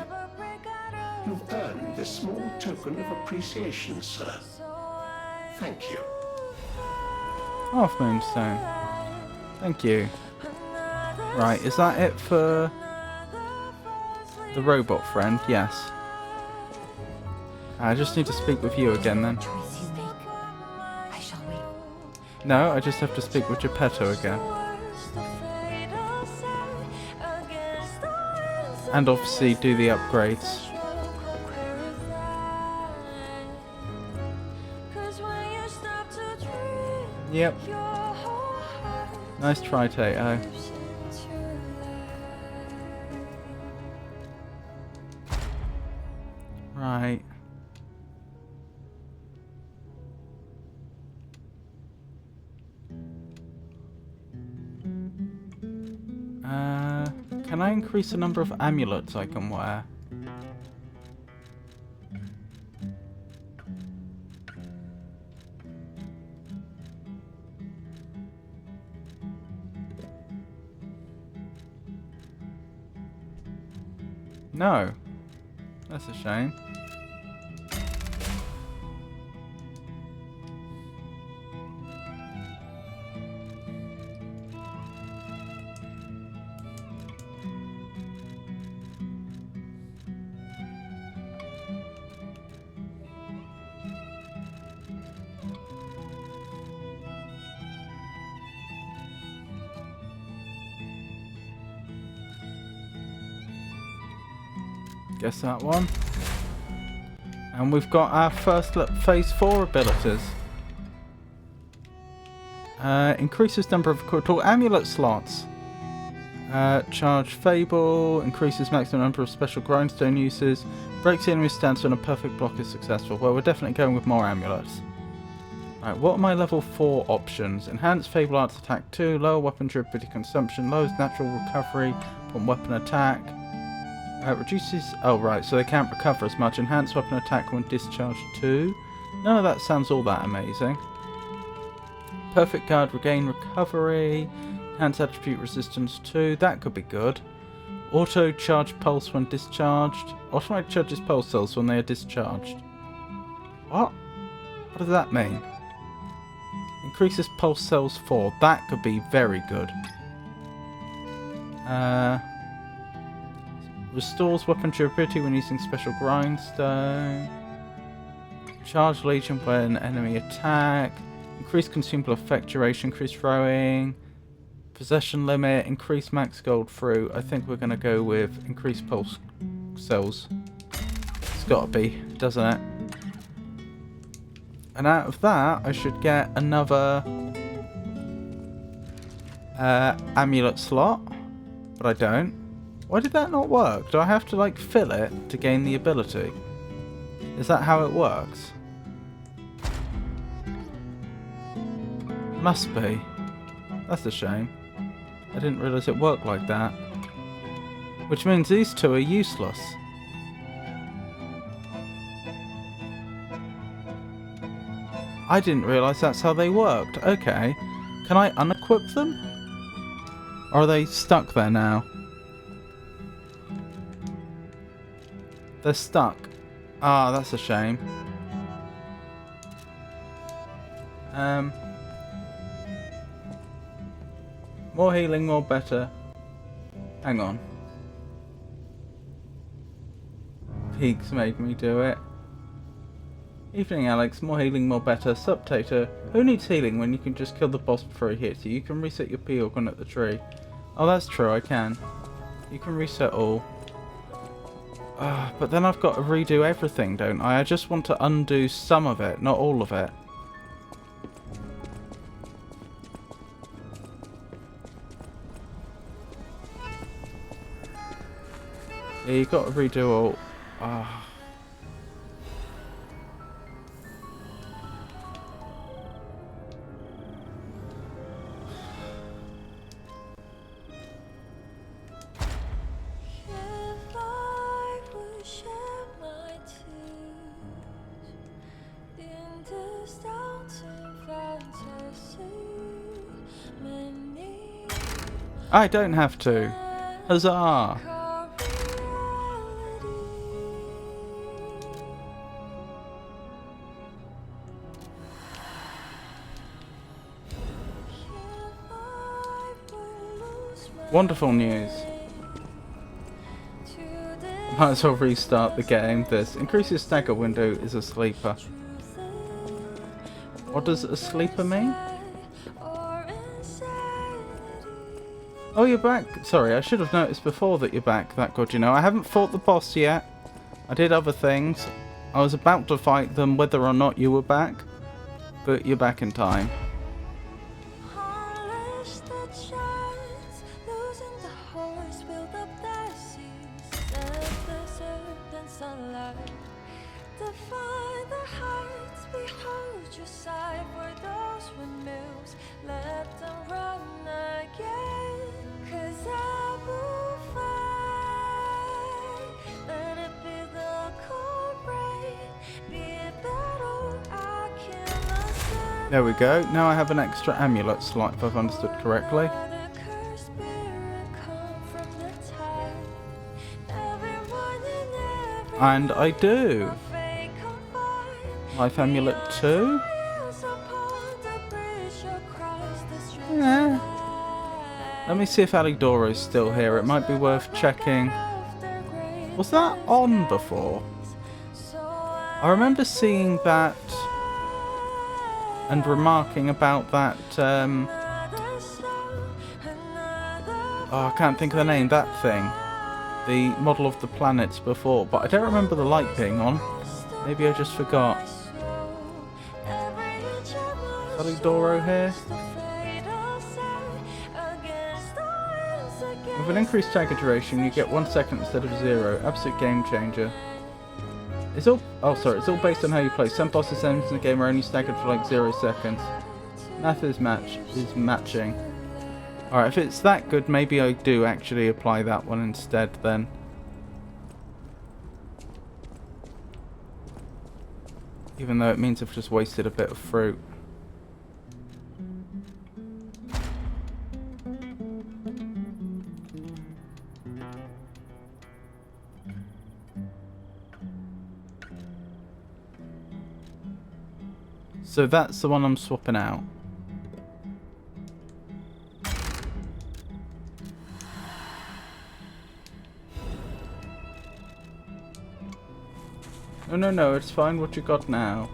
You've earned this small token of appreciation, sir. Thank you.
Half Moonstone. Thank you. Right, is that it for the robot friend? Yes. I just need to speak with you again then.
I shall wait.
No, I just have to speak with Geppetto again. And obviously do the upgrades. Yep. Nice try, Tato. Right. Can I increase the number of amulets I can wear? No. That's a shame. Guess that one. And we've got our first phase 4 abilities. Increases number of critical amulet slots. Charge Fable, increases maximum number of special grindstone uses, breaks the enemy stance when a perfect block is successful. Well, we're definitely going with more amulets. Right, what are my level 4 options? Enhanced Fable Arts Attack 2, lower weapon durability consumption, lowers natural recovery from weapon attack. Reduces... Oh, right, so they can't recover as much. Enhanced weapon attack when discharged 2. None of that sounds all that amazing. Perfect guard, regain recovery. Enhanced attribute resistance 2. That could be good. Auto charge pulse when discharged. Automatic charges pulse cells when they are discharged. What? What does that mean? Increases pulse cells 4. That could be very good. Restores weapon durability when using special grindstone. Charge legion when enemy attack. Increased consumable effect duration. Increased throwing. Possession limit. Increased max gold through. I think we're going to go with increased pulse cells. It's got to be, doesn't it? And out of that, I should get another amulet slot. But I don't. Why did that not work? Do I have to, like, fill it to gain the ability? Is that how it works? Must be. That's a shame. I didn't realise it worked like that. Which means these two are useless. I didn't realise that's how they worked. Okay. Can I unequip them? Or are they stuck there now? They're stuck. Ah, that's a shame. More healing, more better. Hang on. Peaks made me do it. Evening, Alex. More healing, more better. Subtator. Who needs healing when you can just kill the boss before he hits you? You can reset your P organ at the tree. Oh, that's true, I can. You can reset all. But then I've got to redo everything, don't I? I just want to undo some of it, not all of it. Yeah, you've got to redo all. I don't have to. Huzzah! Wonderful news. Might as well restart the game. This increases stagger window is a sleeper. What does a sleeper mean? Oh, you're back. Sorry, I should have noticed before that you're back that good, you know. I haven't fought the boss yet. I did other things. I was about to fight them whether or not you were back. But you're back in time. There we go. Now I have an extra amulet slot, if I've understood correctly. And I do. Life amulet 2. Yeah. Let me see if Alidoro's still here. It might be worth checking. Was that on before? I remember seeing that and remarking about that, oh, I can't think of the name, that thing. the model of the planets before, but I don't remember the light being on. Maybe I just forgot. Alidoro here. With an increased stagger duration, you get 1 second instead of 0. Absolute game changer. It's all based on how you play. Some bosses ends in the game are only staggered for like 0 seconds. Math is matching. Alright, if it's that good, maybe I do actually apply that one instead then. Even though it means I've just wasted a bit of fruit. So that's the one I'm swapping out. No, it's fine. What you got now?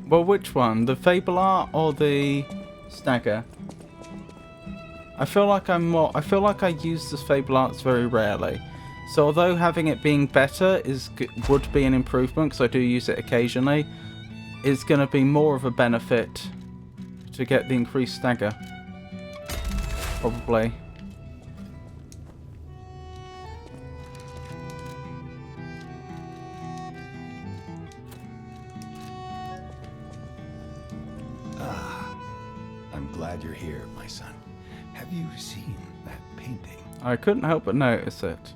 Well, which one? The Fable Art or the Stagger? I feel like I use the Fable Arts very rarely. So although having it being better would be an improvement, because I do use it occasionally, it's going to be more of a benefit to get the increased stagger. Probably.
I'm glad you're here, my son. Have you seen that painting?
I couldn't help but notice it.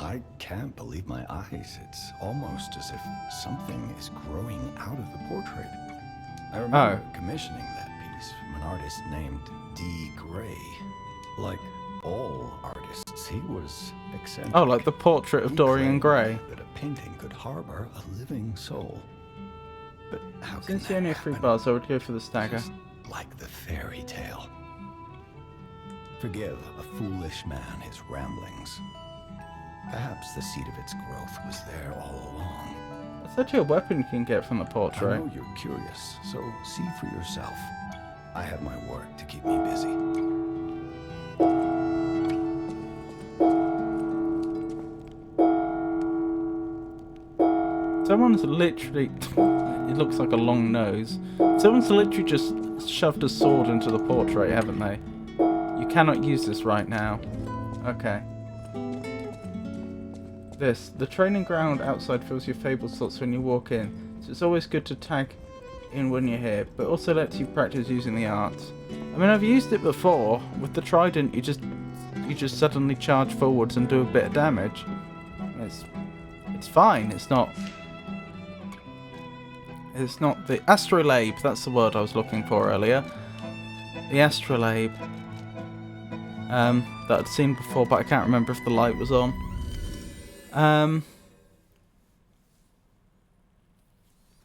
I can't believe my eyes. It's almost as if something is growing out of the portrait. I remember commissioning that piece from an artist named D. Gray. Like all artists, he was eccentric.
Oh, like the portrait of Dorian Gray.
That a painting could harbor a living soul. But how can
Since you only have 3 bars, I would go for the stagger.
Just like the fairy tale. Forgive a foolish man his ramblings. Perhaps the seed of its growth was there all along.
That's actually a weapon you can get from the portrait.
I know you're curious, so see for yourself. I have my work to keep me busy.
Someone's literally... It looks like a long nose. Someone's literally just shoved a sword into the portrait, haven't they? You cannot use this right now. Okay. The training ground outside fills your Fable slots when you walk in, so it's always good to tag in when you're here, but also lets you practice using the arts. I mean, I've used it before. With the trident, you just suddenly charge forwards and do a bit of damage. It's fine. It's not the astrolabe. That's the word I was looking for earlier. The astrolabe that I'd seen before, but I can't remember if the light was on.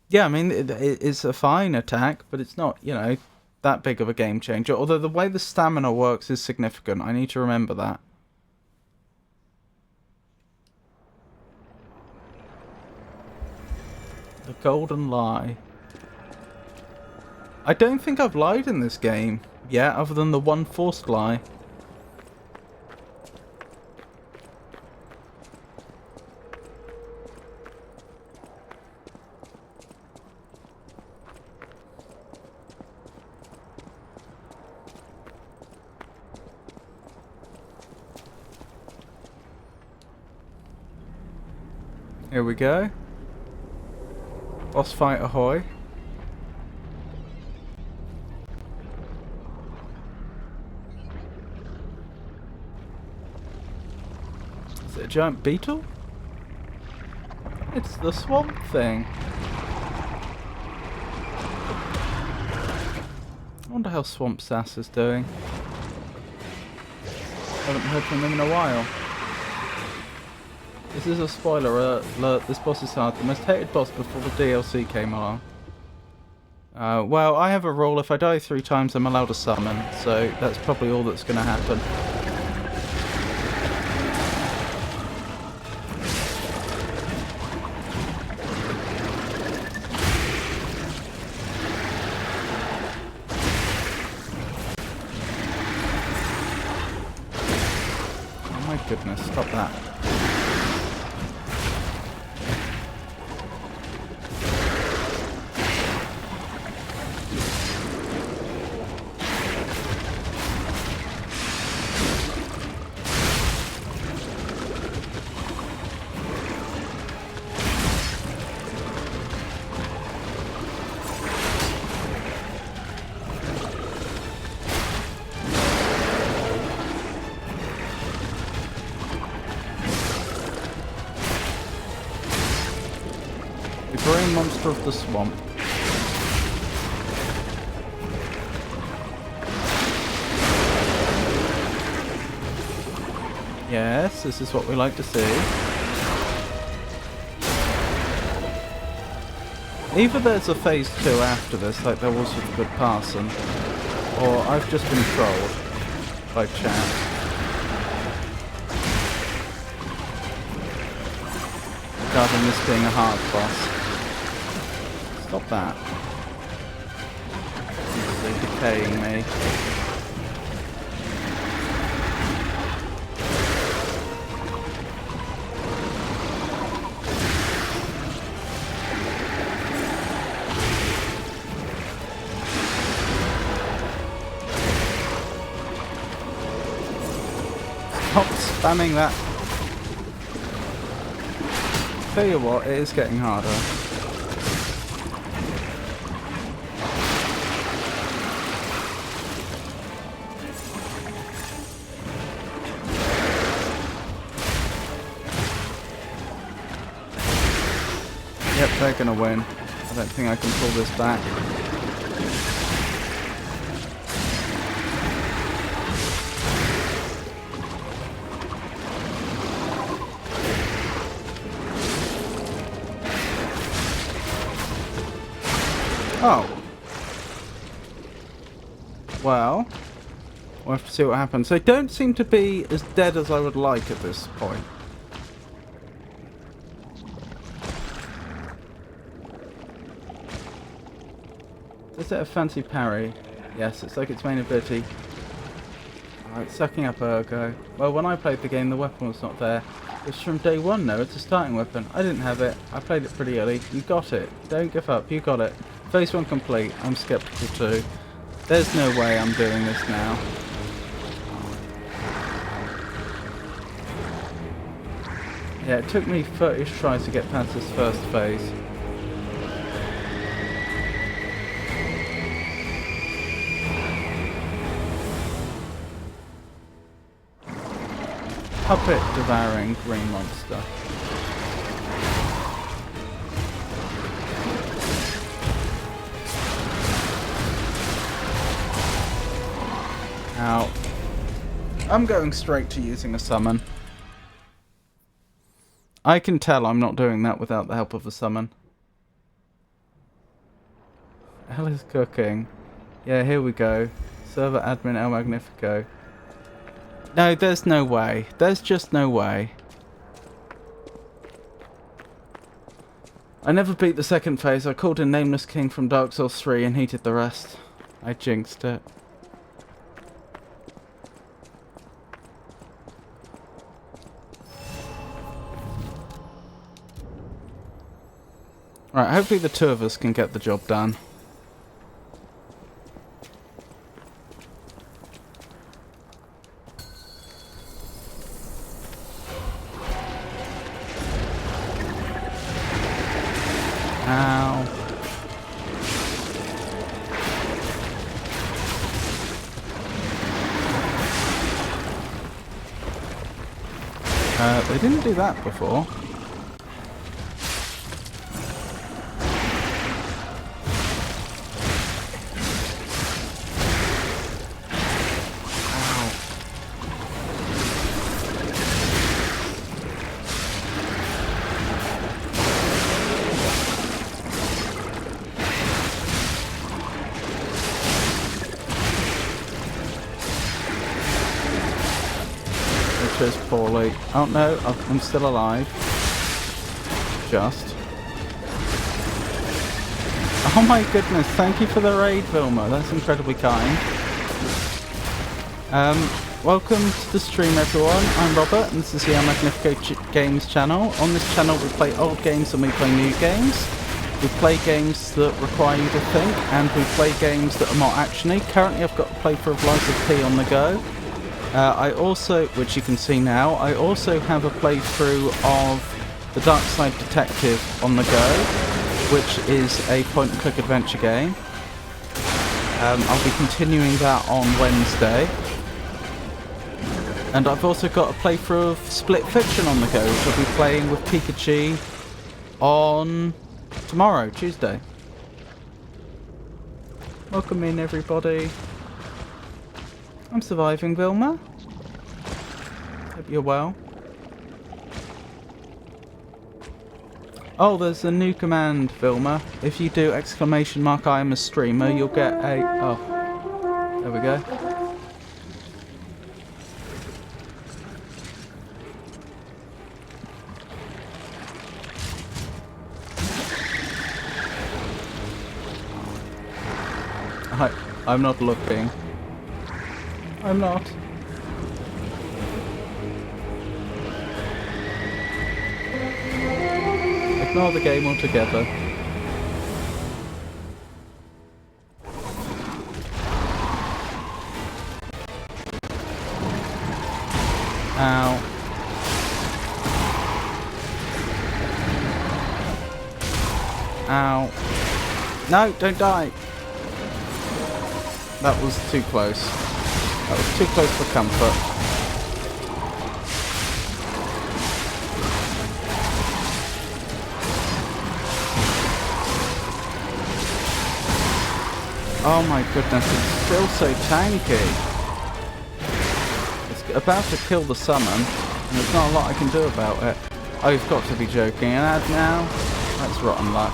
Yeah, I mean, it's a fine attack, but it's not, you know, that big of a game changer. Although the way the stamina works is significant. I need to remember that. The Golden Lie. I don't think I've lied in this game yet, other than the one forced lie. Here we go. Boss fight ahoy. Is it a giant beetle? It's the Swamp Thing. I wonder how Swamp Sass is doing. Haven't heard from him in a while. This is a spoiler alert, this boss is hard. The most hated boss before the DLC came along. Well, I have a rule, if I die 3 times I'm allowed to summon, so that's probably all that's going to happen. goodness, stop that. Green monster of the swamp. Yes, this is what we like to see. Either there's a phase 2 after this, like there was with Good Parson, or I've just been trolled by chat. Regarding this being a hard boss. Stop that. They're decaying me. Stop spamming that. Tell you what, it is getting harder. Yep, they're gonna win. I don't think I can pull this back. Oh. Well, we'll have to see what happens. They don't seem to be as dead as I would like at this point. Is it a fancy parry? Yes, it's like its main ability. Alright, sucking up ergo. Well, when I played the game, the weapon was not there. It's from day one, no, it's a starting weapon. I didn't have it. I played it pretty early. You got it. Don't give up. You got it. Phase 1 complete. I'm skeptical too. There's no way I'm doing this now. Yeah, it took me 30 tries to get past this first phase. Puppet devouring green monster. Now, I'm going straight to using a summon. I can tell I'm not doing that without the help of a summon. Hell is cooking. Yeah, here we go. Server admin El Magnifico. No, there's no way. There's just no way. I never beat the second phase. I called in Nameless King from Dark Souls 3 and he did the rest. I jinxed it. Right, hopefully the two of us can get the job done. Ow. They didn't do that before. Poorly. Oh no, I'm still alive. Just. Oh my goodness, thank you for the raid, Vilma. That's incredibly kind. Welcome to the stream, everyone. I'm Robert, and this is the El Magnifico Games channel. On this channel, we play old games and we play new games. We play games that require you to think, and we play games that are more actiony. Currently, I've got a playthrough of Lies of P on the go. I also, which you can see now, I also have a playthrough of The Dark Side Detective on the go, which is a point-and-click adventure game. I'll be continuing that on Wednesday. And I've also got a playthrough of Split Fiction on the go, which I'll be playing with Pikachu on tomorrow, Tuesday. Welcome in, everybody. I'm surviving, Vilma. Hope you're well. Oh, there's a new command, Vilma. If you do ! I am a streamer, you'll get a... Oh. There we go. I'm not looking. I'm not. Ignore the game altogether. Ow. Ow. No, don't die. That was too close. That was too close for comfort. Oh my goodness, it's still so tanky. It's about to kill the summon, and there's not a lot I can do about it. Oh, you've got to be joking. And add now? That's rotten luck.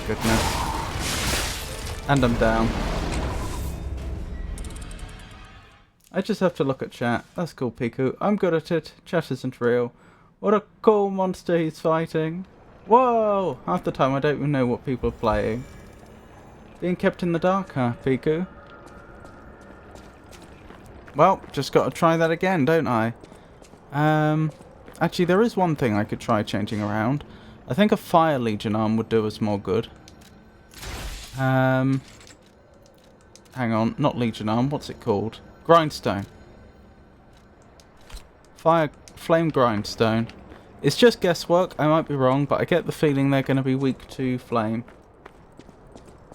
Goodness. And I'm down. I just have to look at chat. That's cool, Piku. I'm good at it. Chat isn't real. What a cool monster he's fighting. Whoa! Half the time I don't even know what people are playing. Being kept in the dark, huh, Piku? Well, just gotta try that again, don't I? Actually, there is one thing I could try changing around. I think a Fire Legion arm would do us more good. Hang on, not Legion arm, what's it called? Grindstone. Flame Grindstone. It's just guesswork, I might be wrong, but I get the feeling they're going to be weak to flame.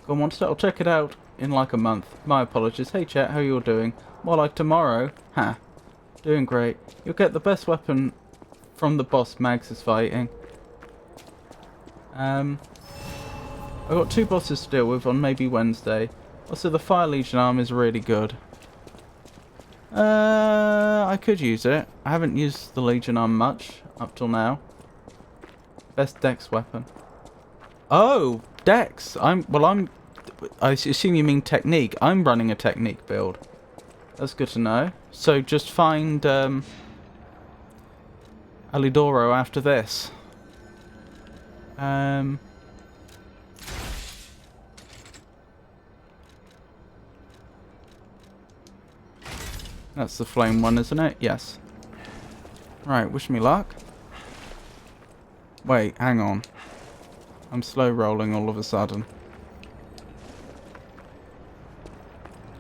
Go on, monster, I'll check it out in like a month. My apologies. Hey chat, how you all doing? More like tomorrow? Ha. Doing great. You'll get the best weapon from the boss Mags is fighting. I've got 2 bosses to deal with on maybe Wednesday. Also, the Fire Legion arm is really good. I could use it. I haven't used the Legion arm much up till now. Best dex weapon. Oh, dex. I assume you mean technique. I'm running a technique build. That's good to know. So just find Alidoro after this. That's the flame one, isn't it? Yes. Right, wish me luck. Wait, hang on. I'm slow rolling all of a sudden.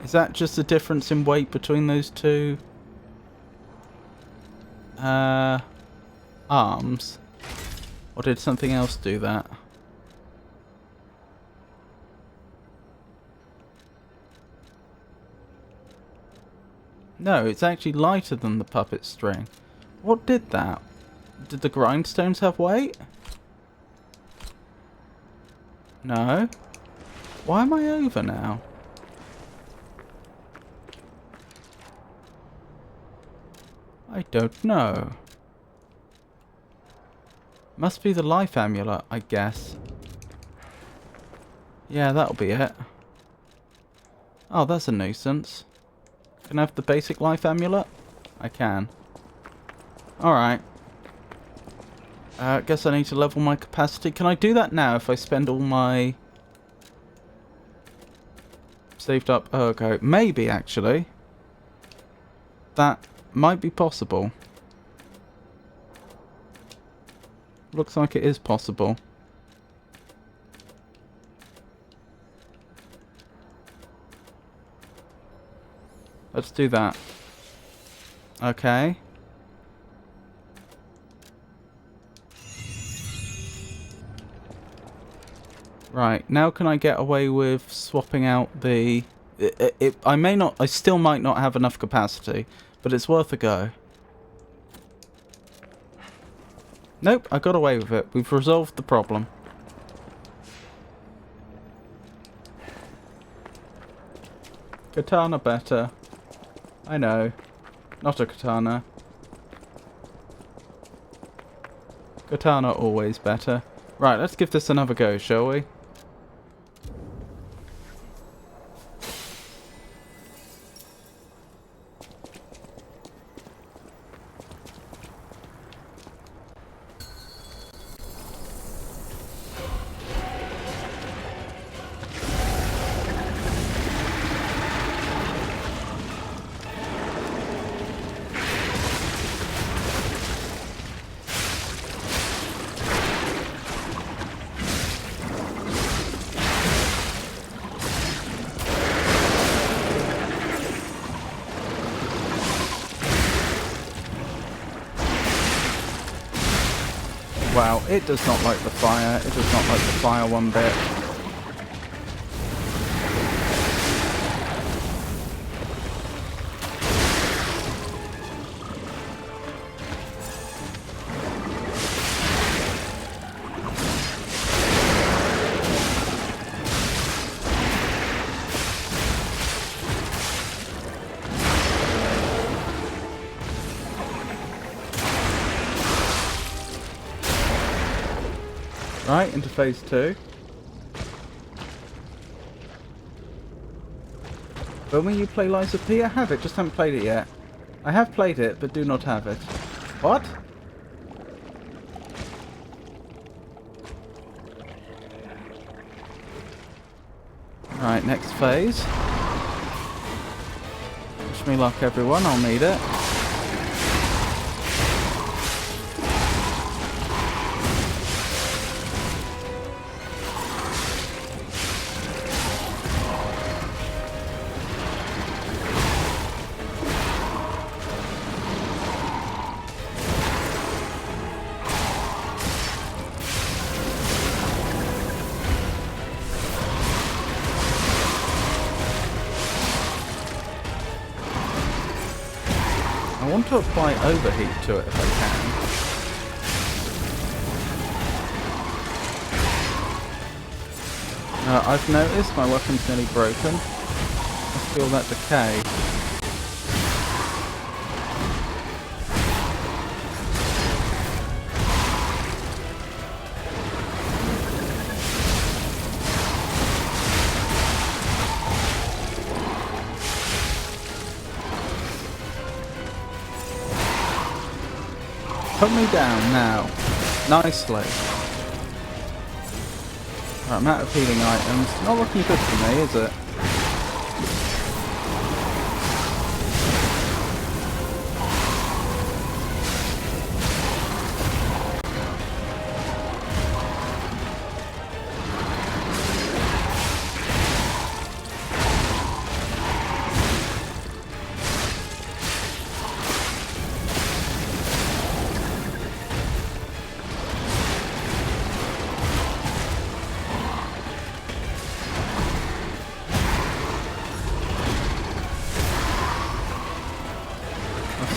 Is that just a difference in weight between those two arms? Or did something else do that? No, it's actually lighter than the puppet string. What did that? Did the grindstones have weight? No. Why am I over now? I don't know. Must be the life amulet, I guess. Yeah, that'll be it. Oh, that's a nuisance. Can I have the basic life amulet? I can. Alright. Guess I need to level my capacity. Can I do that now if I spend all my... saved up? Oh, okay. Maybe, actually. That might be possible. Looks like it is possible. Let's do that. Okay. Right, now can I get away with swapping out the... I still might not have enough capacity, but it's worth a go. Nope, I got away with it. We've resolved the problem. Katana better. I know. Not a katana. Katana always better. Right, let's give this another go, shall we? Wow, it does not like the fire. It does not like the fire one bit. Right, into phase 2. When will you play Lies of P? I have it, just haven't played it yet. I have played it, but do not have it. What? Right, next phase. Wish me luck, everyone. I'll need it. I want to apply overheat to it if I can. I've noticed my weapon's nearly broken. I feel that decay. Put me down now. Nicely. Right, I'm out of healing items. Not looking good for me, is it?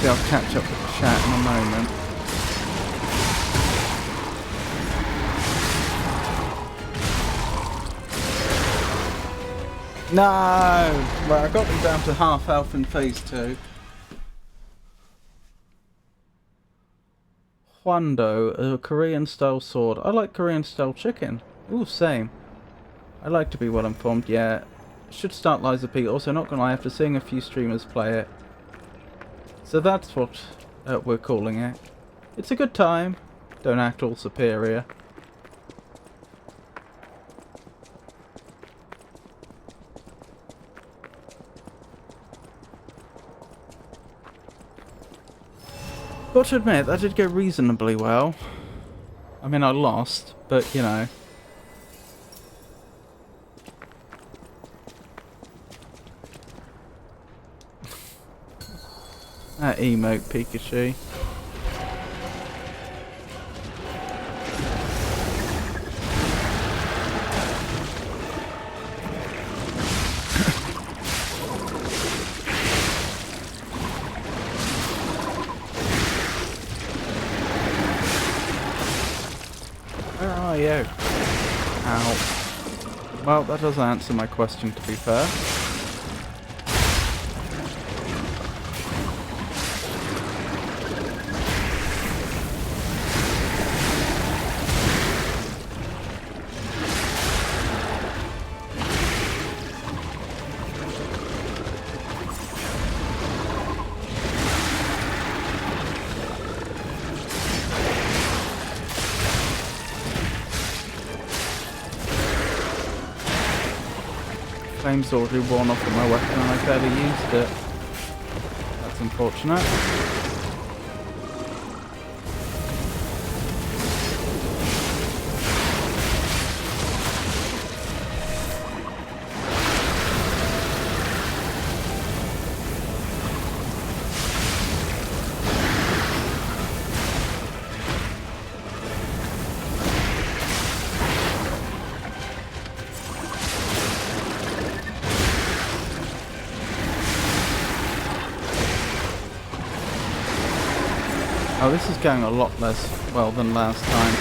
I'll catch up with the chat in a moment. No! Right, I got them down to half health in phase 2. Huando, a Korean style sword. I like Korean style chicken. Ooh, same. I like to be well informed, yeah. should start Lies of P. Also, not gonna lie, after seeing a few streamers play it, so that's what we're calling it. It's a good time. Don't act all superior. Got to admit, that did go reasonably well. I mean, I lost, but you know. That emote, Pikachu. Where are you? Ow. Well, that doesn't answer my question, to be fair. Flame's already worn off of my weapon and I barely used it. That's unfortunate. Oh, this is going a lot less well than last time.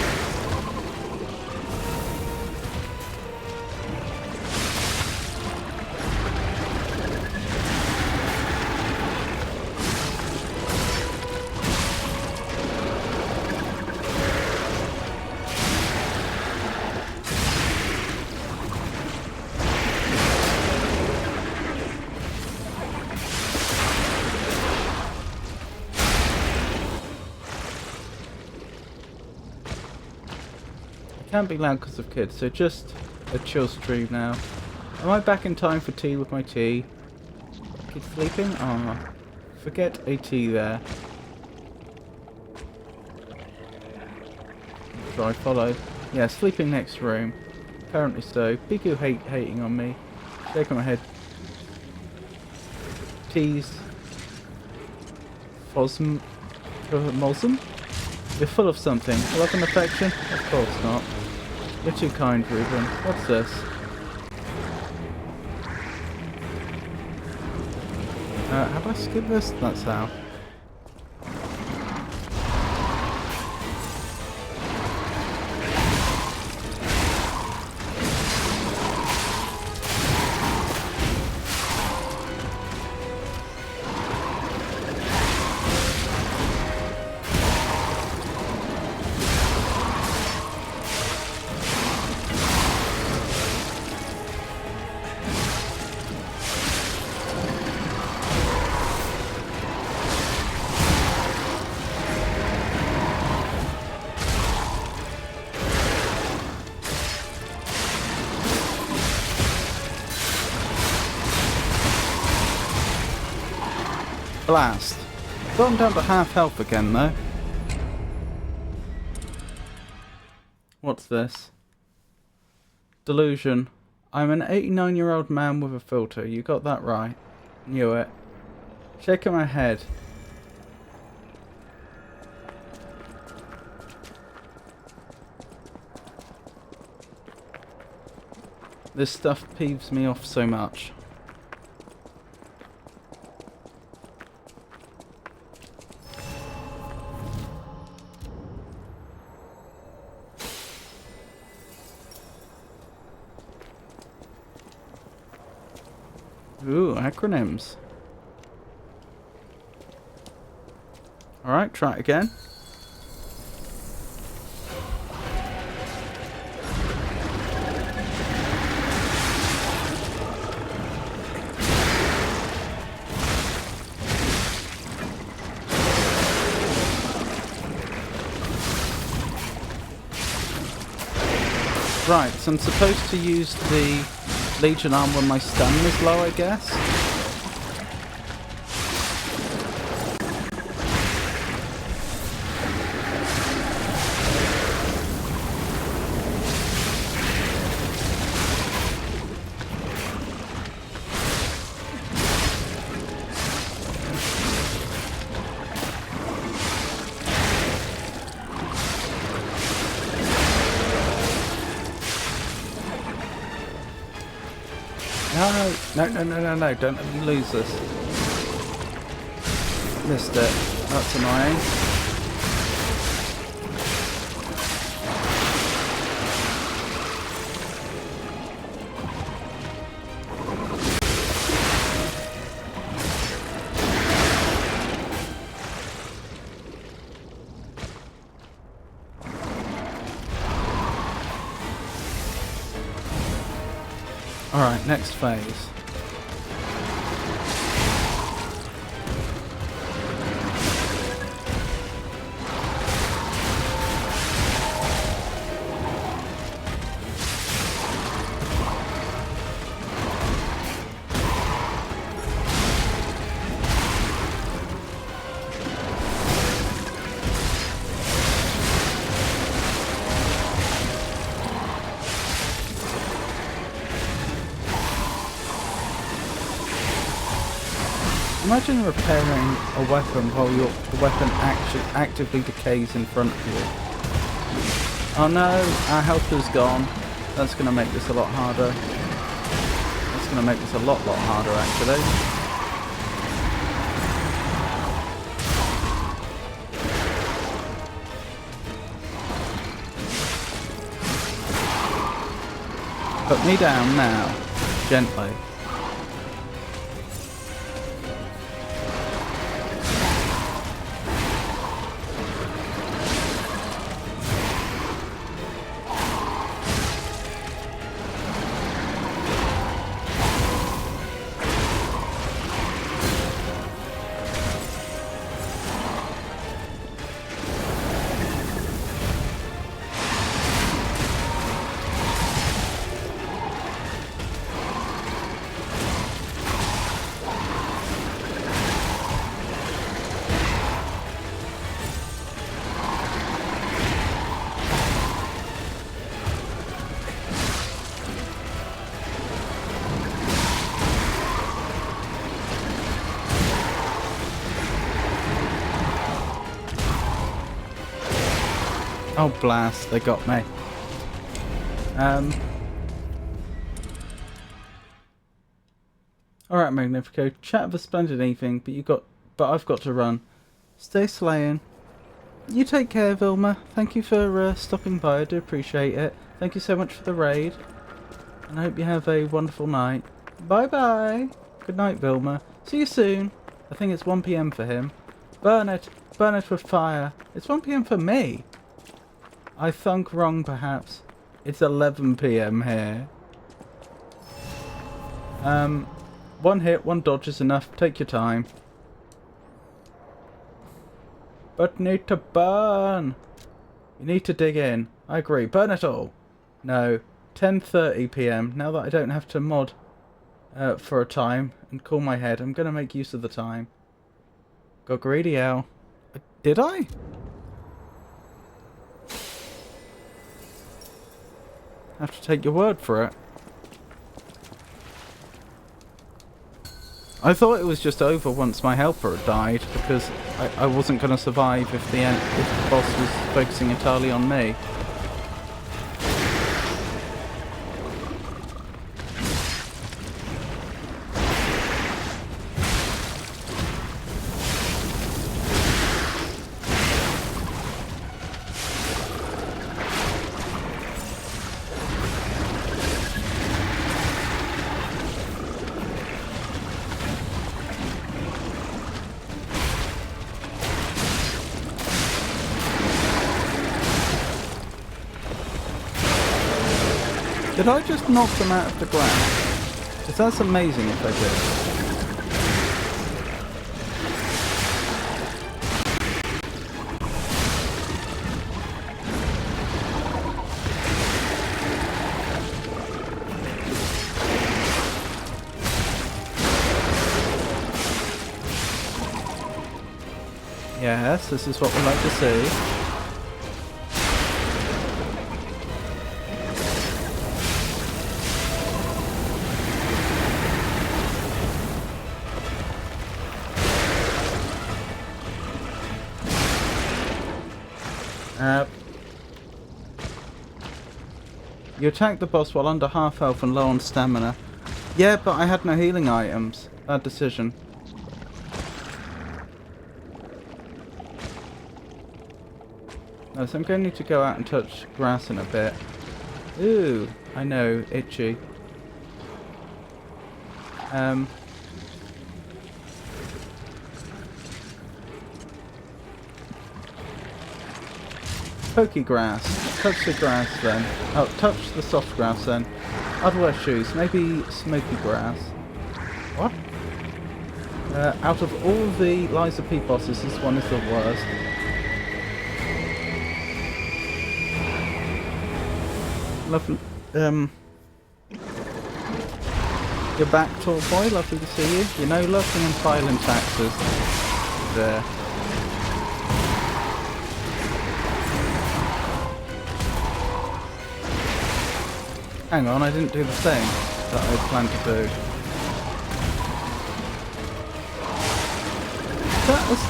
Can't be loud because of kids, so just a chill stream now. Am I back in time for tea with my tea? Kids sleeping? Oh, forget a tea there. So I follow. Yeah, sleeping next room. Apparently so. Piku hating on me. Shaking my head. Teas. Mosm. You're full of something. Love and affection? Of course not. You're too kind, Ruben. What's this? Have I skipped this? That's how. Blast. Gone down to half health again though. What's this? Delusion. I'm an 89-year-old man with a filter. You got that right. Knew it. Shaking my head. This stuff peeves me off so much. Ooh, acronyms. Alright, try it again. Right, so I'm supposed to use the Legion arm when my stun is low, I guess. No, don't let me lose this. Missed it. That's annoying. Alright, next phase. Imagine repairing a weapon while the weapon actively decays in front of you. Oh no, our health is gone. That's going to make this a lot harder. That's going to make this a lot harder actually. Put me down now, gently. Oh blast, they got me. Alright Magnifico, chat of a splendid evening, but I've got to run. Stay slaying. You take care, Vilma. Thank you for stopping by, I do appreciate it. Thank you so much for the raid. And I hope you have a wonderful night. Bye bye. Good night, Vilma. See you soon. I think it's 1 PM for him. Burn it with fire. It's 1 PM for me. I thunk wrong, perhaps. It's 11 PM here. 1 hit, 1 dodge is enough. Take your time. But need to burn. You need to dig in. I agree. Burn it all. No. 10:30 PM. Now that I don't have to mod for a time and cool my head, I'm going to make use of the time. Got greedy, Al. Did I? Have to take your word for it. I thought it was just over once my helper had died, because I wasn't going to survive if the boss was focusing entirely on me. Did I just knock them out of the ground? Because that's amazing if I did. Yes, this is what we like to see. You attacked the boss while under half health and low on stamina. Yeah, but I had no healing items. Bad decision. No, so I'm going to need to go out and touch grass in a bit. Ooh, I know, itchy. Pokey grass. Touch the grass then. Oh, touch the soft grass then. I'd wear shoes. Maybe smoky grass. What? Out of all the Lies of P bosses, this one is the worst. Lovely. You're back, tall boy. Lovely to see you. You know, looking and filing taxes. There. Hang on, I didn't do the thing that I planned to do. That was...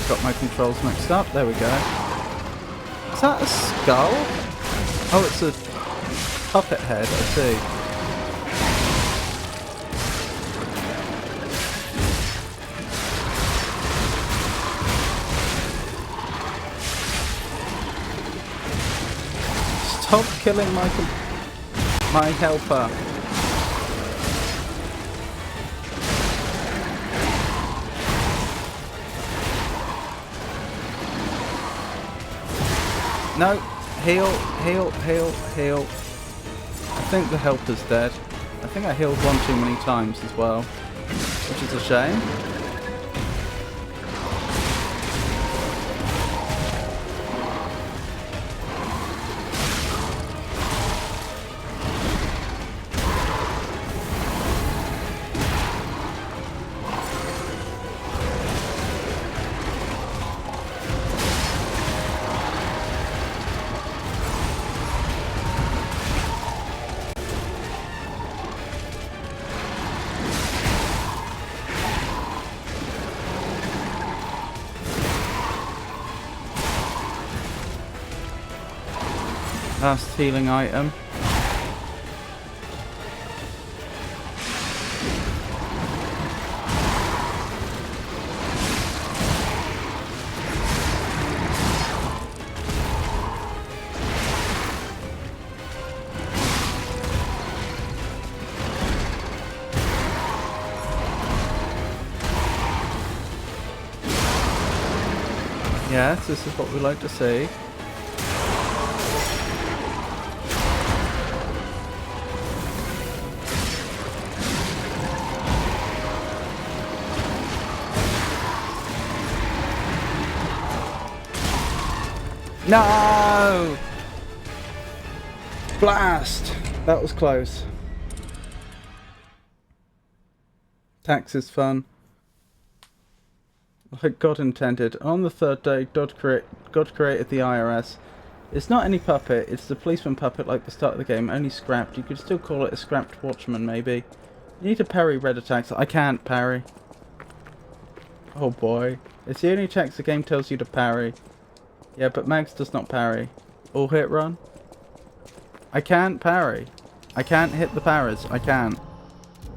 Got my controls mixed up. There we go. Is that a skull? Oh, it's a puppet head, I see. Stop killing my helper. No, heal, heal, heal, heal. I think the helper's dead. I think I healed one too many times as well, which is a shame. Last healing item. Yes, this is what we like to see. No! Blast! That was close. Tax is fun. Like God intended. On the third day, God created the IRS. It's not any puppet, it's the policeman puppet like the start of the game, only scrapped. You could still call it a scrapped watchman, maybe. You need to parry red attacks. I can't parry. Oh boy. It's the only attacks the game tells you to parry. Yeah, but Mags does not parry. All hit run? I can't parry. I can't hit the parries. I can't.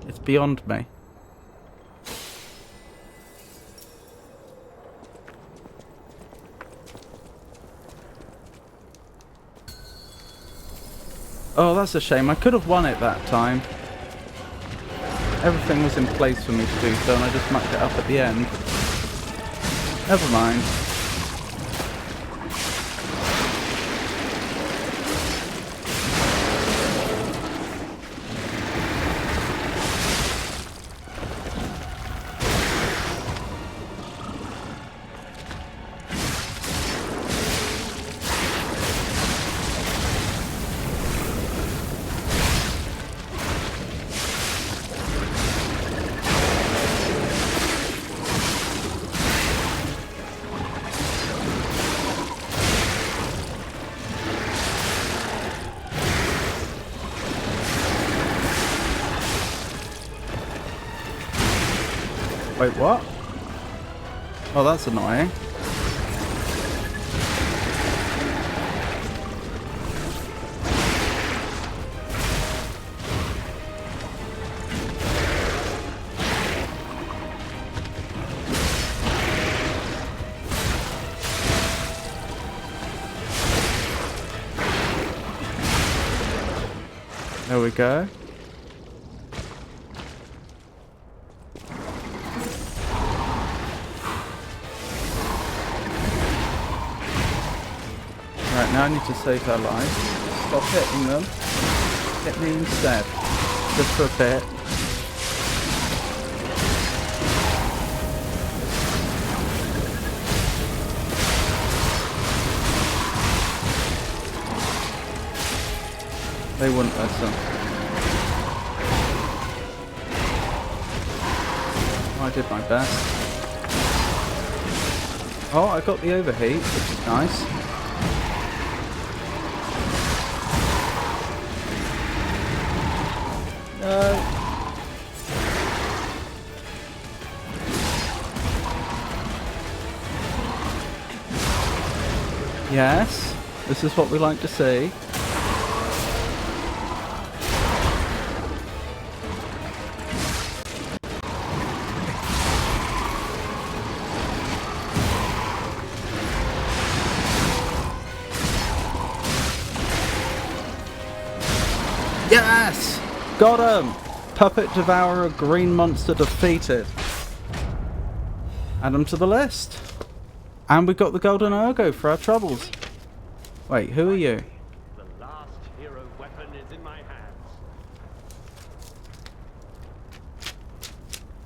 It's beyond me. Oh, that's a shame. I could have won it that time. Everything was in place for me to do so, and I just mucked it up at the end. Never mind. Wait, what? Oh, that's annoying. There we go. Right, now I need to save her life. Stop hitting them. Hit me instead. Just for a bit. They wouldn't listen. I did my best. Oh, I got the overheat, which is nice. No. Yes, this is what we like to see. Yes! Got him! Puppet Devourer Green Monster defeated. Add him to the list. And we got the Golden Ergo for our troubles. Wait, who are you?
The last hero weapon is in my hands.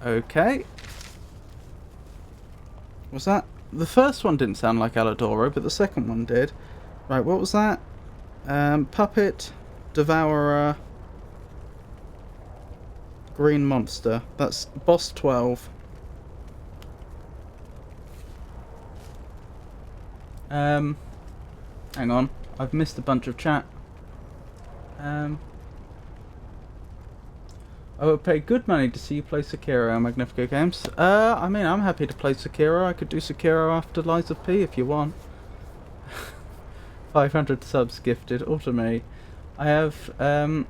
Okay. Was that? The first one didn't sound like Alidoro, but the second one did. Right, what was that? Puppet Devourer Green Monster. That's boss 12. Hang on. I've missed a bunch of chat. I would pay good money to see you play Sekiro, Magnifico Games. I mean, I'm happy to play Sekiro. I could do Sekiro after Lies of P if you want. 500 subs gifted, all to me. I have 4.87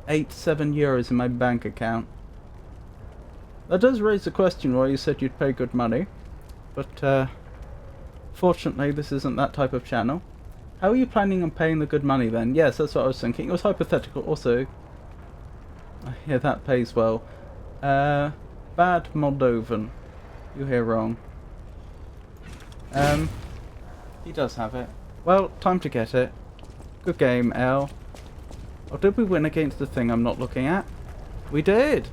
euros in my bank account. That does raise the question why you said you'd pay good money, but fortunately this isn't that type of channel. How are you planning on paying the good money then? Yes, that's what I was thinking. It was hypothetical. Also, yeah, that pays well. Bad Moldovan. You hear wrong. He does have it. Well, time to get it. Good game, L. Or did we win against the thing I'm not looking at? We did!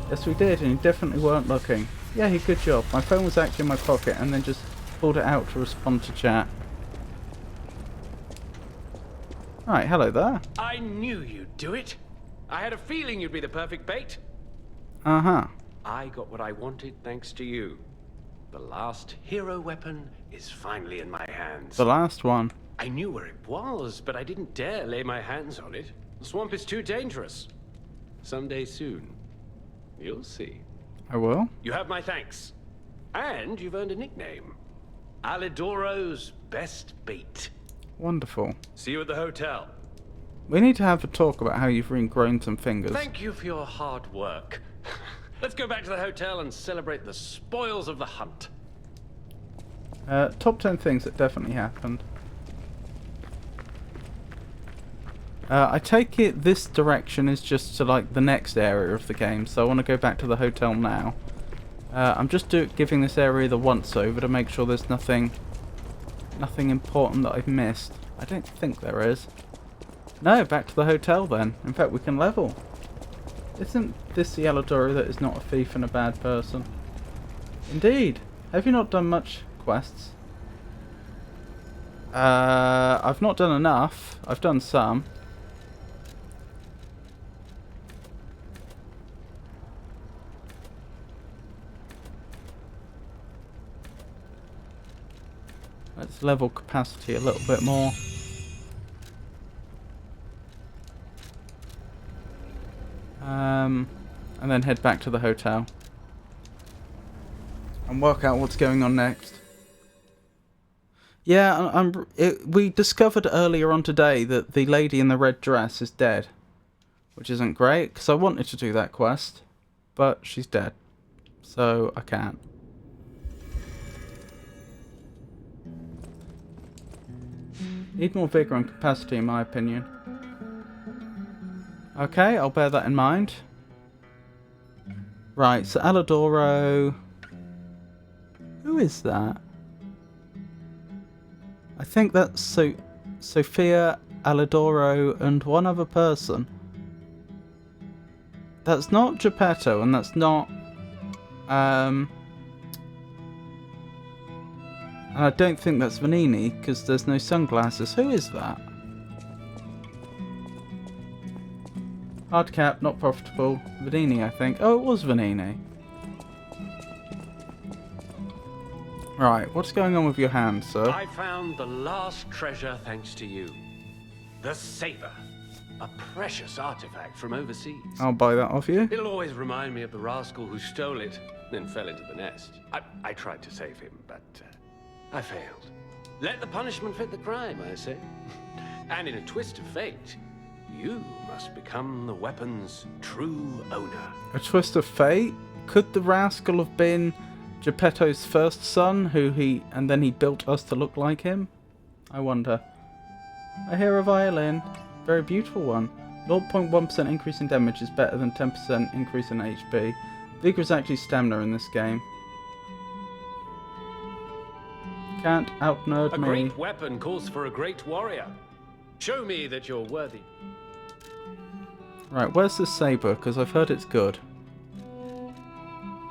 Yes, we did, and you definitely weren't looking. Yeah, good job. My phone was actually in my pocket and then just pulled it out to respond to chat. Right, hello there.
I knew you'd do it. I had a feeling you'd be the perfect bait.
Uh-huh.
I got what I wanted thanks to you. The last hero weapon is finally in my hands.
The last one.
I knew where it was, but I didn't dare lay my hands on it. The swamp is too dangerous. Someday soon, you'll see.
I will.
You have my thanks. And you've earned a nickname. Alidoro's best bait.
Wonderful.
See you at the hotel.
We need to have a talk about how you've regrown some fingers.
Thank you for your hard work. Let's go back to the hotel and celebrate the spoils of the hunt.
Top 10 things that definitely happened. I take it this direction is just to like the next area of the game, so I want to go back to the hotel now. I'm just giving this area the once over to make sure there's nothing important that I've missed. I don't think there is. No, back to the hotel then. In fact, we can level. Isn't this the Alidoro that is not a thief and a bad person? Indeed. Have you not done much quests? I've not done enough. I've done some. Let's level capacity a little bit more. And then head back to the hotel. And work out what's going on next. Yeah, we discovered earlier on today that the lady in the red dress is dead. Which isn't great, because I wanted to do that quest. But she's dead. So I can't. Need more vigor and capacity in my opinion. Okay, I'll bear that in mind. Right, so Alidoro... Who is that? I think that's Sophia, Alidoro, and one other person. That's not Geppetto, and that's not... And I don't think that's Vanini, because there's no sunglasses. Who is that? Hardcap, not profitable. Vanini, I think. Oh, it was Vanini. Right, what's going on with your hand, sir?
I found the last treasure thanks to you. The saber. A precious artifact from overseas.
I'll buy that off you.
It'll always remind me of the rascal who stole it, then fell into the nest. I tried to save him, but I failed. Let the punishment fit the crime, I say. And in a twist of fate, you must become the weapon's true owner.
A twist of fate? Could the rascal have been Geppetto's first son, and then he built us to look like him? I wonder. I hear a violin. Very beautiful one. 0.1% increase in damage is better than 10% increase in HP. Vigor is actually stamina in this game. Can't out-nerd me.
A great weapon calls for a great warrior. Show me that you're worthy.
Right, where's this saber? Because I've heard it's good.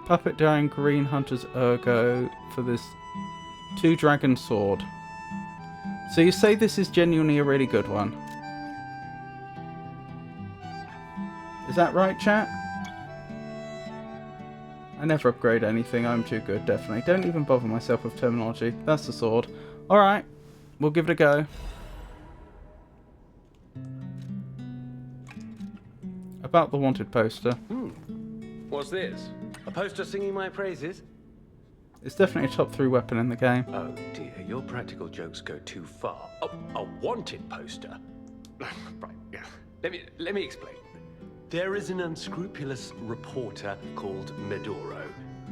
Puppet Daring Green Hunter's Ergo for this 2-dragon sword. So you say this is genuinely a really good one? Is that right, chat? I never upgrade anything, I'm too good, definitely. Don't even bother myself with terminology. That's the sword. Alright, we'll give it a go. About the wanted poster.
What's this? A poster singing my praises?
It's definitely a top 3 weapon in the game.
Oh dear, your practical jokes go too far. Oh, a wanted poster? Right, yeah. Let me explain. There is an unscrupulous reporter called Medoro,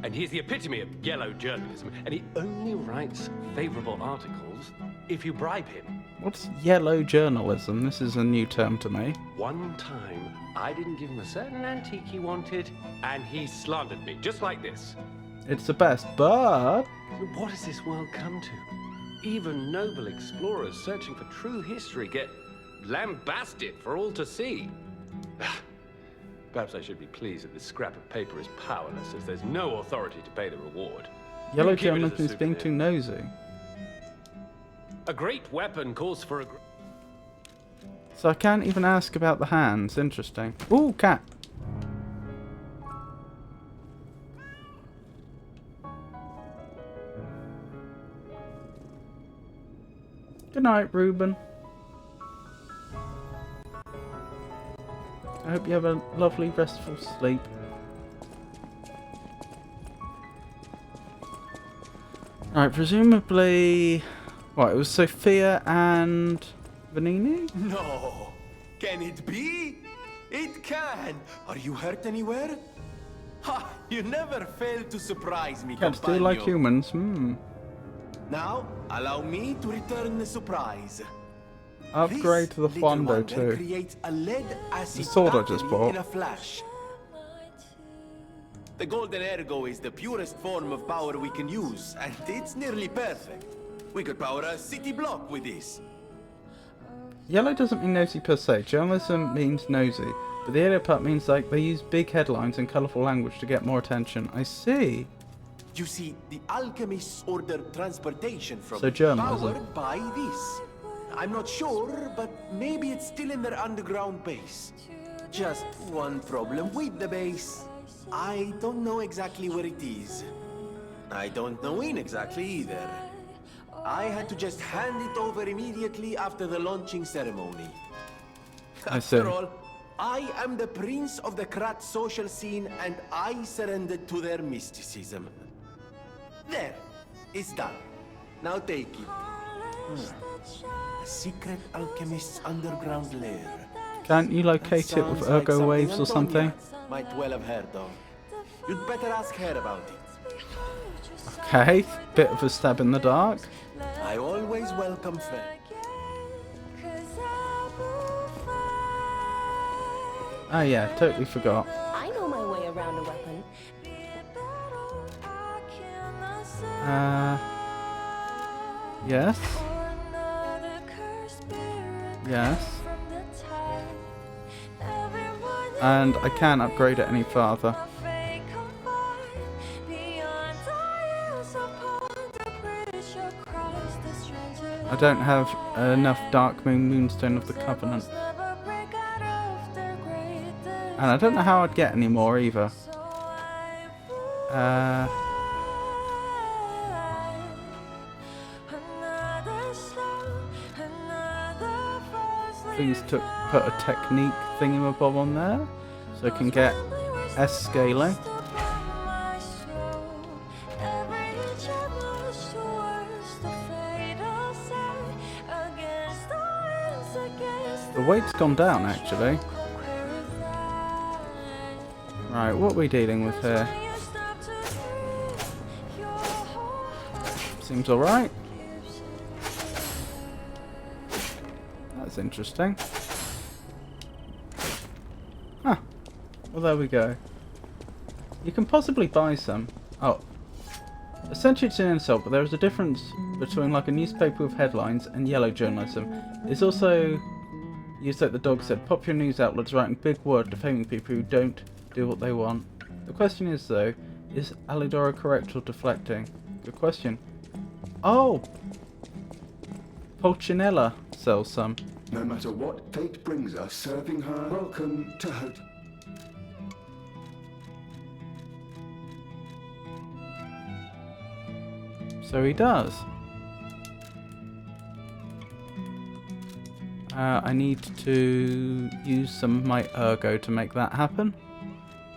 and he's the epitome of yellow journalism, and he only writes favorable articles if you bribe him.
What's yellow journalism? This is a new term to me.
One time, I didn't give him a certain antique he wanted, and he slandered me, just like this.
It's the best, but...
What has this world come to? Even noble explorers searching for true history get lambasted for all to see. Perhaps I should be pleased that this scrap of paper is powerless, as there's no authority to pay the reward.
Yellow journalism is being too nosy.
A great weapon calls for a...
So I can't even ask about the hands. Interesting. Ooh, cat. Good night, Reuben. I hope you have a lovely, restful sleep. Right, presumably... What, it was Sophia and... Vanini?
No! Can it be? It can! Are you hurt anywhere? Ha! You never fail to surprise me,
Cats do like humans,
Now, allow me to return the surprise.
Upgrade to the Fondo too. The sword I just bought.
In a flash. The golden ergo is the purest form of power we can use, and it's nearly perfect. We could power a city block with this.
Yellow doesn't mean nosy per se. Journalism means nosy. But the yellow part means like they use big headlines and colourful language to get more attention. I see.
You see, the alchemists ordered transportation from
So journalism.
powered by this. I'm not sure, but maybe it's still in their underground base. Just one problem with the base. I don't know exactly where it is. I don't know when exactly either. I had to just hand it over immediately after the launching ceremony.
I see.
After all, I am the prince of the Krat social scene, and I surrendered to their mysticism. There, it's done. Now take it. A secret alchemist's underground lair.
Can't you locate it with ergo waves or something?
Might well have heard of. You'd better ask her about it.
Okay, bit of a stab in the dark.
I always welcome friends.
Oh yeah, totally forgot.
I know my way around a weapon.
Yes. Yes. And I can't upgrade it any farther. I don't have enough Dark Moonstone of the Covenant. And I don't know how I'd get any more either. Please put a technique thingamabob on there so I can get S scaling. The weight's gone down actually. Right, what are we dealing with here? Seems alright. That's interesting. Huh. Well, there we go. You can possibly buy some. Oh. Essentially it's an insult, but there is a difference between like a newspaper with headlines and yellow journalism. It's also used like the dog said, popular news outlets writing big word defaming people who don't do what they want. The question is though, is Alidoro correct or deflecting? Good question. Oh! Pulcinella sells some.
No matter what fate brings us, serving her, welcome to her.
So he does. I need to use some of my ergo to make that happen,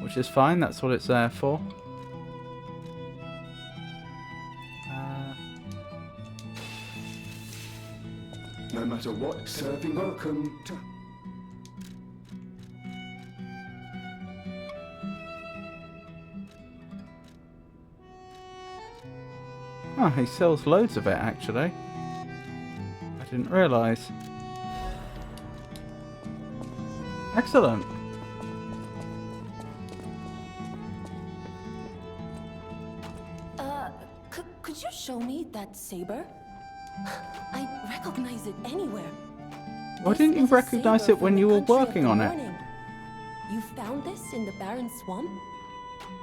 which is fine, that's what it's there for.
No matter what, serving welcome to...
Oh, he sells loads of it actually. I didn't realise. Excellent.
Could you show me that saber? I recognize it anywhere.
Why didn't you recognize it when you were working on it?
You found this in the barren swamp?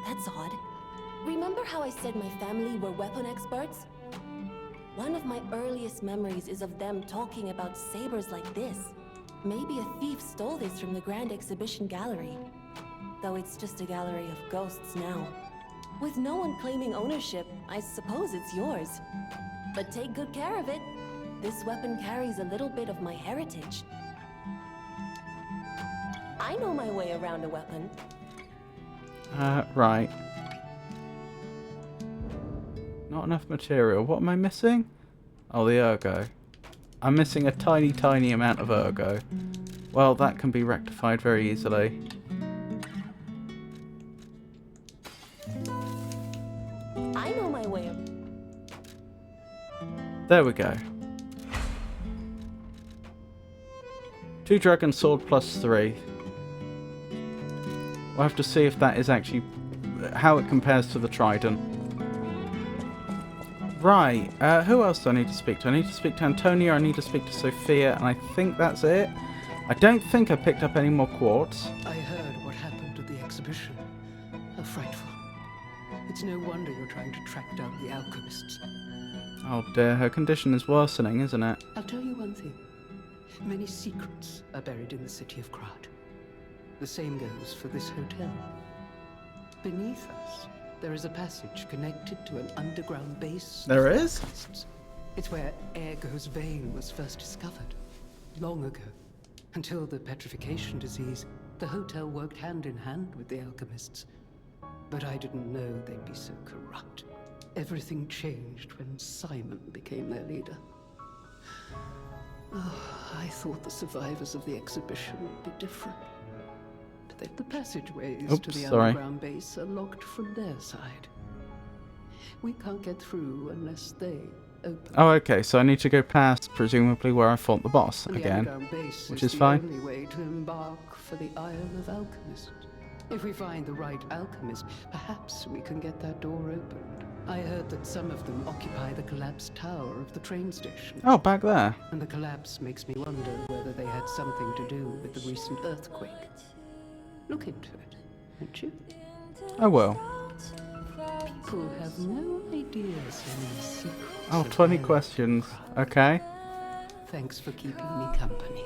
That's odd. Remember how I said my family were weapon experts? One of my earliest memories is of them talking about sabers like this. Maybe a thief stole this from the Grand Exhibition Gallery. Though it's just a gallery of ghosts now. With no one claiming ownership, I suppose it's yours. But take good care of it. This weapon carries a little bit of my heritage. I know my way around a weapon.
Right. Not enough material. What am I missing? Oh, the ergo. I'm missing a tiny, tiny amount of ergo. Well, that can be rectified very easily.
I know my way.
There we go. 2 dragon sword plus 3. We'll have to see if that is actually how it compares to the trident. Right, who else do I need to speak to? I need to speak to Antonia, I need to speak to Sophia, and I think that's it. I don't think I picked up any more quartz.
I heard what happened at the exhibition. How frightful. It's no wonder you're trying to track down the alchemists.
Oh dear, her condition is worsening, isn't it?
I'll tell you one thing. Many secrets are buried in the city of Krat. The same goes for this hotel. Beneath us, there is a passage connected to an underground base.
There is?
It's where Ergo's vein was first discovered, long ago, until the petrification disease The hotel worked hand in hand with the alchemists. But I didn't know they'd be so corrupt. Everything changed when Simon became their leader. Oh, I thought the survivors of the exhibition would be different. But then the passageways to the underground base are locked from their side. We can't get through unless they open.
Oh, okay, so I need to go past, presumably, where I fought the boss
And
again,
the underground base
which
is
is
the
fine.
only way to embark for the Isle of Alchemists. If we find the right alchemist, perhaps we can get that door opened. I heard that some of them occupy the collapsed tower of the train station.
Oh, back there.
And the collapse makes me wonder whether they had something to do with the recent earthquake. Look into it, won't you?
I will.
People have no ideas in these secrets.
Oh,
of
20
their
questions.
crime.
Okay.
Thanks for keeping me company.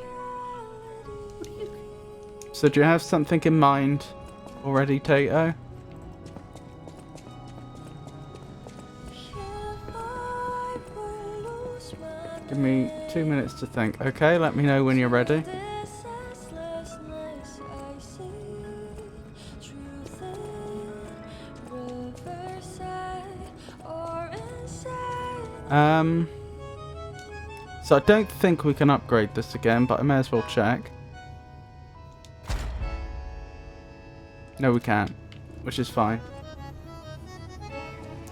So do you have something in mind already, Tato? Give me 2 minutes to think. Okay, let me know when you're ready. So I don't think we can upgrade this again, but I may as well check. No, we can't, which is fine.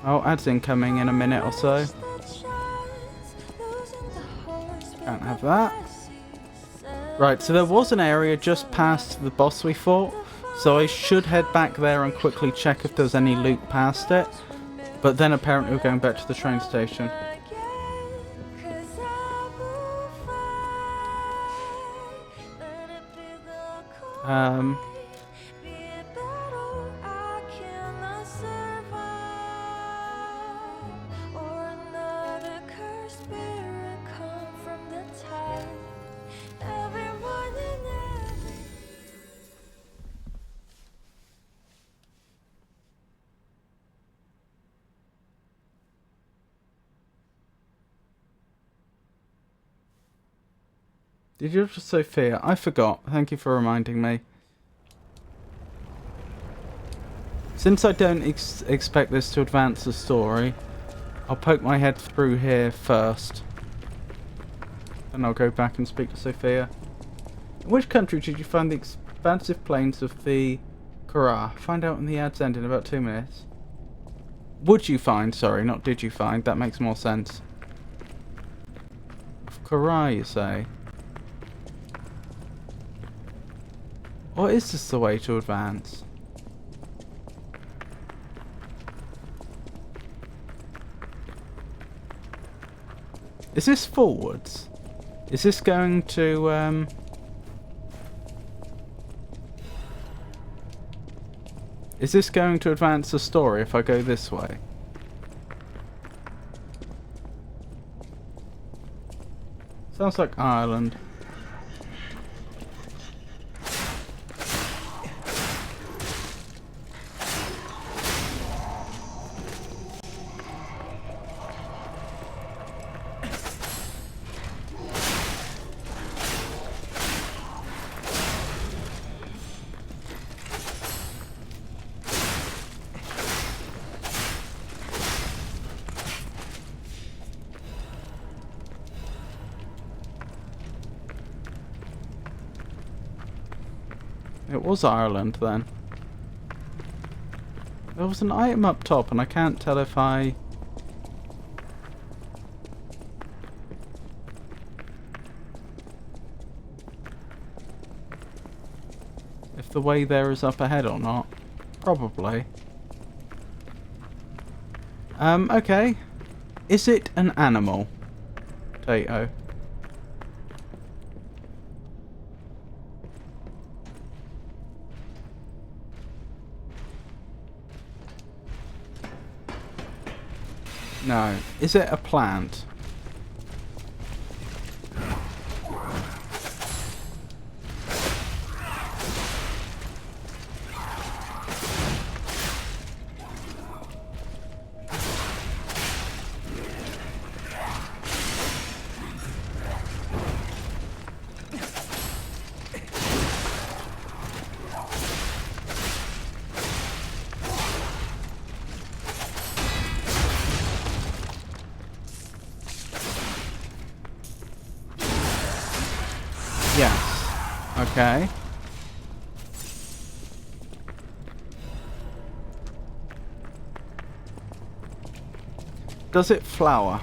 Oh, ads incoming in a minute or so. Can't have that. Right, so there was an area just past the boss we fought, so I should head back there and quickly check if there's any loot past it. But then apparently we're going back to the train station. Did you just say Sophia? I forgot. Thank you for reminding me. Since I don't expect this to advance the story, I'll poke my head through here first. And I'll go back and speak to Sophia. In which country did you find the expansive plains of the Kara? Find out when the ads end in about 2 minutes. Would you find? Sorry, not did you find. That makes more sense. Of Kara, you say? Or is this the way to advance? Is this forwards? Is this going to, is this going to advance the story if I go this way? Sounds like Ireland. It was Ireland then. There was an item up top and I can't tell if if the way there is up ahead or not. Probably. Okay. Is it an animal? Tato. No. Is it a plant? Yes. Okay. Does it flower?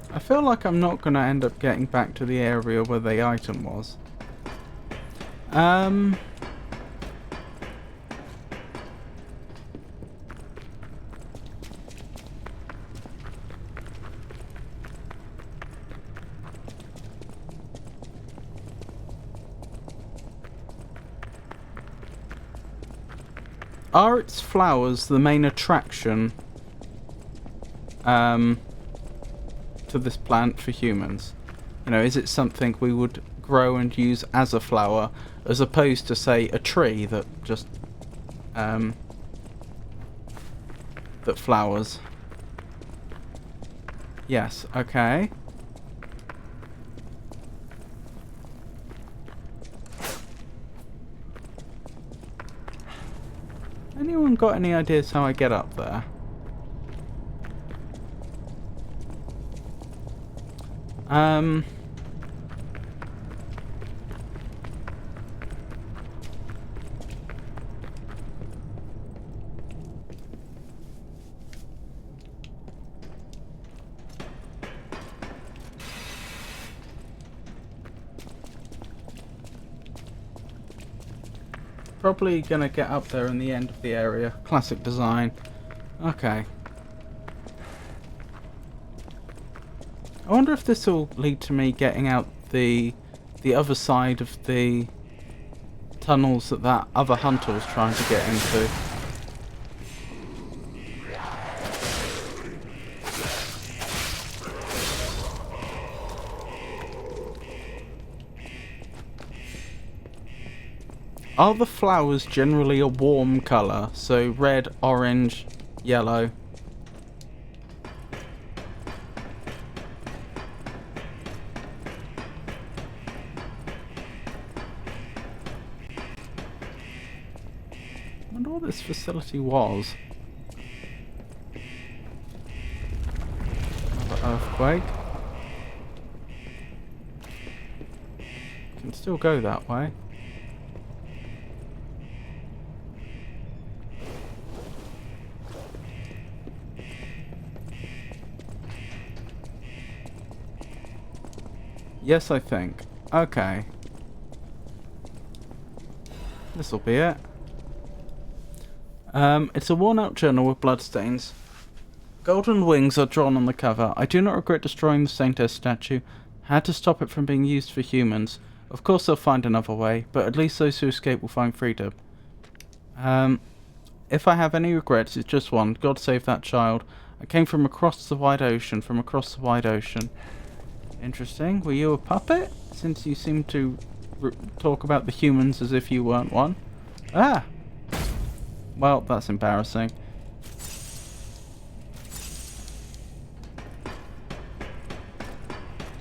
I feel like I'm not going to end up getting back to the area where the item was. Are its flowers the main attraction to this plant for humans? You know, is it something we would grow and use as a flower, as opposed to, say, a tree that just that flowers? Yes, okay. Anyone got any ideas how I get up there? Probably gonna get up there in the end of the area. Classic design. Okay. I wonder if this will lead to me getting out the other side of the tunnels that other hunter was trying to get into. Are the flowers generally a warm colour? So red, orange, yellow? I wonder what this facility was. Another earthquake. Can still go that way. Yes, I think. Okay. This'll be it. It's a worn-out journal with bloodstains. Golden wings are drawn on the cover. I do not regret destroying the Saintess statue. Had to stop it from being used for humans. Of course they'll find another way, but at least those who escape will find freedom. If I have any regrets, it's just one. God save that child. I came from across the wide ocean, Interesting. Were you a puppet? Since you seem to talk about the humans as if you weren't one. Ah! Well, that's embarrassing.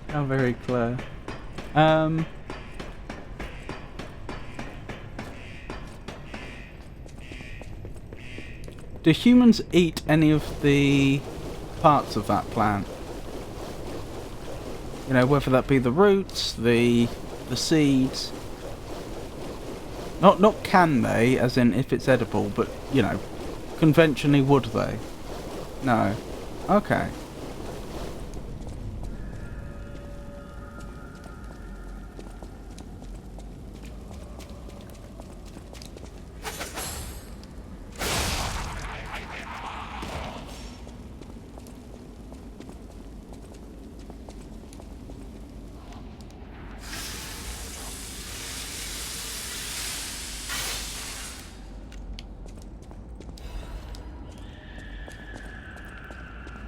How very clear. Do humans eat any of the parts of that plant? You know, whether that be the roots, the seeds. Not can they, as in if it's edible, but, you know, conventionally would they? No. Okay.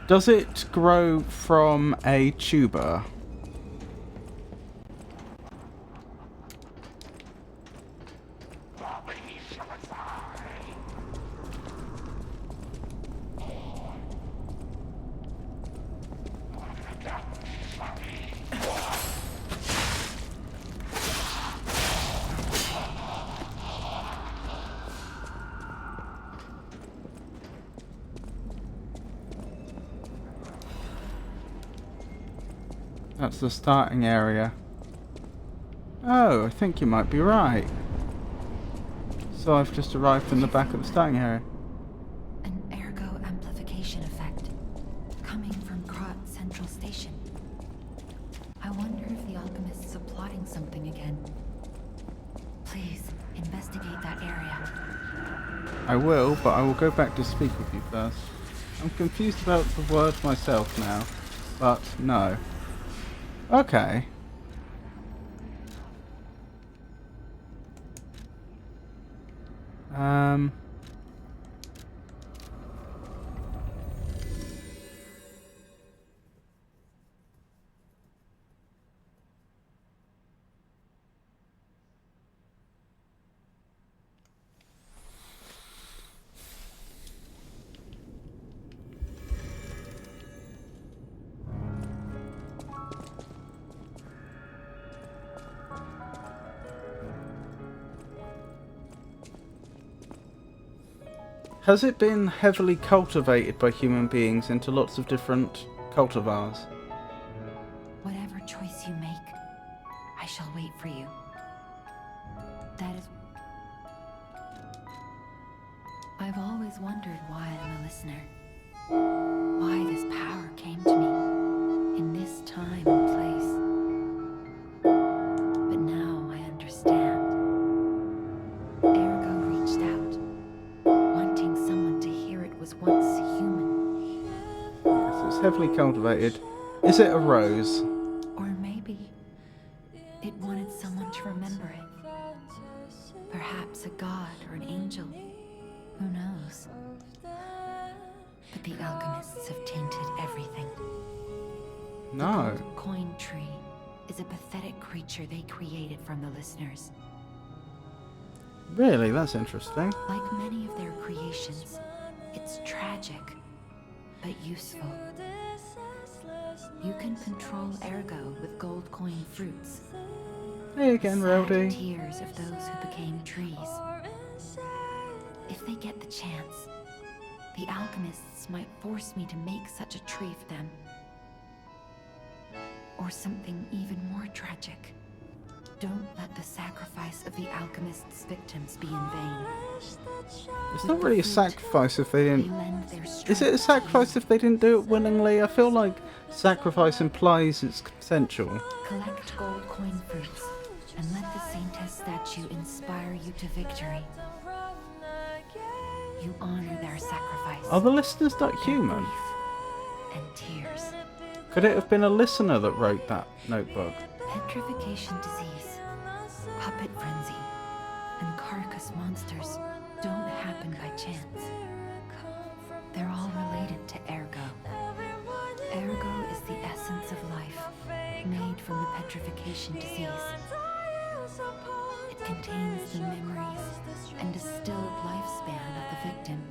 Does it grow from a tuber? That's the starting area. Oh, I think you might be right. So I've just arrived in the back of the starting area.
An ergo amplification effect coming from Krat Central Station. I wonder if the alchemists are plotting something again. Please, investigate that area.
I will, but I will go back to speak with you first. I'm confused about the word myself now, but no. Okay. Has it been heavily cultivated by human beings into lots of different cultivars?
Whatever choice you make, I shall wait for you. That is... I've always wondered why I'm a listener. Why this power came to me in this time and place. But now I understand. Ergo reached out, wanting someone to hear it was once human.
Yes, it's heavily cultivated. Is it a rose?
Or maybe it wanted someone to remember it. Perhaps a god or an angel. Who knows? But the alchemists have tainted everything.
No.
The gold coin tree is a pathetic creature they created from the listeners.
Really? That's interesting.
Like many of their creations, it's tragic, but useful. You can control ergo with gold coin fruits.
Hey again, Rowdy.
Tears of those who became trees. If they get the chance, the alchemists might force me to make such a tree for them. Or something even more tragic. Don't let the sacrifice of the alchemists' victims be in vain.
It's not really a sacrifice if they didn't... Is it a sacrifice if they didn't do it willingly? I feel like sacrifice implies it's consensual.
Collect gold coin fruits and let the Saintess statue inspire you to victory. You honor their sacrifice.
Are the listeners that human?
And tears.
Could it have been a listener that wrote that notebook?
Petrification disease, puppet frenzy, and carcass monsters don't happen by chance. They're all related to ergo. Ergo is the essence of life, made from the petrification disease. It contains the memories and distilled lifespan of the victim.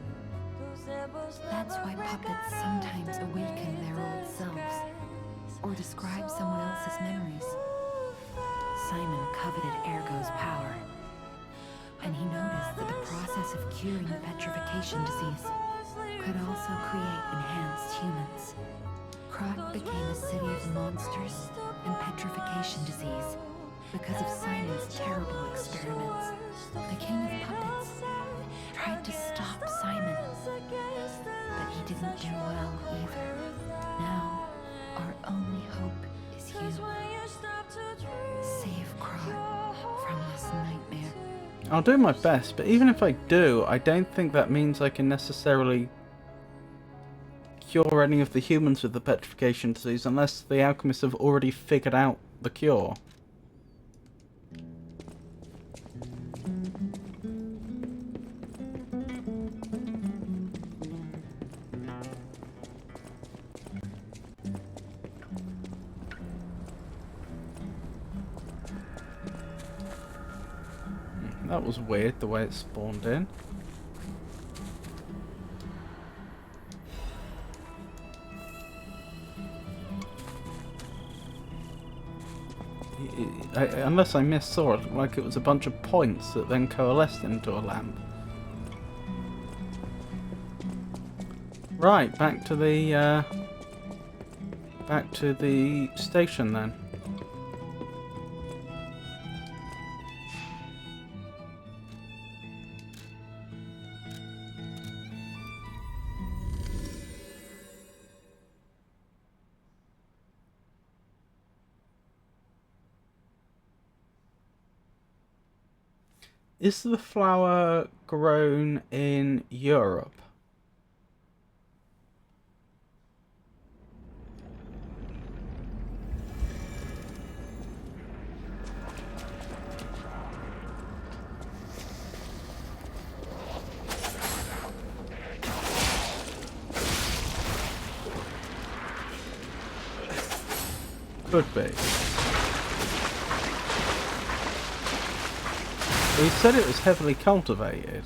That's why puppets sometimes awaken their old selves, or describe someone else's memories. Simon coveted ergo's power, and he noticed that the process of curing the petrification disease could also create enhanced humans. Krat became a city of monsters and petrification disease because of Simon's terrible experiments. The king of puppets tried to stop Simon, but he didn't do well either. Now, our only hope is you. Save Krat from this nightmare.
I'll do my best, but even if I do, I don't think that means I can necessarily cure any of the humans with the petrification disease unless the alchemists have already figured out the cure. That was weird, the way it spawned in. Unless I missaw it, like it was a bunch of points that then coalesced into a lamp. Right, back to the back to the station then. Is the flower grown in Europe? Could be. He said it was heavily cultivated.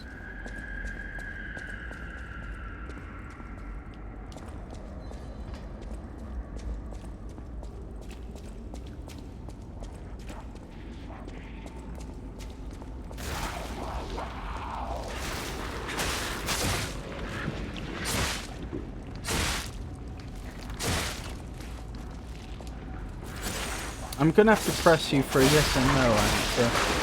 I'm gonna have to press you for a yes or no answer.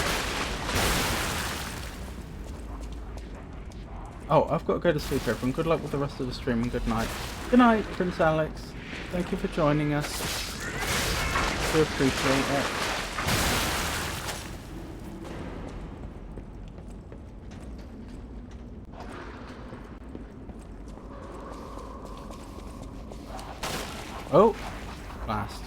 Oh, I've got to go to sleep, everyone. Good luck with the rest of the stream and good night. Good night, Prince Alex. Thank you for joining us. We appreciate it. Oh, blast.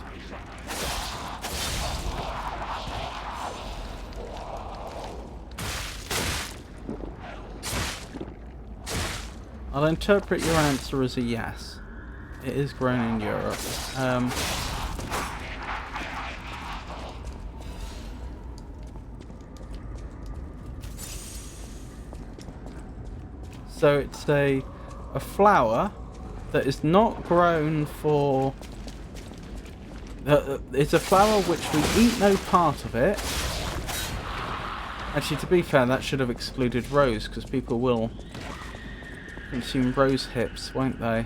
I'll interpret your answer as a yes. It is grown in Europe. So it's a flower that is not grown for... it's a flower which we eat no part of it. Actually, to be fair, that should have excluded rose, because people will consume rose hips, won't they?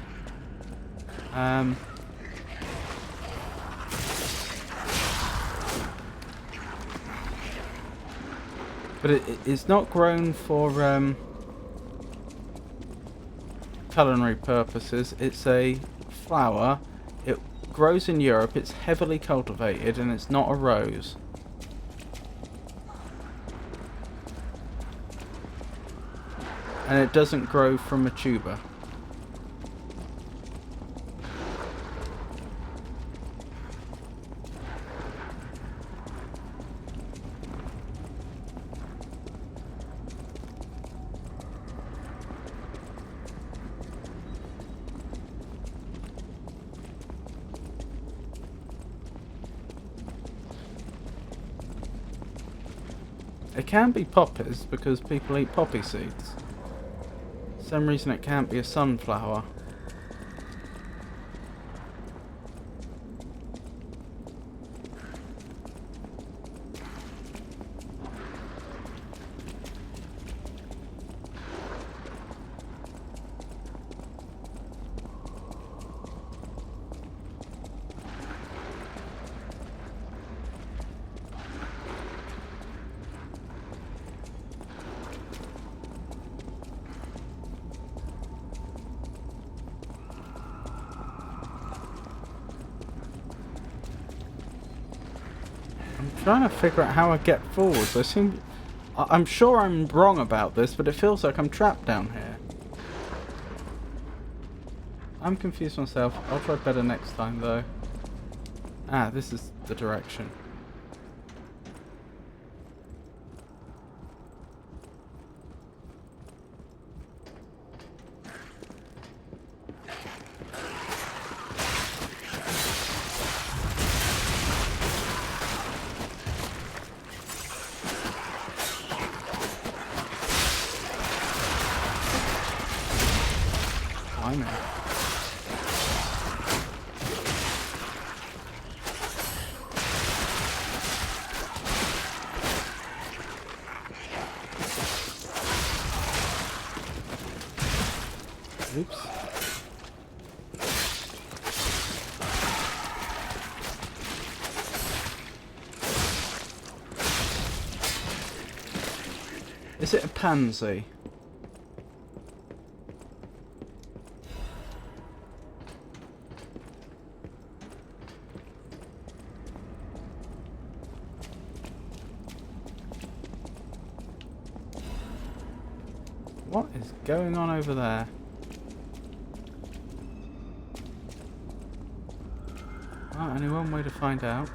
But it's not grown for culinary purposes. It's a flower. It grows in Europe. It's heavily cultivated, and it's not a rose. And it doesn't grow from a tuber. It can be poppies because people eat poppy seeds. For some reason it can't be a sunflower. Trying to figure out how I get forwards. I'm sure I'm wrong about this, but it feels like I'm trapped down here. I'm confused myself. I'll try better next time though. Ah, this is the direction. Oops. Is it a pansy? What is going on over there? Oh, only one way to find out.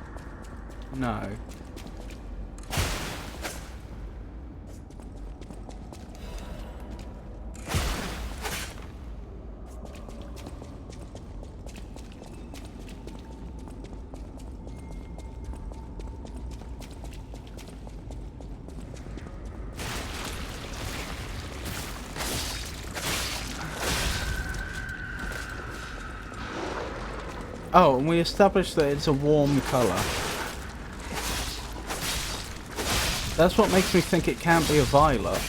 No. Oh, and we established that it's a warm colour. That's what makes me think it can't be a violet.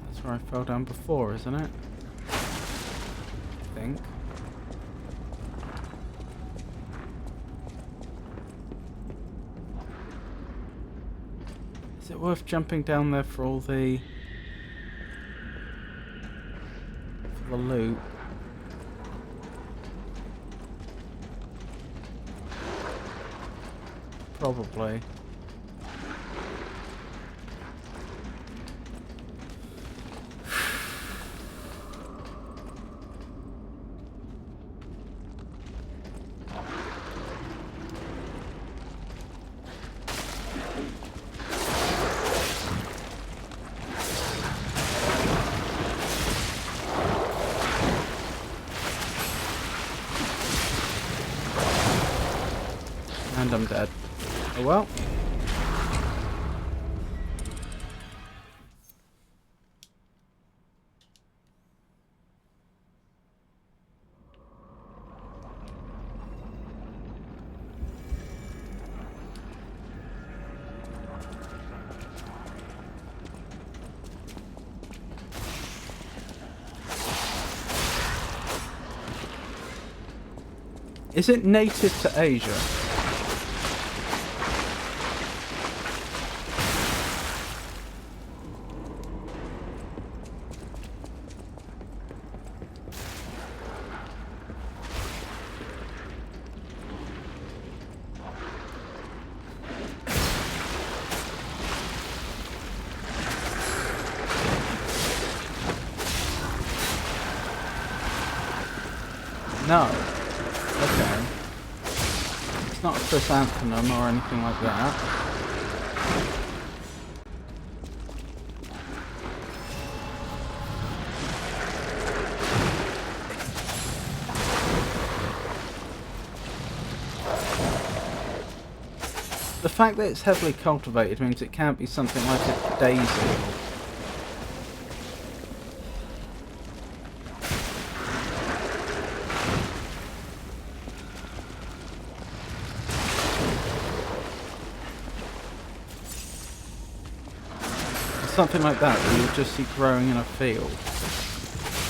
That's where I fell down before, isn't it? I think. Is it worth jumping down there for all the loot? Probably. And I'm dead. Oh well. Is it native to Asia? No. Okay. It's not a chrysanthemum or anything like that. The fact that it's heavily cultivated means it can't be something like a daisy. Something like that you would just see growing in a field.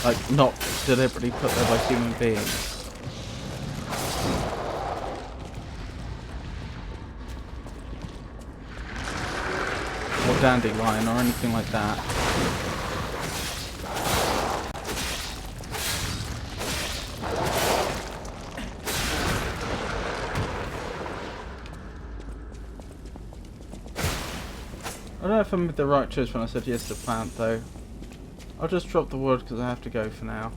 Like, not deliberately put there by human beings. Or dandelion or anything like that. I don't know if I made the right choice when I said yes to plant though. I'll just drop the wood because I have to go for now.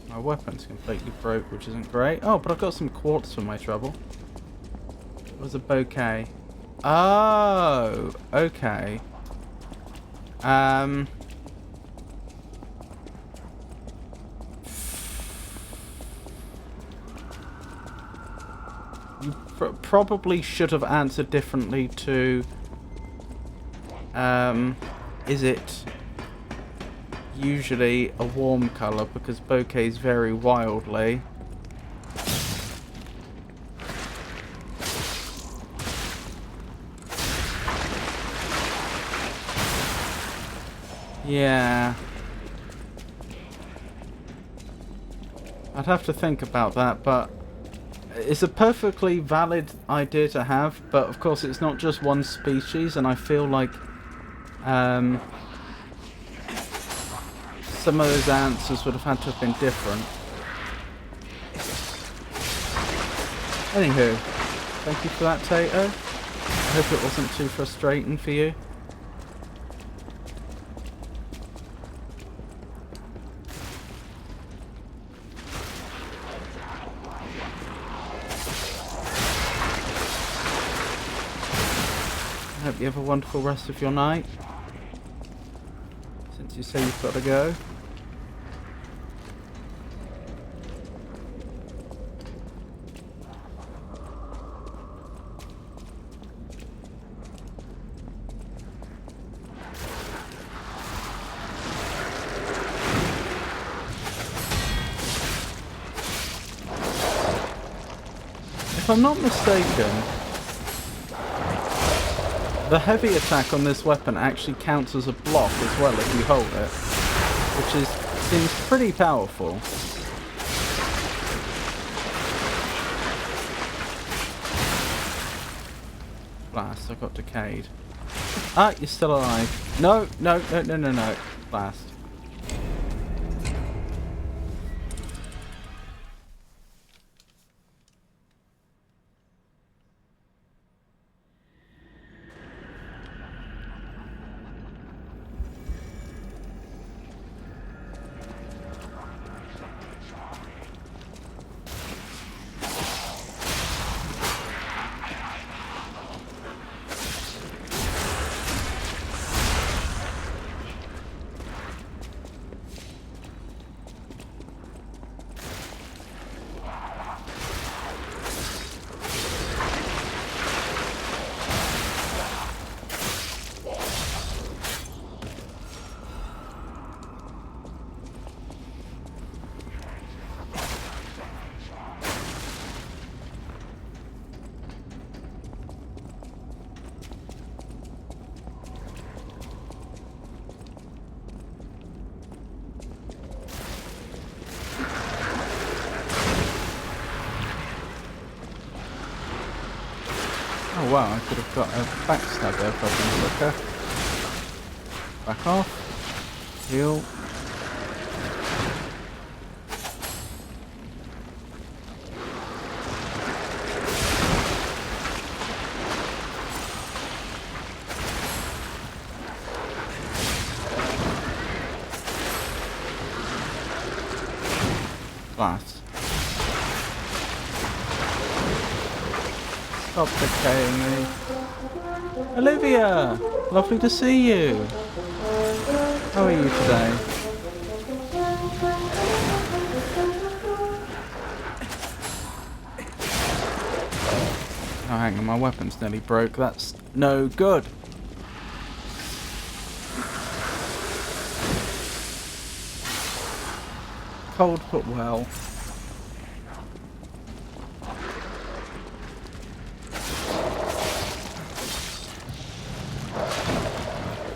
My weapon's completely broke, which isn't great. Oh, but I've got some quartz for my trouble. It was a bouquet. Oh, okay. You probably should have answered differently to, is it usually a warm colour, because bouquets vary wildly. Yeah. I'd have to think about that, but it's a perfectly valid idea to have, but of course it's not just one species, and I feel like some of those answers would have had to have been different. Anywho, thank you for that, Tato. I hope it wasn't too frustrating for you. I hope you have a wonderful rest of your night, since you say you've got to go. If I'm not mistaken, the heavy attack on this weapon actually counts as a block as well if you hold it, which seems pretty powerful. Blast, I got decayed. Ah, you're still alive. No, no, no, no, no, no. Blast. Oh wow, I could have got a backstab there if I'd been quicker. Back off. Heal. Blast. Stop decaying me. Olivia! Lovely to see you. How are you today? Oh, hang on, my weapon's nearly broke. That's no good. Cold but well.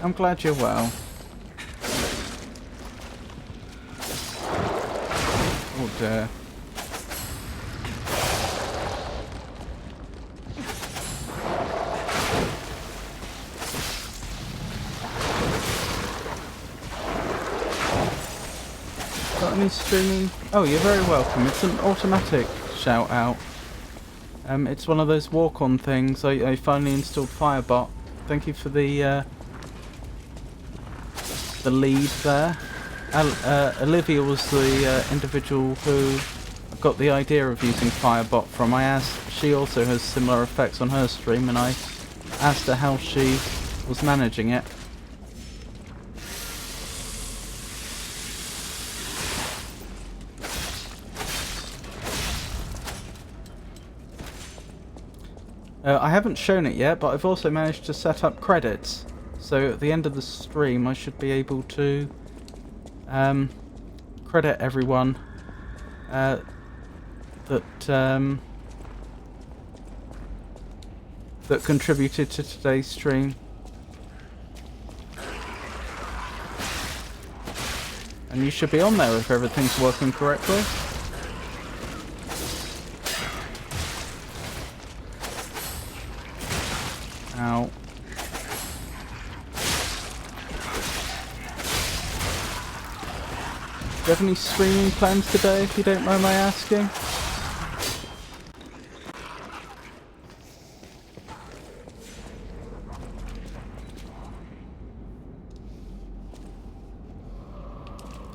I'm glad you're well. Oh dear. Got any streaming? Oh, you're very welcome. It's an automatic shout out. It's one of those walk-on things. I finally installed Firebot. Thank you for the lead there. Olivia was the individual who got the idea of using Firebot from. I asked, she also has similar effects on her stream, and I asked her how she was managing it. I haven't shown it yet, but I've also managed to set up credits. So at the end of the stream, I should be able to credit everyone that contributed to today's stream. And you should be on there if everything's working correctly. Ow. Do you have any streaming plans today, if you don't mind my asking?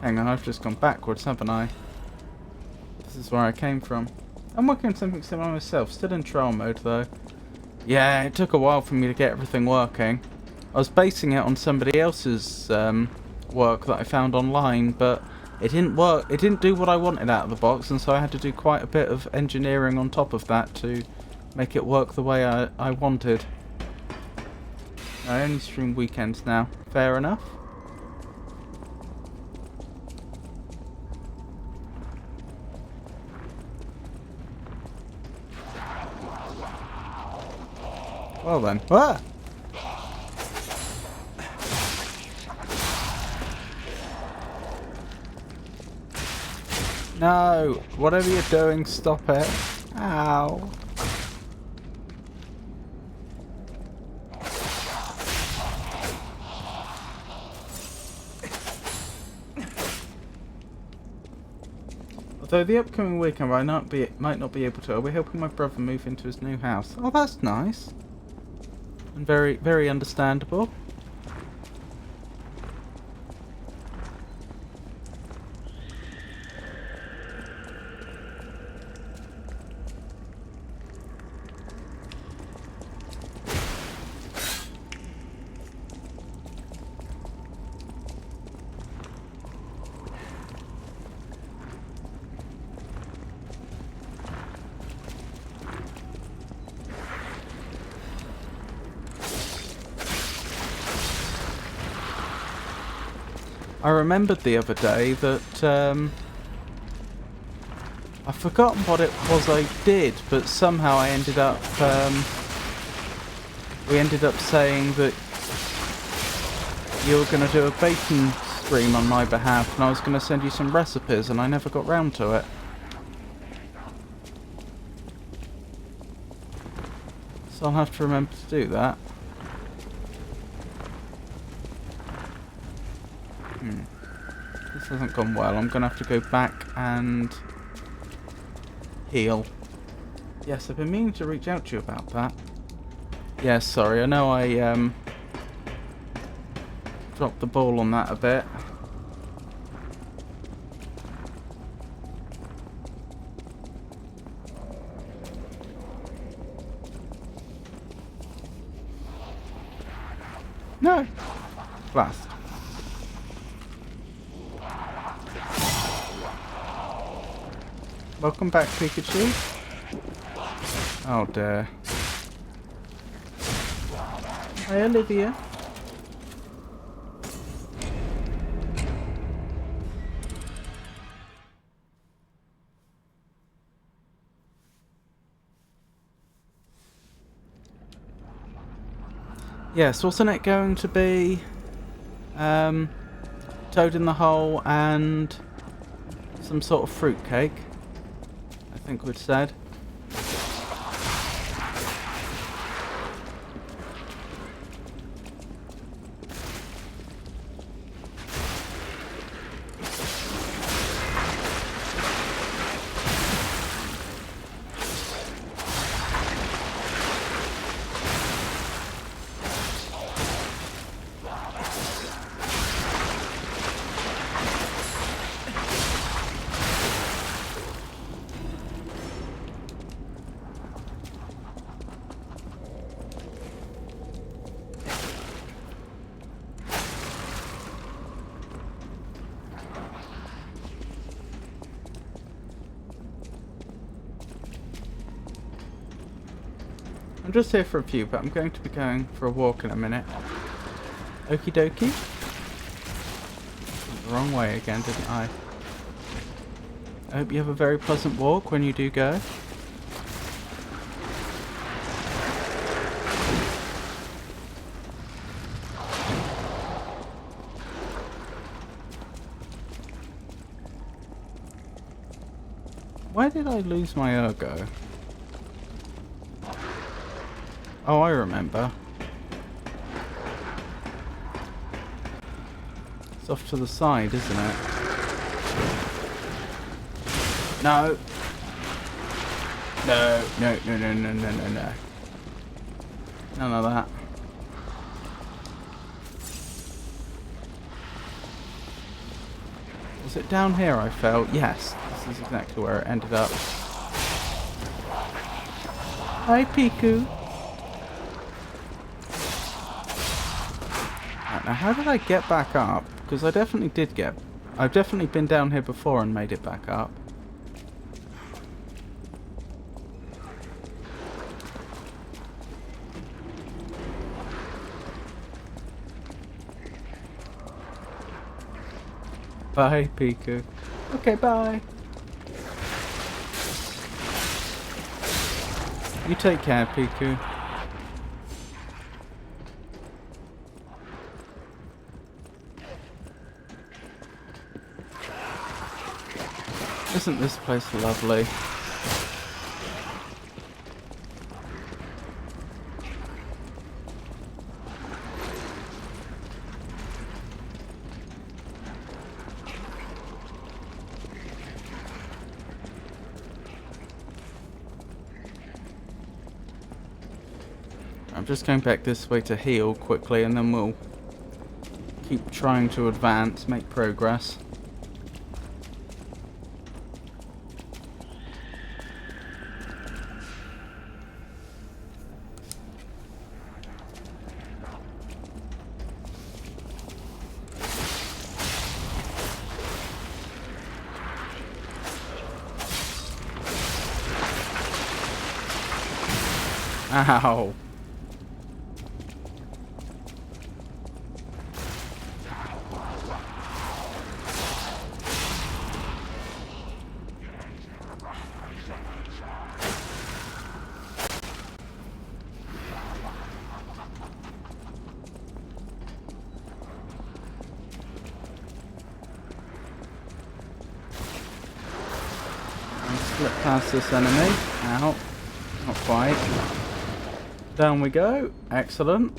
Hang on, I've just gone backwards, haven't I? This is where I came from. I'm working on something similar myself, still in trial mode though. Yeah, it took a while for me to get everything working. I was basing it on somebody else's work that I found online, but it didn't work. It didn't do what I wanted out of the box, and so I had to do quite a bit of engineering on top of that to make it work the way I wanted. I only stream weekends now. Fair enough. Well then. Ah! No! Whatever you're doing, stop it. Ow. Although the upcoming weekend I might not be able to, I'll be helping my brother move into his new house. Oh, that's nice. And very, very understandable. I remembered the other day that I've forgotten what it was I did, but somehow I ended up we ended up saying that you were going to do a baking stream on my behalf, and I was going to send you some recipes, and I never got round to it. So I'll have to remember to do that. This hasn't gone well. I'm going to have to go back and heal. Yes, I've been meaning to reach out to you about that. Yes, sorry. I know I dropped the ball on that a bit. No! Blast. Welcome back, Pikachu. Oh dear. Hi, Olivia. Yes, wasn't it going to be Toad in the Hole and some sort of fruitcake? I think we'd said. I'm just here for a few, but I'm going to be going for a walk in a minute. Okie dokie. The wrong way again, didn't I? I hope you have a very pleasant walk when you do go. Where did I lose my ergo? Oh, I remember. It's off to the side, isn't it? No. No, no, no, no, no, no, no, no. None of that. Was it down here I fell? Yes. This is exactly where it ended up. Hi, Piku. Right, now, how did I get back up? Because I definitely did get... I've definitely been down here before and made it back up. Bye, Piku. Okay, bye. You take care, Piku. Isn't this place lovely? I'm just going back this way to heal quickly, and then we'll keep trying to advance, make progress. Ow. Slip past this enemy. Ow. Not quite. Down we go. Excellent.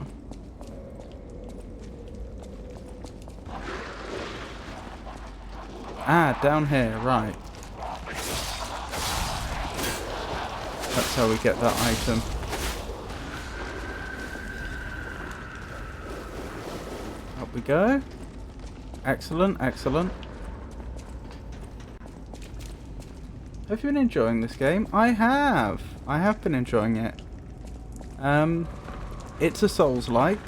Ah, down here. Right. That's how we get that item. Up we go. Excellent, excellent. Have you been enjoying this game? I have. I have been enjoying it. It's a Souls-like.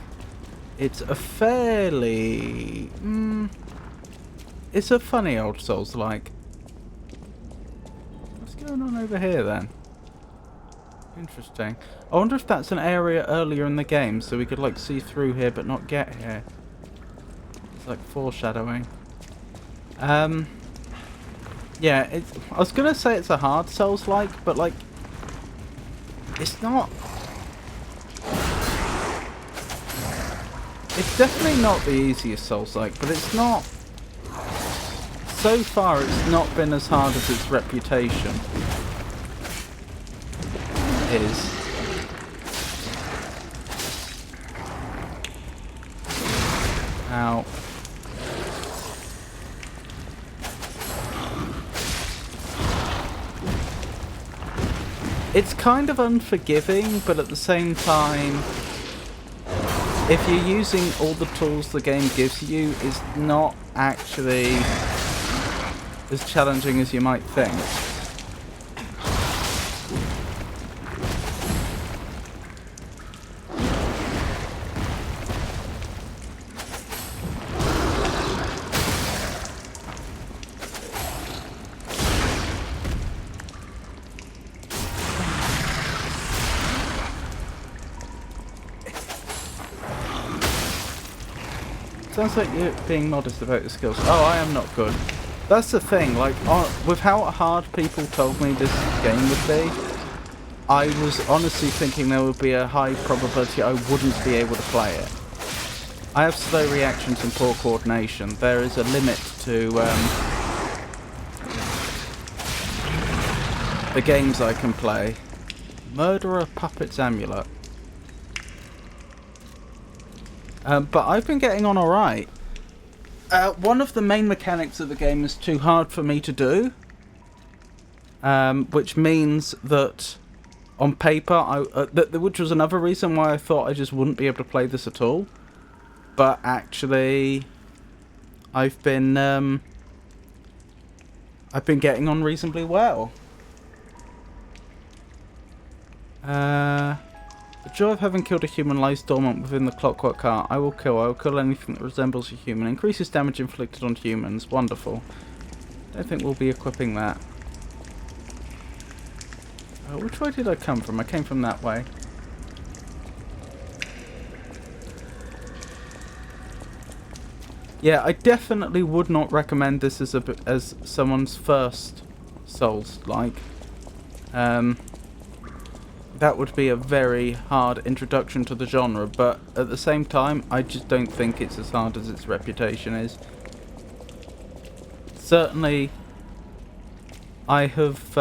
It's a fairly... it's a funny old Souls-like. What's going on over here then? Interesting. I wonder if that's an area earlier in the game, so we could like see through here but not get here. It's like foreshadowing. Yeah, I was gonna say it's a hard Souls-like, but like, it's not. It's definitely not the easiest Souls-like, but it's not. So far, it's not been as hard as its reputation is. Ow. It's kind of unforgiving, but at the same time, if you're using all the tools the game gives you, it's not actually as challenging as you might think. Sounds like you're being modest about your skills. Oh, I am not good. That's the thing, like, with how hard people told me this game would be, I was honestly thinking there would be a high probability I wouldn't be able to play it. I have slow reactions and poor coordination. There is a limit to the games I can play. Murderer Puppet's Amulet. But I've been getting on alright. One of the main mechanics of the game is too hard for me to do. Which means that on paper, which was another reason why I thought I just wouldn't be able to play this at all. But actually, I've been getting on reasonably well. The joy of having killed a human lies dormant within the Clockwork Heart. I will kill anything that resembles a human. Increases damage inflicted on humans. Wonderful. Don't think we'll be equipping that. Which way did I come from? I came from that way. Yeah, I definitely would not recommend this as someone's first Souls-like. That would be a very hard introduction to the genre, but at the same time, I just don't think it's as hard as its reputation is. Certainly, I have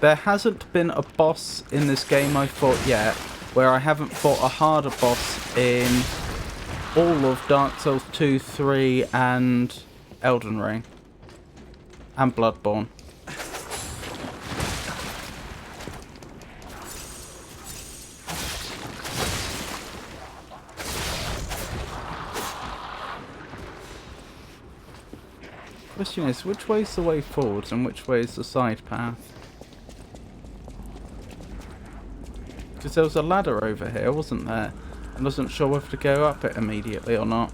there hasn't been a boss in this game I've fought yet where I haven't fought a harder boss in all of Dark Souls 2, 3 and Elden Ring. And Bloodborne. Question is, which way is the way forwards and which way is the side path? Because there was a ladder over here, wasn't there? I wasn't sure whether to go up it immediately or not.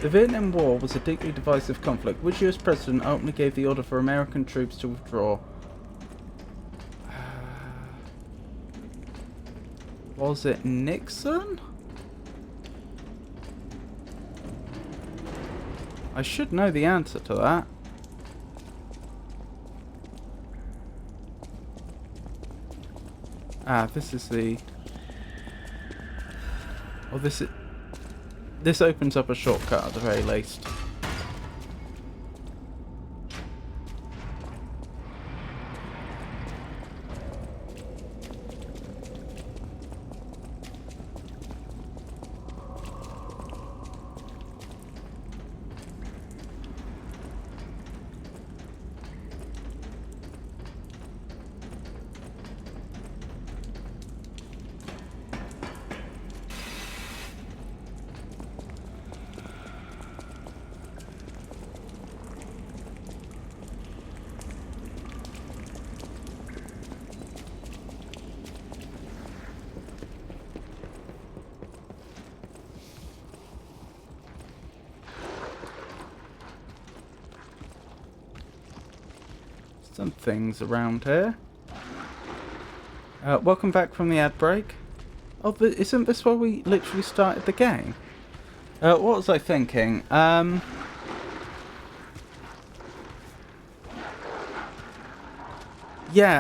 The Vietnam War was a deeply divisive conflict. Which US president openly gave the order for American troops to withdraw? Was it Nixon? I should know the answer to that. Ah, this is the... Oh, this opens up a shortcut at the very least. Some things around here. Welcome back from the ad break. Oh, isn't this where we literally started the game? What was I thinking? Yeah,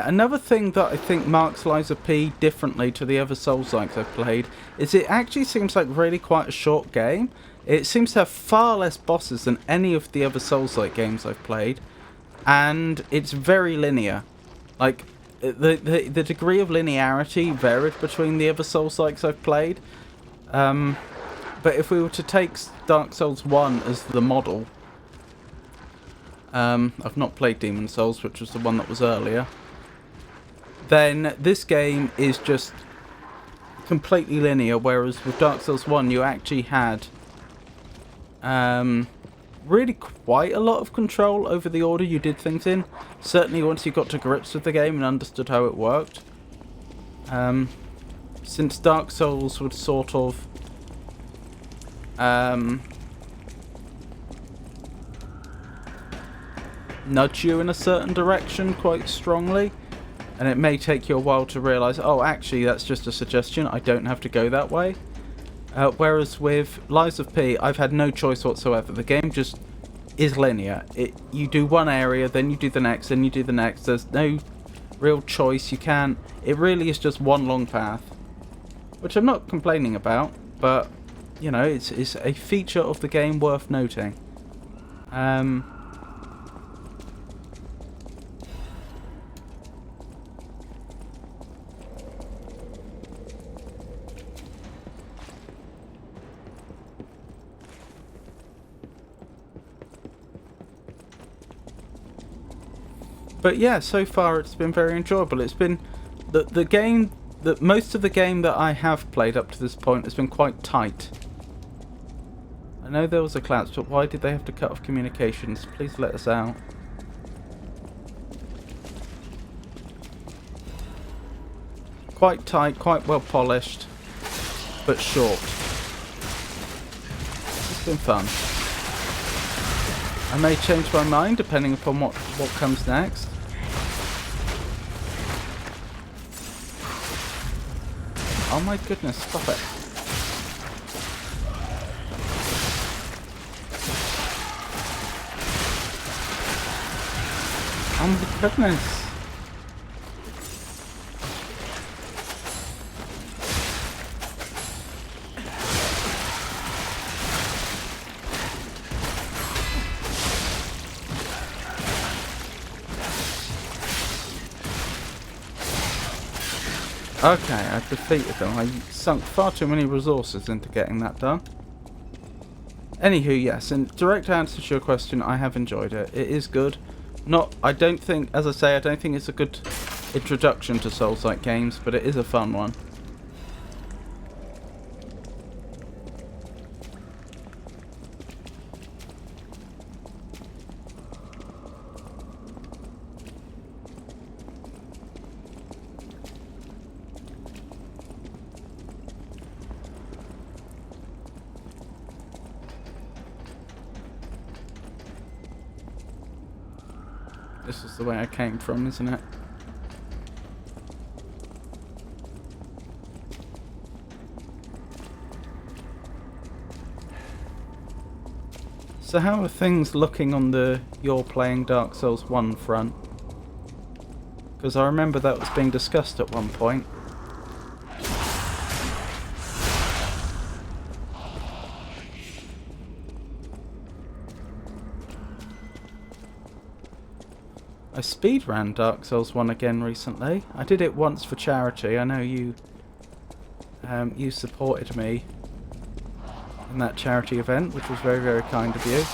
another thing that I think marks Lies of P differently to the other Souls-likes I've played is it actually seems like really quite a short game. It seems to have far less bosses than any of the other Souls-like games I've played. And it's very linear. Like, the degree of linearity varied between the other Souls-likes I've played. But if we were to take Dark Souls 1 as the model... I've not played Demon Souls, which was the one that was earlier. Then this game is just completely linear, whereas with Dark Souls 1 you actually had... really quite a lot of control over the order you did things in. Certainly once you got to grips with the game and understood how it worked. Since Dark Souls would sort of nudge you in a certain direction quite strongly, And it may take you a while to realise, oh, actually, that's just a suggestion. I don't have to go that way. Whereas with Lies of P, I've had no choice whatsoever. The game just is linear. You do one area, then you do the next, then you do the next. There's no real choice. You can't. It really is just one long path. Which I'm not complaining about, but, you know, it's a feature of the game worth noting. But yeah, so far it's been very enjoyable. It's been the game that most of the game that I have played up to this point has been quite tight. I know there was a collapse, but why did they have to cut off communications? Please let us out. Quite tight, quite well polished, but short. It's been fun. I may change my mind depending upon what comes next. Oh my goodness, stop it. Oh my goodness. Okay, I defeated them. I sunk far too many resources into getting that done. Anywho, yes, in direct answer to your question, I have enjoyed it. It is good. I don't think, as I say, I don't think it's a good introduction to Souls-like games, but it is a fun one. This is the way I came from, isn't it? So how are things looking on the you're playing Dark Souls 1 front? Because I remember that was being discussed at one point. I speedran Dark Souls 1 again recently. I did it once for charity. I know you supported me in that charity event, which was very, very kind of you.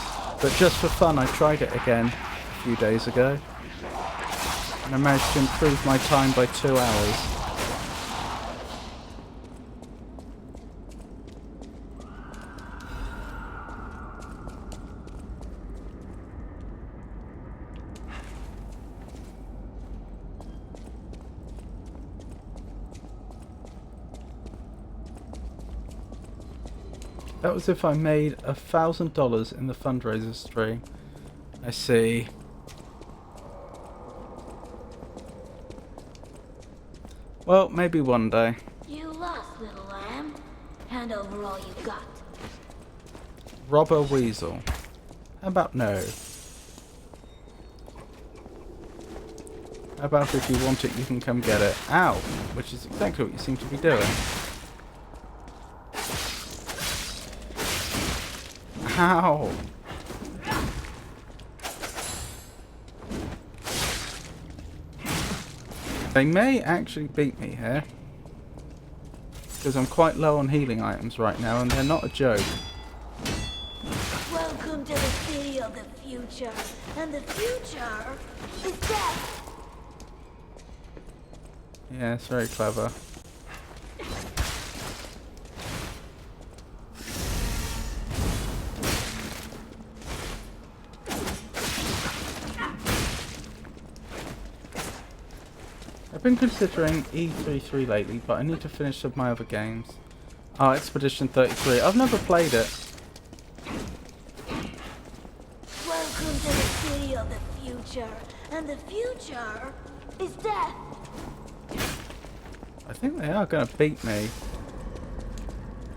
But just for fun, I tried it again a few days ago. And I managed to improve my time by 2 hours. That was if I made $1,000 in the fundraiser stream. I see. Well, maybe one day.
You lost, little lamb. Hand over all you've got.
Robber Weasel. How about no? How about if you want it, you can come get it? Ow! Which is exactly what you seem to be doing. Ow! They may actually beat me here. Because I'm quite low on healing items right now and they're not a joke.
Welcome to the city of the future. And the future is death.
Yeah, it's very clever. I've been considering E33 lately, but I need to finish some of my other games. Oh, Expedition 33. I've never played it.
Welcome to the city of the future. And the future is death.
I think they are going to beat me.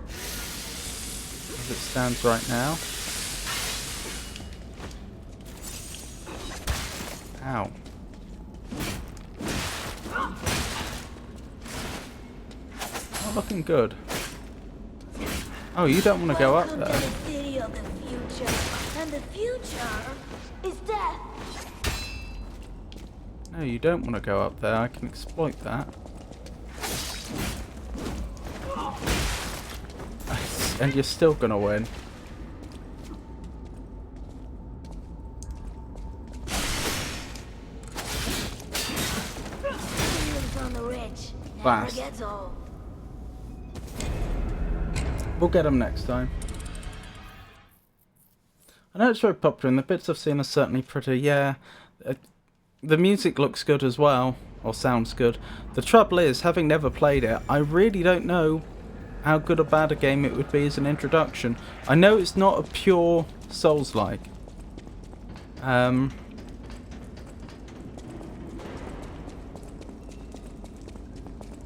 As it stands right now. Ow. Not looking good. Oh, you don't want to go up there.
Welcome to the city of the future, and the future is death.
No, you don't want to go up there. I can exploit that. And you're still gonna win. Fast. We'll get them next time. I know it's very popular, and the bits I've seen are certainly pretty, yeah. The music looks good as well, or sounds good. The trouble is, having never played it, I really don't know how good or bad a game it would be as an introduction. I know it's not a pure Souls-like. I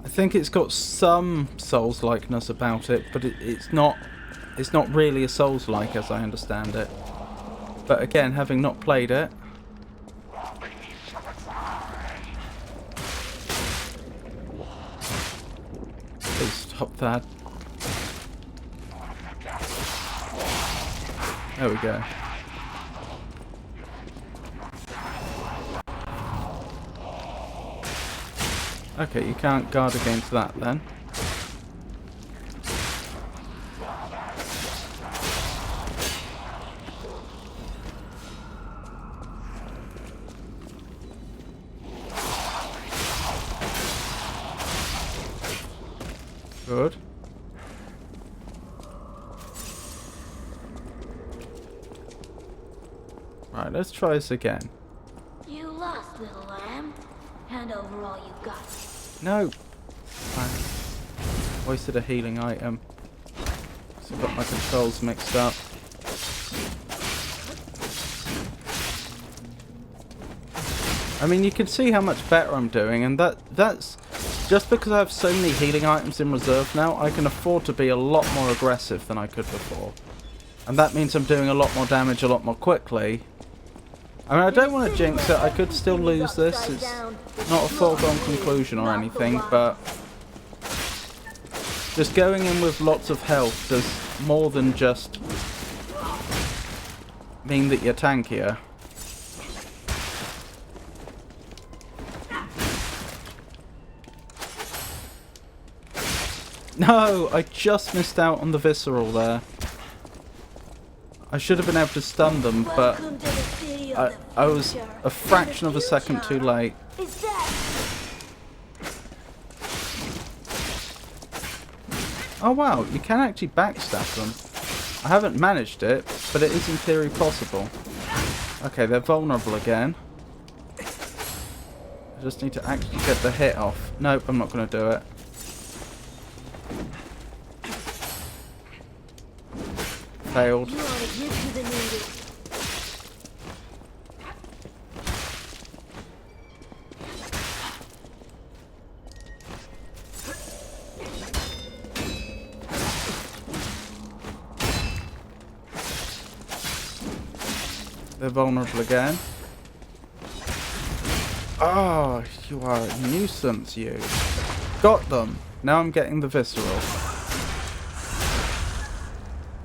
think it's got some Souls-likeness about it, but it's not really a Souls-like as I understand it. But again, having not played it, please stop that. There we go. Okay, you can't guard against that then. Good. Right, let's try this again.
You lost, little lamb. Hand over all you got.
No! I wasted a healing item. So I got my controls mixed up. I mean, you can see how much better I'm doing, and that's just because I have so many healing items in reserve now, I can afford to be a lot more aggressive than I could before. And that means I'm doing a lot more damage a lot more quickly. I mean, I don't want to jinx it, I could still lose this, it's not a foregone conclusion or anything, but just going in with lots of health does more than just mean that you're tankier. No, I just missed out on the visceral there. I should have been able to stun them, but I was a fraction of a second too late. Oh wow, you can actually backstab them. I haven't managed it, but it is in theory possible. Okay, they're vulnerable again. I just need to actually get the hit off. Nope, I'm not going to do it. Failed. They're vulnerable again. Oh, you are a nuisance, you. Got them. Now I'm getting the visceral.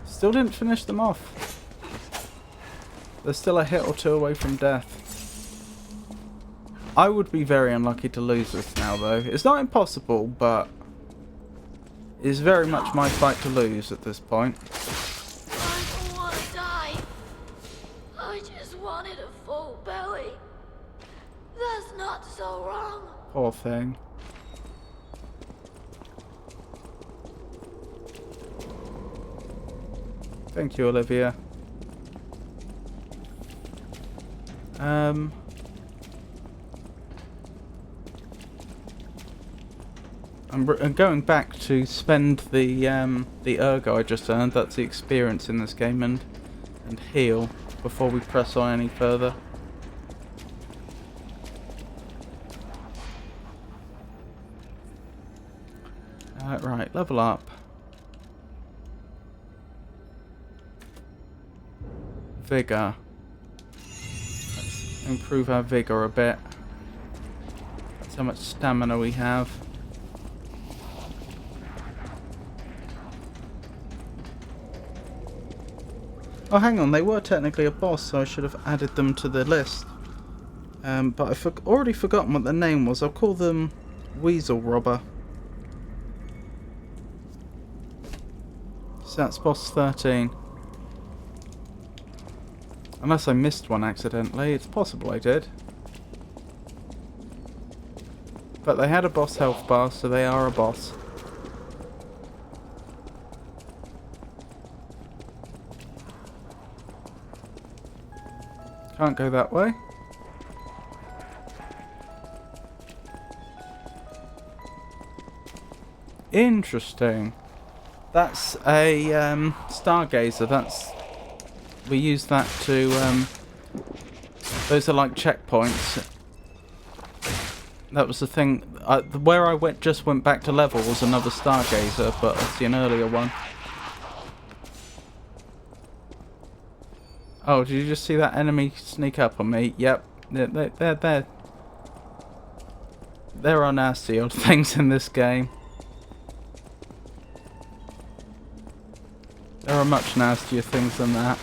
Still didn't finish them off. They're still a hit or two away from death. I would be very unlucky to lose this now, though. It's not impossible, but it's very much my fight to lose at this point.
I don't want to die. I just wanted a full belly. That's not so wrong.
Poor thing. Thank you, Olivia. I'm going back to spend the ergo I just earned. That's the experience in this game, and heal before we press on any further. Right, level up. Vigor. Let's improve our vigor a bit. That's how much stamina we have. Oh, hang on, they were technically a boss, so I should have added them to the list. But I've already forgotten what their name was. I'll call them Weasel Robber. So that's boss 13. Unless I missed one accidentally. It's possible I did. But they had a boss health bar, so they are a boss. Can't go that way. Interesting. That's a stargazer. We use that to those are like checkpoints. That was the thing. Where I just went back to level was another stargazer, but I see an earlier one. Oh, did you just see that enemy sneak up on me? Yep. There are nasty odd things in this game. There are much nastier things than that.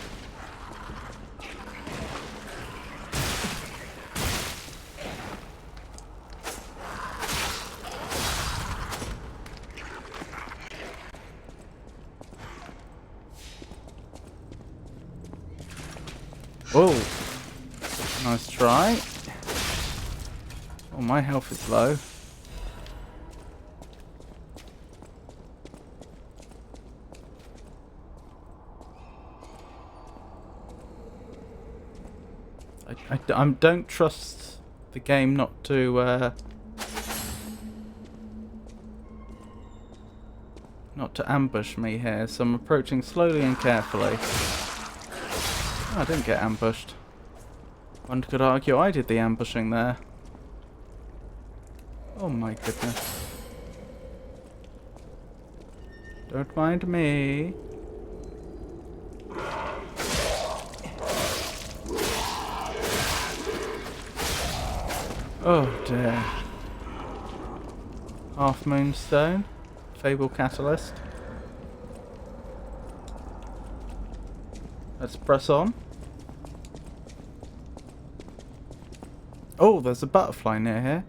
Oh, nice try. Oh, my health is low. I don't trust the game not to ambush me here, so I'm approaching slowly and carefully. Oh, I didn't get ambushed. One could argue I did the ambushing there. Oh my goodness. Don't mind me. Oh dear. Half Moonstone. Fable Catalyst. Let's press on. Oh, there's a butterfly near here.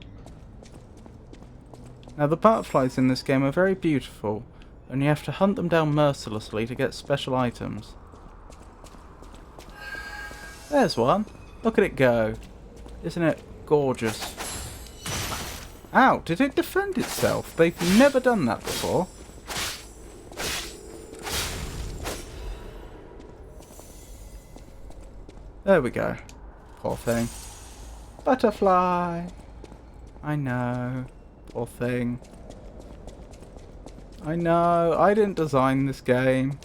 Now the butterflies in this game are very beautiful, and you have to hunt them down mercilessly to get special items. There's one. Look at it go. Isn't it gorgeous? Ow, did it defend itself? They've never done that before. There we go. Poor thing. Butterfly. I know. Poor thing. I know. I didn't design this game.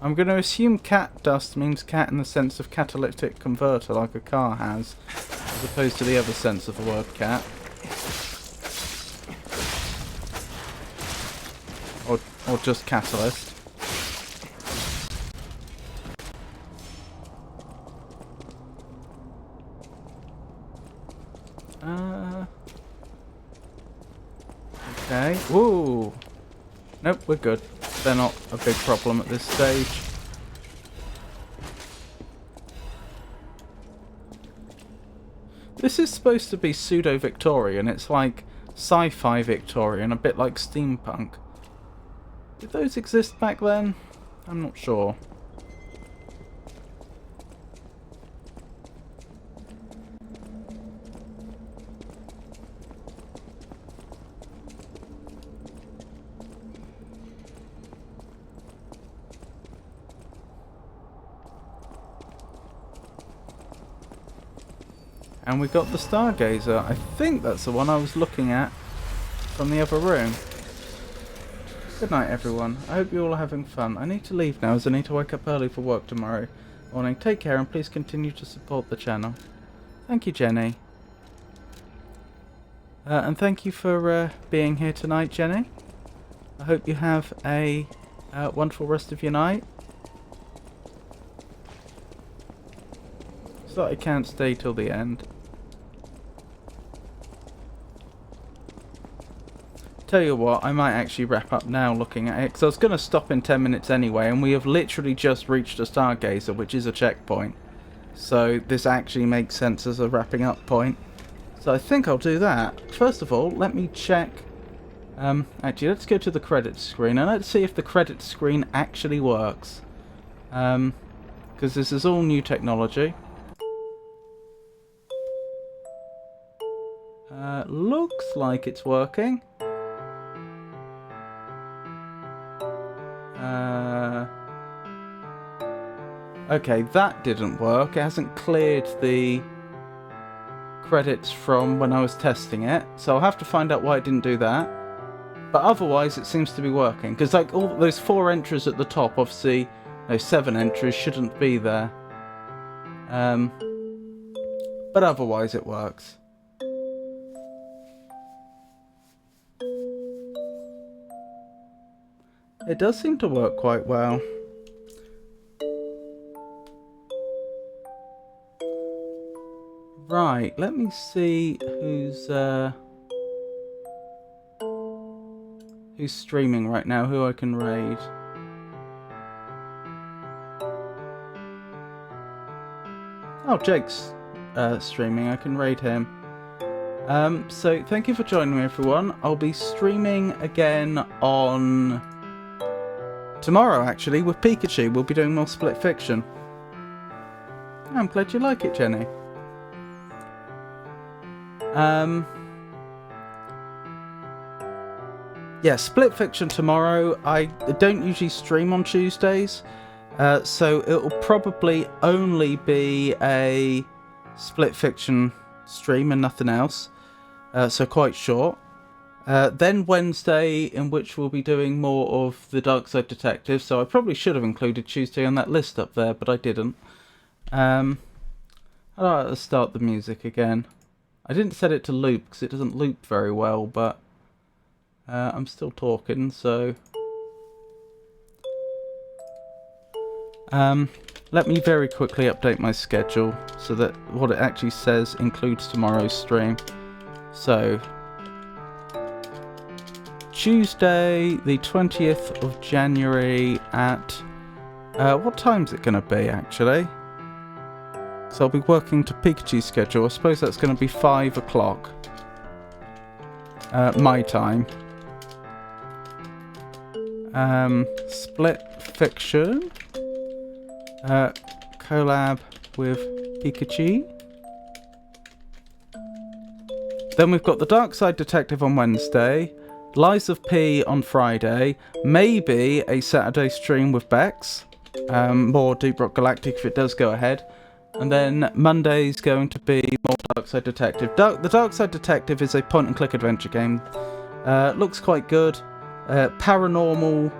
I'm going to assume cat dust means cat in the sense of catalytic converter, like a car has, as opposed to the other sense of the word cat. Or just catalyst. Okay. Woo! Nope, we're good. They're not a big problem at this stage. This is supposed to be pseudo-Victorian. It's like sci-fi Victorian, a bit like steampunk. Did those exist back then? I'm not sure. And we got the Stargazer. I think that's the one I was looking at from the other room. Good night, everyone. I hope you all are having fun. I need to leave now as I need to wake up early for work tomorrow morning. Take care and please continue to support the channel. Thank you, Jenny. And thank you for being here tonight, Jenny. I hope you have a wonderful rest of your night. So I can't stay till the end. Tell you what, I might actually wrap up now looking at it, because I was going to stop in 10 minutes anyway, and we have literally just reached a Stargazer, which is a checkpoint. So this actually makes sense as a wrapping up point. So I think I'll do that. First of all, let me check. Actually, let's go to the credits screen, and let's see if the credits screen actually works. Because this is all new technology. Looks like it's working. Okay, that didn't work. It hasn't cleared the credits from when I was testing it, so I'll have to find out why it didn't do that. But otherwise, it seems to be working, because like all those 4 entries at the top, obviously, no, 7 entries shouldn't be there. But otherwise, it works. It does seem to work quite well. Right, let me see who's streaming right now, who I can raid. Oh, Jake's streaming, I can raid him. So thank you for joining me, everyone. I'll be streaming again on tomorrow, actually, with Pikachu. We'll be doing more Split Fiction. I'm glad you like it, Jenny. Yeah, Split Fiction tomorrow. I don't usually stream on Tuesdays, so it'll probably only be a Split Fiction stream and nothing else, so quite short. Then Wednesday, in which we'll be doing more of the Dark Side Detective, so I probably should have included Tuesday on that list up there, but I didn't. I'd like to start the music again. I didn't set it to loop, because it doesn't loop very well, but I'm still talking, so... let me very quickly update my schedule, so that what it actually says includes tomorrow's stream. So... Tuesday, the 20th of January at... what time's it going to be, actually? So I'll be working to Pikachu's schedule. I suppose that's going to be 5 o'clock. My time. Split Fiction. Collab with Pikachu. Then we've got the Dark Side Detective on Wednesday. Lies of P on Friday. Maybe a Saturday stream with Bex. More Deep Rock Galactic if it does go ahead. And then Monday's going to be more Dark Side Detective. The Dark Side Detective is a point-and-click adventure game. Looks quite good. Paranormal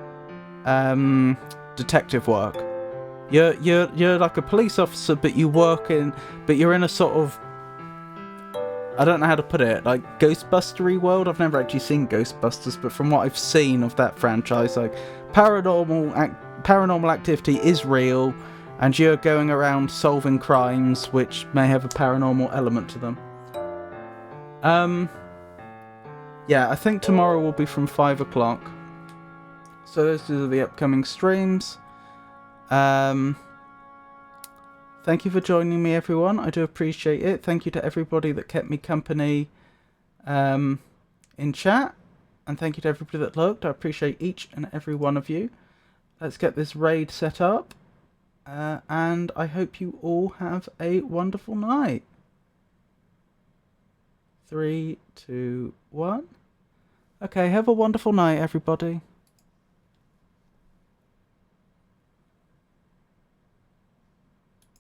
detective work. You're like a police officer, but you're in a sort of, I don't know how to put it, like Ghostbustery world. I've never actually seen Ghostbusters, but from what I've seen of that franchise, like paranormal activity is real. And you're going around solving crimes which may have a paranormal element to them. Yeah, I think tomorrow will be from 5 o'clock. So those are the upcoming streams. Thank you for joining me, everyone. I do appreciate it. Thank you to everybody that kept me company in chat. And thank you to everybody that looked. I appreciate each and every one of you. Let's get this raid set up. And I hope you all have a wonderful night. 3, 2, 1. Okay, have a wonderful night, everybody.